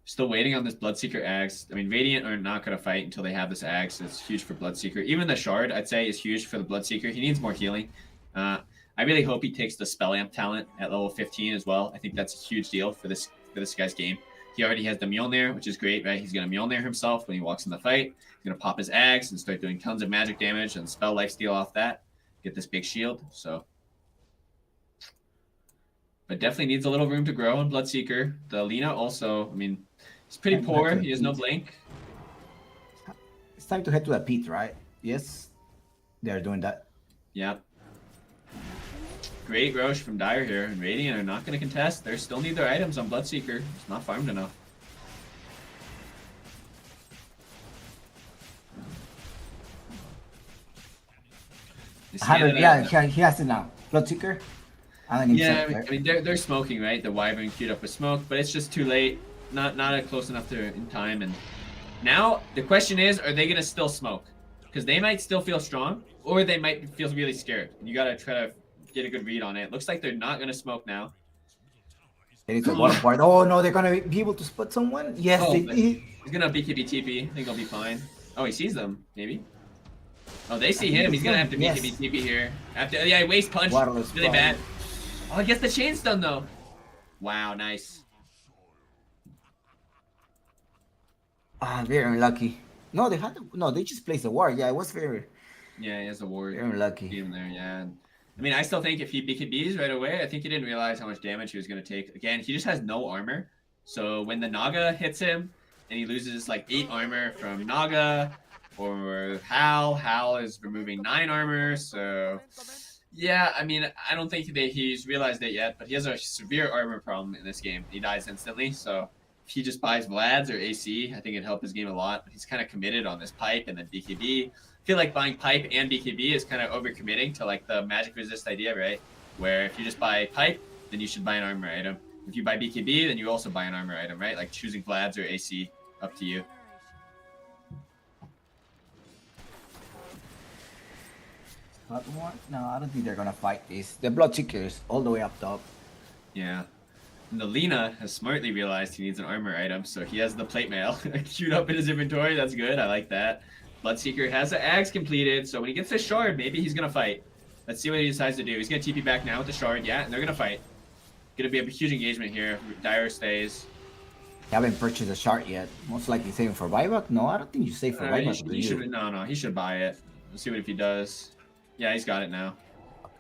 F: Still waiting on this Bloodseeker Axe. I mean, Radiant are not going to fight until they have this Axe. It's huge for Bloodseeker. Even the Shard, I'd say, is huge for the Bloodseeker. He needs more healing. I really hope he takes the Spell Amp talent at level 15 as well. I think that's a huge deal for this guy's game. He already has the Mjolnir, which is great, right? He's going to Mjolnir himself when he walks in the fight. He's going to pop his Axe and start doing tons of magic damage and spell lifesteal off that. Get this big shield, so... But definitely needs a little room to grow on Bloodseeker. The Lina also, I mean, he's pretty poor. He has no blink.
B: It's time to head to the pit, right? Yes, they're doing that.
F: Yep. Great Roche from Dire here. And Radiant are not going to contest. They still need their items on Bloodseeker. It's not farmed enough.
B: Yeah, he has it now. Bloodseeker.
F: Yeah, I mean they're smoking, right? The Wyvern queued up with smoke, but it's just too late. Not close enough to in time. And now the question is, are they gonna still smoke? Because they might still feel strong, or they might feel really scared. And you gotta try to get a good read on it. Looks like they're not gonna smoke now.
B: There is a bottom part. Oh no, they're gonna be able to spot someone. Yes,
F: Oh,
B: they
F: but
B: did.
F: he's gonna BKB TP. I think he'll be fine. Oh, he sees them, maybe. Oh, they see
B: I think
F: him.
B: they
F: He's gonna
B: see
F: have to
B: him,
F: BKB
B: yes.
F: TP here. After, yeah, waste punch.
B: Wireless
F: Really
B: bomb.
F: bad. Oh, I guess the chain's done though. Wow, nice.
B: Ah, very unlucky. No, they had to, no, they just placed the ward. Yeah, it was very,
F: Yeah, he has a ward.
B: very unlucky.
F: Even there, yeah. I mean, I still think if he BKBs right away, I think he didn't realize how much damage he was going to take. Again, he just has no armor. So when the Naga hits him and he loses like 8 armor from Naga or Hal is removing 9 armor. So yeah, I mean, I don't think that he's realized it yet, but he has a severe armor problem in this game. He dies instantly. So if he just buys Vlad's or AC, I think it'd help his game a lot. But he's kind of committed on this pipe and then BKB. I feel like buying pipe and BKB is kind of overcommitting to like the magic resist idea, right? Where if you just buy pipe, then you should buy an armor item. If you buy BKB, then you also buy an armor item, right? Like choosing Vlad's or AC, up to you.
B: But what? No, I don't think they're gonna fight this. The Bloodseekers all the way up top.
F: Yeah. And the Lina has smartly realized he needs an armor item, so he has the plate mail queued up in his inventory. That's good. I like that. Bloodseeker has the Axe completed, so when he gets the shard, maybe he's gonna fight. Let's see what he decides to do. He's gonna TP back now with the shard, yeah, and they're gonna fight. Gonna be a huge engagement here. Dire stays.
B: They haven't purchased a shard yet. Most likely saving for buyback. No, I don't think you save for
F: He
B: buyback.
F: should,
B: do
F: he
B: you?
F: should, no, he should buy it. Let's see what if he does. Yeah, he's got it now. All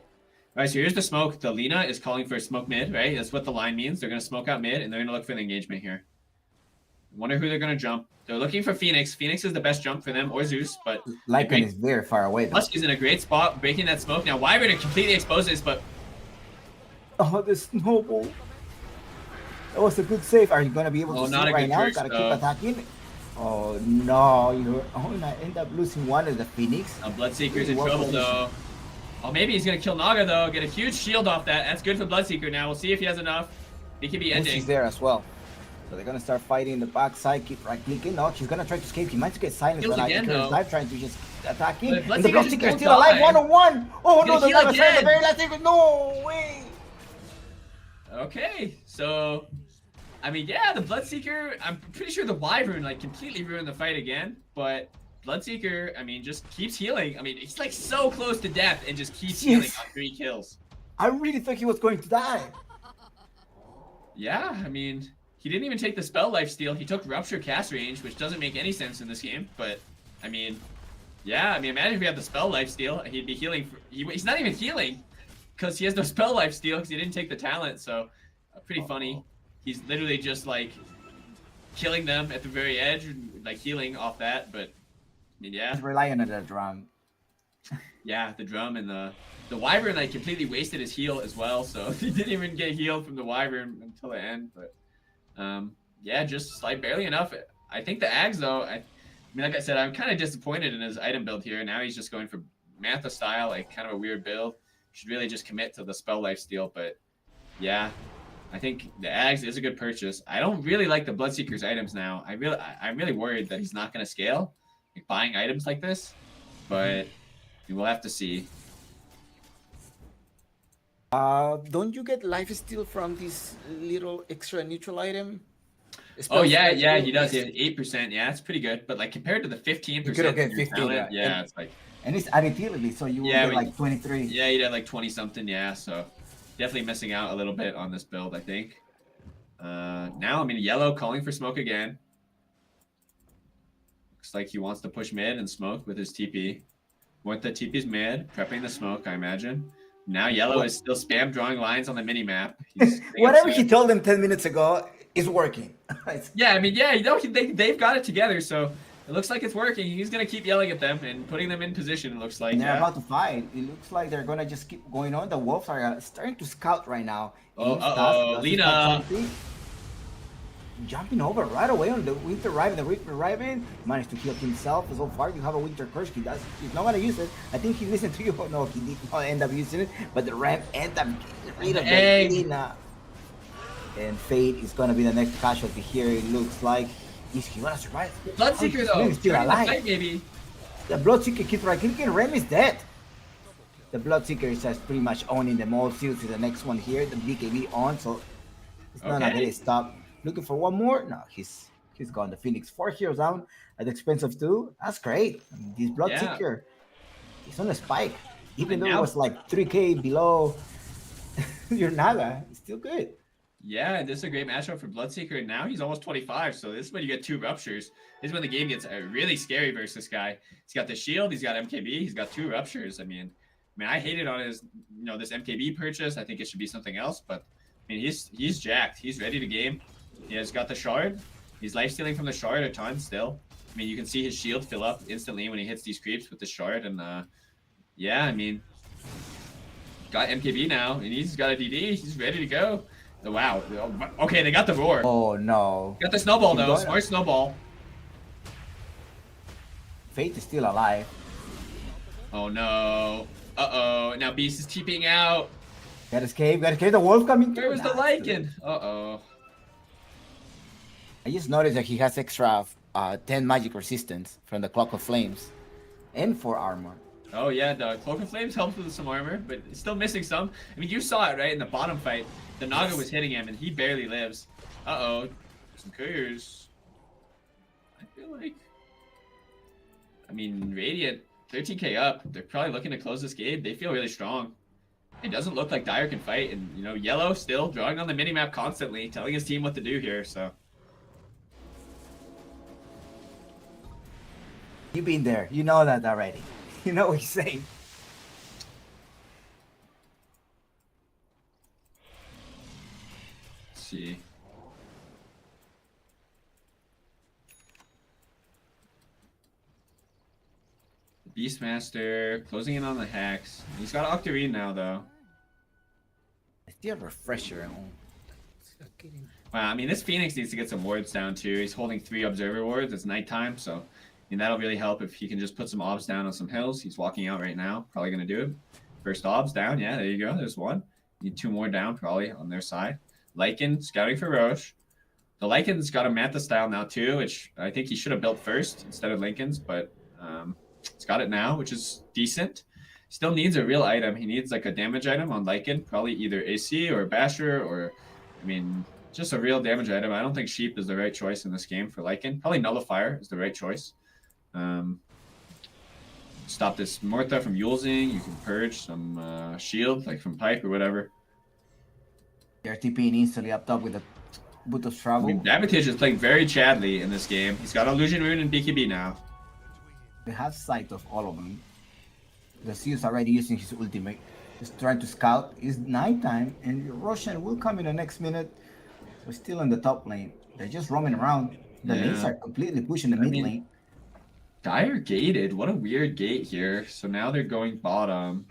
F: right, so here's the smoke. The Lina is calling for a smoke mid, right? That's what the line means. They're gonna smoke out mid, and they're gonna look for the engagement here. Wonder who they're gonna jump. They're looking for Phoenix. Phoenix is the best jump for them, or Zeus, but
B: Lycan is very far away. Though.
F: Musk is in a great spot, breaking that smoke. Now Wyvern completely exposes, but
B: Oh, the snowball. That was a good save. Are you gonna be able to
F: Oh,
B: see
F: not
B: it
F: a
B: right
F: good
B: now?
F: curse,
B: Gotta keep
F: though.
B: attacking. Oh no, you're gonna end up losing one as the Phoenix.
F: Bloodseeker's in
B: Well
F: trouble
B: positioned.
F: though. Oh, maybe he's gonna kill Naga though. Get a huge shield off that. That's good for Bloodseeker. Now we'll see if he has enough. He could be
B: He's
F: ending.
B: there as well. So they're gonna start fighting the backside, keep right clicking. No, he's gonna try to escape. He might get silenced,
F: Kills
B: but I
F: again,
B: think
F: though.
B: dive trying to just attack him.
F: But
B: And the
F: Bloodseeker just
B: Bloodseeker
F: won't
B: still alive,
F: die.
B: 1-on-1. Oh no,
F: Gonna
B: they're
F: heal
B: gonna try the
F: again.
B: very last thing. No way.
F: Okay, so I mean, yeah, the Bloodseeker. I'm pretty sure the Wyvern like completely ruined the fight again, but Bloodseeker, I mean, just keeps healing. I mean, he's like so close to death and just keeps healing
B: Yes.
F: on 3 kills.
B: I really thought he was going to die.
F: Yeah, I mean, he didn't even take the spell lifesteal. He took Rupture cast range, which doesn't make any sense in this game. But I mean, yeah, I mean, imagine if he had the spell lifesteal, he'd be healing. He's not even healing because he has no spell lifesteal because he didn't take the talent. So pretty funny. He's literally just like killing them at the very edge, like healing off that. But I mean, yeah.
B: He's relying on the drum.
F: Yeah, the drum and the Wyvern like completely wasted his heal as well, so he didn't even get healed from the Wyvern until the end. But yeah, just like barely enough. I think the Ags though, I mean, like I said, I'm kind of disappointed in his item build here. Now he's just going for Mantha style, like kind of a weird build. Should really just commit to the spell lifesteal. But yeah, I think the Ags is a good purchase. I don't really like the Bloodseeker's items now. I'm really worried that he's not going to scale, like buying items like this. But we'll have to see.
B: Don't you get life steal from this little extra neutral item?
F: Oh yeah,
B: Spell
F: yeah,
B: steal?
F: he does. He has 8%. Yeah, it's pretty good. But like compared to the 15%,
B: You could get
F: your
B: 15,
F: talent,
B: right?
F: yeah,
B: And-
F: it's like
B: And it's additively, so you will
F: Yeah,
B: get
F: but-
B: like 23.
F: yeah, you'd have like 20 something. Yeah, so definitely missing out a little bit on this build, I think. Now I mean, yellow calling for smoke again. Looks like he wants to push mid and smoke with his TP. What the TP's mid, prepping the smoke, I imagine. Now yellow is still spam drawing lines on the mini map.
B: Whatever he told them 10 minutes ago is working. It's-
F: Yeah, I mean, yeah, you know, they've got it together, so it looks like it's working. He's gonna keep yelling at them and putting them in position. It looks like.
B: and they're
F: Yeah.
B: about to fight. It looks like they're gonna just keep going on. The Wolves are starting to scout right now.
F: Oh,
B: Aim's task,
F: uh-oh,
B: does
F: Lina.
B: spot something. Jumping over right away on the Winter Riven. The Winter Riven managed to heal himself. So far, you have a Winter Curse. He's not gonna use it. I think he listened to you. No, he did not end up using it. But the ramp ended up getting rid of
F: Egg.
B: Lina. And Fate is gonna be the next casualty here. It looks like. Is he gonna survive?
F: Bloodseeker
B: Oh,
F: though,
B: he's still
F: during the
B: alive.
F: fight, maybe.
B: The Bloodseeker keeps right clicking. Rem is dead. The Bloodseeker is just pretty much owning them all. See to the next one here. The BKB on, so it's not
F: Okay.
B: gonna get stopped. Looking for one more. No, he's gone. The Phoenix 4 heroes down at the expense of 2. That's great. I mean, this Bloodseeker, he's on a spike. Even
F: And
B: though
F: now-
B: it was like 3K below your Naga, it's still good.
F: Yeah, this is a great matchup for Bloodseeker, and now he's almost 25, so this is when you get 2 ruptures. This is when the game gets really scary versus this guy. He's got the shield, he's got MKB, he's got 2 ruptures. I mean, I hated on his, this MKB purchase. I think it should be something else, but I mean, he's jacked. He's ready to game. He has got the shard. He's lifestealing from the shard a ton still. I mean, you can see his shield fill up instantly when he hits these creeps with the shard, and yeah, I mean, got MKB now, and he's got a DD. He's ready to go. Oh, wow. Okay, they got the roar.
B: Oh no.
F: Got the snowball though.
B: Got it.
F: Smart snowball.
B: Fate is still alive.
F: Oh no. Uh-oh. Now Beast is TPing out.
B: Gotta escape. The wolf coming through.
F: Where was the
B: Nah,
F: Lycan? Uh-oh.
B: I just noticed that he has extra 10 magic resistance from the Clock of Flames and 4 armor.
F: Oh yeah, the Cloak of Flames helps with some armor, but it's still missing some. I mean, you saw it, right? In the bottom fight, the Naga was hitting him, and he barely lives. Uh-oh. Some couriers. I feel like... I mean, Radiant, 13k up. They're probably looking to close this game. They feel really strong. It doesn't look like Dire can fight, and, Yellow still drawing on the minimap constantly, telling his team what to do here, so...
B: You've been there. You know that already. You know what he's saying.
F: Let's see. Beastmaster closing in on the Hex. He's got Octarine now, though.
B: Still a refresher.
F: Wow, I mean, this Phoenix needs to get some wards down, too. He's holding 3 Observer wards. It's nighttime, so... I mean, that'll really help if he can just put some obs down on some hills. He's walking out right now. Probably going to do it. First obs down. Yeah, there you go. There's one. Need 2 more down, probably, on their side. Lycan scouting for Roche. The Lycan's got a Mantha style now, too, which I think he should have built first instead of Lincoln's, but it's got it now, which is decent. Still needs a real item. He needs, like, a damage item on Lycan. Probably either AC or Basher or, I mean, just a real damage item. I don't think Sheep is the right choice in this game for Lycan. Probably Nullifier is the right choice. Stop this Mortha from using. You can purge some shield, like from Pipe or whatever.
B: They're TPing instantly up top with the Boot of
F: I
B: Travel.
F: mean, Davitage is playing very Chadley in this game. He's got Illusion Rune and BKB now.
B: They have sight of all of them. The Zeus already using his ultimate. He's trying to scout. It's nighttime, and Roshan will come in the next minute. We're still in the top lane. They're just roaming around. The lanes are completely pushing the mid lane.
F: Dire gated. What a weird gate here. So now they're going bottom.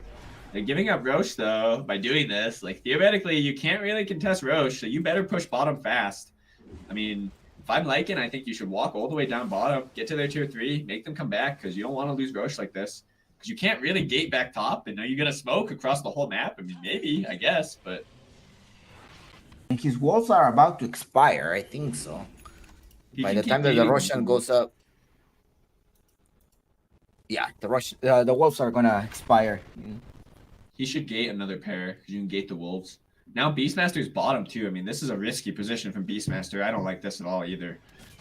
F: They're giving up Roche, though, by doing this. Like, theoretically, you can't really contest Roche, so you better push bottom fast. I mean, if I'm Lycan, I think you should walk all the way down bottom, get to their tier 3, make them come back, because you don't want to lose Roche like this. Because you can't really gate back top, and are you going to smoke across the whole map? I mean, maybe, I guess, but...
B: And his walls are about to expire, I think so.
F: he
B: By
F: can
B: the
F: keep
B: time that the
F: gating.
B: Russian goes up. Yeah, the wolves are gonna expire.
F: He should gate another pair, because you can gate the wolves. Now Beastmaster's bottom, too. I mean, this is a risky position from Beastmaster. I don't like this at all, either.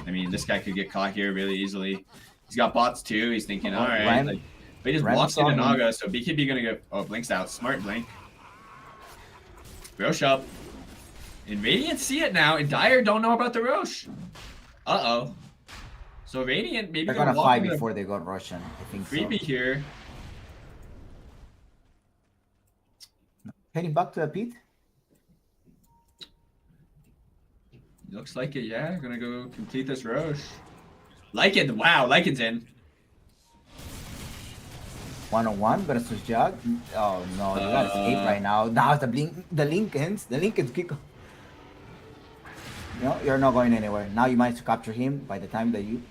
F: I mean, this guy could get caught here really easily. He's got bots, too. He's thinking, all right. Like, but he just walks into Naga, so BKB gonna go... Oh, Blink's out. Smart Blink. Roche up. And Radiant see it now, and Dire don't know about the Roche. Uh-oh. So Radiant maybe
B: They're
F: gonna
B: gonna
F: walk
B: fight
F: into
B: before they got Russian. I think so.
F: freebie here.
B: Heading back to the pit.
F: Looks like it, yeah. Gonna go complete this Roche. Lycan, wow, Lycan's in.
B: 1-on-1 versus Jug. Oh no, you gotta escape right now. Now the Lincolns kick. No, you're not going anywhere. Now you managed to capture him. By the time that you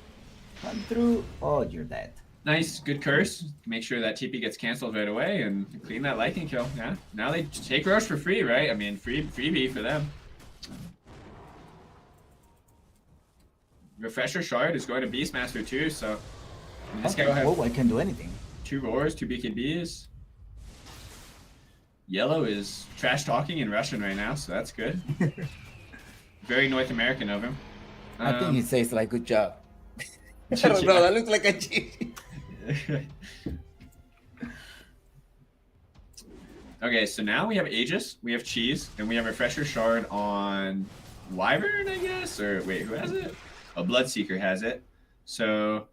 B: come through, oh, you're dead.
F: Nice, good curse. Make sure that TP gets canceled right away and clean that Lycan kill. Yeah. Now they take Roche for free, right? I mean, freebie for them. Refresher Shard is going to Beastmaster too, so I mean, this guy will have
B: I can do anything.
F: 2 roars, 2 BKBs. Yellow is trash talking in Russian right now, so that's good. Very North American of him.
B: I think he says like good job. I don't know, that looks like a G.
F: Okay, so now we have Aegis, we have Cheese, and we have Refresher Shard on Wyvern, I guess? Or wait, who has it? Oh, Bloodseeker has it. So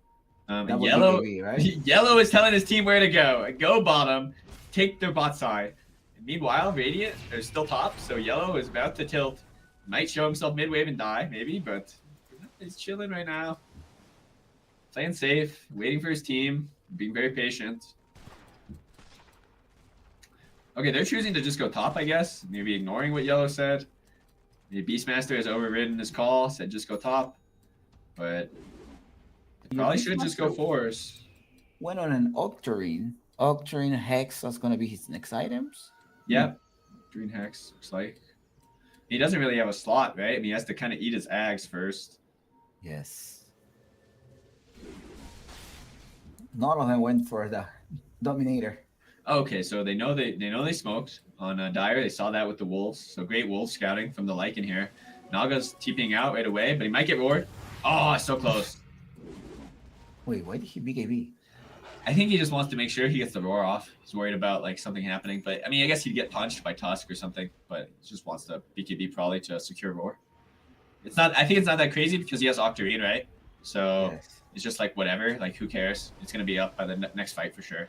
B: That would
F: Yellow,
B: be BKB, right?
F: Yellow is telling his team where to go. Go bottom, take their bot side. Meanwhile, Radiant are still top, so Yellow is about to tilt. Might show himself mid-wave and die, maybe, but he's chilling right now. Playing safe, waiting for his team, being very patient. Okay, they're choosing to just go top, I guess. Maybe ignoring what Yellow said. Maybe Beastmaster has overridden his call, said just go top. But they probably should just go fours.
B: Went on an Octarine. Octarine Hex, that's going to be his next items.
F: Yep. Green Hex, looks like. He doesn't really have a slot, right? I mean, he has to kind of eat his Ags first.
B: Yes. None of them went for the Dominator.
F: Okay, so they know they smoked on Dire. They saw that with the Wolves. So great Wolves scouting from the Lycan here. Naga's TPing out right away, but he might get roared. Oh, so close.
B: Wait, why did he BKB?
F: I think he just wants to make sure he gets the roar off. He's worried about like something happening. But I mean, I guess he'd get punched by Tusk or something. But he just wants to BKB probably to secure roar. It's not. I think it's not that crazy because he has Octarine, right? So
B: Yes.
F: it's just like whatever. Like who cares? It's gonna be up by the next fight for sure.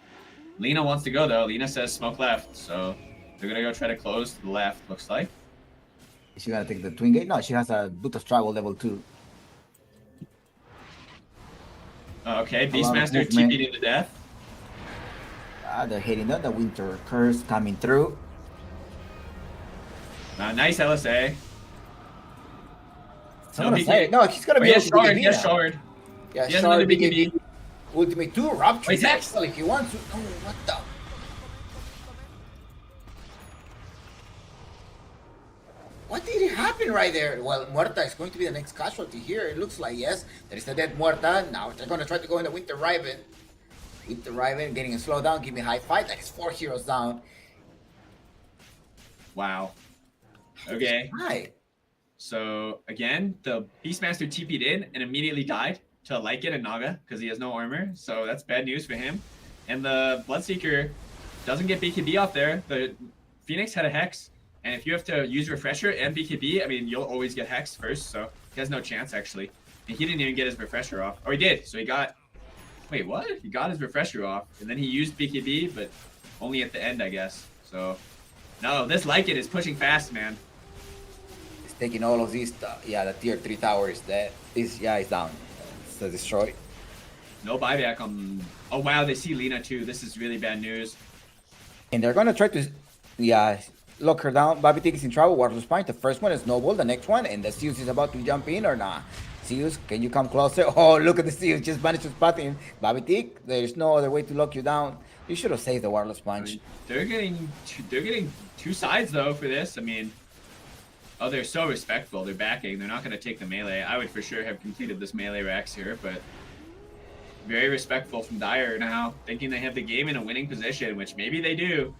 F: Lena wants to go though. Lena says smoke left, so they're gonna go try to close to the left. Looks like.
B: Is she going to take the Twin Gate? No, she has a Boot of Travel level 2.
F: Okay,
B: A lot of
F: Beastmaster
B: movement.
F: TP'd into death.
B: They're hitting that. The Winter Curse coming through.
F: Nice LSA.
B: No,
F: he can't-
B: no, he's going to
F: Oh,
B: be
F: he
B: able
F: has
B: to
F: shard.
B: BKB
F: He has
B: now.
F: shard.
B: Yeah,
F: He has
B: Shard
F: another BKB.
B: Ultimate 2 Rapture.
F: Wait, Zax.
B: Well, if he wants to. Oh, what the? What did happen right there? Well, Muerta is going to be the next casualty here. It looks like, yes, there is a dead Muerta. Now they're going to try to go in the Winter Riven. Winter Riven getting a slow down, giving high fight. That is 4 heroes down.
F: Wow. Okay.
B: Hi.
F: So again, the Beastmaster TP'd in and immediately died to Lycan and Naga because he has no armor. So that's bad news for him. And the Bloodseeker doesn't get BKB off there. The Phoenix had a Hex. And if you have to use Refresher and BKB, I mean, you'll always get Hex first. So he has no chance, actually. And he didn't even get his Refresher off. Or he did. So he got... Wait, what? He got his Refresher off. And then he used BKB, but only at the end, I guess. So... No, this Lycan is pushing fast, man.
B: It's taking all of these. The tier 3 towers. This guy is down. It's destroyed.
F: No buyback on... Oh, wow, they see Lena, too. This is really bad news.
B: And they're going to try to... lock her down. Bobby Tick is in trouble. Warless Punch. The first one is Snowball. The next one. And the Zeus is about to jump in or not. Zeus, can you come closer? Oh, look at the Zeus. Just managed to spot him. Bobby Tick, there's no other way to lock you down. You should have saved the Warless Punch.
F: They're getting two sides, though, for this. I mean... Oh, they're so respectful. They're backing. They're not going to take the melee. I would for sure have completed this melee Rex here, but... Very respectful from Dire now. Thinking they have the game in a winning position, which maybe they do.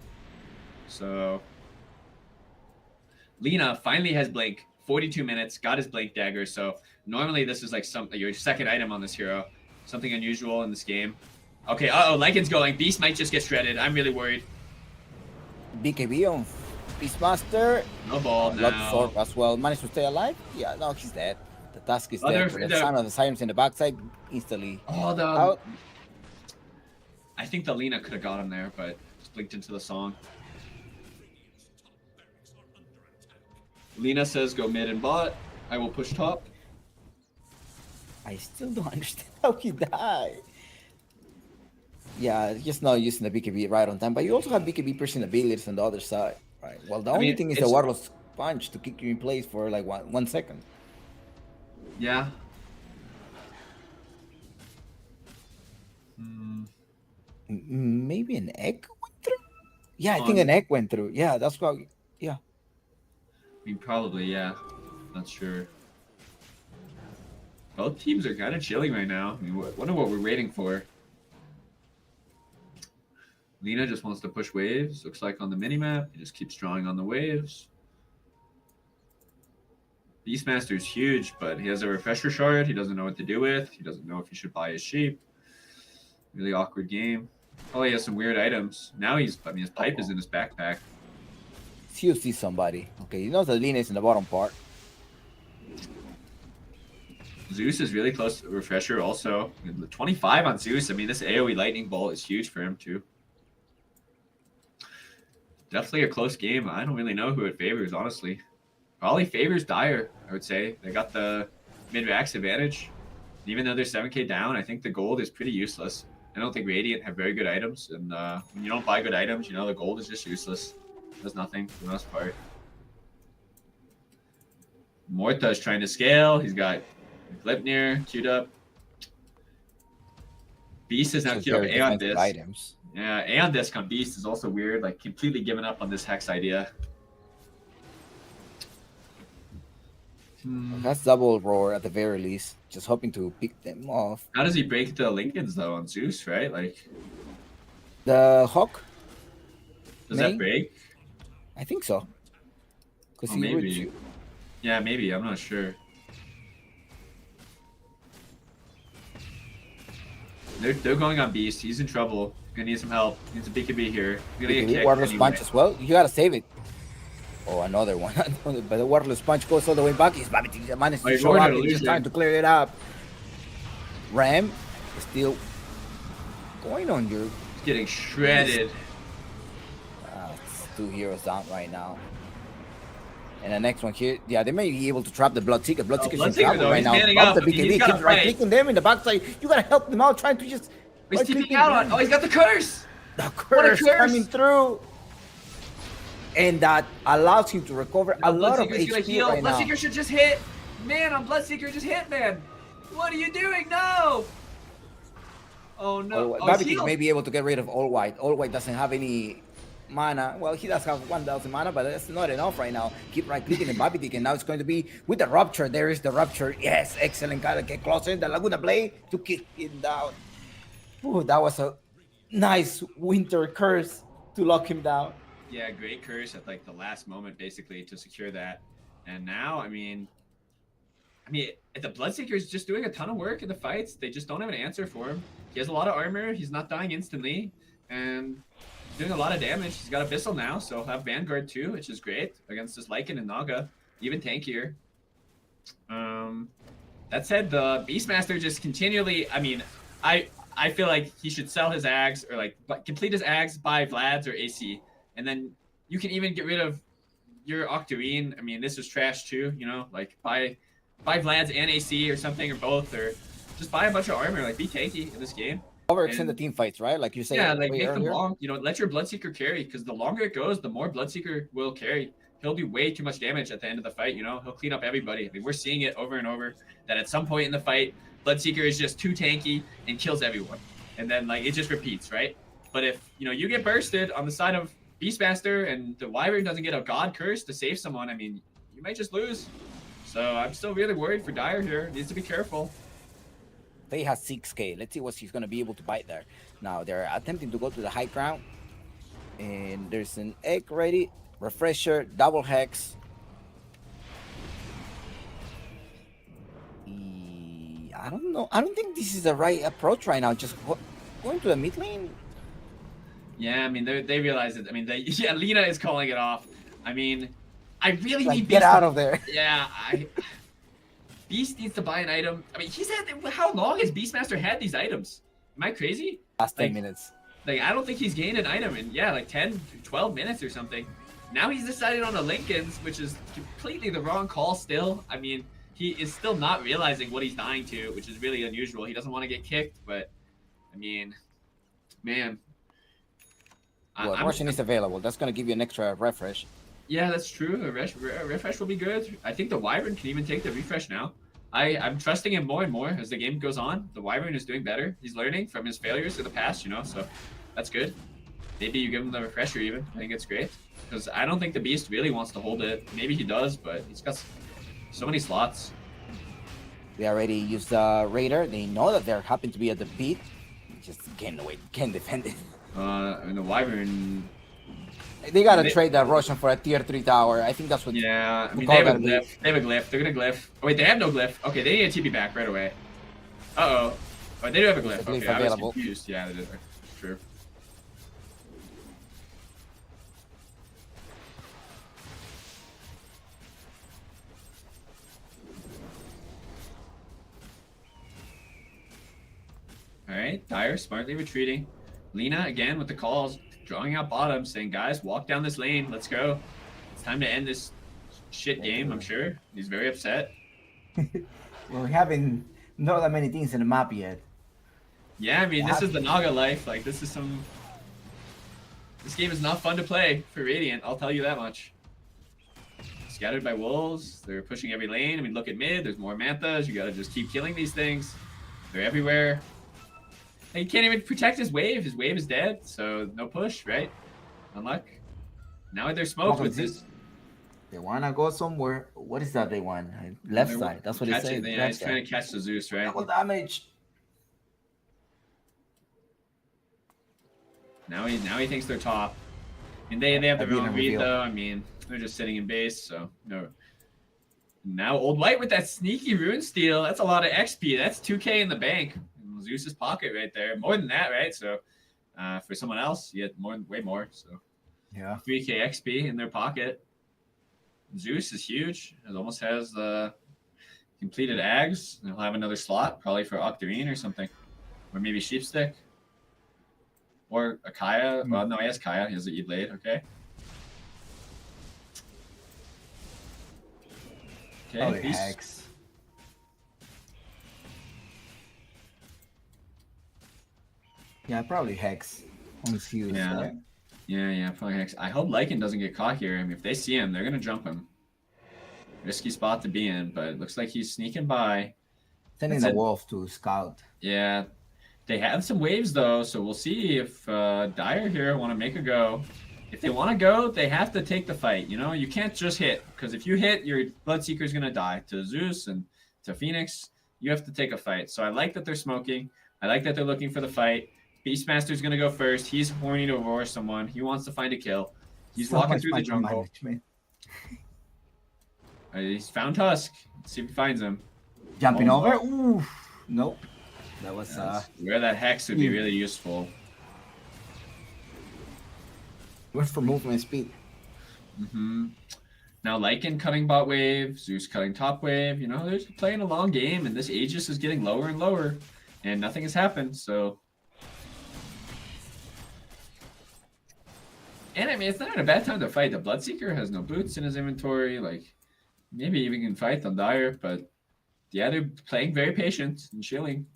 F: So... Lena finally has Blink. 42 minutes. Got his Blink Dagger. So normally this is like your second item on this hero. Something unusual in this game. Okay, Lycan's going. Beast might just get shredded. I'm really worried.
B: BKB on Beastmaster.
F: No ball now.
B: Bloodsorb as well. Managed to stay alive? Yeah, no, he's dead. The task is
F: Oh,
B: dead.
F: they're-
B: The Son of the Sirens in the backside instantly
F: Oh,
B: out.
F: I think the Lena could have got him there, but just blinked into the song. Lena says go mid and bot. I will push top.
B: I still don't understand how he died. Yeah, just not using the BKB right on time. But you also have BKB piercing abilities on the other side. Right. Well, the only
F: mean,
B: thing is the
F: it's-
B: Warless Punch to kick you in place for like 1 second.
F: Yeah.
B: Maybe an egg went through? Yeah, I think an egg went through. Yeah, that's why. Yeah.
F: I mean, probably, yeah. Not sure. Both teams are kind of chilling right now. I mean, wonder what we're waiting for. Lina just wants to push waves. Looks like on the minimap, he just keeps drawing on the waves. Beastmaster's huge, but he has a refresher shard. He doesn't know what to do with. He doesn't know if he should buy his sheep. Really awkward game. Oh, he has some weird items. Now his pipe is in his backpack.
B: He'll see somebody. Okay, he knows the Lina is in the bottom part.
F: Zeus is really close to refresher also. 25 on Zeus. I mean, this AoE lightning bolt is huge for him too. Definitely a close game. I don't really know who it favors, honestly. Probably favors Dire, I would say. They got the mid-max advantage. Even though they're 7k down, I think the gold is pretty useless. I don't think Radiant have very good items. And when you don't buy good items, you know, the gold is just useless. It does nothing for the most part. Morta is trying to scale. He's got Gleipnir queued up. Beast is now queued up. Aeon Disc.
B: Items.
F: Yeah, Aeon Disc on Beast is also weird. Like, completely given up on this Hex idea.
B: That's double roar at the very least. Just hoping to pick them off.
F: How does he break the Lincolns, though, on Zeus, right? Like,
B: The Hawk?
F: does that break?
B: I think so. Because
F: Oh, maybe. Yeah, maybe. I'm not sure. They're going on Beast. He's in trouble. Gonna need some help. Needs a BKB here. Gonna get kicked
B: Wireless
F: anyway.
B: punch as well. You gotta save it. Oh, another one. But the wireless punch goes all the way back. He's managed to show up. He's just trying to clear it up. Ram is still going on your.
F: He's getting shredded.
B: It's 2 heroes down right now. And the next one here, yeah, they may be able to trap the Bloodseeker. Bloodseeker's in trouble right now. Bump the BKB, keep right clicking them in the backside. You gotta help them out, trying to just.
F: He's TPing out on. Oh, he's got the curse.
B: The curse coming through. And that allows him to recover a lot of HP right now.
F: Bloodseeker should just hit. Man, on Bloodseeker, just hit, man. What are you doing? No. Oh, no.
B: Babitik may be able to get rid of All White. All White doesn't have any mana. Well, he does have 1,000 mana, but that's not enough right now. Keep right clicking in Babitik, and now it's going to be with the Rupture. There is the Rupture. Yes, excellent. Gotta get closer. The Laguna Blade to kick it down. Ooh, that was a nice Winter Curse to lock him down.
F: Yeah, great curse at like the last moment, basically, to secure that. And now, I mean, the Bloodseeker is just doing a ton of work in the fights. They just don't have an answer for him. He has a lot of armor. He's not dying instantly, and he's doing a lot of damage. He's got Abyssal now, so he'll have Vanguard too, which is great against this Lycan and Naga, even tankier. That said, the Beastmaster just continually. I mean, I feel like he should sell his Ags or like complete his Ags, buy Vlad's or AC. And then you can even get rid of your Octarine. I mean, this is trash too, you know, like buy Vlad's and AC or something or both, or just buy a bunch of armor, like be tanky in this game.
B: Overextend the team fights, right? Like you said.
F: Yeah, like make them long, you know, let your Bloodseeker carry, because the longer it goes, the more Bloodseeker will carry. He'll do way too much damage at the end of the fight, you know, he'll clean up everybody. I mean, we're seeing it over and over that at some point in the fight, Bloodseeker is just too tanky and kills everyone. And then like it just repeats, right? But if, you know, you get bursted on the side of Beastmaster and the Wyvern doesn't get a God Curse to save someone, I mean, you might just lose. So I'm still really worried for Dire here. Needs to be careful.
B: They have 6k. Let's see what he's going to be able to bite there. Now they're attempting to go to the high ground. And there's an egg ready. Refresher, double hex. I don't know. I don't think this is the right approach right now. Just going to the mid lane.
F: Yeah, I mean, they realize it. I mean, yeah, Lina is calling it off. I mean, I really need Beast.
B: Get out of there.
F: Yeah, Beast needs to buy an item. I mean, he's had, how long has Beastmaster had these items? Am I crazy?
B: Last 10 minutes.
F: Like, I don't think he's gained an item in, yeah, like 10, 12 minutes or something. Now he's decided on the Lincolns, which is completely the wrong call still. I mean, he is still not realizing what he's dying to, which is really unusual. He doesn't want to get kicked, but, I mean, man.
B: Well, Russian is available. That's going to give you an extra refresh.
F: Yeah, that's true. A refresh will be good. I think the Wyvern can even take the refresh now. I'm trusting him more and more as the game goes on. The Wyvern is doing better. He's learning from his failures in the past, you know, so that's good. Maybe you give him the refresher even. I think it's great. Because I don't think the Beast really wants to hold it. Maybe he does, but he's got so many slots.
B: They already used the Raider. They know that they happen to be at the beat. Just can't defend it.
F: And the Wyvern.
B: They gotta trade that Roshan for a tier 3 tower. I think that's what.
F: Yeah, I mean,
B: call
F: they have a
B: that a
F: glyph. They have a glyph. They're gonna glyph. Oh, wait, they have no glyph. Okay, they need a TP back right away. Uh-oh. Oh, they do have a glyph.
B: There's a glyph
F: Okay, I was
B: available.
F: confused. Yeah, they did. True. Alright, Dire smartly retreating. Lina again with the calls, drawing out bottom, saying, guys, walk down this lane. Let's go. It's time to end this shit game, I'm sure. He's very upset.
B: We're having not that many things in the map yet.
F: Yeah, I mean, this is the Naga life. Like, this is some... This game is not fun to play for Radiant, I'll tell you that much. Scattered by wolves. They're pushing every lane. I mean, look at mid. There's more Manthas. You gotta just keep killing these things. They're everywhere. And he can't even protect his wave. His wave is dead, so no push, right? Unluck. Now they're smoked with this.
B: They wanna go somewhere. What is that they want? Left side. That's what he said.
F: Yeah, he's trying to catch the Zeus, right?
B: Double damage.
F: Now he thinks they're top. And they have the wrong read though. I mean, they're just sitting in base, so no. Now Old White with that sneaky rune steal. That's a lot of XP. That's 2K in the bank. In Zeus's pocket right there. More than that, right? So for someone else, you get way more. So
B: yeah,
F: 3K XP in their pocket. Zeus is huge. It almost has completed Ags. He'll have another slot, probably for Octarine or something. Or maybe Sheepstick. Or a Kaya. Well, no, he has Kaya. He has the E-Blade. Okay.
B: Probably
F: Beast.
B: Hex. Yeah, probably Hex. On Fuse.
F: Yeah.
B: Right?
F: Yeah, probably Hex. I hope Lycan doesn't get caught here. I mean, if they see him, they're going to jump him. Risky spot to be in, but it looks like he's sneaking by.
B: Sending the wolf to scout.
F: Yeah. They have some waves, though, so we'll see if Dire here want to make a go. If they want to go, they have to take the fight. You know, you can't just hit, because if you hit, your Bloodseeker's going to die. To Zeus and to Phoenix, you have to take a fight. So I like that they're smoking. I like that they're looking for the fight. Beastmaster's going to go first. He's horny to aurora someone. He wants to find a kill. He's walking through the jungle. He's found Tusk. Let's see if he finds him.
B: Jumping over? Ooh, nope. That was
F: where that Hex would be really useful.
B: Went for movement speed.
F: Now Lycan cutting bot wave, Zeus cutting top wave. You know, they're playing a long game, and this Aegis is getting lower and lower, and nothing has happened. So, and I mean, it's not a bad time to fight. The Bloodseeker has no boots in his inventory. Like, maybe even can fight on Dire, but yeah, they're playing very patient and chilling.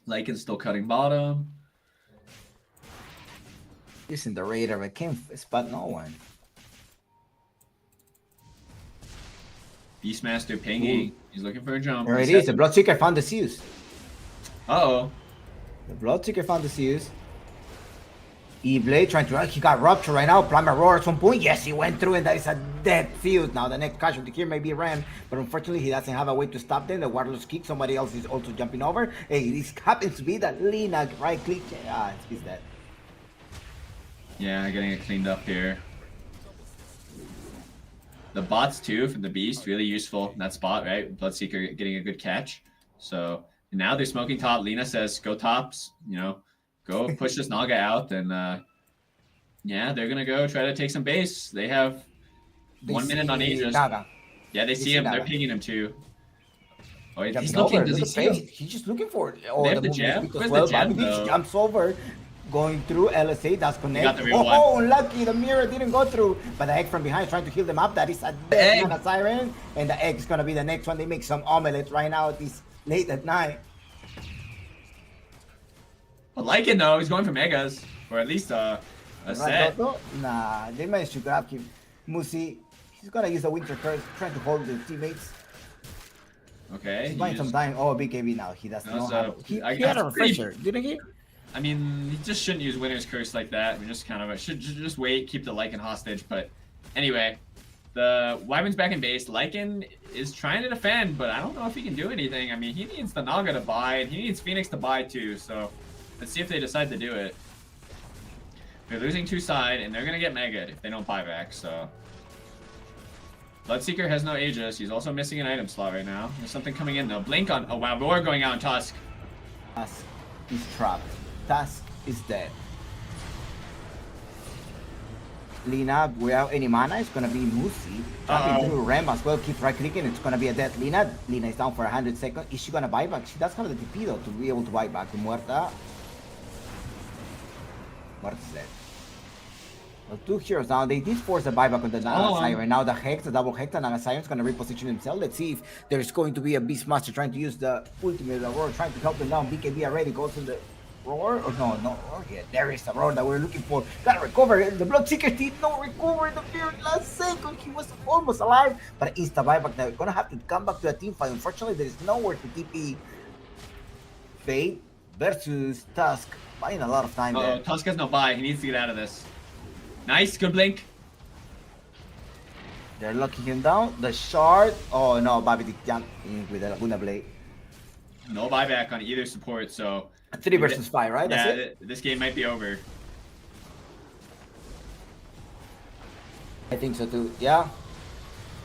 F: Lycan's still cutting bottom.
B: Using the radar, but can't spot no one.
F: Beastmaster pinging. He's looking for a jump.
B: There it is. The Bloodseeker found the Zeus.
F: Uh-oh.
B: The Bloodseeker found the Zeus. E-Blade trying to... He got Rupture right now. Primal Roar at some point. Yes, he went through, and that is a dead Fuse. Now, the next casualty here may be Ram, but unfortunately, he doesn't have a way to stop them. The Warlord's kick. Somebody else is also jumping over. Hey, this happens to be that Lina right-click. He's dead.
F: Yeah, getting it cleaned up here. The bots, too, from the Beast, really useful in that spot, right? Bloodseeker getting a good catch. So, now they're smoking top. Lina says, go tops, you know. Go push this Naga out, and yeah, they're gonna go try to take some base. They have 1 minute on Aegis.
B: Naga.
F: Yeah, they see him.
B: Naga.
F: They're pinging him too. Oh, he's
B: Jumping
F: looking.
B: over.
F: Does he
B: Look
F: see
B: at
F: him?
B: pace. He's just looking for it. Oh,
F: They have the
B: movement
F: jab.
B: speed as
F: Where's
B: well.
F: the jab,
B: He
F: though?
B: jumps over, going through LSA. That's connect.
F: got the real
B: Oh, unlucky. The mirror didn't go through, but the egg from behind trying to heal them up. That is a dead Naga Siren, and the egg is gonna be the next one. They make some omelets right now. This late at night.
F: I like it though. He's going for megas, or at least a set.
B: Nah, they managed to grab him. Musi, he's gonna use a winter curse, trying to hold the teammates.
F: Okay.
B: He's buying some time. Oh, BKB now. He doesn't know how. He had a refresher, didn't he?
F: I mean, he just shouldn't use Winter's Curse like that. I mean, just kind of should just wait, keep the Lycan hostage. But anyway, The Wyvern's back in base. Lycan is trying to defend, but I don't know if he can do anything. I mean, he needs the Naga to buy, and he needs Phoenix to buy too. So let's see if they decide to do it. They're losing 2 side, and they're going to get Mega'd if they don't buy back. So Bloodseeker has no Aegis. He's also missing an item slot right now. There's something coming in though. Blink on. Oh wow, Roar going out on Tusk.
B: Tusk is trapped. Tusk is dead. Lina, without any mana, it's gonna be Musi. Jumping through Rem as well. Keep right clicking. It's gonna be a dead Lina. Lina is down for 100 seconds. Is she gonna buy back? She does have the TP though to be able to buy back to Muerta. Muerta's dead. Well, 2 heroes down. They did force a buyback on the Naga Siren. Now the Hex, the double Hex, the Naga Siren's gonna reposition himself. Let's see if there's going to be a Beastmaster trying to use the ultimate Aurora, trying to help them down. BKB already goes in the Roar. Or no, Roar. Yeah, there is the Roar that we're looking for. Gotta recover. The Bloodseeker did not recover in the very last second. He was almost alive, but insta buyback. They're gonna have to come back to a team fight. Unfortunately, there is nowhere to TP. Fate versus Tusk. Buying a lot of time there.
F: Tusk has no buy. He needs to get out of this. Nice, good blink.
B: They're locking him down. The shard. Oh no, Bobby did jump in with the Laguna Blade.
F: No buyback on either support, so
B: 3 versus 5, right?
F: yeah,
B: That's it?
F: this game might be over.
B: I think so too. Yeah.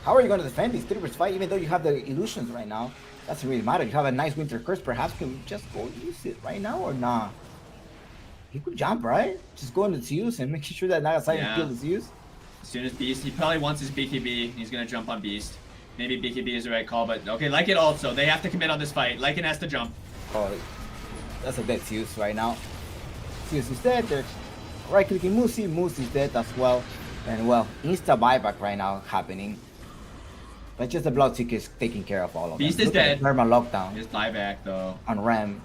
B: How are you going to defend these 3 versus 5 even though you have the illusions right now? Doesn't really matter. You have a nice Winter Curse. Perhaps can just go use it right now or not? He could jump, right? Just go into Zeus and make sure that Naga Siren kills Zeus.
F: As soon as Beast, he probably wants his BKB. He's gonna jump on Beast. Maybe BKB is the right call, but okay, Lycan also. They have to commit on this fight. Lycan has to jump.
B: Oh, that's a dead Zeus right now. Zeus is dead. They're right clicking Musi. Musi is dead as well. And well, insta buyback right now happening. But just the Bloodseeker is taking care of all of them.
F: Beast is dead.
B: Thermal lockdown.
F: His buyback though.
B: On Ram.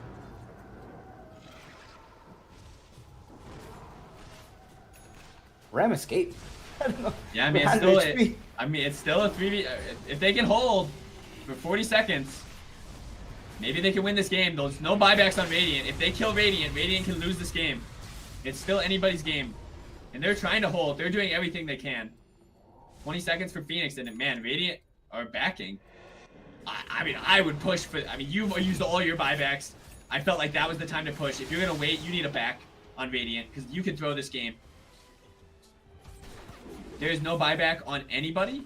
B: Ram escaped. I don't know.
F: Yeah, I mean, it's still a 3v. If they can hold for 40 seconds, maybe they can win this game. There's no buybacks on Radiant. If they kill Radiant, Radiant can lose this game. It's still anybody's game. And they're trying to hold. They're doing everything they can. 20 seconds for Phoenix, and man, Radiant are backing. I mean, I would push for. I mean, you've used all your buybacks. I felt like that was the time to push. If you're gonna wait, you need a back on Radiant because you can throw this game. There is no buyback on anybody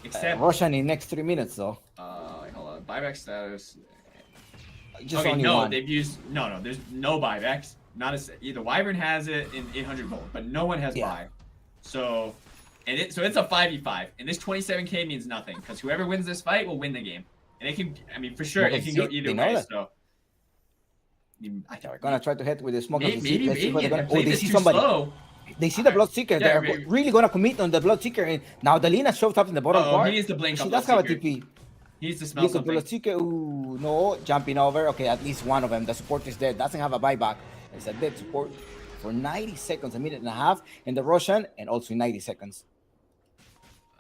F: except
B: Roshan in next 3 minutes though.
F: Hold on. Buyback status.
B: Just
F: okay,
B: only
F: no,
B: one.
F: they've used no. There's no buybacks. Not as either Wyvern has it in 800 gold, but no one has buy. So, it's a 5v5, and this 27k means nothing because whoever wins this fight will win the game, and it can. I mean, for sure, it can go either way.
B: That.
F: So,
B: they're gonna try to hit with the smoke.
F: Maybe
B: they see somebody.
F: Slow.
B: They see the Bloodseeker. They're really gonna commit on the Bloodseeker, and now the Lina shows up in the bottom part.
F: He needs to blink.
B: She does have a TP.
F: He needs to smell something.
B: Bloodseeker, ooh, no, jumping over. Okay, at least one of them. The support is dead. Doesn't have a buyback. It's a dead support for 90 seconds, a minute and a half, and the Roshan, and also 90 seconds.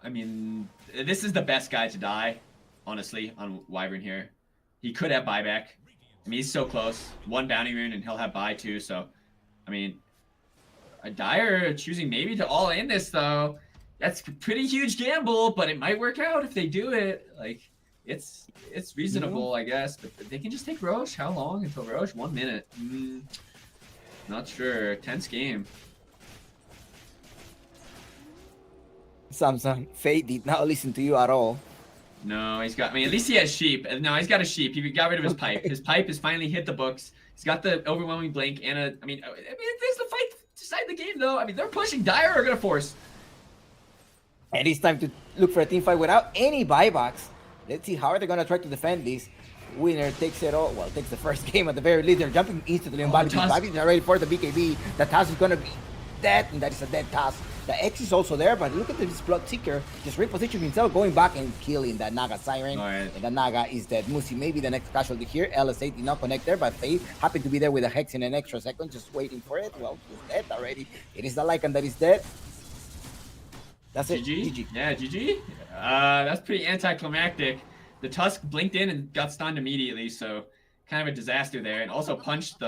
F: I mean, this is the best guy to die, honestly, on Wyvern here. He could have buyback. I mean, he's so close. 1 bounty rune, and he'll have buy too. So, I mean, a Dire choosing maybe to all in this though. That's a pretty huge gamble, but it might work out if they do it. Like, it's reasonable, I guess. But they can just take Roche. How long until Roche? 1 minute. Not sure. Tense game.
B: Samsung, Fate did not listen to you at all.
F: No, he's got. I mean, at least he has sheep. No, he's got a sheep. He got rid of his pipe. His pipe has finally hit the books. He's got the overwhelming blink and a. I mean, there's the fight decide the game though. I mean, they're pushing. Dire are gonna force.
B: And it's time to look for a team fight without any buybacks. Let's see how are they gonna try to defend this. Winner takes it all. Well, takes the first game at the very least. They're jumping instantly on Bobby. Bobby's already for the BKB. The task is gonna be dead, and that is a dead task. The X is also there, but look at this Bloodseeker just repositioning himself, going back and killing that Naga Siren. And the Naga is dead. Musi maybe the next casualty here. LSA did not connect there, but Faith happened to be there with a Hex in an extra second, just waiting for it. Well, he's dead already. It is the Lycan that is dead. That's it.
F: GG. Yeah, GG. That's pretty anticlimactic. The Tusk blinked in and got stunned immediately, so kind of a disaster there. And also punched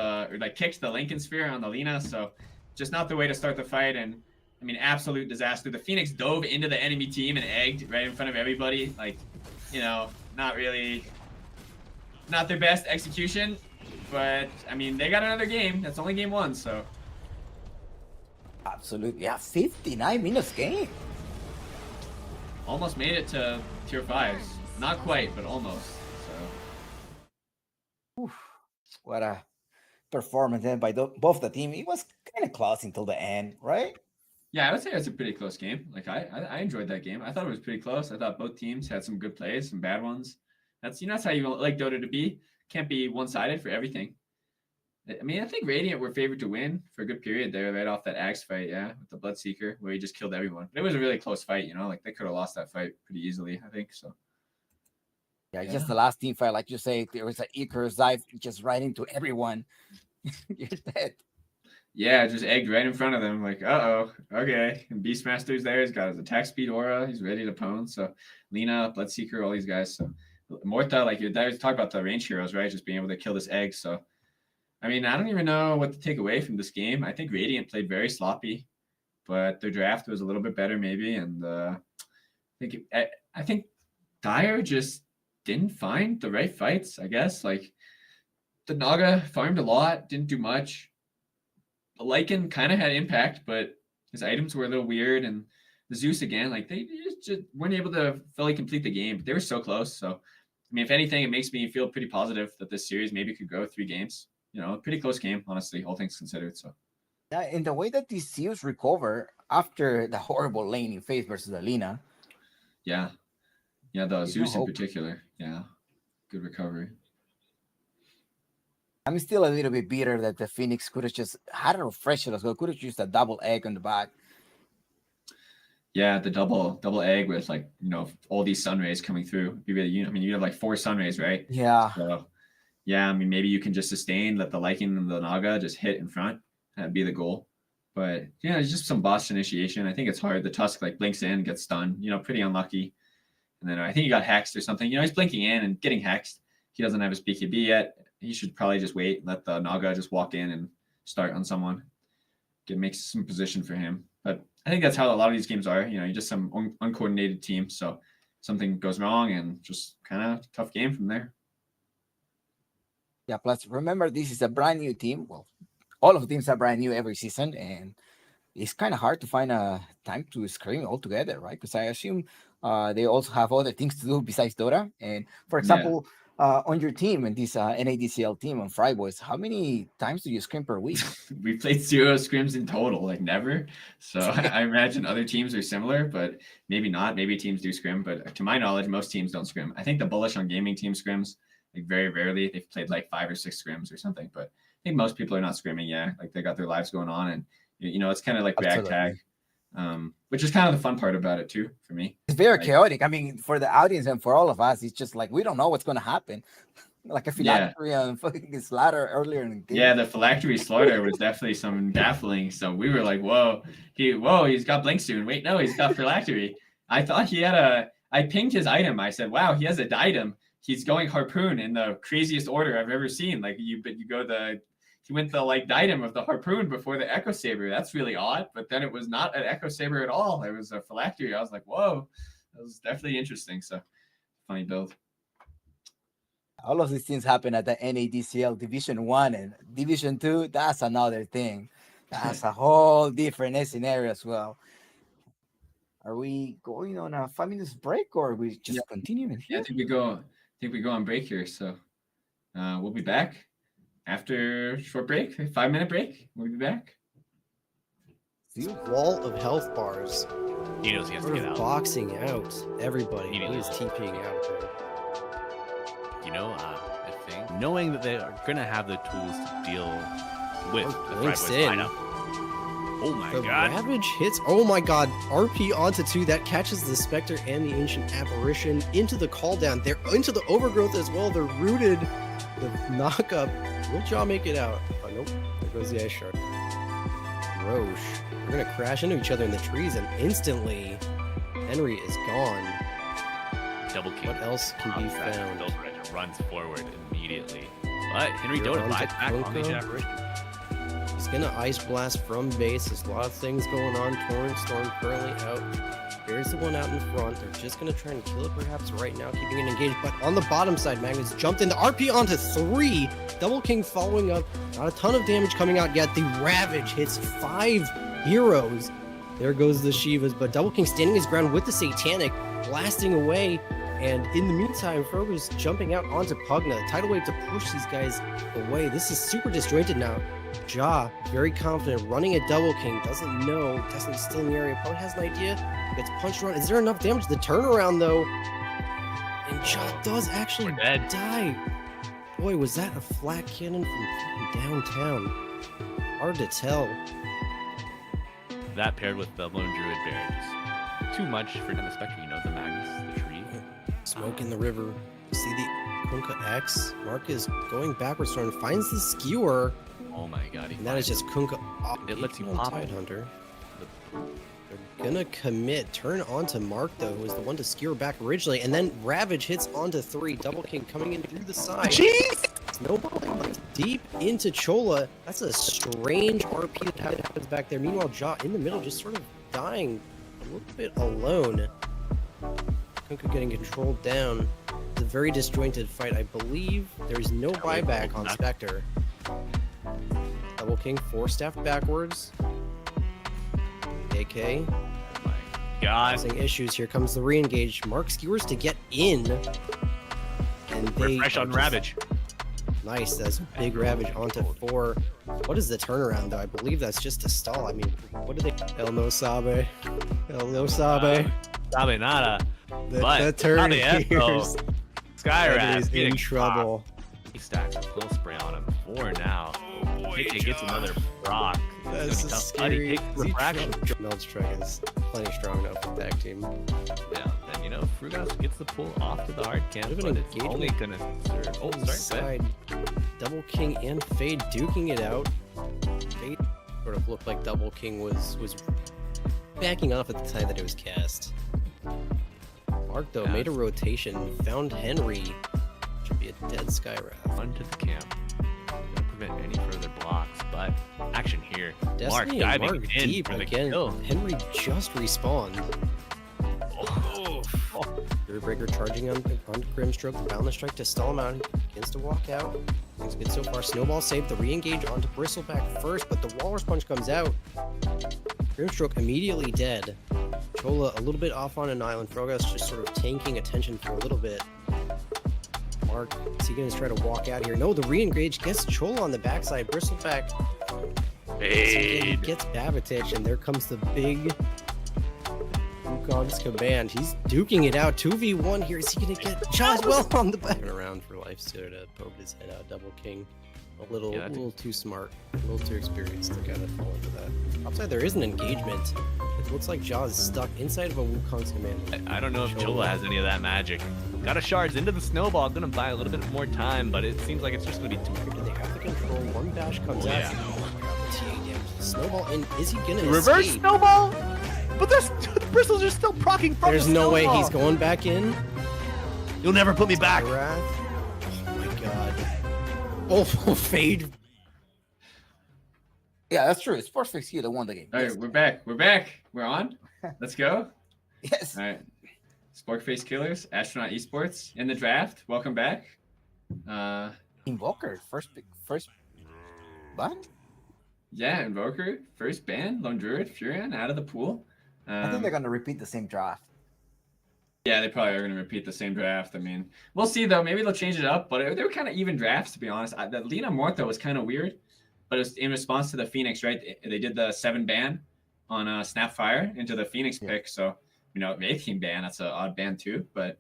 F: kicked the Lincoln Sphere on the Lina, so just not the way to start the fight. And I mean, absolute disaster. The Phoenix dove into the enemy team and egged right in front of everybody. Like, you know, not their best execution, but I mean, they got another game. That's only game 1, so.
B: Absolutely. Yeah, 59 minutes game.
F: Almost made it to tier 5s. Not quite, but almost. So.
B: Oof, what a performance then by both the team. It was kind of close until the end, right?
F: Yeah, I would say it's a pretty close game. Like I enjoyed that game. I thought it was pretty close. I thought both teams had some good plays, some bad ones. That's how you like Dota to be. Can't be one-sided for everything. I mean, I think Radiant were favored to win for a good period there, right off that Axe fight, yeah, with the Bloodseeker, where he just killed everyone. But it was a really close fight, you know, like they could have lost that fight pretty easily, I think. So.
B: Yeah, just the last team fight, like you say, there was an Icarus dive just right into everyone. You're dead.
F: Yeah, just egged right in front of them. Like, okay. And Beastmaster's there. He's got his attack speed aura. He's ready to pwn. So Lina, Bloodseeker, all these guys. So Morta, like you talk about the range heroes, right? Just being able to kill this egg. So I mean, I don't even know what to take away from this game. I think Radiant played very sloppy, but their draft was a little bit better, maybe. And I think Dire just didn't find the right fights, I guess. Like the Naga farmed a lot, didn't do much. The Lycan kind of had impact, but his items were a little weird. And the Zeus again, like they just weren't able to fully complete the game. But they were so close. So, I mean, if anything, it makes me feel pretty positive that this series maybe could go 3 games. You know, a pretty close game, honestly, all things considered. So,
B: yeah, in the way that these teams recover after the horrible laning phase versus Alina.
F: Yeah, the Zeus in particular. Yeah, good recovery.
B: I'm still a little bit bitter that the Phoenix could have just had a refresher as well. Could have used a double egg on the back.
F: Yeah, the double egg with like, you know, all these sun rays coming through. You have like 4 sun rays, right?
B: Yeah.
F: So, yeah, I mean, maybe you can just sustain, let the Lycan and the Naga just hit in front. That'd be the goal. But yeah, it's just some boss initiation. I think it's hard. The Tusk like blinks in, gets stunned. You know, pretty unlucky. And then I think he got hexed or something. You know, he's blinking in and getting hexed. He doesn't have his BKB yet. He should probably just wait, let the Naga just walk in and start on someone. Make some position for him. But I think that's how a lot of these games are. You know, you're just some uncoordinated team. So something goes wrong and just kind of tough game from there.
B: Yeah, plus remember, this is a brand new team. Well, all of the teams are brand new every season, and it's kind of hard to find a time to scrim all together, right? Because I assume they also have other things to do besides Dota. And for example, on your team, and this NADCL team on FryBoys, how many times do you scrim per week?
F: We played 0 scrims in total, like never. So I imagine other teams are similar, but maybe not. Maybe teams do scrim, but to my knowledge, most teams don't scrim. I think the Bullish on Gaming team scrims. Like very rarely. They've played like 5 or 6 scrims or something, but I think most people are not scrimming. Yeah, like they got their lives going on, and you know, it's kind of like ragtag, which is kind of the fun part about it too for me.
B: It's very chaotic. I mean, for the audience and for all of us, it's just like we don't know what's going to happen. Like a phylactery and fucking slaughter earlier in the game.
F: Yeah, the phylactery slaughter was definitely some baffling. So we were like, whoa, he's got blink soon. Wait, no, he's got phylactery. I thought he had I pinged his item. I said, wow, he has a item. He's going harpoon in the craziest order I've ever seen. Like he went the like item of the harpoon before the Echo Saber. That's really odd. But then it was not an Echo Saber at all. It was a phylactery. I was like, whoa, that was definitely interesting. So funny build.
B: All of these things happen at the NADCL Division 1 and Division 2. That's another thing. That's a whole different scenario as well. Are we going on a 5 minutes break, or are we just continuing here?
F: Yeah, I think we go on break here. So we'll be back after a short break, a 5-minute break. We'll be back.
E: Wall of health bars.
A: He knows he has to get out.
E: Boxing out everybody. He is TPing out there.
A: You know, I think knowing that they are going to have the tools to deal with the FryBoys lineup. Oh my god.
E: Ravage hits. Oh my god. RP onto 2. That catches the Spectre and the Ancient Apparition into the call down. They're into the overgrowth as well. They're rooted. The knock up. Will Jaw make it out? Oh, nope. There goes the Ice Shark. Roche. They're going to crash into each other in the trees, and instantly Henry is gone.
A: Double kill.
E: What else can be found?
A: Runs forward immediately. But Henry Dota buys back on the Apparition.
E: He's gonna ice blast from base. There's a lot of things going on. Torrent Storm currently out. There's the one out in front. They're just gonna try and kill it perhaps right now, keeping it engaged. But on the bottom side, Magnus jumped into RP onto 3. Double King following up. Not a ton of damage coming out yet. The Ravage hits 5 heroes. There goes the Shivas, but Double King standing his ground with the Satanic, blasting away. And in the meantime, Frogo's jumping out onto Pugna. Tidal Wave to push these guys away. This is super disjointed now. Ja, very confident, running a Double King. Doesn't know. Destiny's still in the area. Probably has an idea. Gets punched around. Is there enough damage? The turnaround, though. And Ja does actually die. Boy, was that a flat cannon from downtown. Hard to tell.
A: That paired with the Lone Druid Bear. Too much for the Spectre, you know, the Magnus, the tree.
E: Smoke in the river. See the Kunkka X. Mark is going backwards, trying to finds the skewer.
A: Oh my god.
E: And that is just Kunkka off.
A: It lets you
E: on
A: pop it.
E: Tidehunter. They're gonna commit. Turn onto Mark, though, who was the one to skewer back originally. And then Ravage hits onto 3. Double King coming in through the side.
A: Jeez!
E: Snowballing deep into Chola. That's a strange RP that happens back there. Meanwhile, Ja in the middle just sort of dying a little bit alone. Kunkka getting controlled down. It's a very disjointed fight. I believe there's no buyback on Spectre. Double King 4-staffed backwards. AK.
A: Oh my god.
E: Causing issues. Here comes the re-engage. Mark skewers to get in. And they
A: Refresh on Ravage.
E: Nice. That's a big Ravage onto 4. What is the turnaround, though? I believe that's just a stall. I mean, what do they... El no sabe. El no sabe.
A: Sabe nada.
E: The turn
A: here's Skyraz
E: is in trouble.
A: He stacks a full spray on him. 4 now. JJ gets another proc.
E: That's a scary.
A: He takes refraction.
E: Melt's Trek is plenty strong enough for tag team.
A: Yeah, and you know, Frugas gets the pull off to the hard camp,
E: Bit of
A: but
E: an
A: it's only gonna serve. Oh, sorry,
E: Side. Double King and Fade duking it out. Fade sort of looked like Double King was backing off at the time that it was cast. Mark, though, made a rotation, found Henry. Should be a dead Skyrath.
A: Onto the camp. Gonna prevent any further blocks, but action here.
E: Destiny
A: Mark diving
E: Mark
A: in
E: deep
A: for the
E: again.
A: kill.
E: Henry just respawned. Breaker charging on Grimstroke. Bound the strike to stall him out. He begins to walk out. Things good so far. Snowball saved the re-engage onto Bristleback first, but the Walrus Punch comes out. Grimstroke immediately dead. Chola a little bit off on an island. Frogas just sort of tanking attention for a little bit. Mark, is he going to try to walk out here? No, the re-engage gets Chola on the backside. Bristleback
A: Fade.
E: gets Babatich, and there comes the big Wukong's command. He's duking it out. 2v1 here. Is he going to get Ja as well on the back? Turn around for life to poke his head out. Double King. A little too smart. A little too experienced to kind of fall into that. Outside, there is an engagement. It looks like Ja is stuck inside of a Wukong's command.
A: I don't know if Chola has any of that magic. Got a shards into the snowball. Gonna buy a little bit more time, but it seems like it's just gonna be too
E: Do they have to control? One bash comes out. Oh my god, the TA damage. Snowball in. Is he gonna
A: reverse
E: escape?
A: snowball? But there's the bristles are still procking from
E: There's
A: the
E: no way
A: snowball.
E: he's going back in.
A: You'll never put me back.
E: Wrath. Oh my god. Oh, Fade.
B: Yeah, that's true. Sportsfix here that won the game.
F: All right,
B: Yes.
F: we're back. We're back. We're on. Let's go.
B: Yes.
F: All right. Sporkface Killers, Astronaut Esports in the draft. Welcome back.
B: Invoker, first pick, first ban?
F: Yeah, Invoker, first ban, Lone Druid, Furion out of the pool.
B: I think they're gonna repeat the same draft.
F: Yeah, they probably are going to repeat the same draft. I mean, we'll see, though. Maybe they'll change it up, but they were kind of even drafts, to be honest. The Lina Mortha was kind of weird, but it was in response to the Phoenix, right? They did the 7 ban on Snapfire into the Phoenix pick, so, you know, 18 ban, that's an odd ban, too, but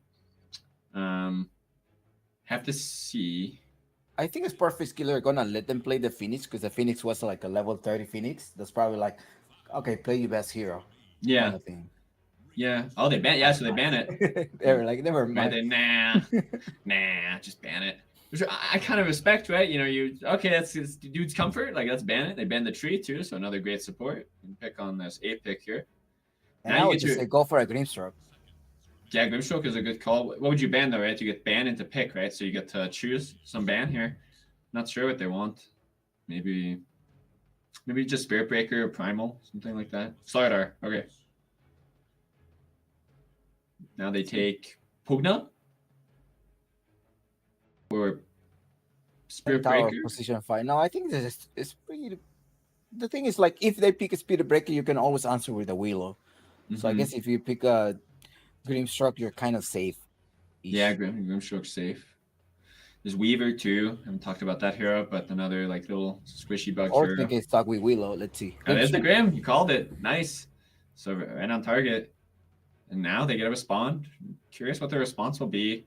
F: have to see.
B: I think Sportsfix Killer are gonna let them play the Phoenix because the Phoenix was like a level 30 Phoenix. That's probably like, okay, play your best hero.
F: Yeah.
B: Kind of thing.
F: Yeah. Oh, they ban. Yeah, so they ban it.
B: They were like, never
F: Right?
B: mind.
F: They, nah, just ban it. Which I kind of respect, right? You know, okay, that's dude's comfort. Like, let's ban it. They banned the tree too, so another great support. You can pick on this 8 pick here.
B: And
F: Now
B: I
F: you
B: would
F: get
B: just
F: your-
B: say go for a Grimstroke.
F: Yeah, Grimstroke is a good call. What would you ban though, right? You get ban into pick, right? So you get to choose some ban here. Not sure what they want. Maybe Maybe just Spirit Breaker or Primal, something like that. Slardar, okay. Now they take Pugna or Spirit
B: Tower
F: Breaker.
B: position 5. No, I think this is pretty. The thing is, like, if they pick a Spirit Breaker, you can always answer with a Willow. So I
F: Mhm.
B: guess if you pick a Grimstroke, you're kind of safe.
F: Yeah, Grimstroke's safe. There's Weaver too. I haven't talked about that hero, but another like little squishy bug
B: Or
F: hero.
B: think it's stuck with Willow. Let's see.
F: Oh, there's the Grim. You called it. Nice. So right on target. And now they get a respond. Curious what the response will be.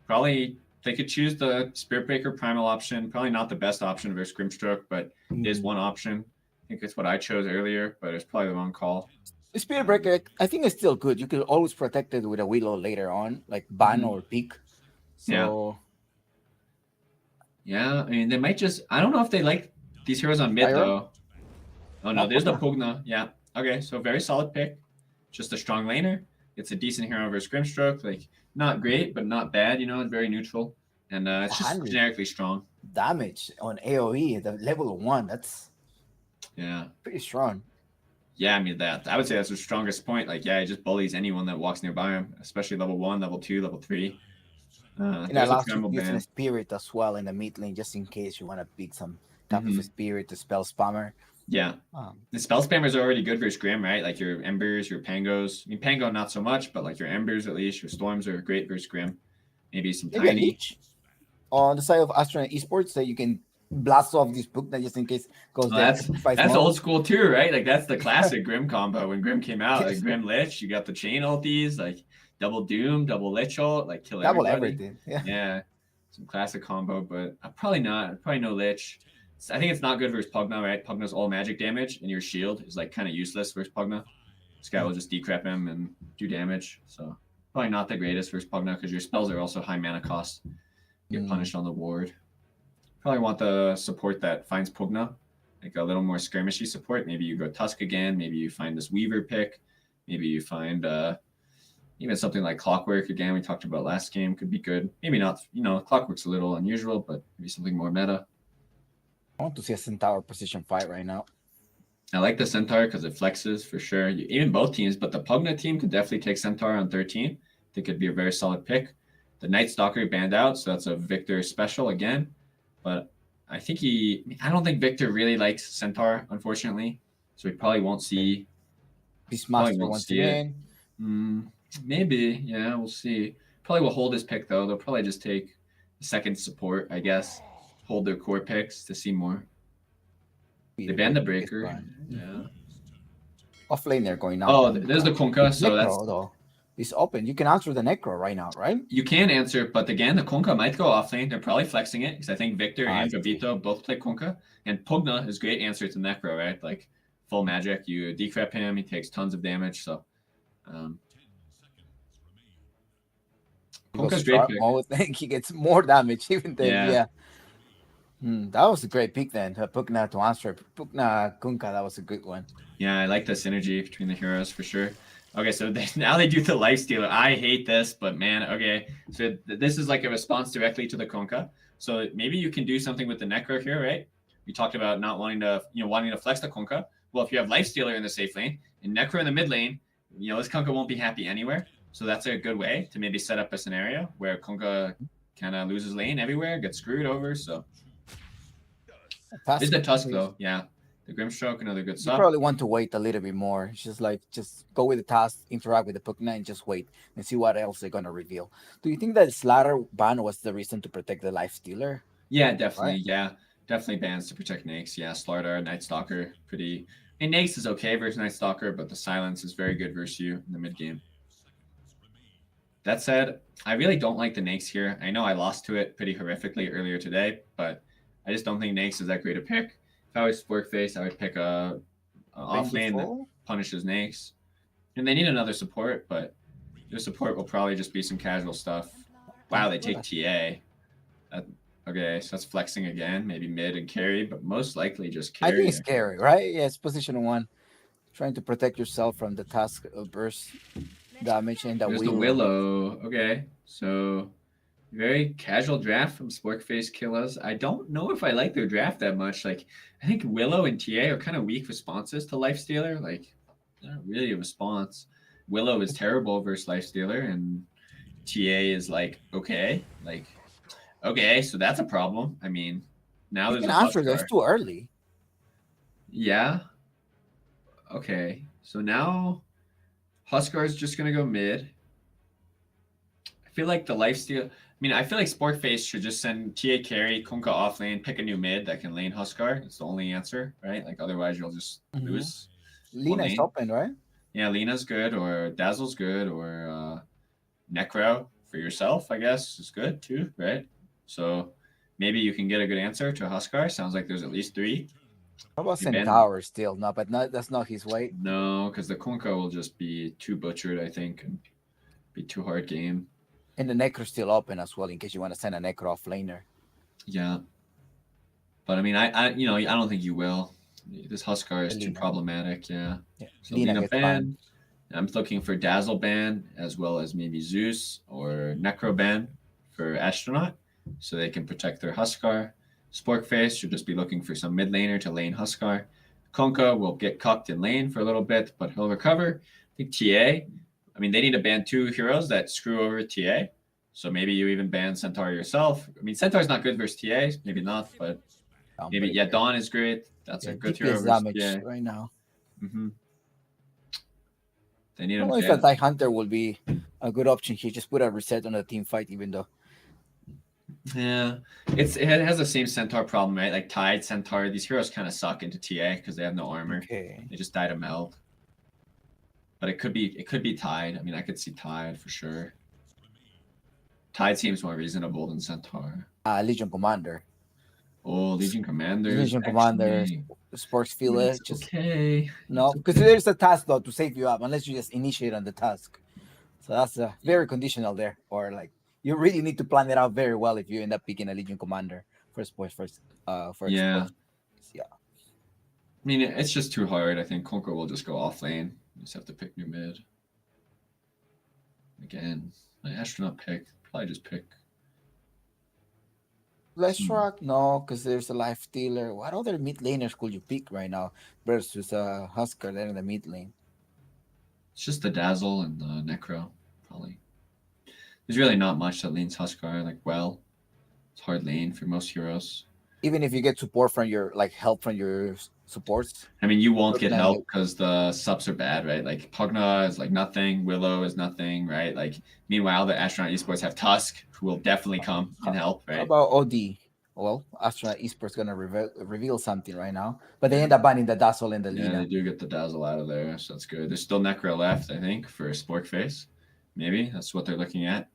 F: Probably they could choose the Spirit Breaker Primal option. Probably not the best option versus Grimstroke, but it is one option. I think it's what I chose earlier, but it's probably the wrong call.
B: Spirit Breaker, I think it's still good. You could always protect it with a Willow later on, like ban or pick. So
F: yeah, I mean they might just. I don't know if they like these heroes on mid
B: Pyro?
F: though. Oh no,
B: No,
F: there's the
B: Pugna.
F: Pugna. Yeah. Okay, so very solid pick. Just a strong laner. It's a decent hero versus Grimstroke. Like not great, but not bad. You know, it's very neutral, and it's just
B: 100
F: generically strong.
B: damage on AOE at the level 1. That's
F: Yeah.
B: pretty strong.
F: Yeah, I mean that. I would say that's the strongest point. Like, yeah, he just bullies anyone that walks nearby him, especially level 1, level 2, level 3.
B: And
F: There's a
B: allows you
F: tremble
B: using a
F: ban.
B: spirit as well in the mid lane, just in case you want to pick some type of a spirit to spell spammer.
F: Yeah. The spell spammers are already good versus Grim, right? Like your Embers, your Pangos. I mean, Pango not so much, but like your Embers at least, your Storms are great versus Grim. Maybe some
B: Maybe a
F: Tiny.
B: leech on the side of Astronaut Esports that you can blast off this book that just in case goes
F: Well,
B: there.
F: that's old school too, right? Like that's the classic Grim combo. When Grim came out,
B: Yes.
F: like Grim Lich, you got the chain ulties, like double Doom, double Lich ult, like kill
B: Double
F: everybody.
B: everything. Yeah.
F: Yeah, some classic combo, but probably not. Probably no Lich. I think it's not good versus Pugna, right? Pugna's all magic damage, and your shield is like kind of useless versus Pugna. This guy will just decrep him and do damage. So probably not the greatest versus Pugna because your spells are also high mana cost. Get punished on the ward. Probably want the support that finds Pugna, like a little more skirmishy support. Maybe you go Tusk again. Maybe you find this Weaver pick. Maybe you find even something like Clockwork again. We talked about last game could be good. Maybe not. You know, Clockwork's a little unusual, but maybe something more meta.
B: I want to see a Centaur position 5 right now.
F: I like the Centaur because it flexes for sure. Even both teams, but the Pugna team could definitely take Centaur on 13. I think it'd be a very solid pick. The Night Stalker banned out, so that's a Victor special again. But I don't think Victor really likes Centaur, unfortunately. So we probably won't see.
B: Beastmaster once again.
F: Maybe, yeah, we'll see. Probably will hold his pick though. They'll probably just take the second support, I guess. Hold their core picks to see more. They banned the Breaker. Yeah.
B: Off lane they're going now.
F: Oh, there's the Kunkka. So
B: Necro,
F: that's
B: though. It's open. You can answer the Necro right now, right?
F: you can answer, but again, the Kunkka might go off lane. They're probably flexing it because I think Victor
B: I
F: and
B: see.
F: Gavito both play Kunkka, and Pugna is great answer to Necro, right? Like full magic, you decrep him, he takes tons of damage. So Kunkka's great pick.
B: Mode, he gets more damage even then. That was a great pick then. Pugna to answer. Pugna Kunkka, that was a good one.
F: Yeah, I like the synergy between the heroes for sure. Okay, so now they do the Lifestealer. I hate this, but man, okay. So this is like a response directly to the Kunkka. So maybe you can do something with the Necro here, right? We talked about not wanting to flex the Kunkka. Well, if you have Lifestealer in the safe lane and Necro in the mid lane, this Kunkka won't be happy anywhere. So that's a good way to maybe set up a scenario where Kunkka kind of loses lane everywhere, gets screwed over. So there's the Tusk though, yeah. The Grimstroke, another good
B: You
F: sub.
B: probably want to wait a little bit more. It's just go with the task, interact with the Pugna, and just wait and see what else they're gonna reveal. Do you think that Slaughter ban was the reason to protect the Lifestealer?
F: Yeah, definitely.
B: Right?
F: Yeah, definitely bans to protect Nakes. Yeah, Slardar, Night Stalker, pretty. And Nakes is okay versus Night Stalker, but the silence is very good versus you in the mid game. That said, I really don't like the Nakes here. I know I lost to it pretty horrifically earlier today, but I just don't think Nakes is that great a pick. If I was Sporkface, I would pick a off lane that punishes Nakes. And they need another support, but their support will probably just be some casual stuff. Wow, they take TA. Okay, so that's flexing again, maybe mid and carry, but most likely just carry.
B: I think it's carry, right? Yeah, it's position 1. Trying to protect yourself from the task of burst damage and
F: There's the Willow. Okay, so Very casual draft from Sporkface Killers. I don't know if I like their draft that much. Like, I think Willow and TA are kind of weak responses to Lifestealer. Like, not really a response. Willow is terrible versus Lifestealer, and TA is like, okay. Like, okay, so that's a problem. I mean, now
B: You
F: there's
B: can
F: a
B: answer this
F: Huskar.
B: too early.
F: Yeah. Okay, so now Huskar is just going to go mid. I feel like the lifesteal. I mean, I feel like Sporkface should just send TA carry, Kunkka off lane, pick a new mid that can lane Huskar. It's the only answer, right? Like otherwise you'll just lose.
B: Lina is
F: lane.
B: open, right?
F: Yeah, Lena's good, or Dazzle's good, or Necro for yourself, I guess, is good too, right? So maybe you can get a good answer to Huskar. Sounds like there's at least 3.
B: How about
F: You ban-
B: Centaur still? No, but that's not his weight.
F: No, because the Kunkka will just be too butchered, I think, and be too hard game.
B: And the Necro still open as well in case you want to send a Necro off laner.
F: Yeah. But I mean, I don't think you will. This Huskar is too
B: Lina.
F: problematic. Yeah.
B: Yeah.
F: So
B: Lina
F: Lina
B: gets
F: ban.
B: banned.
F: I'm looking for Dazzle ban as well as maybe Zeus or Necro ban for Astronaut so they can protect their Huskar. Sporkface should just be looking for some mid laner to lane Huskar. Kunkka will get cucked in lane for a little bit, but he'll recover. I think TA, I mean, they need to ban 2 heroes that screw over TA. So maybe you even ban Centaur yourself. I mean, Centaur's not good versus TA, maybe not, but maybe, yeah, Dawn is great. That's a good hero
B: DPS
F: versus
B: damage
F: TA.
B: right now.
F: Mm-hmm. They need
B: I don't
F: him
B: know if
F: ban.
B: a Die Hunter will be a good option here. Just put a reset on the team fight, even though.
F: Yeah, it has the same Centaur problem, right? Like Tide, Centaur, these heroes kind of suck into TA because they have no armor.
B: Okay.
F: They just die to meld. But it could be Tide. I mean, I could see Tide for sure. Tide seems more reasonable than Centaur.
B: Legion Commander.
F: Oh, Legion Commanders.
B: Legion Commander.
F: actually,
B: Sports feel
F: it's
B: it. Just
F: okay.
B: no,
F: It's
B: because
F: okay.
B: there's a task though to save you up, unless you just initiate on the task. So that's very conditional there, or like you really need to plan it out very well if you end up picking a Legion Commander for sports first.
F: Yeah.
B: Sports. Yeah.
F: I mean, it's just too hard. I think Kunkka will just go off lane. You just have to pick new mid. Again, my Astronaut pick. Probably just pick.
B: Let's rock no, because there's a life stealer. What other mid laners could you pick right now versus Huskar there in the mid lane?
F: It's just the Dazzle and the Necro, probably. There's really not much that lanes Huskar like well. It's hard lane for most heroes.
B: Even if you get support from your help from your supports.
F: I mean, you won't
B: Look
F: get
B: at
F: help
B: it.
F: because the subs are bad, right? Like Pugna is like nothing, Willow is nothing, right? Like meanwhile, the Astronaut Esports have Tusk, who will definitely come and help,
B: How
F: right?
B: about OD? Well, Astronaut Esports gonna reveal something right now, but they end up banning the Dazzle and the
F: Yeah,
B: Lina.
F: they do get the Dazzle out of there, so that's good. There's still Necro left, I think, for Sporkface. Maybe that's what they're looking at.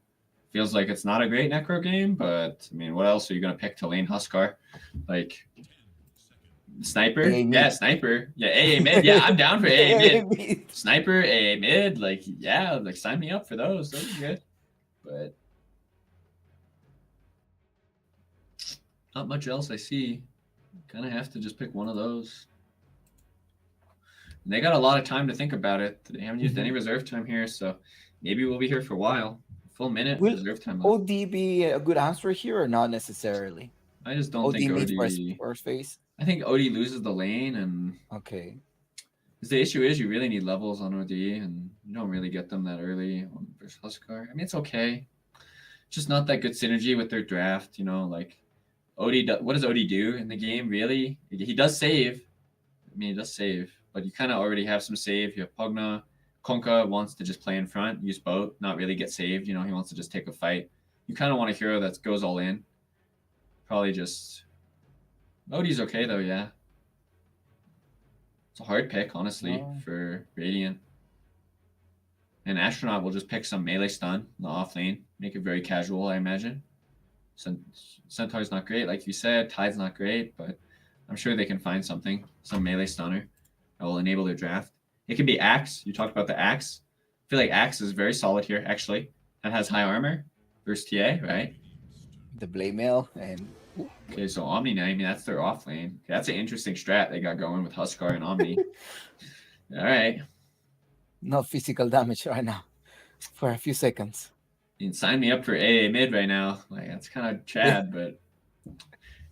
F: Feels like it's not a great Necro game, but I mean, what else are you gonna pick to lane Huskar? Like Sniper?
B: AA mid.
F: Yeah, Sniper. Yeah, AA mid. Yeah, I'm down for AA mid.
B: Mid.
F: Sniper, AA mid. Like, yeah, like sign me up for those. Those are good. But not much else I see. Kind of have to just pick one of those. And they got a lot of time to think about it. They haven't used any reserve time here, so maybe we'll be here for a while. Full minute
B: Will
F: reserve time left.
B: OD be a good answer here or not necessarily?
F: I just don't
B: OD
F: think
B: mid
F: OD.
B: first phase.
F: I think OD loses the lane, and
B: Okay.
F: because the issue is you really need levels on OD, and you don't really get them that early on versus Huskar. I mean, it's okay. Just not that good synergy with their draft. You know, like OD. What does OD do in the game? Really, he does save. I mean, he does save, but you kind of already have some save. You have Pugna. Kunkka wants to just play in front, use both, not really get saved. You know, he wants to just take a fight. You kind of want a hero that goes all in. Probably just OD's okay though, yeah. It's a hard pick, honestly,
B: Oh.
F: for Radiant. And Astronaut will just pick some melee stun in the off lane, make it very casual, I imagine. Centaur's not great, like you said. Tide's not great, but I'm sure they can find something, some melee stunner that will enable their draft. It could be Axe. You talked about the Axe. I feel like Axe is very solid here, actually. That has high armor versus TA, right?
B: The Blade Mail and
F: Okay, so Omni now, I mean, that's their off lane. That's an interesting strat they got going with Huskar and Omni. All right.
B: no physical damage right now for a few seconds.
F: You can sign me up for AA mid right now. Like that's kind of Chad, but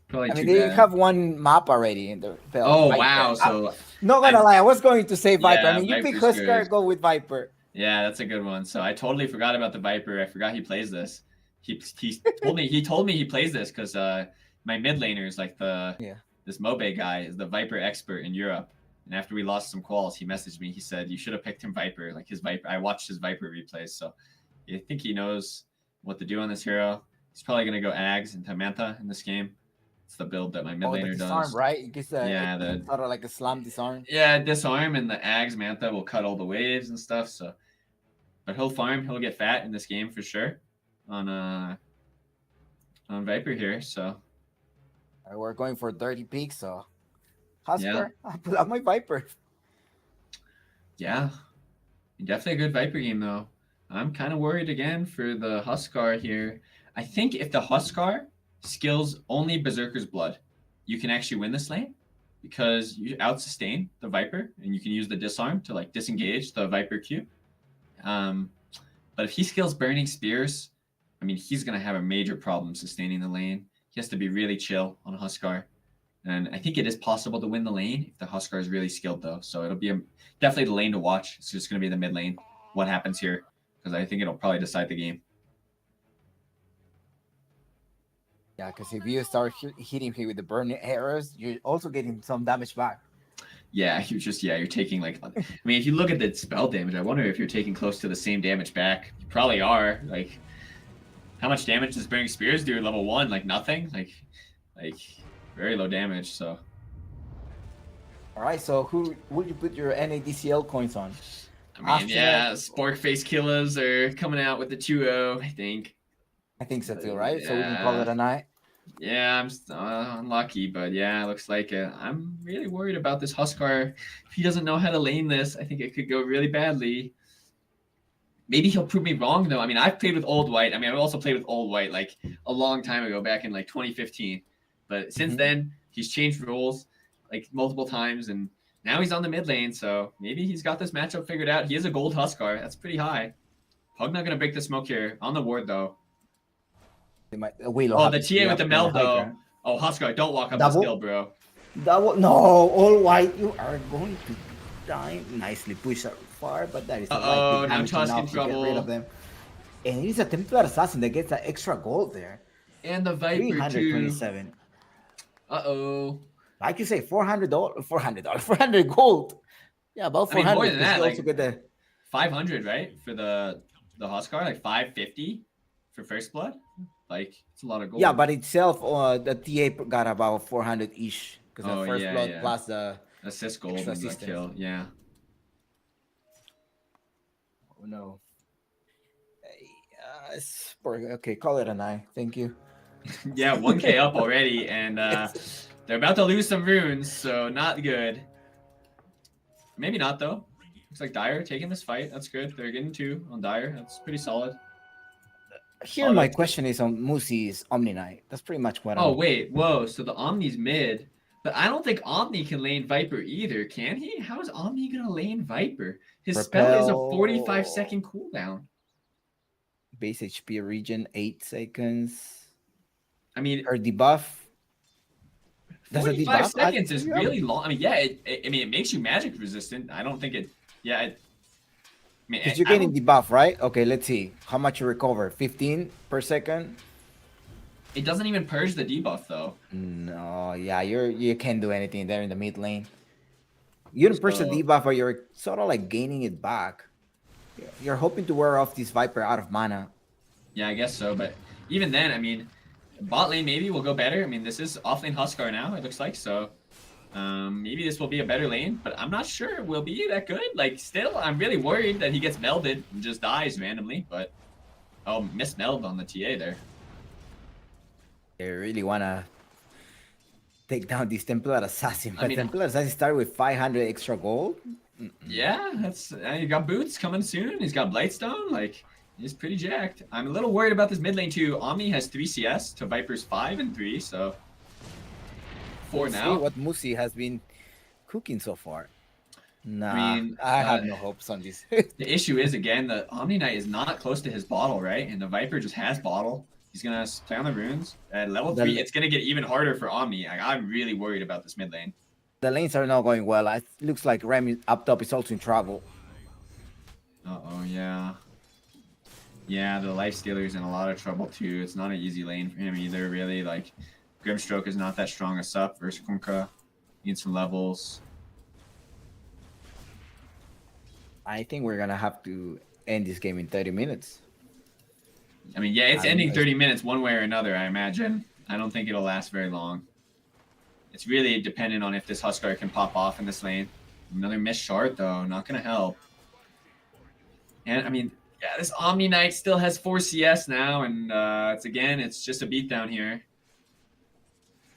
F: probably
B: I mean,
F: too
B: they
F: bad.
B: have one map already in the belt.
F: Oh
B: Viper.
F: wow! So
B: Not gonna lie, I was going to say Viper. I
F: Yeah,
B: mean, you pick
F: Viper's
B: Huskar,
F: good.
B: go with Viper.
F: Yeah, that's a good one. So I totally forgot about the Viper. I forgot he plays this. He told me he plays this because my mid laner is like this Mobe guy is the Viper expert in Europe. And after we lost some quals, he messaged me. He said you should have picked him Viper, like his Viper. I watched his Viper replays, so I think he knows what to do on this hero. He's probably gonna go Ags into Manta in this game. It's the build that my mid laner
B: the disarm,
F: does.
B: right? It gets
F: Yeah,
B: it's sort of like a slam disarm.
F: Yeah, disarm and the Ags Manta will cut all the waves and stuff. So, but he'll farm. He'll get fat in this game for sure. On Viper here. So
B: We're going for 30 peaks, so Huskar, I'll put out my Viper.
F: yeah, definitely a good Viper game though. I'm kind of worried again for the Huskar here. I think if the Huskar skills only Berserker's Blood, you can actually win this lane because you out sustain the Viper and you can use the disarm to like disengage the Viper Q. But if he skills Burning Spears, I mean, he's going to have a major problem sustaining the lane. He has to be really chill on Huskar. And I think it is possible to win the lane if the Huskar is really skilled, though. So it'll be definitely the lane to watch. It's just going to be the mid lane. What happens here? Because I think it'll probably decide the game.
B: Yeah, because if you start hitting him with the burning arrows, you're also getting some damage back.
F: Yeah, you're taking like, I mean, if you look at the spell damage, I wonder if you're taking close to the same damage back. You probably are. Like, how much damage does Burning Spears do at level 1? Like nothing. Like very low damage. So.
B: All right. So who would you put your NADCL coins on?
F: I mean, Spork Face Killers are coming out with the 2-0, I think.
B: I think so too, right? So we can call it a night.
F: Yeah, I'm unlucky, but yeah, it looks like it. I'm really worried about this Huskar. If he doesn't know how to lane this, I think it could go really badly. Maybe he'll prove me wrong, though. I mean, I've played with Old White. I mean, I've also played with Old White like a long time ago, back in like 2015. But since then, he's changed roles like multiple times, and now he's on the mid lane. So maybe he's got this matchup figured out. He is a gold Huskar. That's pretty high. Pug not gonna break the smoke here on the ward though.
B: The
F: TA with the meld though. Oh, Huskar, don't walk up this hill, bro.
B: No, All White, you are going to die. Nicely pushed far, but that is
F: now Tusk in trouble.
B: Get rid of them. And it is a Templar Assassin that gets that extra gold there.
F: And the Viper
B: 327.
F: Uh-oh.
B: Like you say, $400 gold. Yeah, about 400.
F: I mean, more than that,
B: like
F: also get the 500, right? For the Huskar, like 550 for First Blood. Like, it's a lot of gold.
B: Yeah, but itself, the TA got about 400-ish. Because the First Blood plus the
F: assist gold and the kill. Yeah.
B: Oh, no. Okay, call it a 9. Thank you.
F: Yeah, 1K up already, and they're about to lose some runes, so not good. Maybe not, though. Looks like Dire taking this fight. That's good. They're getting 2 on Dire. That's pretty solid.
B: Here, my question is on Musi's Omni Knight. That's pretty much what
F: wait. Whoa. So the Omni's mid. But I don't think Omni can lane Viper either, can he? How is Omni going to lane Viper? His spell is a 45-second cooldown.
B: Base HP regen, 8 seconds.
F: I mean,
B: or debuff.
F: 45 seconds is really long. I mean, yeah, it makes you magic resistant. I don't think it. Yeah. I mean,
B: because you're getting debuff, right? Okay, let's see how much you recover. 15 per second.
F: It doesn't even purge the debuff though.
B: No, yeah, you can't do anything there in the mid lane. You don't purge the debuff, but you're sort of like gaining it back. You're hoping to wear off this Viper out of mana.
F: Yeah, I guess so. But even then, I mean, bot lane maybe will go better. I mean, this is offlane Huskar now, it looks like. So maybe this will be a better lane, but I'm not sure it will be that good. Like, still, I'm really worried that he gets melded and just dies randomly. But, mismeld on the TA there.
B: They really want to take down this Templar Assassin. But Templar Assassin started with 500 extra gold.
F: Yeah, that's he got boots coming soon. He's got Blightstone. Like, he's pretty jacked. I'm a little worried about this mid lane too. Omni has 3 CS to Viper's 5 and 3, so 4 now.
B: See what Musi has been cooking so far. Nah,
F: I mean,
B: I have no hopes on this.
F: the issue is, again, the Omni Knight is not close to his bottle, right? And the Viper just has bottle. He's going to play on the runes. At level 3, it's going to get even harder for Omni. I'm really worried about this mid lane.
B: The lanes are not going well. It looks like Remy up top is also in trouble.
F: Uh-oh, yeah. Yeah, the Lifestealer's in a lot of trouble, too. It's not an easy lane for him either, really. Like, Grimstroke is not that strong a sup versus Kunkka. Needs some levels.
B: I think we're going to have to end this game in 30 minutes.
F: I mean, yeah, it's ending 30 minutes one way or another, I imagine. I don't think it'll last very long. It's really dependent on if this Huskar can pop off in this lane. Another missed shard, though. Not going to help. And, I mean, yeah, this Omni Knight still has 4 CS now, and it's just a beatdown here.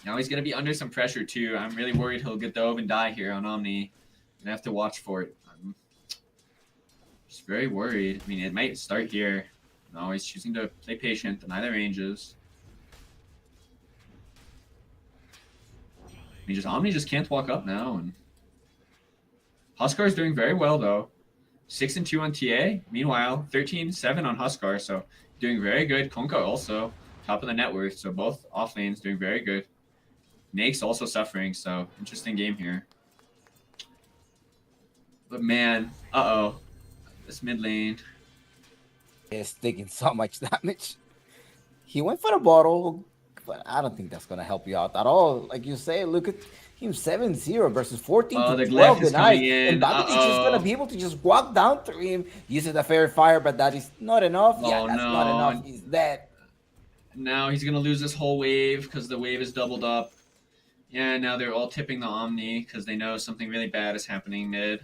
F: Now he's going to be under some pressure, too. I'm really worried he'll get dove and die here on Omni. Gonna have to watch for it. I'm just very worried. I mean, it might start here. No, he's choosing to play patient, deny the ranges. I mean, Omni just can't walk up now. And Huskar is doing very well, though. 6-2 on TA. Meanwhile, 13-7 on Huskar, so doing very good. Kunkka also, top of the net worth, so both off lanes doing very good. Nake's also suffering, so interesting game here. But man, this mid lane.
B: Is taking so much damage. He went for the bottle, but I don't think that's going to help you out at all. Like you say, look at him 7-0 versus 14 to 12 tonight. And Babbitt is just going to be able to just walk down through him, uses the fairy fire, but that is not enough. Yeah, that's not enough. He's dead.
F: Now he's going to lose this whole wave because the wave is doubled up. Yeah, now they're all tipping the Omni because they know something really bad is happening mid.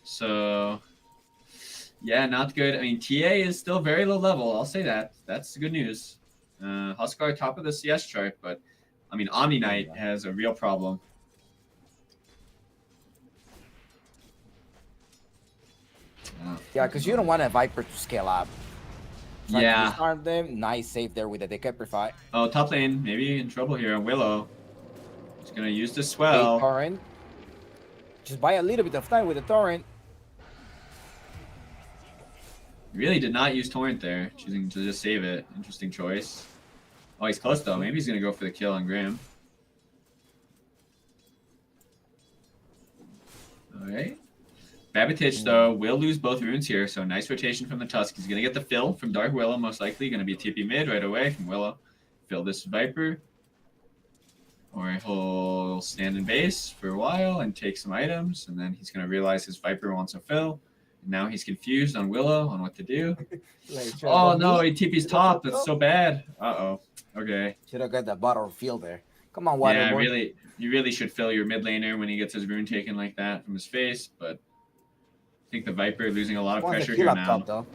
F: So, yeah, not good. I mean, TA is still very low level. I'll say that. That's good news. Huskar top of the CS chart, but, I mean, Omni Knight has a real problem.
B: Yeah, because you don't want a Viper to scale up. Trying
F: Yeah.
B: to disarm them. Nice save there with the Decaprify.
F: Oh, top lane, maybe in trouble here. Willow. He's going to use the
B: Hey,
F: swell.
B: Torrent. Just buy a little bit of time with the Torrent.
F: Really did not use Torrent there, choosing to just save it. Interesting choice. Oh, he's close though. Maybe he's going to go for the kill on Grim. Alright. Babbitich, though, will lose both runes here, so nice rotation from the Tusk. He's going to get the fill from Dark Willow, most likely. Going to be TP mid right away from Willow. Fill this Viper. Or he'll stand in base for a while and take some items, and then he's going to realize his Viper wants a fill. And now he's confused on Willow on what to do. Oh, no, he TP's top. That's so bad. Uh-oh. Okay.
B: Should have got the bottle field there. Come on, Waterboy.
F: Yeah, you really should fill your mid laner when he gets his rune taken like that from his face, but I think the Viper losing a lot of pressure here now.
B: Top, though.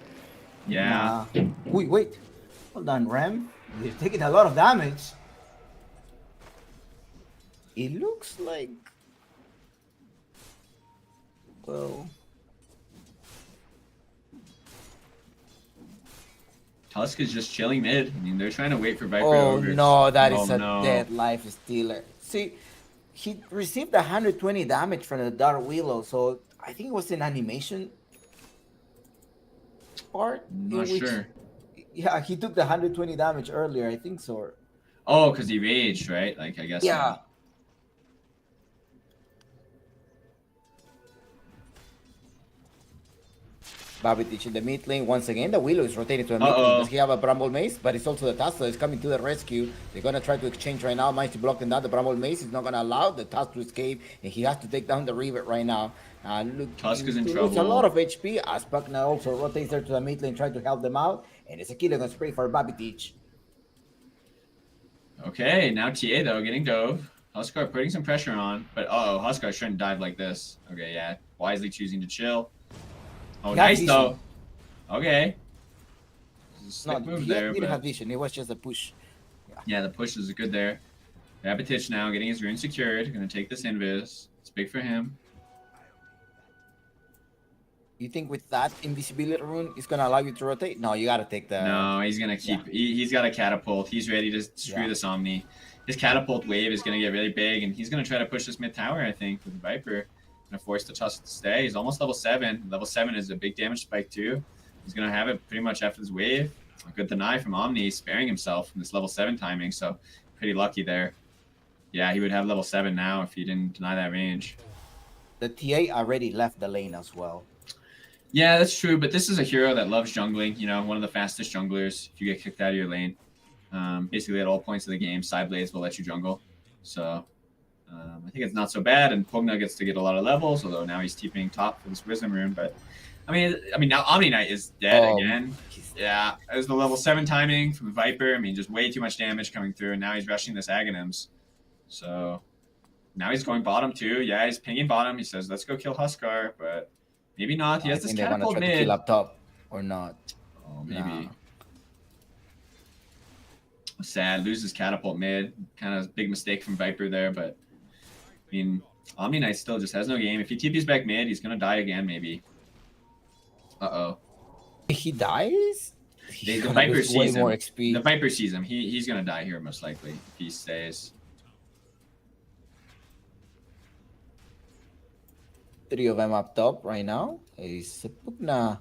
F: Yeah.
B: Wait. Hold on, Ram. You're taking a lot of damage. It looks like... Well...
F: Tusk is just chilling mid. I mean, they're trying to wait for Viper
B: Oh
F: ogres.
B: no, that is a
F: no.
B: dead life stealer. See, he received 120 damage from the Dark Willow, so I think it was an animation part.
F: Not sure.
B: Yeah, he took the 120 damage earlier, I think so.
F: Oh, because he raged, right? Like, I guess.
B: Yeah. Babbitich in the mid lane once again. The Willow is rotating to the mid lane. Does he have a Bramble Mace? But it's also the Tusk that is coming to the rescue. They're going to try to exchange right now. Mighty block them down. The Bramble Mace is not going to allow the Tusk to escape. And he has to take down the Rivet right now. Look,
F: Tusk is in
B: trouble.
F: trouble.
B: A lot of HP. Aspak now also rotates there to the mid lane, trying to help them out. And it's a killing on spray for Babbitich.
F: Okay, now TA, though, getting dove. Huskar putting some pressure on. But, Huskar shouldn't dive like this. Okay, yeah. Wisely choosing to chill. Oh, nice, though. Okay.
B: No, he didn't have vision. It was just a push.
F: Yeah, the push is good there. Babbitich now getting his rune secured. Going to take this invis. It's big for him.
B: You think with that invisibility rune, it's going to allow you to rotate? No, you got to take the...
F: No, he's going to keep... Yeah. He's got a catapult. He's ready to screw this Omni. His catapult wave is going to get really big, and he's going to try to push this mid tower, I think, with the Viper. Gonna force the Tusk to stay. He's almost level 7. Level 7 is a big damage spike too. He's gonna have it pretty much after this wave. A good deny from Omni, sparing himself from this level 7 timing, so pretty lucky there. Yeah, he would have level 7 now if he didn't deny that range.
B: The TA already left the lane as well.
F: Yeah, that's true, but this is a hero that loves jungling, you know, one of the fastest junglers if you get kicked out of your lane. Basically at all points of the game, side blades will let you jungle. So I think it's not so bad, and Pugna gets to get a lot of levels, although now he's TPing top for this Wisdom Rune, but I mean now Omni Knight is dead again. Yeah, it was the level 7 timing from the Viper. I mean, just way too much damage coming through, and now he's rushing this Aghanims. So now he's going bottom too. Yeah, he's pinging bottom. He says, let's go kill Huskar, but maybe not. He has this catapult
B: try
F: mid.
B: to kill up top or not.
F: Oh, maybe.
B: Nah.
F: Sad, loses catapult mid. Kind of big mistake from Viper there, but I mean, Omni Knight still just has no game. If he TP's back mid, he's gonna die again, maybe. Uh-oh.
B: He dies?
F: The Viper sees him.
B: More XP.
F: The Viper sees him. He's gonna die here most likely if he stays.
B: 3 of them up top right now. Is Pugna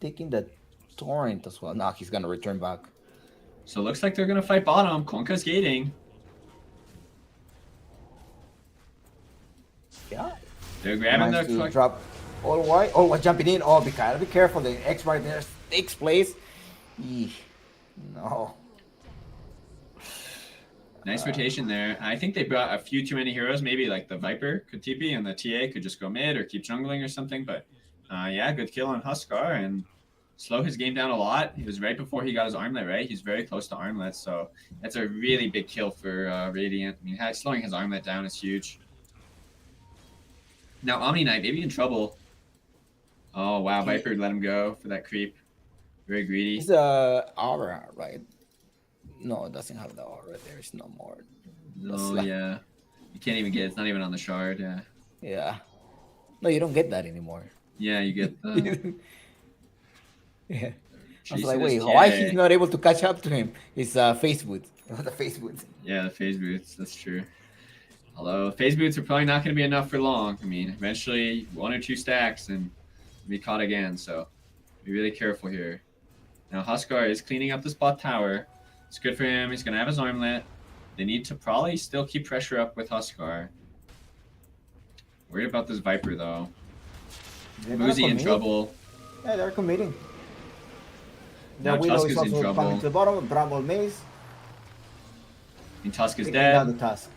B: taking the torrent as well? Nah, he's gonna return back.
F: So it looks like they're gonna fight bottom. Konka's gating.
B: Yeah.
F: They're grabbing
B: Managed
F: the
B: to drop all white. Oh, jumping in. Oh, gotta be careful. The X right there takes place. Eesh. No.
F: Nice rotation there. I think they brought a few too many heroes. Maybe like the Viper could TP and the TA could just go mid or keep jungling or something. But yeah, good kill on Huskar and slow his game down a lot. He was right before he got his armlet, right? He's very close to armlet. So that's a really big kill for Radiant. I mean, slowing his armlet down is huge. Now Omni Knight maybe in trouble. Oh, wow. Viper let him go for that creep. Very greedy.
B: It's aura, right? No, it doesn't have the aura. There's no more.
F: Oh, yeah. You can't even get it. It's not even on the shard, yeah.
B: Yeah. No, you don't get that anymore.
F: Yeah, you get the...
B: Yeah. I was
F: Jeez,
B: like,
F: this
B: wait,
F: TA.
B: why he's not able to catch up to him? It's phase boot. The phase boot.
F: Yeah, the phase boots. That's true. Although phase boots are probably not going to be enough for long. I mean, eventually 1 or 2 stacks and be caught again. So be really careful here. Now Huskar is cleaning up the spot tower. It's good for him. He's going to have his armlet. They need to probably still keep pressure up with Huskar. Worried about this Viper though. Muzi in trouble.
B: Yeah, they're committing.
F: Now
B: The Widow
F: Tusk
B: is
F: is in
B: also
F: trouble.
B: coming to the bottom. Bramble Maze.
F: And Tusk is
B: Taking down
F: dead.
B: the Tusk.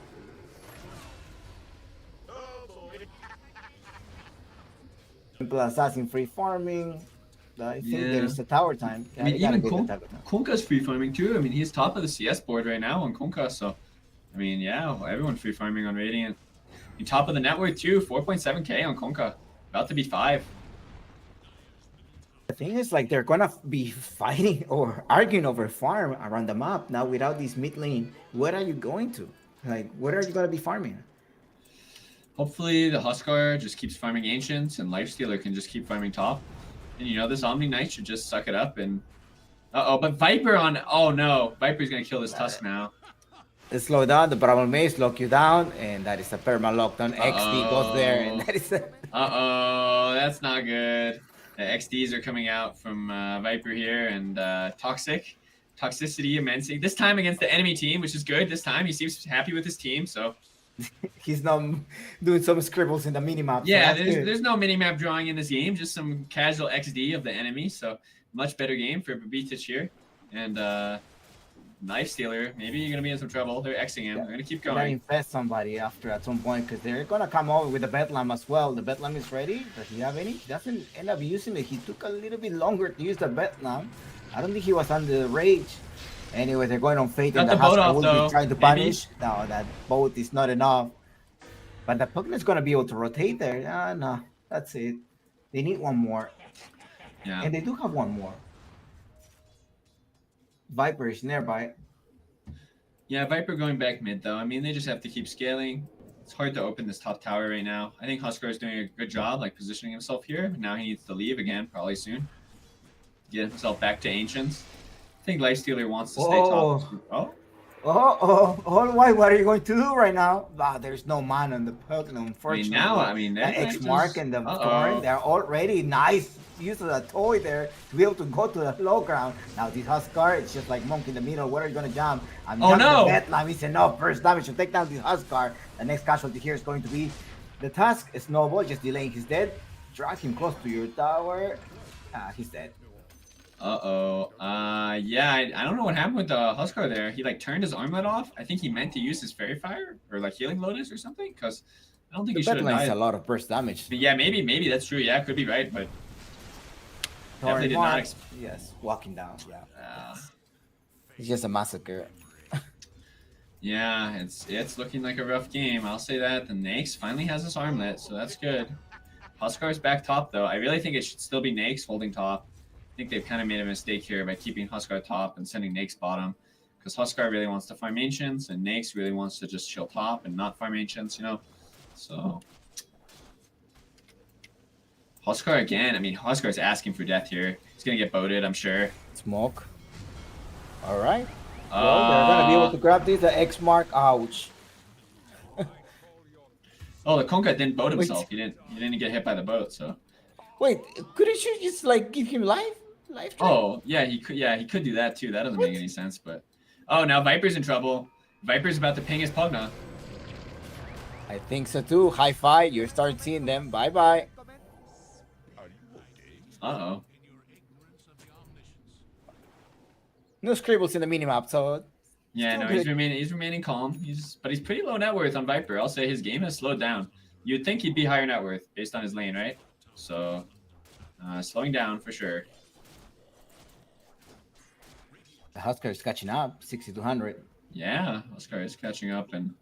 B: Simple assassin free farming. I think
F: Yeah.
B: there's a tower time.
F: I mean,
B: you gotta
F: even
B: get the tower time.
F: Konka's free farming too. I mean, he's top of the CS board right now on Konka. So, I mean, yeah, everyone free farming on Radiant. He's top of the net worth too. 4.7k on Konka. About to be 5.
B: The thing is, like, they're gonna be fighting or arguing over farm around the map now. Without this mid lane, where are you going to? Like, where are you gonna be farming?
F: Hopefully, the Huskar just keeps farming Ancients and Lifestealer can just keep farming top. And you know, this Omni Knight should just suck it up and. But Viper on. Oh no, Viper's gonna kill this Tusk now.
B: Slow down, the Bramble Maze lock you down, and that is a perma lockdown. XD goes there, and that is a...
F: That's not good. The XDs are coming out from Viper here, and toxicity immense. This time against the enemy team, which is good. This time he seems happy with his team, so
B: He's not doing some scribbles in the minimap.
F: yeah.
B: So
F: There's no minimap drawing in this game, just some casual XD of the enemy. So much better game for Babitich here, and Knife Stealer. Maybe you're gonna be in some trouble. They're Xing him. They're gonna keep
B: They're gonna
F: going.
B: infest somebody after at some point because they're gonna come over with the Bedlam as well. The Bedlam is ready. Does he have any? He doesn't end up using it. He took a little bit longer to use the Bedlam. I don't think he was under rage. Anyway, they're going on Fate,
F: Got
B: and the
F: the boat
B: Husker
F: off,
B: will
F: though.
B: be trying to
F: Maybe.
B: punish. No, that boat is not enough. But the Pugna's gonna be able to rotate there. No, that's it. They need one more,
F: Yeah.
B: and they do have one more. Viper is nearby.
F: Yeah, Viper going back mid though. I mean, they just have to keep scaling. It's hard to open this top tower right now. I think Huskar is doing a good job, like positioning himself here. Now he needs to leave again, probably soon. Get himself back to Ancients. I think Lifestealer wants to stay top. Oh,
B: White, what are you going to do right now? Ah, there's no man on the Pokemon, unfortunately.
F: They
B: The
F: might
B: X Mark
F: just-
B: and the
F: uh-oh.
B: Thorn, they're already nice use of the toy there to be able to go to the low ground. Now this Huskar, it's just like Monk in the middle. Where are you going to jump? I'm
F: Oh,
B: jumping
F: no.
B: the Bedlam. He's enough burst damage to take down this Huskar. The next casualty here is going to be the task. Snowball just delaying his death. Drag him close to your tower. He's dead.
F: Yeah, I don't know what happened with the Huskar there. He like turned his armlet off. I think he meant to use his Fairy Fire or like Healing Lotus or something, because I don't think
B: The
F: he should have
B: Bedlam is
F: died.
B: a lot of burst damage.
F: But yeah, maybe that's true. Yeah, could be right, but definitely did
B: Mark,
F: not.
B: yes, walking down. Yeah,
F: Uh,
B: it's just a massacre.
F: yeah, it's looking like a rough game. I'll say that. The Naix finally has his armlet, so that's good. Huskar's back top though. I really think it should still be Naix holding top. I think they've kind of made a mistake here by keeping Huskar top and sending Naix bottom, because Huskar really wants to farm ancients and Naix really wants to just chill top and not farm ancients, you know. So Huskar again. I mean, Huskar is asking for death here. He's gonna get boated, I'm sure.
B: Smoke. All right. Well, they're gonna be able to grab this. The X Mark. Ouch.
F: Oh, the Konka didn't boat
B: Wait.
F: himself. He didn't get hit by the boat. So.
B: Wait, couldn't you just like give him life?
F: Oh yeah, he could. Yeah, he could do that too. That doesn't make any sense. But oh, now Viper's in trouble. Viper's about to ping his Pugna.
B: I think so too. High five. You start seeing them. Bye bye.
F: Uh-oh.
B: No scribbles in the minimap, so
F: Yeah,
B: Still
F: no,
B: good.
F: he's remaining calm. But he's pretty low net worth on Viper. I'll say his game has slowed down. You'd think he'd be higher net worth based on his lane, right? So slowing down for sure.
B: the Husker is catching up. 6200.
F: Yeah, Oscar is catching up, and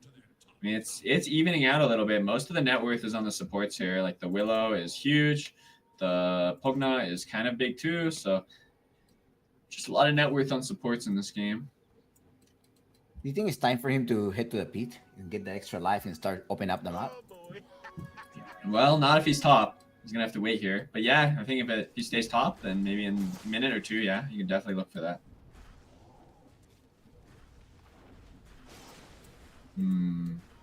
F: I mean it's evening out a little bit. Most of the net worth is on the supports here. Like the Willow is huge, the Pugna is kind of big too. So just a lot of net worth on supports in this game.
B: Do you think it's time for him to head to the pit and get the extra life and start opening up the map?
F: Well, not if he's top. He's gonna have to wait here. But yeah, I think if he stays top, then maybe in a minute or two, yeah, you can definitely look for that.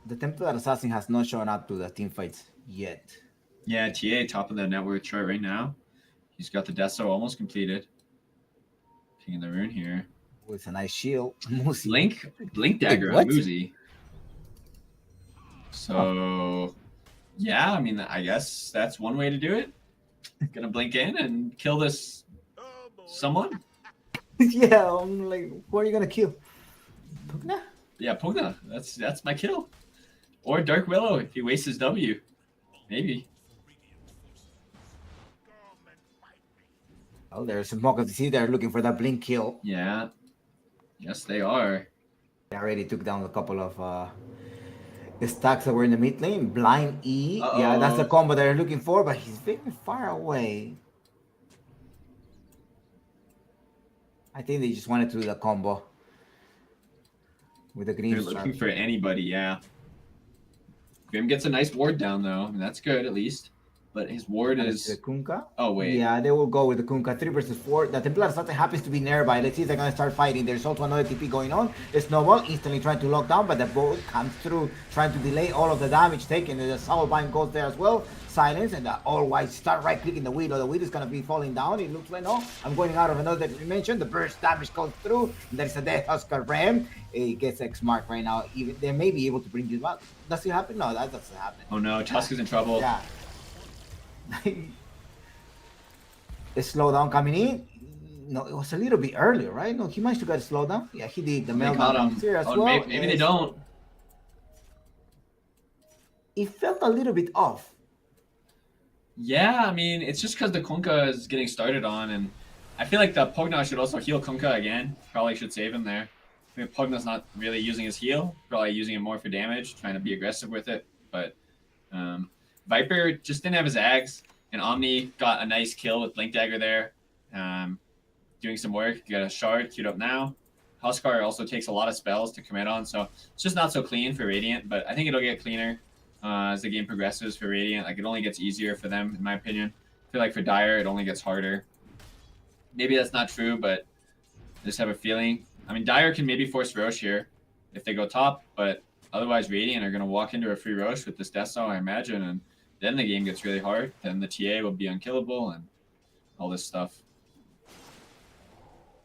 B: The Templar Assassin has not shown up to the team fights yet.
F: Yeah, TA top of the net worth chart right now. He's got the Death Soul almost completed. Pinging the rune here.
B: With a nice shield. Musi.
F: Blink dagger on
B: what?
F: Muzi. So yeah, I mean, I guess that's one way to do it. Gonna blink in and kill this someone.
B: Yeah, I'm like, who are you gonna kill? Pugna?
F: Yeah, Pugna. That's my kill. Or Dark Willow if he wastes his W. Maybe.
B: Oh, there's some mock of the sea. They're looking for that blink kill.
F: Yeah. Yes, they are.
B: They already took down a couple of stacks that were in the mid lane. Blind E. Yeah, that's the combo they're looking for, but he's very far away. I think they just wanted to do the combo with the green
F: They're
B: stripe.
F: looking for anybody, yeah. Grim gets a nice ward down though. I mean, that's good at least. But his ward
B: The
F: is.
B: Kunkka.
F: Oh wait.
B: Yeah, they will go with the Kunkka 3 versus 4. The Templar Assassin happens to be nearby. Let's see if they're gonna start fighting. There's also another TP going on. The Snowball instantly trying to lock down, but the boat comes through, trying to delay all of the damage taken. The Soulbind goes there as well. Silence, and the all white start right clicking the wheel. The wheel is gonna be falling down. It looks like no. I'm going out of another dimension. The burst damage goes through. There's a death Husker Ram. He gets X mark right now. Even they may be able to bring this back. Does it happen? No, that doesn't happen.
F: Oh no, Tusk is in trouble.
B: Yeah. The slowdown coming in. No, it was a little bit earlier, right? No, he managed to get a slowdown. Yeah, he did. The
F: They caught
B: meltdown
F: him.
B: here as
F: Oh,
B: well.
F: maybe they
B: Yes.
F: don't.
B: It felt a little bit off.
F: Yeah, I mean, it's just because the Kunkka is getting started on, and I feel like the Pugna should also heal Kunkka again. Probably should save him there. I mean, Pugna's not really using his heal, probably using it more for damage, trying to be aggressive with it. But Viper just didn't have his Ags, and Omni got a nice kill with Blink Dagger there. Doing some work, got a shard queued up now. Huskar also takes a lot of spells to commit on, so it's just not so clean for Radiant, but I think it'll get cleaner as the game progresses for Radiant. Like, it only gets easier for them, in my opinion. I feel like for Dire, it only gets harder. Maybe that's not true, but I just have a feeling. I mean, Dire can maybe force Roche here. if they go top, but otherwise Radiant are going to walk into a free Roche with this Death Song, I imagine, and then the game gets really hard. Then the TA will be unkillable and all this stuff.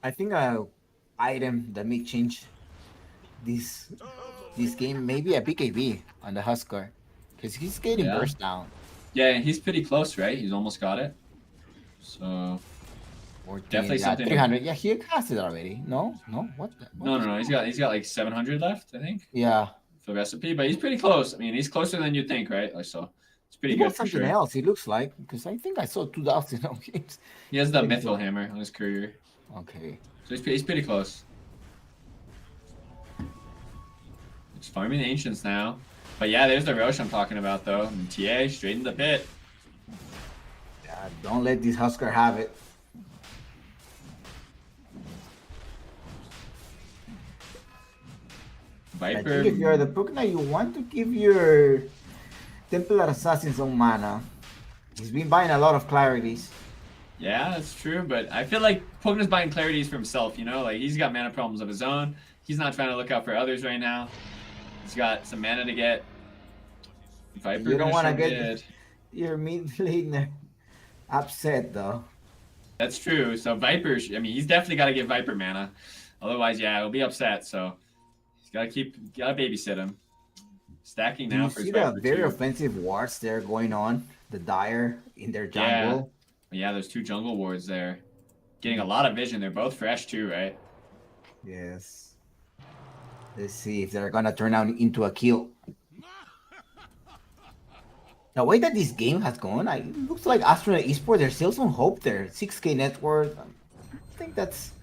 B: I think a item that may change this game, maybe a BKB on the Husker, because he's getting
F: Yeah.
B: burst down.
F: Yeah, he's pretty close, right? He's almost got it. So
B: Or
F: definitely something.
B: 300. Yeah, he has it already. No, what?
F: No. He's got like 700 left, I think,
B: Yeah.
F: for the recipe. But he's pretty close. I mean, he's closer than you'd think, right? Like, so it's pretty
B: He
F: good
B: got
F: for
B: something
F: sure.
B: else. It looks like, because I think I saw 2,000 on games.
F: He has the
B: Pretty
F: Mithril
B: cool.
F: Hammer on his career,
B: Okay.
F: so he's pretty close. He's farming the Ancients now. But yeah, there's the Roche I'm talking about, though. And TA straight in the pit.
B: Yeah, don't let this Husker have it. I
F: Viper.
B: think if you're the Pugna, you want to give your Templar Assassin some mana. He's been buying a lot of clarities.
F: Yeah, that's true, but I feel like Pugna's buying clarities for himself, you know? Like, he's got mana problems of his own. He's not trying to look out for others right now. He's got some mana to get. Viper
B: You don't want to
F: gonna
B: get
F: show
B: your mid laner upset, though.
F: That's true. So Viper, I mean, he's definitely got to get Viper mana. Otherwise, yeah, he'll be upset. So he's gotta babysit him. Stacking
B: Do
F: now
B: you
F: for
B: see
F: his
B: the
F: Viper
B: very
F: too.
B: offensive wards there going on? The Dire in their jungle.
F: Yeah, there's 2 jungle wards there. Getting a lot of vision. They're both fresh too, right?
B: Yes. Let's see if they're gonna turn out into a kill. The way that this game has gone, it looks like Astronaut Esports, there's still some hope there. 6K net worth. I think that's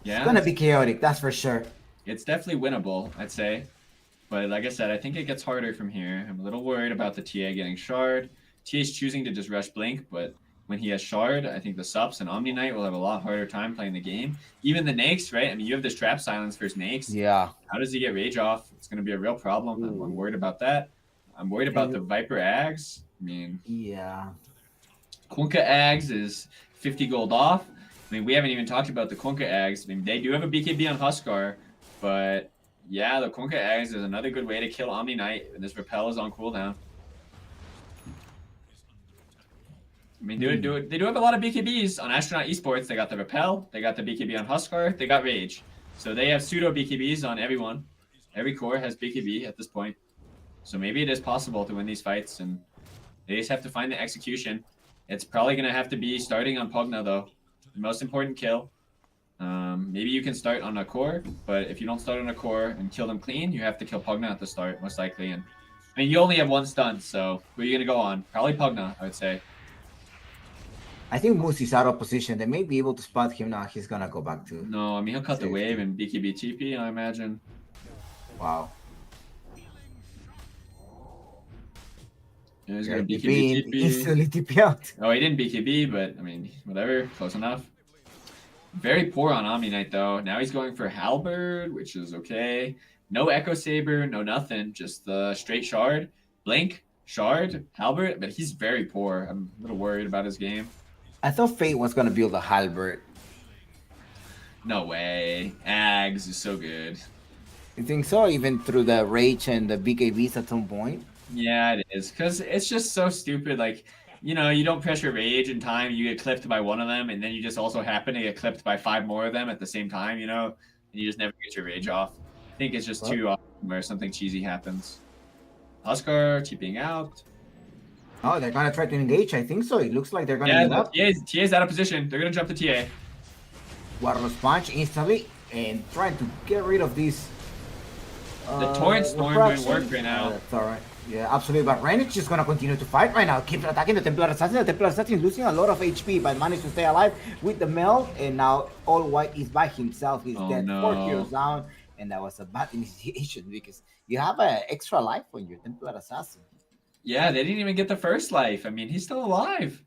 F: Yeah.
B: gonna be chaotic, that's for sure.
F: It's definitely winnable, I'd say. But like I said, I think it gets harder from here. I'm a little worried about the TA getting shard. TA's choosing to just rush Blink, but when he has shard, I think the Sups and Omni Knight will have a lot harder time playing the game. Even the Nakes, right? I mean, you have this trap silence versus Nakes.
B: Yeah.
F: How does he get rage off? It's going to be a real problem. I'm worried about that. I'm worried about the Viper Ags. I mean,
B: Yeah.
F: Kunkka Ags is 50 gold off. I mean, we haven't even talked about the Kunkka Ags. I mean, they do have a BKB on Huskar, but yeah, the Kunkka Ags is another good way to kill Omni Knight, and this Repel is on cooldown. I mean, they do have a lot of BKBs on Astronaut Esports. They got the Repel, they got the BKB on Huskar, they got Rage. So they have pseudo BKBs on everyone. Every core has BKB at this point. So maybe it is possible to win these fights, and they just have to find the execution. It's probably going to have to be starting on Pugna, though. The most important kill. Maybe you can start on a core, but if you don't start on a core and kill them clean, you have to kill Pugna at the start, most likely. And I mean, you only have 1 stun, so who are you going to go on? Probably Pugna, I would say.
B: I think Moose is out of position. They may be able to spot him now. He's gonna go back to.
F: No, I mean, he'll cut the
B: Safety.
F: wave and BKB TP, I imagine.
B: Wow.
F: Yeah, he's
B: Yeah,
F: going to
B: TP
F: BKB TP.
B: instantly TP out.
F: Oh, he didn't BKB, but I mean, whatever, close enough. Very poor on Omni Knight, though. Now he's going for Halberd, which is okay. No Echo Saber, no nothing, just the straight shard. Blink, shard, Halberd, but he's very poor. I'm a little worried about his game.
B: I thought Fate was gonna build a Halberd.
F: No way. Ags is so good.
B: You think so? Even through the Rage and the BKBs at some point?
F: Yeah, it is, because it's just so stupid. Like, you know, you don't pressure Rage in time, you get clipped by one of them, and then you just also happen to get clipped by 5 more of them at the same time, you know? And you just never get your Rage off. I think it's just too often where something cheesy happens. Huskar TPing out.
B: Oh, they're gonna try to engage. I think so. It looks like they're gonna give
F: Yeah,
B: up.
F: TA's out of position. They're going to jump the TA.
B: Warlords punch instantly and trying to get rid of this.
F: The Torrent Storm doing work right now.
B: That's alright. Yeah, absolutely. But Ren is just gonna continue to fight right now. Keep attacking the Templar Assassin. The Templar Assassin is losing a lot of HP, but managed to stay alive with the melt. And now All White is by himself. He's
F: Oh,
B: dead.
F: no.
B: 4 heroes down. And that was a bad initiation because you have an extra life on your Templar Assassin.
F: Yeah, they didn't even get the first life. I mean, he's still alive.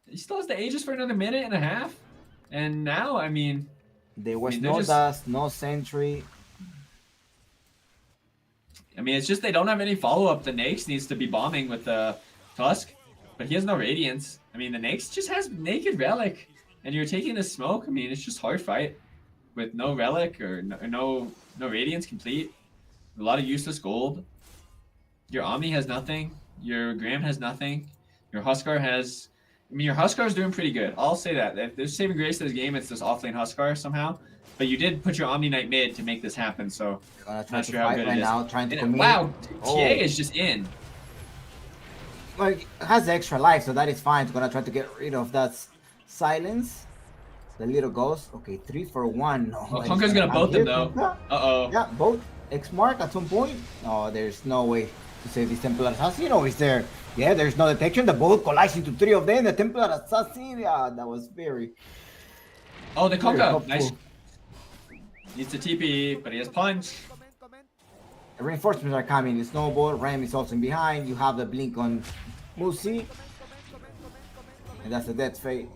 F: He still has the Aegis for another minute and a half. And now, I mean...
B: There was
F: they're
B: no
F: just-
B: dust, no sentry.
F: I mean, it's just they don't have any follow-up. The Nakes needs to be bombing with the Tusk, but he has no Radiance. I mean, the Nakes just has Naked Relic, and you're taking the smoke. I mean, it's just hard fight. with no relic or no radiance complete. A lot of useless gold. Your Omni has nothing. Your Graham has nothing. Your Huskar has. I mean, your Huskar is doing pretty good. I'll say that. If there's saving grace to this game, it's this offlane Huskar somehow. But you did put your Omni Knight mid to make this happen, so
B: Gonna try
F: not
B: to
F: sure how
B: fight
F: good
B: right
F: it is.
B: now, trying to
F: And
B: commit.
F: wow,
B: Oh.
F: TA is just in.
B: Well, it has the extra life, so that is fine. It's gonna try to get rid of that silence. The little ghost. Okay, 3 for 1. No,
F: Well,
B: it's
F: Conker's gonna both them
B: here,
F: though.
B: Conker.
F: Uh-oh.
B: Yeah, both X mark at some point. No, there's no way to save this Templar Assassin. Oh, is there? Yeah, there's no detection. The boat collides into 3 of them. The Templar Assassin. Yeah, that was very.
F: Oh, the
B: very
F: Conker.
B: helpful.
F: Nice. Needs to TP, but he has punch.
B: The reinforcements are coming. The snowball. Ram is also in behind. You have the blink on Musi. And that's a death fate.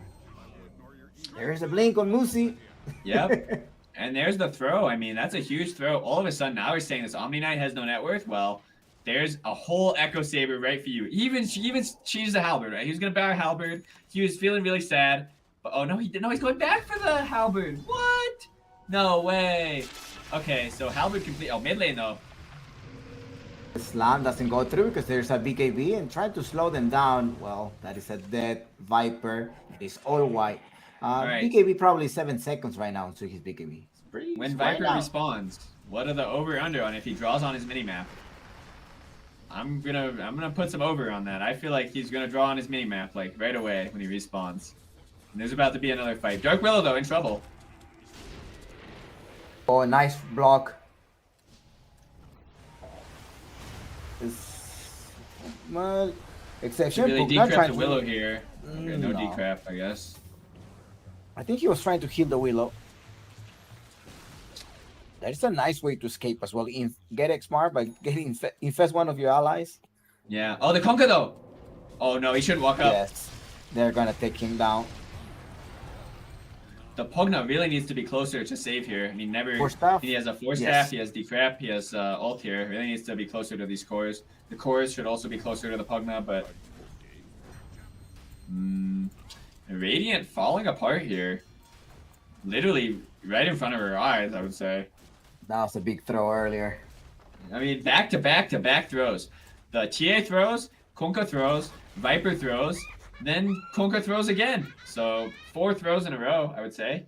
B: There's a blink on Musi.
F: Yep. And there's the throw. I mean, that's a huge throw. All of a sudden, now he's saying this Omni Knight has no net worth. Well, there's a whole Echo Saber right for you. Even she's a halberd, right? He was gonna buy a halberd. He was feeling really sad. But oh no, he didn't. No, he's going back for the halberd. What? No way. Okay, so halberd complete. Oh, mid lane though.
B: The slam doesn't go through because there's a BKB and trying to slow them down. Well, that is a dead Viper. It is all white.
F: right.
B: BKB probably 7 seconds right now to his BKB. It's pretty
F: When
B: it's right
F: Viper
B: now.
F: respawns, what are the over under on if he draws on his minimap? I'm gonna put some over on that. I feel like he's gonna draw on his minimap like right away when he respawns. And there's about to be another fight. Dark Willow though in trouble.
B: Oh, nice block. Well, exception.
F: Really
B: Pugna
F: decrep
B: trying
F: the
B: to-
F: Willow here. Okay, no
B: No.
F: decrep, I guess.
B: I think he was trying to heal the Willow. That is a nice way to escape as well. Get X Smart by getting infest one of your allies.
F: Yeah. Oh, the Conker though. Oh no, he shouldn't walk up.
B: Yes, they're gonna take him down.
F: The Pugna really needs to be closer to save here. I mean,
B: Force staff?
F: He has a force
B: Yes.
F: staff. He has decrep. He has ult here. Really needs to be closer to these cores. The cores should also be closer to the Pugna, but Radiant falling apart here. Literally right in front of her eyes, I would say.
B: That was a big throw earlier.
F: I mean, back to back throws. The TA throws, Konka throws, Viper throws, then Konka throws again. So 4 throws in a row, I would say,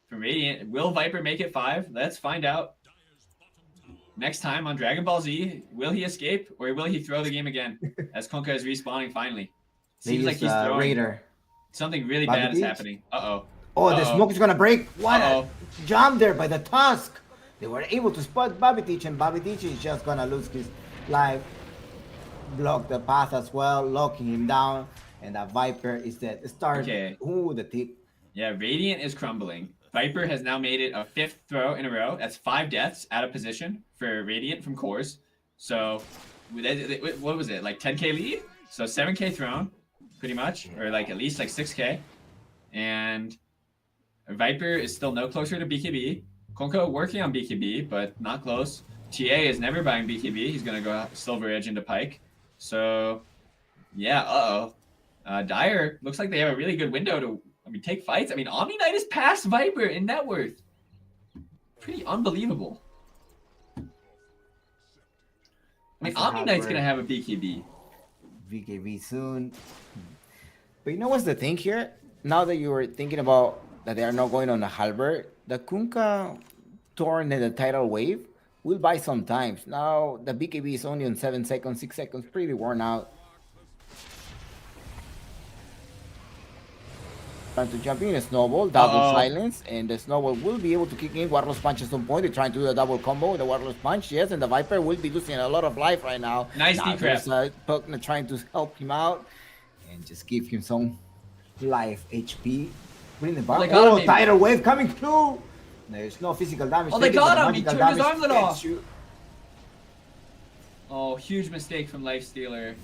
F: from Radiant. Will Viper make it 5? Let's find out. Next time on Dragon Ball Z, will he escape or will he throw the game again as Konka is respawning finally? Seems like he's throwing.
B: Raider.
F: Something really
B: Bobby
F: bad is
B: Beach?
F: happening. Uh-oh.
B: Oh, the
F: Uh-oh.
B: smoke is gonna break. What
F: Uh-oh.
B: a jump there by the Tusk. They were able to spot Babitich, and Babitich is just gonna lose his life. Block the path as well, locking him down, and that Viper is dead. Start.
F: Okay.
B: Ooh, the tip.
F: Yeah, Radiant is crumbling. Viper has now made it a 5th throw in a row. That's 5 deaths out of position for Radiant from cores. So, what was it? Like 10k lead? So 7k thrown, pretty much, or like at least like 6k. And Viper is still no closer to BKB. Konko working on BKB, but not close. TA is never buying BKB. He's gonna go Silver Edge into Pike. So, yeah, Dire looks like they have a really good window to, take fights. Omni Knight is past Viper in net worth. Pretty unbelievable. Omni Knight's gonna have a BKB.
B: BKB soon. But you know what's the thing here? Now that you were thinking about that they are not going on the halberd, the Kunkka Torn and the tidal wave will buy some times. Now the BKB is only on 7 seconds, 6 seconds, pretty worn out. Trying to jump in a snowball, double silence, and the snowball will be able to kick in Warlord's Punch at some point. They're trying to do a double combo with the Warlord's Punch, yes, and the Viper will be losing a lot of life right now.
F: Nice
B: now
F: decrep.
B: there's Pugna trying to help him out and just give him some life HP. Bring the back.
F: they got him,
B: Oh,
F: maybe.
B: tidal wave coming through. There's no physical damage.
F: Oh, they
B: taken,
F: got
B: but
F: him. He
B: magical
F: turned his
B: damage
F: armlet
B: gets
F: off.
B: you.
F: Oh, huge mistake from Lifestealer.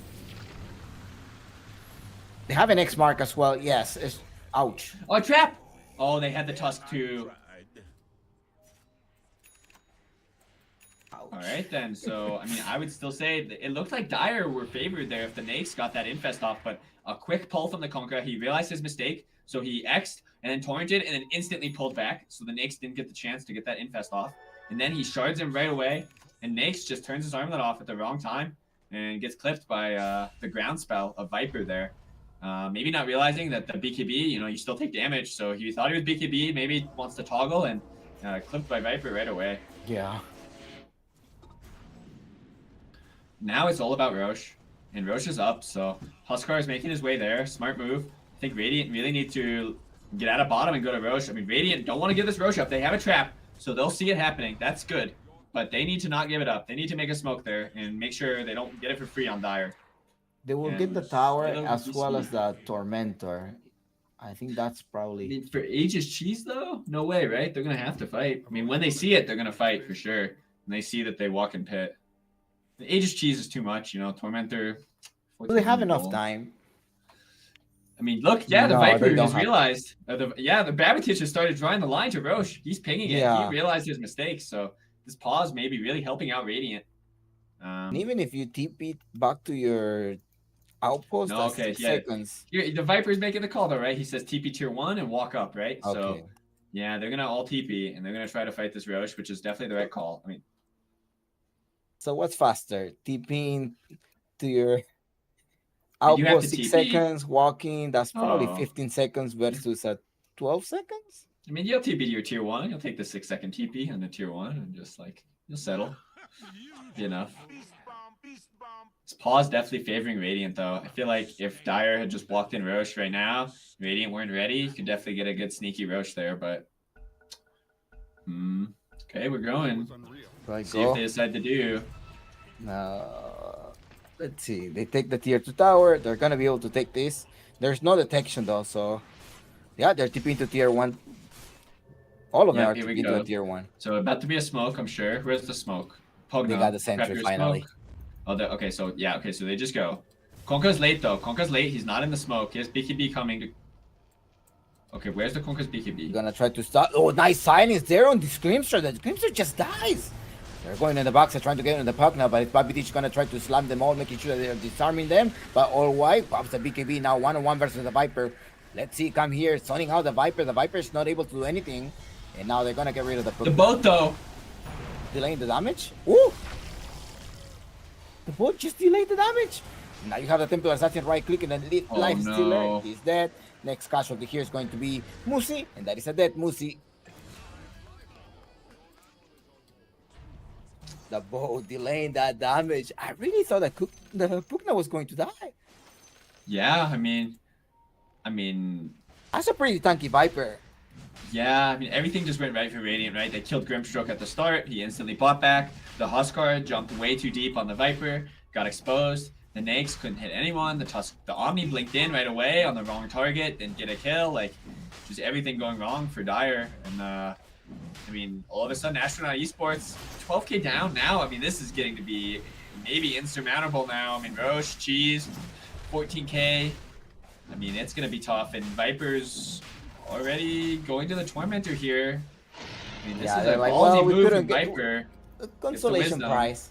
B: They have an X mark as well. Yes. Ouch.
F: Oh, trap! Oh, they had the Tusk too.
B: Ouch.
F: All right then. So I would still say it looked like Dire were favored there if the Nakes got that infest off, but a quick pull from the Conqueror. He realized his mistake, So he X'd and then torrented and then instantly pulled back. So the Nakes didn't get the chance to get that infest off. And then he shards him right away. And Nakes just turns his armlet off at the wrong time and gets clipped by the ground spell of Viper there. Maybe not realizing that the BKB, you still take damage. So he thought he was BKB, maybe wants to toggle and clipped by Viper right away.
B: Yeah.
F: Now it's all about Roche. And Roche is up, so Huskar is making his way there. Smart move. I think Radiant really need to get out of bottom and go to Roche. I mean, Radiant don't want to give this Roche up. They have a trap, so they'll see it happening. That's good. But they need to not give it up. They need to make a smoke there and make sure they don't get it for free on Dire.
B: They will get the tower as well as the Tormentor. I think that's probably...
F: I mean, for Aegis Cheese, though? No way, right? They're going to have to fight. I mean, when they see it, they're going to fight for sure. And they see that they walk in pit. The Aegis Cheese is too much, Tormentor...
B: Do they have enough time?
F: I mean, look, the Viper just realized. The Babbage has started drawing the line to Roche. He's pinging it. He realized his mistakes. So this pause may be really helping out Radiant.
B: And even if you TP back to your outpost,
F: no, okay,
B: 6 seconds.
F: The Viper's making the call though, right? He says TP tier 1 and walk up, right?
B: Okay.
F: So yeah, they're gonna all TP and they're gonna try to fight this Roche, which is definitely the right call. I mean,
B: so what's faster? TPing to your outpost 6 seconds, walking, that's probably 15 seconds versus 12 seconds.
F: I mean, you'll TP to your tier 1, you'll take the 6-second TP on the tier 1 and just you'll settle. Be enough. This pause definitely favoring Radiant though. I feel like if Dire had just walked in Roche right now, Radiant weren't ready, you could definitely get a good sneaky Roche there, but okay, we're going. See if they decide to do.
B: Let's see. They take the tier 2 tower. They're gonna be able to take this. There's no detection though, so yeah, they're tipping to tier 1. All of them are tipping to tier 1.
F: So about to be a smoke, I'm sure. Where's the smoke? Pogno.
B: They got the sentry finally.
F: Smoke. Oh, okay, so so they just go. Konka's late though. Konka's late. He's not in the smoke. He has BKB coming to... Okay, where's the Konka's BKB?
B: Gonna try to stop. Oh, nice silence there on the Screamster. The Screamster just dies. They're going in the box and trying to get in the puck now, but it's Babitich gonna try to slam them all, making sure that they're disarming them. But all white pops the BKB now 1-on-1 versus the Viper. Let's see, come here, zoning out the Viper. The Viper's not able to do anything, and now they're gonna get rid of the puck.
F: The boat though.
B: Delaying the damage. Ooh! The boat just delayed the damage. Now you have the Templar Assassin right click and then life stealer. He's dead. Next casualty here is going to be Musi, and that is a dead Musi. The bow delaying that damage. I really thought that the Pugna was going to die.
F: Yeah, I mean,
B: that's a pretty tanky Viper.
F: Yeah, I mean, everything just went right for Radiant, right? They killed Grimstroke at the start. He instantly bought back. The Huskar jumped way too deep on the Viper, got exposed. The Nakes couldn't hit anyone. The Omni blinked in right away on the wrong target, didn't get a kill. Just everything going wrong for Dire. And I mean, all of a sudden, Astronaut Esports 12k down now. I mean, this is getting to be maybe insurmountable now. I mean, Roche, Cheese, 14k. I mean, it's gonna be tough. And Viper's already going to the Tormentor here. I mean, this is a ballsy move from Viper.
B: A consolation prize.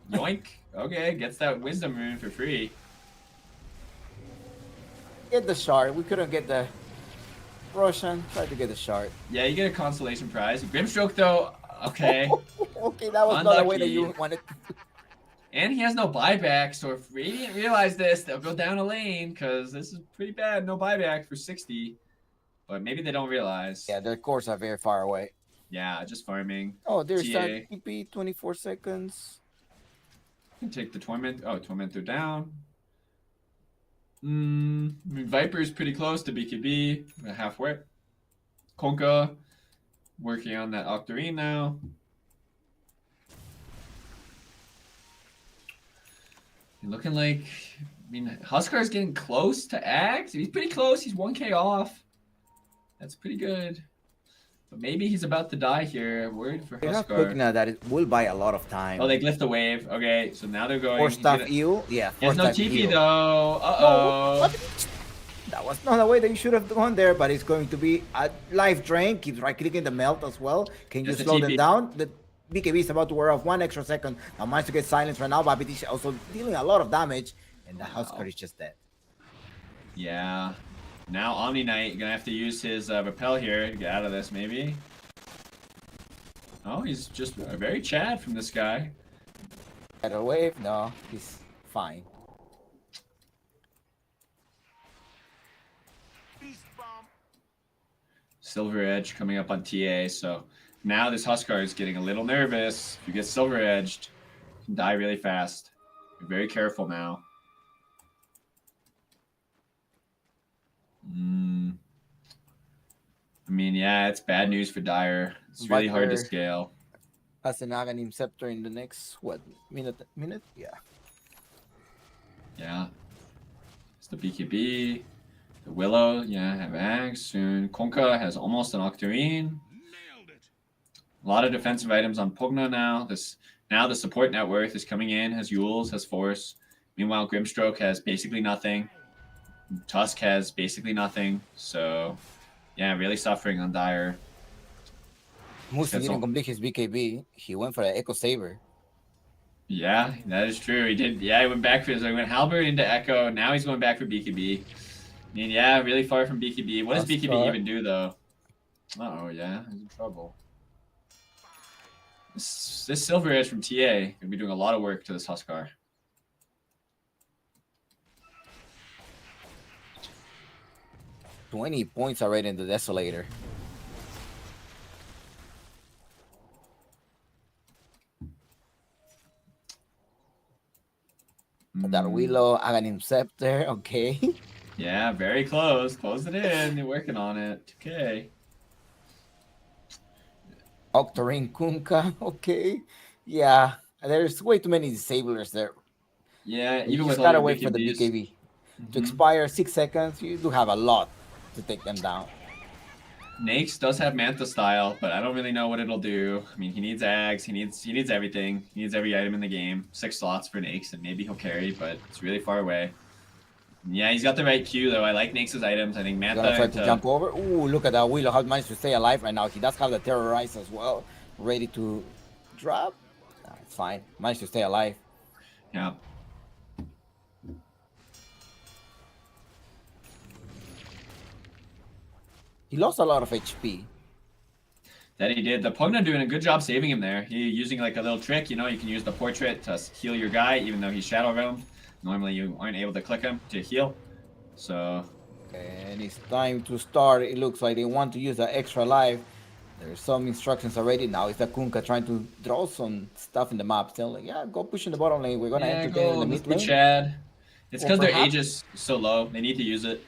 F: Yoink. Okay, gets that wisdom rune for free.
B: Get the shard. We couldn't get the Roshan. Tried to get the shard.
F: Yeah, you get a consolation prize. Grimstroke though, okay.
B: Okay, that was not the way that you wanted.
F: And he has no buyback, so if Radiant realize this, they'll go down a lane, because this is pretty bad. No buyback for 60. But maybe they don't realize.
B: Yeah, their cores are very far away.
F: Yeah, just farming.
B: Oh, there's that TP, 24 seconds.
F: Can take the Torment. Oh, Tormentor down. I mean, Viper's pretty close to BKB. Halfway. Konka working on that Octarine now. Looking like, I mean, Huskar's getting close to Ags. He's pretty close. He's 1k off. That's pretty good. But maybe he's about to die here. Worried for Huskar.
B: That will buy a lot of time.
F: Oh, they glyphed the wave. Okay, so now they're going.
B: Force staff eel. Yeah,
F: there's no TP though. Uh-oh.
B: No, that was not the way that you should have gone there, but it's going to be a life drain. Keeps right-clicking the melt as well. Can you slow them down? The BKB is about to wear off 1 extra second. Now managed to get silenced right now. Babitish also dealing a lot of damage, and the Huskar is just dead.
F: Yeah. Now Omni Knight gonna have to use his repel here to get out of this, maybe. Oh, he's just very Chad from this guy.
B: Better wave? No, he's fine.
F: Silver Edge coming up on TA, so now this Huskar is getting a little nervous. If you get Silver Edged, you can die really fast. Be very careful now. I mean, yeah, it's bad news for Dire. It's really hard to
B: Viper
F: scale.
B: has an Aghanim Scepter in the next, what, minute? Yeah.
F: Yeah. It's the BKB. The Willow, yeah, have Axe soon. Konka has almost an Octarine. A lot of defensive items on Pugna now. Now the support net worth is coming in, has Yules, has Force. Meanwhile, Grimstroke has basically nothing. Tusk has basically nothing. So, yeah, really suffering on Dire.
B: Musi didn't complete his BKB. He went for an Echo Saber.
F: Yeah, that is true. He did. Yeah, he went back for his. He went Halberd into Echo. Now he's going back for BKB. I mean, yeah, really far from BKB. What does BKB even do, though? Uh-oh, yeah, he's in trouble. This Silver Edge from TA going to be doing a lot of work to this Huskar.
B: $20 points already in the Desolator. That Willow, Aghanim Scepter, okay.
F: Yeah, very close. Close it in. You're working on it. Okay.
B: Octarine Kunkka, okay. Yeah, there's way too many disablers there.
F: Yeah,
B: You
F: even with
B: just
F: all
B: gotta
F: your
B: wait for the
F: BKBs.
B: BKB. To expire 6 seconds, you do have a lot to take them down.
F: Naix does have Manta style, but I don't really know what it'll do. I mean, he needs Ags, he needs everything. He needs every item in the game. 6 slots for Naix, and maybe he'll carry, but it's really far away. Yeah, he's got the right Q though. I like Naix's items. I think Manta
B: Gonna try to jump over. Ooh, look at that Willow. How managed to stay alive right now. He does have the Terrorize as well, ready to drop. Nah, it's fine. Managed to stay alive.
F: Yeah.
B: He lost a lot of HP.
F: That he did. The Pugna doing a good job saving him there. He using like a little trick, you know, you can use the portrait to heal your guy, even though he's Shadow Realm. Normally you aren't able to click him to heal. So
B: And it's time to start. It looks like they want to use the extra life. There's some instructions already. Now it's the Kunkka trying to draw some stuff in the map. Still like, yeah, go push in the bottom lane. We're gonna entertain in the mid lane.
F: Chad. It's
B: Or
F: because their
B: perhaps-
F: age is so low. They need to use it.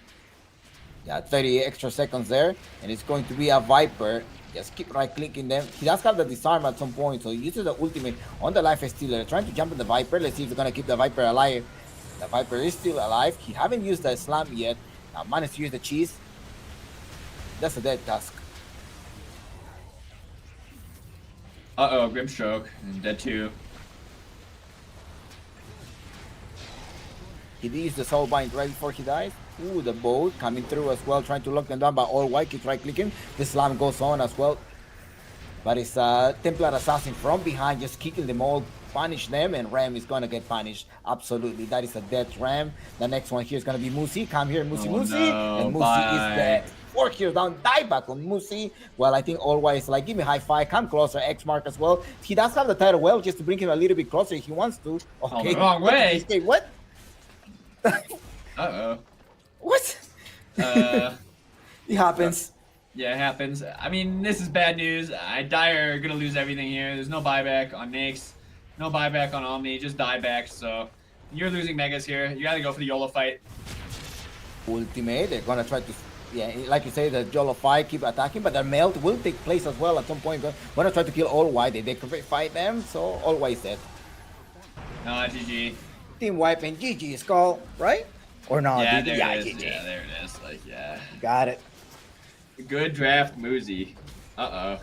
B: Yeah, 30 extra seconds there, and it's going to be a Viper. Just keep right clicking them. He does have the disarm at some point, so he uses the ultimate on the life stealer, trying to jump in the Viper. Let's see if they're gonna keep the Viper alive. The Viper is still alive. He haven't used the slam yet. Now managed to use the cheese. That's a dead task.
F: Uh-oh, Grimstroke. And dead too.
B: He used the soul bind right before he dies. Ooh, the bow coming through as well, trying to lock them down, but all white keeps right clicking. The slam goes on as well. But it's Templar Assassin from behind, just kicking them all, punish them, and Ram is gonna get punished. Absolutely, that is a dead Ram. The next one here is gonna be Musi. Come here, Musi,
F: Oh,
B: Musi.
F: no,
B: And Musi
F: bye.
B: is dead. 4 kills down, die back on Musi. Well, I think All White is like, give me high five, come closer, X mark as well. He does have the title well, just to bring him a little bit closer if he wants to. Okay,
F: the wrong way.
B: What?
F: Uh-oh.
B: What? It happens.
F: Yeah, it happens. I mean, this is bad news. Dire are gonna lose everything here. There's no buyback on Naix, no buyback on Omni, just dieback. So you're losing Megas here. You gotta go for the YOLO fight.
B: Ultimate, they're gonna try to, yeah, like you say, the YOLO fight, keep attacking, but the melt will take place as well at some point. Gonna try to kill All White. They fight them, so All White is dead.
F: GG.
B: Team wipe and GG Skull, right? Or not?
F: Yeah,
B: GG?
F: there
B: Yeah,
F: it is.
B: GG.
F: Yeah, there it is. Like, yeah.
B: Got it.
F: Good draft, Muzi. Uh-oh.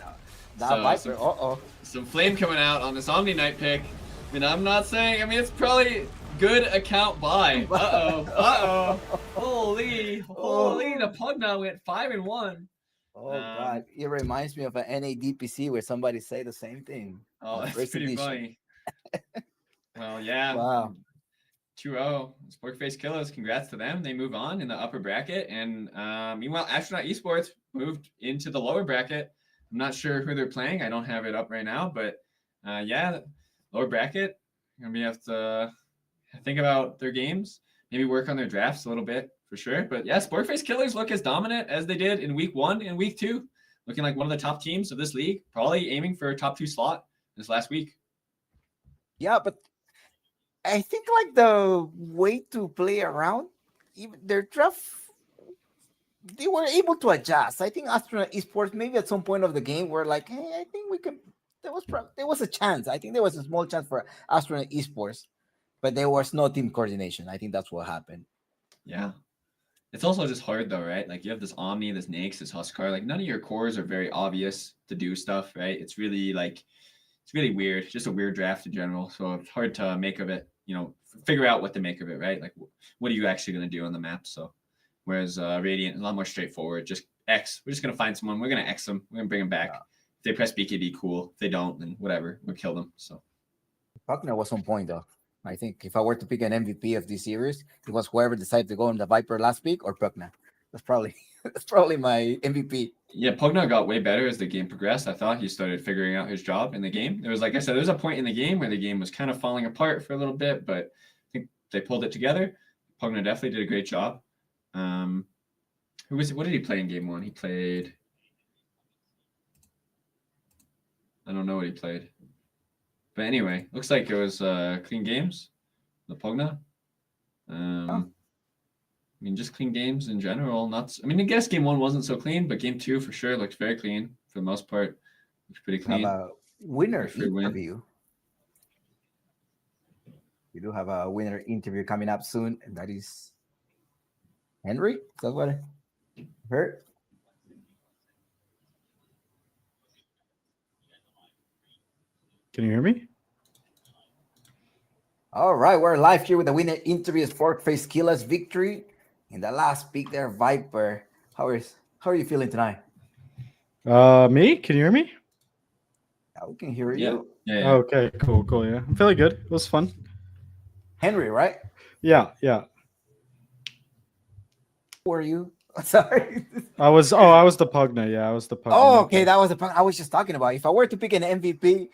B: That
F: So,
B: Viper, uh-oh.
F: Some flame coming out on this Omni Knight pick. I mean, I'm not saying, I mean, it's probably good account buy. Uh-oh. Uh-oh. Holy. The Pugna went 5-1.
B: Oh, God. It reminds me of an NADPC where somebody say the same thing.
F: Oh, that's
B: First
F: pretty
B: edition.
F: funny. Well, yeah.
B: Wow.
F: 2-0. Sporkface Killers, congrats to them. They move on in the upper bracket. And meanwhile, Astronaut Esports moved into the lower bracket. I'm not sure who they're playing. I don't have it up right now. But yeah, lower bracket. We have to think about their games. Maybe work on their drafts a little bit for sure. But yeah, Sporkface Killers look as dominant as they did in week 1 and week 2. Looking like one of the top teams of this league. Probably aiming for a top 2 slot this last week.
B: Yeah, but I think like the way to play around, even their draft, they were able to adjust. I think Astronaut Esports maybe at some point of the game were like, hey, I think we can. There was a chance. I think there was a small chance for Astronaut Esports, but there was no team coordination. I think that's what happened.
F: Yeah. It's also just hard though, right? Like you have this Omni, this Nyx, this Huskar. Like none of your cores are very obvious to do stuff, right? It's really weird. It's just a weird draft in general. So it's hard to make of it, figure out what to make of it, right? Like what are you actually going to do on the map? So whereas Radiant is a lot more straightforward. Just X. We're just going to find someone. We're going to X them. We're going to bring them back. If they press BKB, cool. If they don't, then whatever. We'll kill them. So
B: Buckner was on point though. I think if I were to pick an MVP of this series, it was whoever decided to go on the Viper last pick or Pugna. That's probably my MVP.
F: Yeah, Pugna got way better as the game progressed. I thought he started figuring out his job in the game. There was, like I said, there was a point in the game where the game was kind of falling apart for a little bit, but I think they pulled it together. Pugna definitely did a great job. What did he play in game 1? He played, I don't know what he played. But anyway, looks like it was clean games, the Pugna. I mean, just clean games in general. I guess game 1 wasn't so clean, but game 2 for sure looked very clean for the most part. Looks pretty clean.
B: Have a winner interview.
F: Win.
B: We do have a winner interview coming up soon, and that is Henry. Is that what I heard?
G: Can you hear me?
B: All right, we're live here with the winner interview. Sporkface Killers victory in the last pick there, Viper. How are you feeling tonight?
G: Me? Can you hear me?
B: Yeah, we can hear you.
F: Yeah.
G: Okay, cool. Yeah, I'm feeling good. It was fun.
B: Henry, right?
G: Yeah.
B: Who are you? Sorry.
G: I was the Pugna. Yeah, I was the Pugna.
B: Oh, okay. That was the Pugna I was just talking about. If I were to pick an MVP,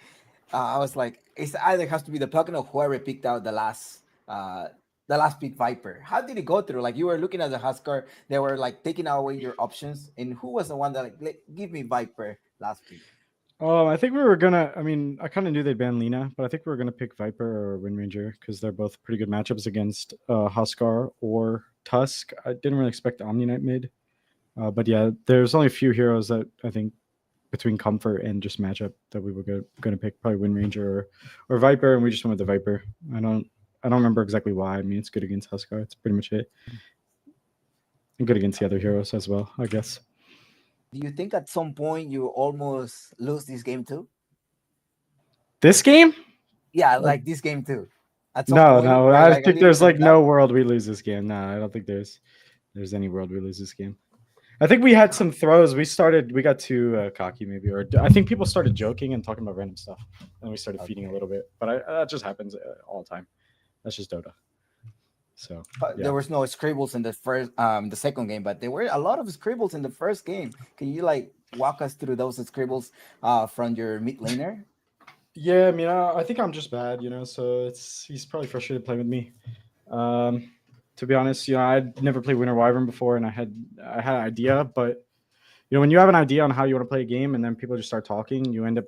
B: I was like, it either has to be the Pugna or whoever picked out the last pick Viper. How did it go through? Like you were looking at the Huskar, they were like taking away your options, and who was the one that give me Viper last pick?
G: I think we were gonna. I kind of knew they'd ban Lina, but I think we were gonna pick Viper or Wind Ranger because they're both pretty good matchups against Huskar or Tusk. I didn't really expect Omni Knight mid, but yeah, there's only a few heroes that I think between comfort and just matchup that we were gonna pick, probably Wind Ranger or Viper, and we just went with the Viper. I don't remember exactly why. It's good against Huskar. It's pretty much it, and good against the other heroes as well, I guess.
B: Do you think at some point you almost lose this game too?
G: This game?
B: Yeah, like this game too.
G: No. I think there's no world we lose this game. No, I don't think there's any world we lose this game. I think we had some throws. We got too cocky maybe, or I think people started joking and talking about random stuff, and we started feeding a little bit. But that just happens all the time. That's just Dota. So
B: there was no scribbles in the the second game, but there were a lot of scribbles in the first game. Can you walk us through those scribbles from your mid laner?
G: Yeah, I think I'm just bad, so he's probably frustrated playing with me. To be honest, I'd never played Winter Wyvern before, and I had an idea, but when you have an idea on how you want to play a game, and then people just start talking, you end up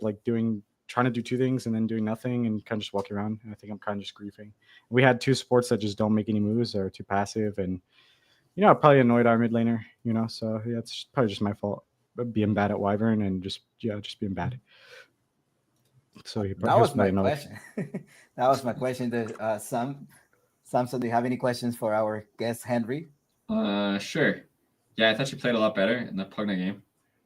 G: trying to do two things and then doing nothing and kind of just walking around. And I think I'm kind of just griefing. We had two supports that just don't make any moves or are too passive, and I probably annoyed our mid laner. So yeah, it's probably just my fault being bad at Wyvern and just being bad. So
B: that was my question. That was my question to Samson, do you have any questions for our guest Henry?
F: Sure. Yeah, I thought you played a lot better in the Pugna game.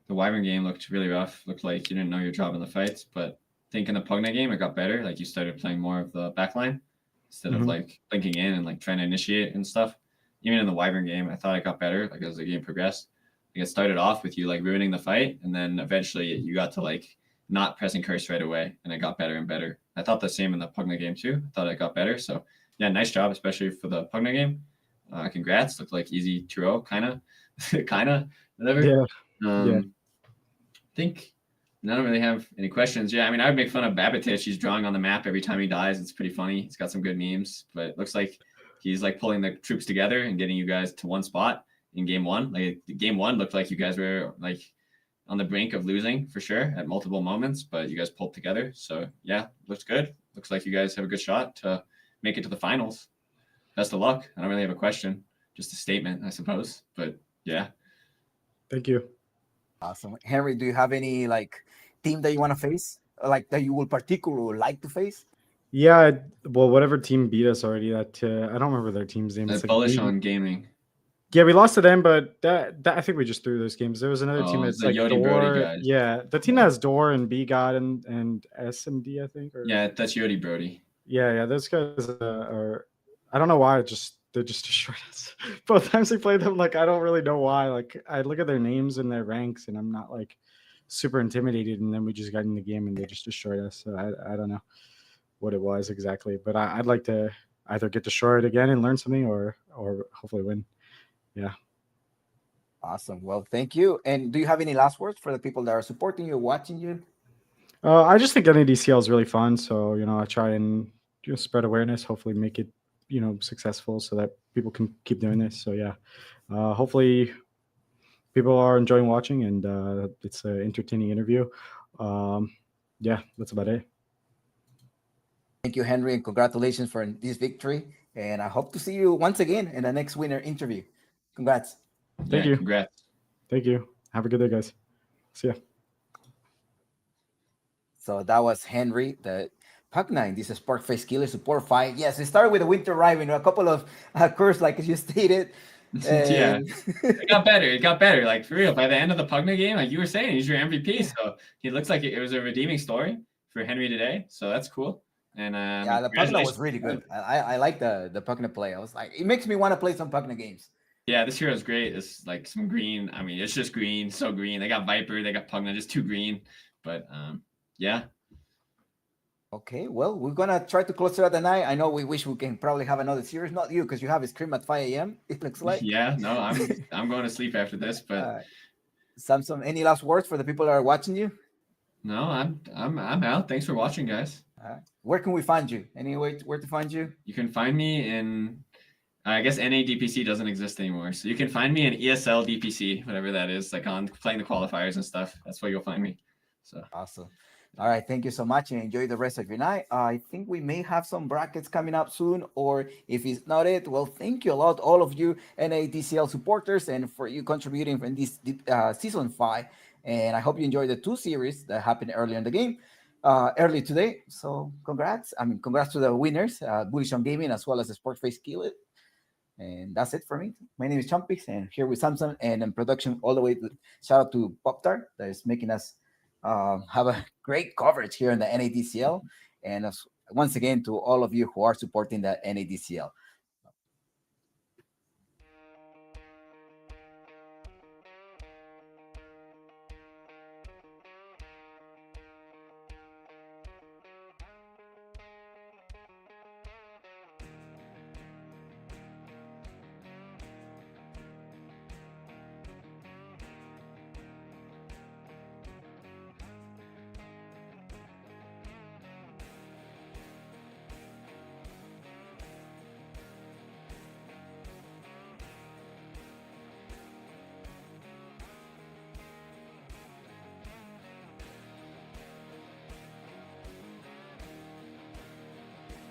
F: The Wyvern game looked really rough. Looked like you didn't know your job in the fights, but I think in the Pugna game it got better. Like you started playing more of the backline instead of linking in and trying to initiate and stuff. Even in the Wyvern game, I thought it got better as the game progressed. It started off with you ruining the fight, and then eventually you got to not pressing curse right away, and it got better and better. I thought the same in the Pugna game too. I thought it got better. So yeah, nice job, especially for the Pugna game. Congrats. Looked like easy 2-0, kind of, whatever.
G: Yeah.
F: I think I don't really have any questions. Yeah, I mean, I would make fun of Babatich. He's drawing on the map every time he dies. It's pretty funny. He's got some good memes, but it looks like he's like pulling the troops together and getting you guys to one spot in game one. Like game one looked like you guys were like on the brink of losing for sure at multiple moments, but you guys pulled together. So yeah, looks good. Looks like you guys have a good shot to make it to the finals. Best of luck. I don't really have a question, just a statement, I suppose. But yeah.
G: Thank you.
B: Awesome. Henry, do you have any like team that you want to face, like that you would particularly like to face?
G: Yeah, well, whatever team beat us already, that I don't remember their team's name. It's like
F: Bullish On Gaming.
G: Yeah, we lost to them, but that I think we just threw those games. There was another team that's
F: the
G: like
F: Yodi Brody
G: Door.
F: guys.
G: Yeah, the team that has Door and B God and S and D, I think. Or,
F: Yeah, that's Yodi Brody.
G: Yeah, those guys are. I don't know why. They just destroyed us both times they played them. Like I don't really know why. Like I look at their names and their ranks, and I'm not like super intimidated. And then we just got in the game and they just destroyed us. So I don't know what it was exactly, but I'd like to either get destroyed again and learn something, or hopefully win. Yeah.
B: Awesome. Well, thank you. And do you have any last words for the people that are supporting you, watching you?
G: I just think NADCL is really fun. So, I try and just spread awareness, hopefully make it, successful so that people can keep doing this. So, yeah, hopefully people are enjoying watching, and it's an entertaining interview. Yeah, that's about it.
B: Thank you, Henry, and congratulations for this victory. And I hope to see you once again in the next winner interview. Congrats.
G: Thank you.
F: Congrats.
G: Thank you. Have a good day, guys. See ya.
B: So that was Henry, the Puck9. This is Sparkface Killer Support 5. Yes, it started with a Winter Riven, a couple of curves, like you stated.
F: Yeah, it got better. It got better. Like for real, by the end of the Pugna game, like you were saying, he's your MVP. So it looks like it was a redeeming story for Henry today. So that's cool. And
B: yeah, the Pugna was really good. I like the Pugna play. I was like, it makes me want to play some Pugna games.
F: Yeah, this hero is great. It's like some green. I mean, it's just green, so green. They got Viper, they got Pugna, just too green. But yeah.
B: Okay, well, we're gonna try to close out the night. I know we wish we can probably have another series. Not you, because you have a scrim at 5 a.m. It looks like.
F: Yeah, no, I'm going to sleep after this. But
B: Samson, any last words for the people that are watching you?
F: No, I'm out. Thanks for watching, guys.
B: Where can we find you? Any way where to find you?
F: You can find me in, I guess NADPC doesn't exist anymore. So you can find me in ESL DPC, whatever that is, like on playing the qualifiers and stuff. That's where you'll find me. So
B: awesome. All right, thank you so much, and enjoy the rest of your night. I think we may have some brackets coming up soon, or if it's not it, well, thank you a lot, all of you NADCL supporters, and for you contributing in this season 5. And I hope you enjoyed the 2 series that happened earlier in the game, early today. So congrats. I mean, congrats to the winners, Bullish On Gaming, as well as the Sportface Killer. And that's it for me. My name is Chumpix, and here with Samson, and in production all the way to, shout out to Poptar that is making us have a great coverage here in the NADCL. And once again, to all of you who are supporting the NADCL.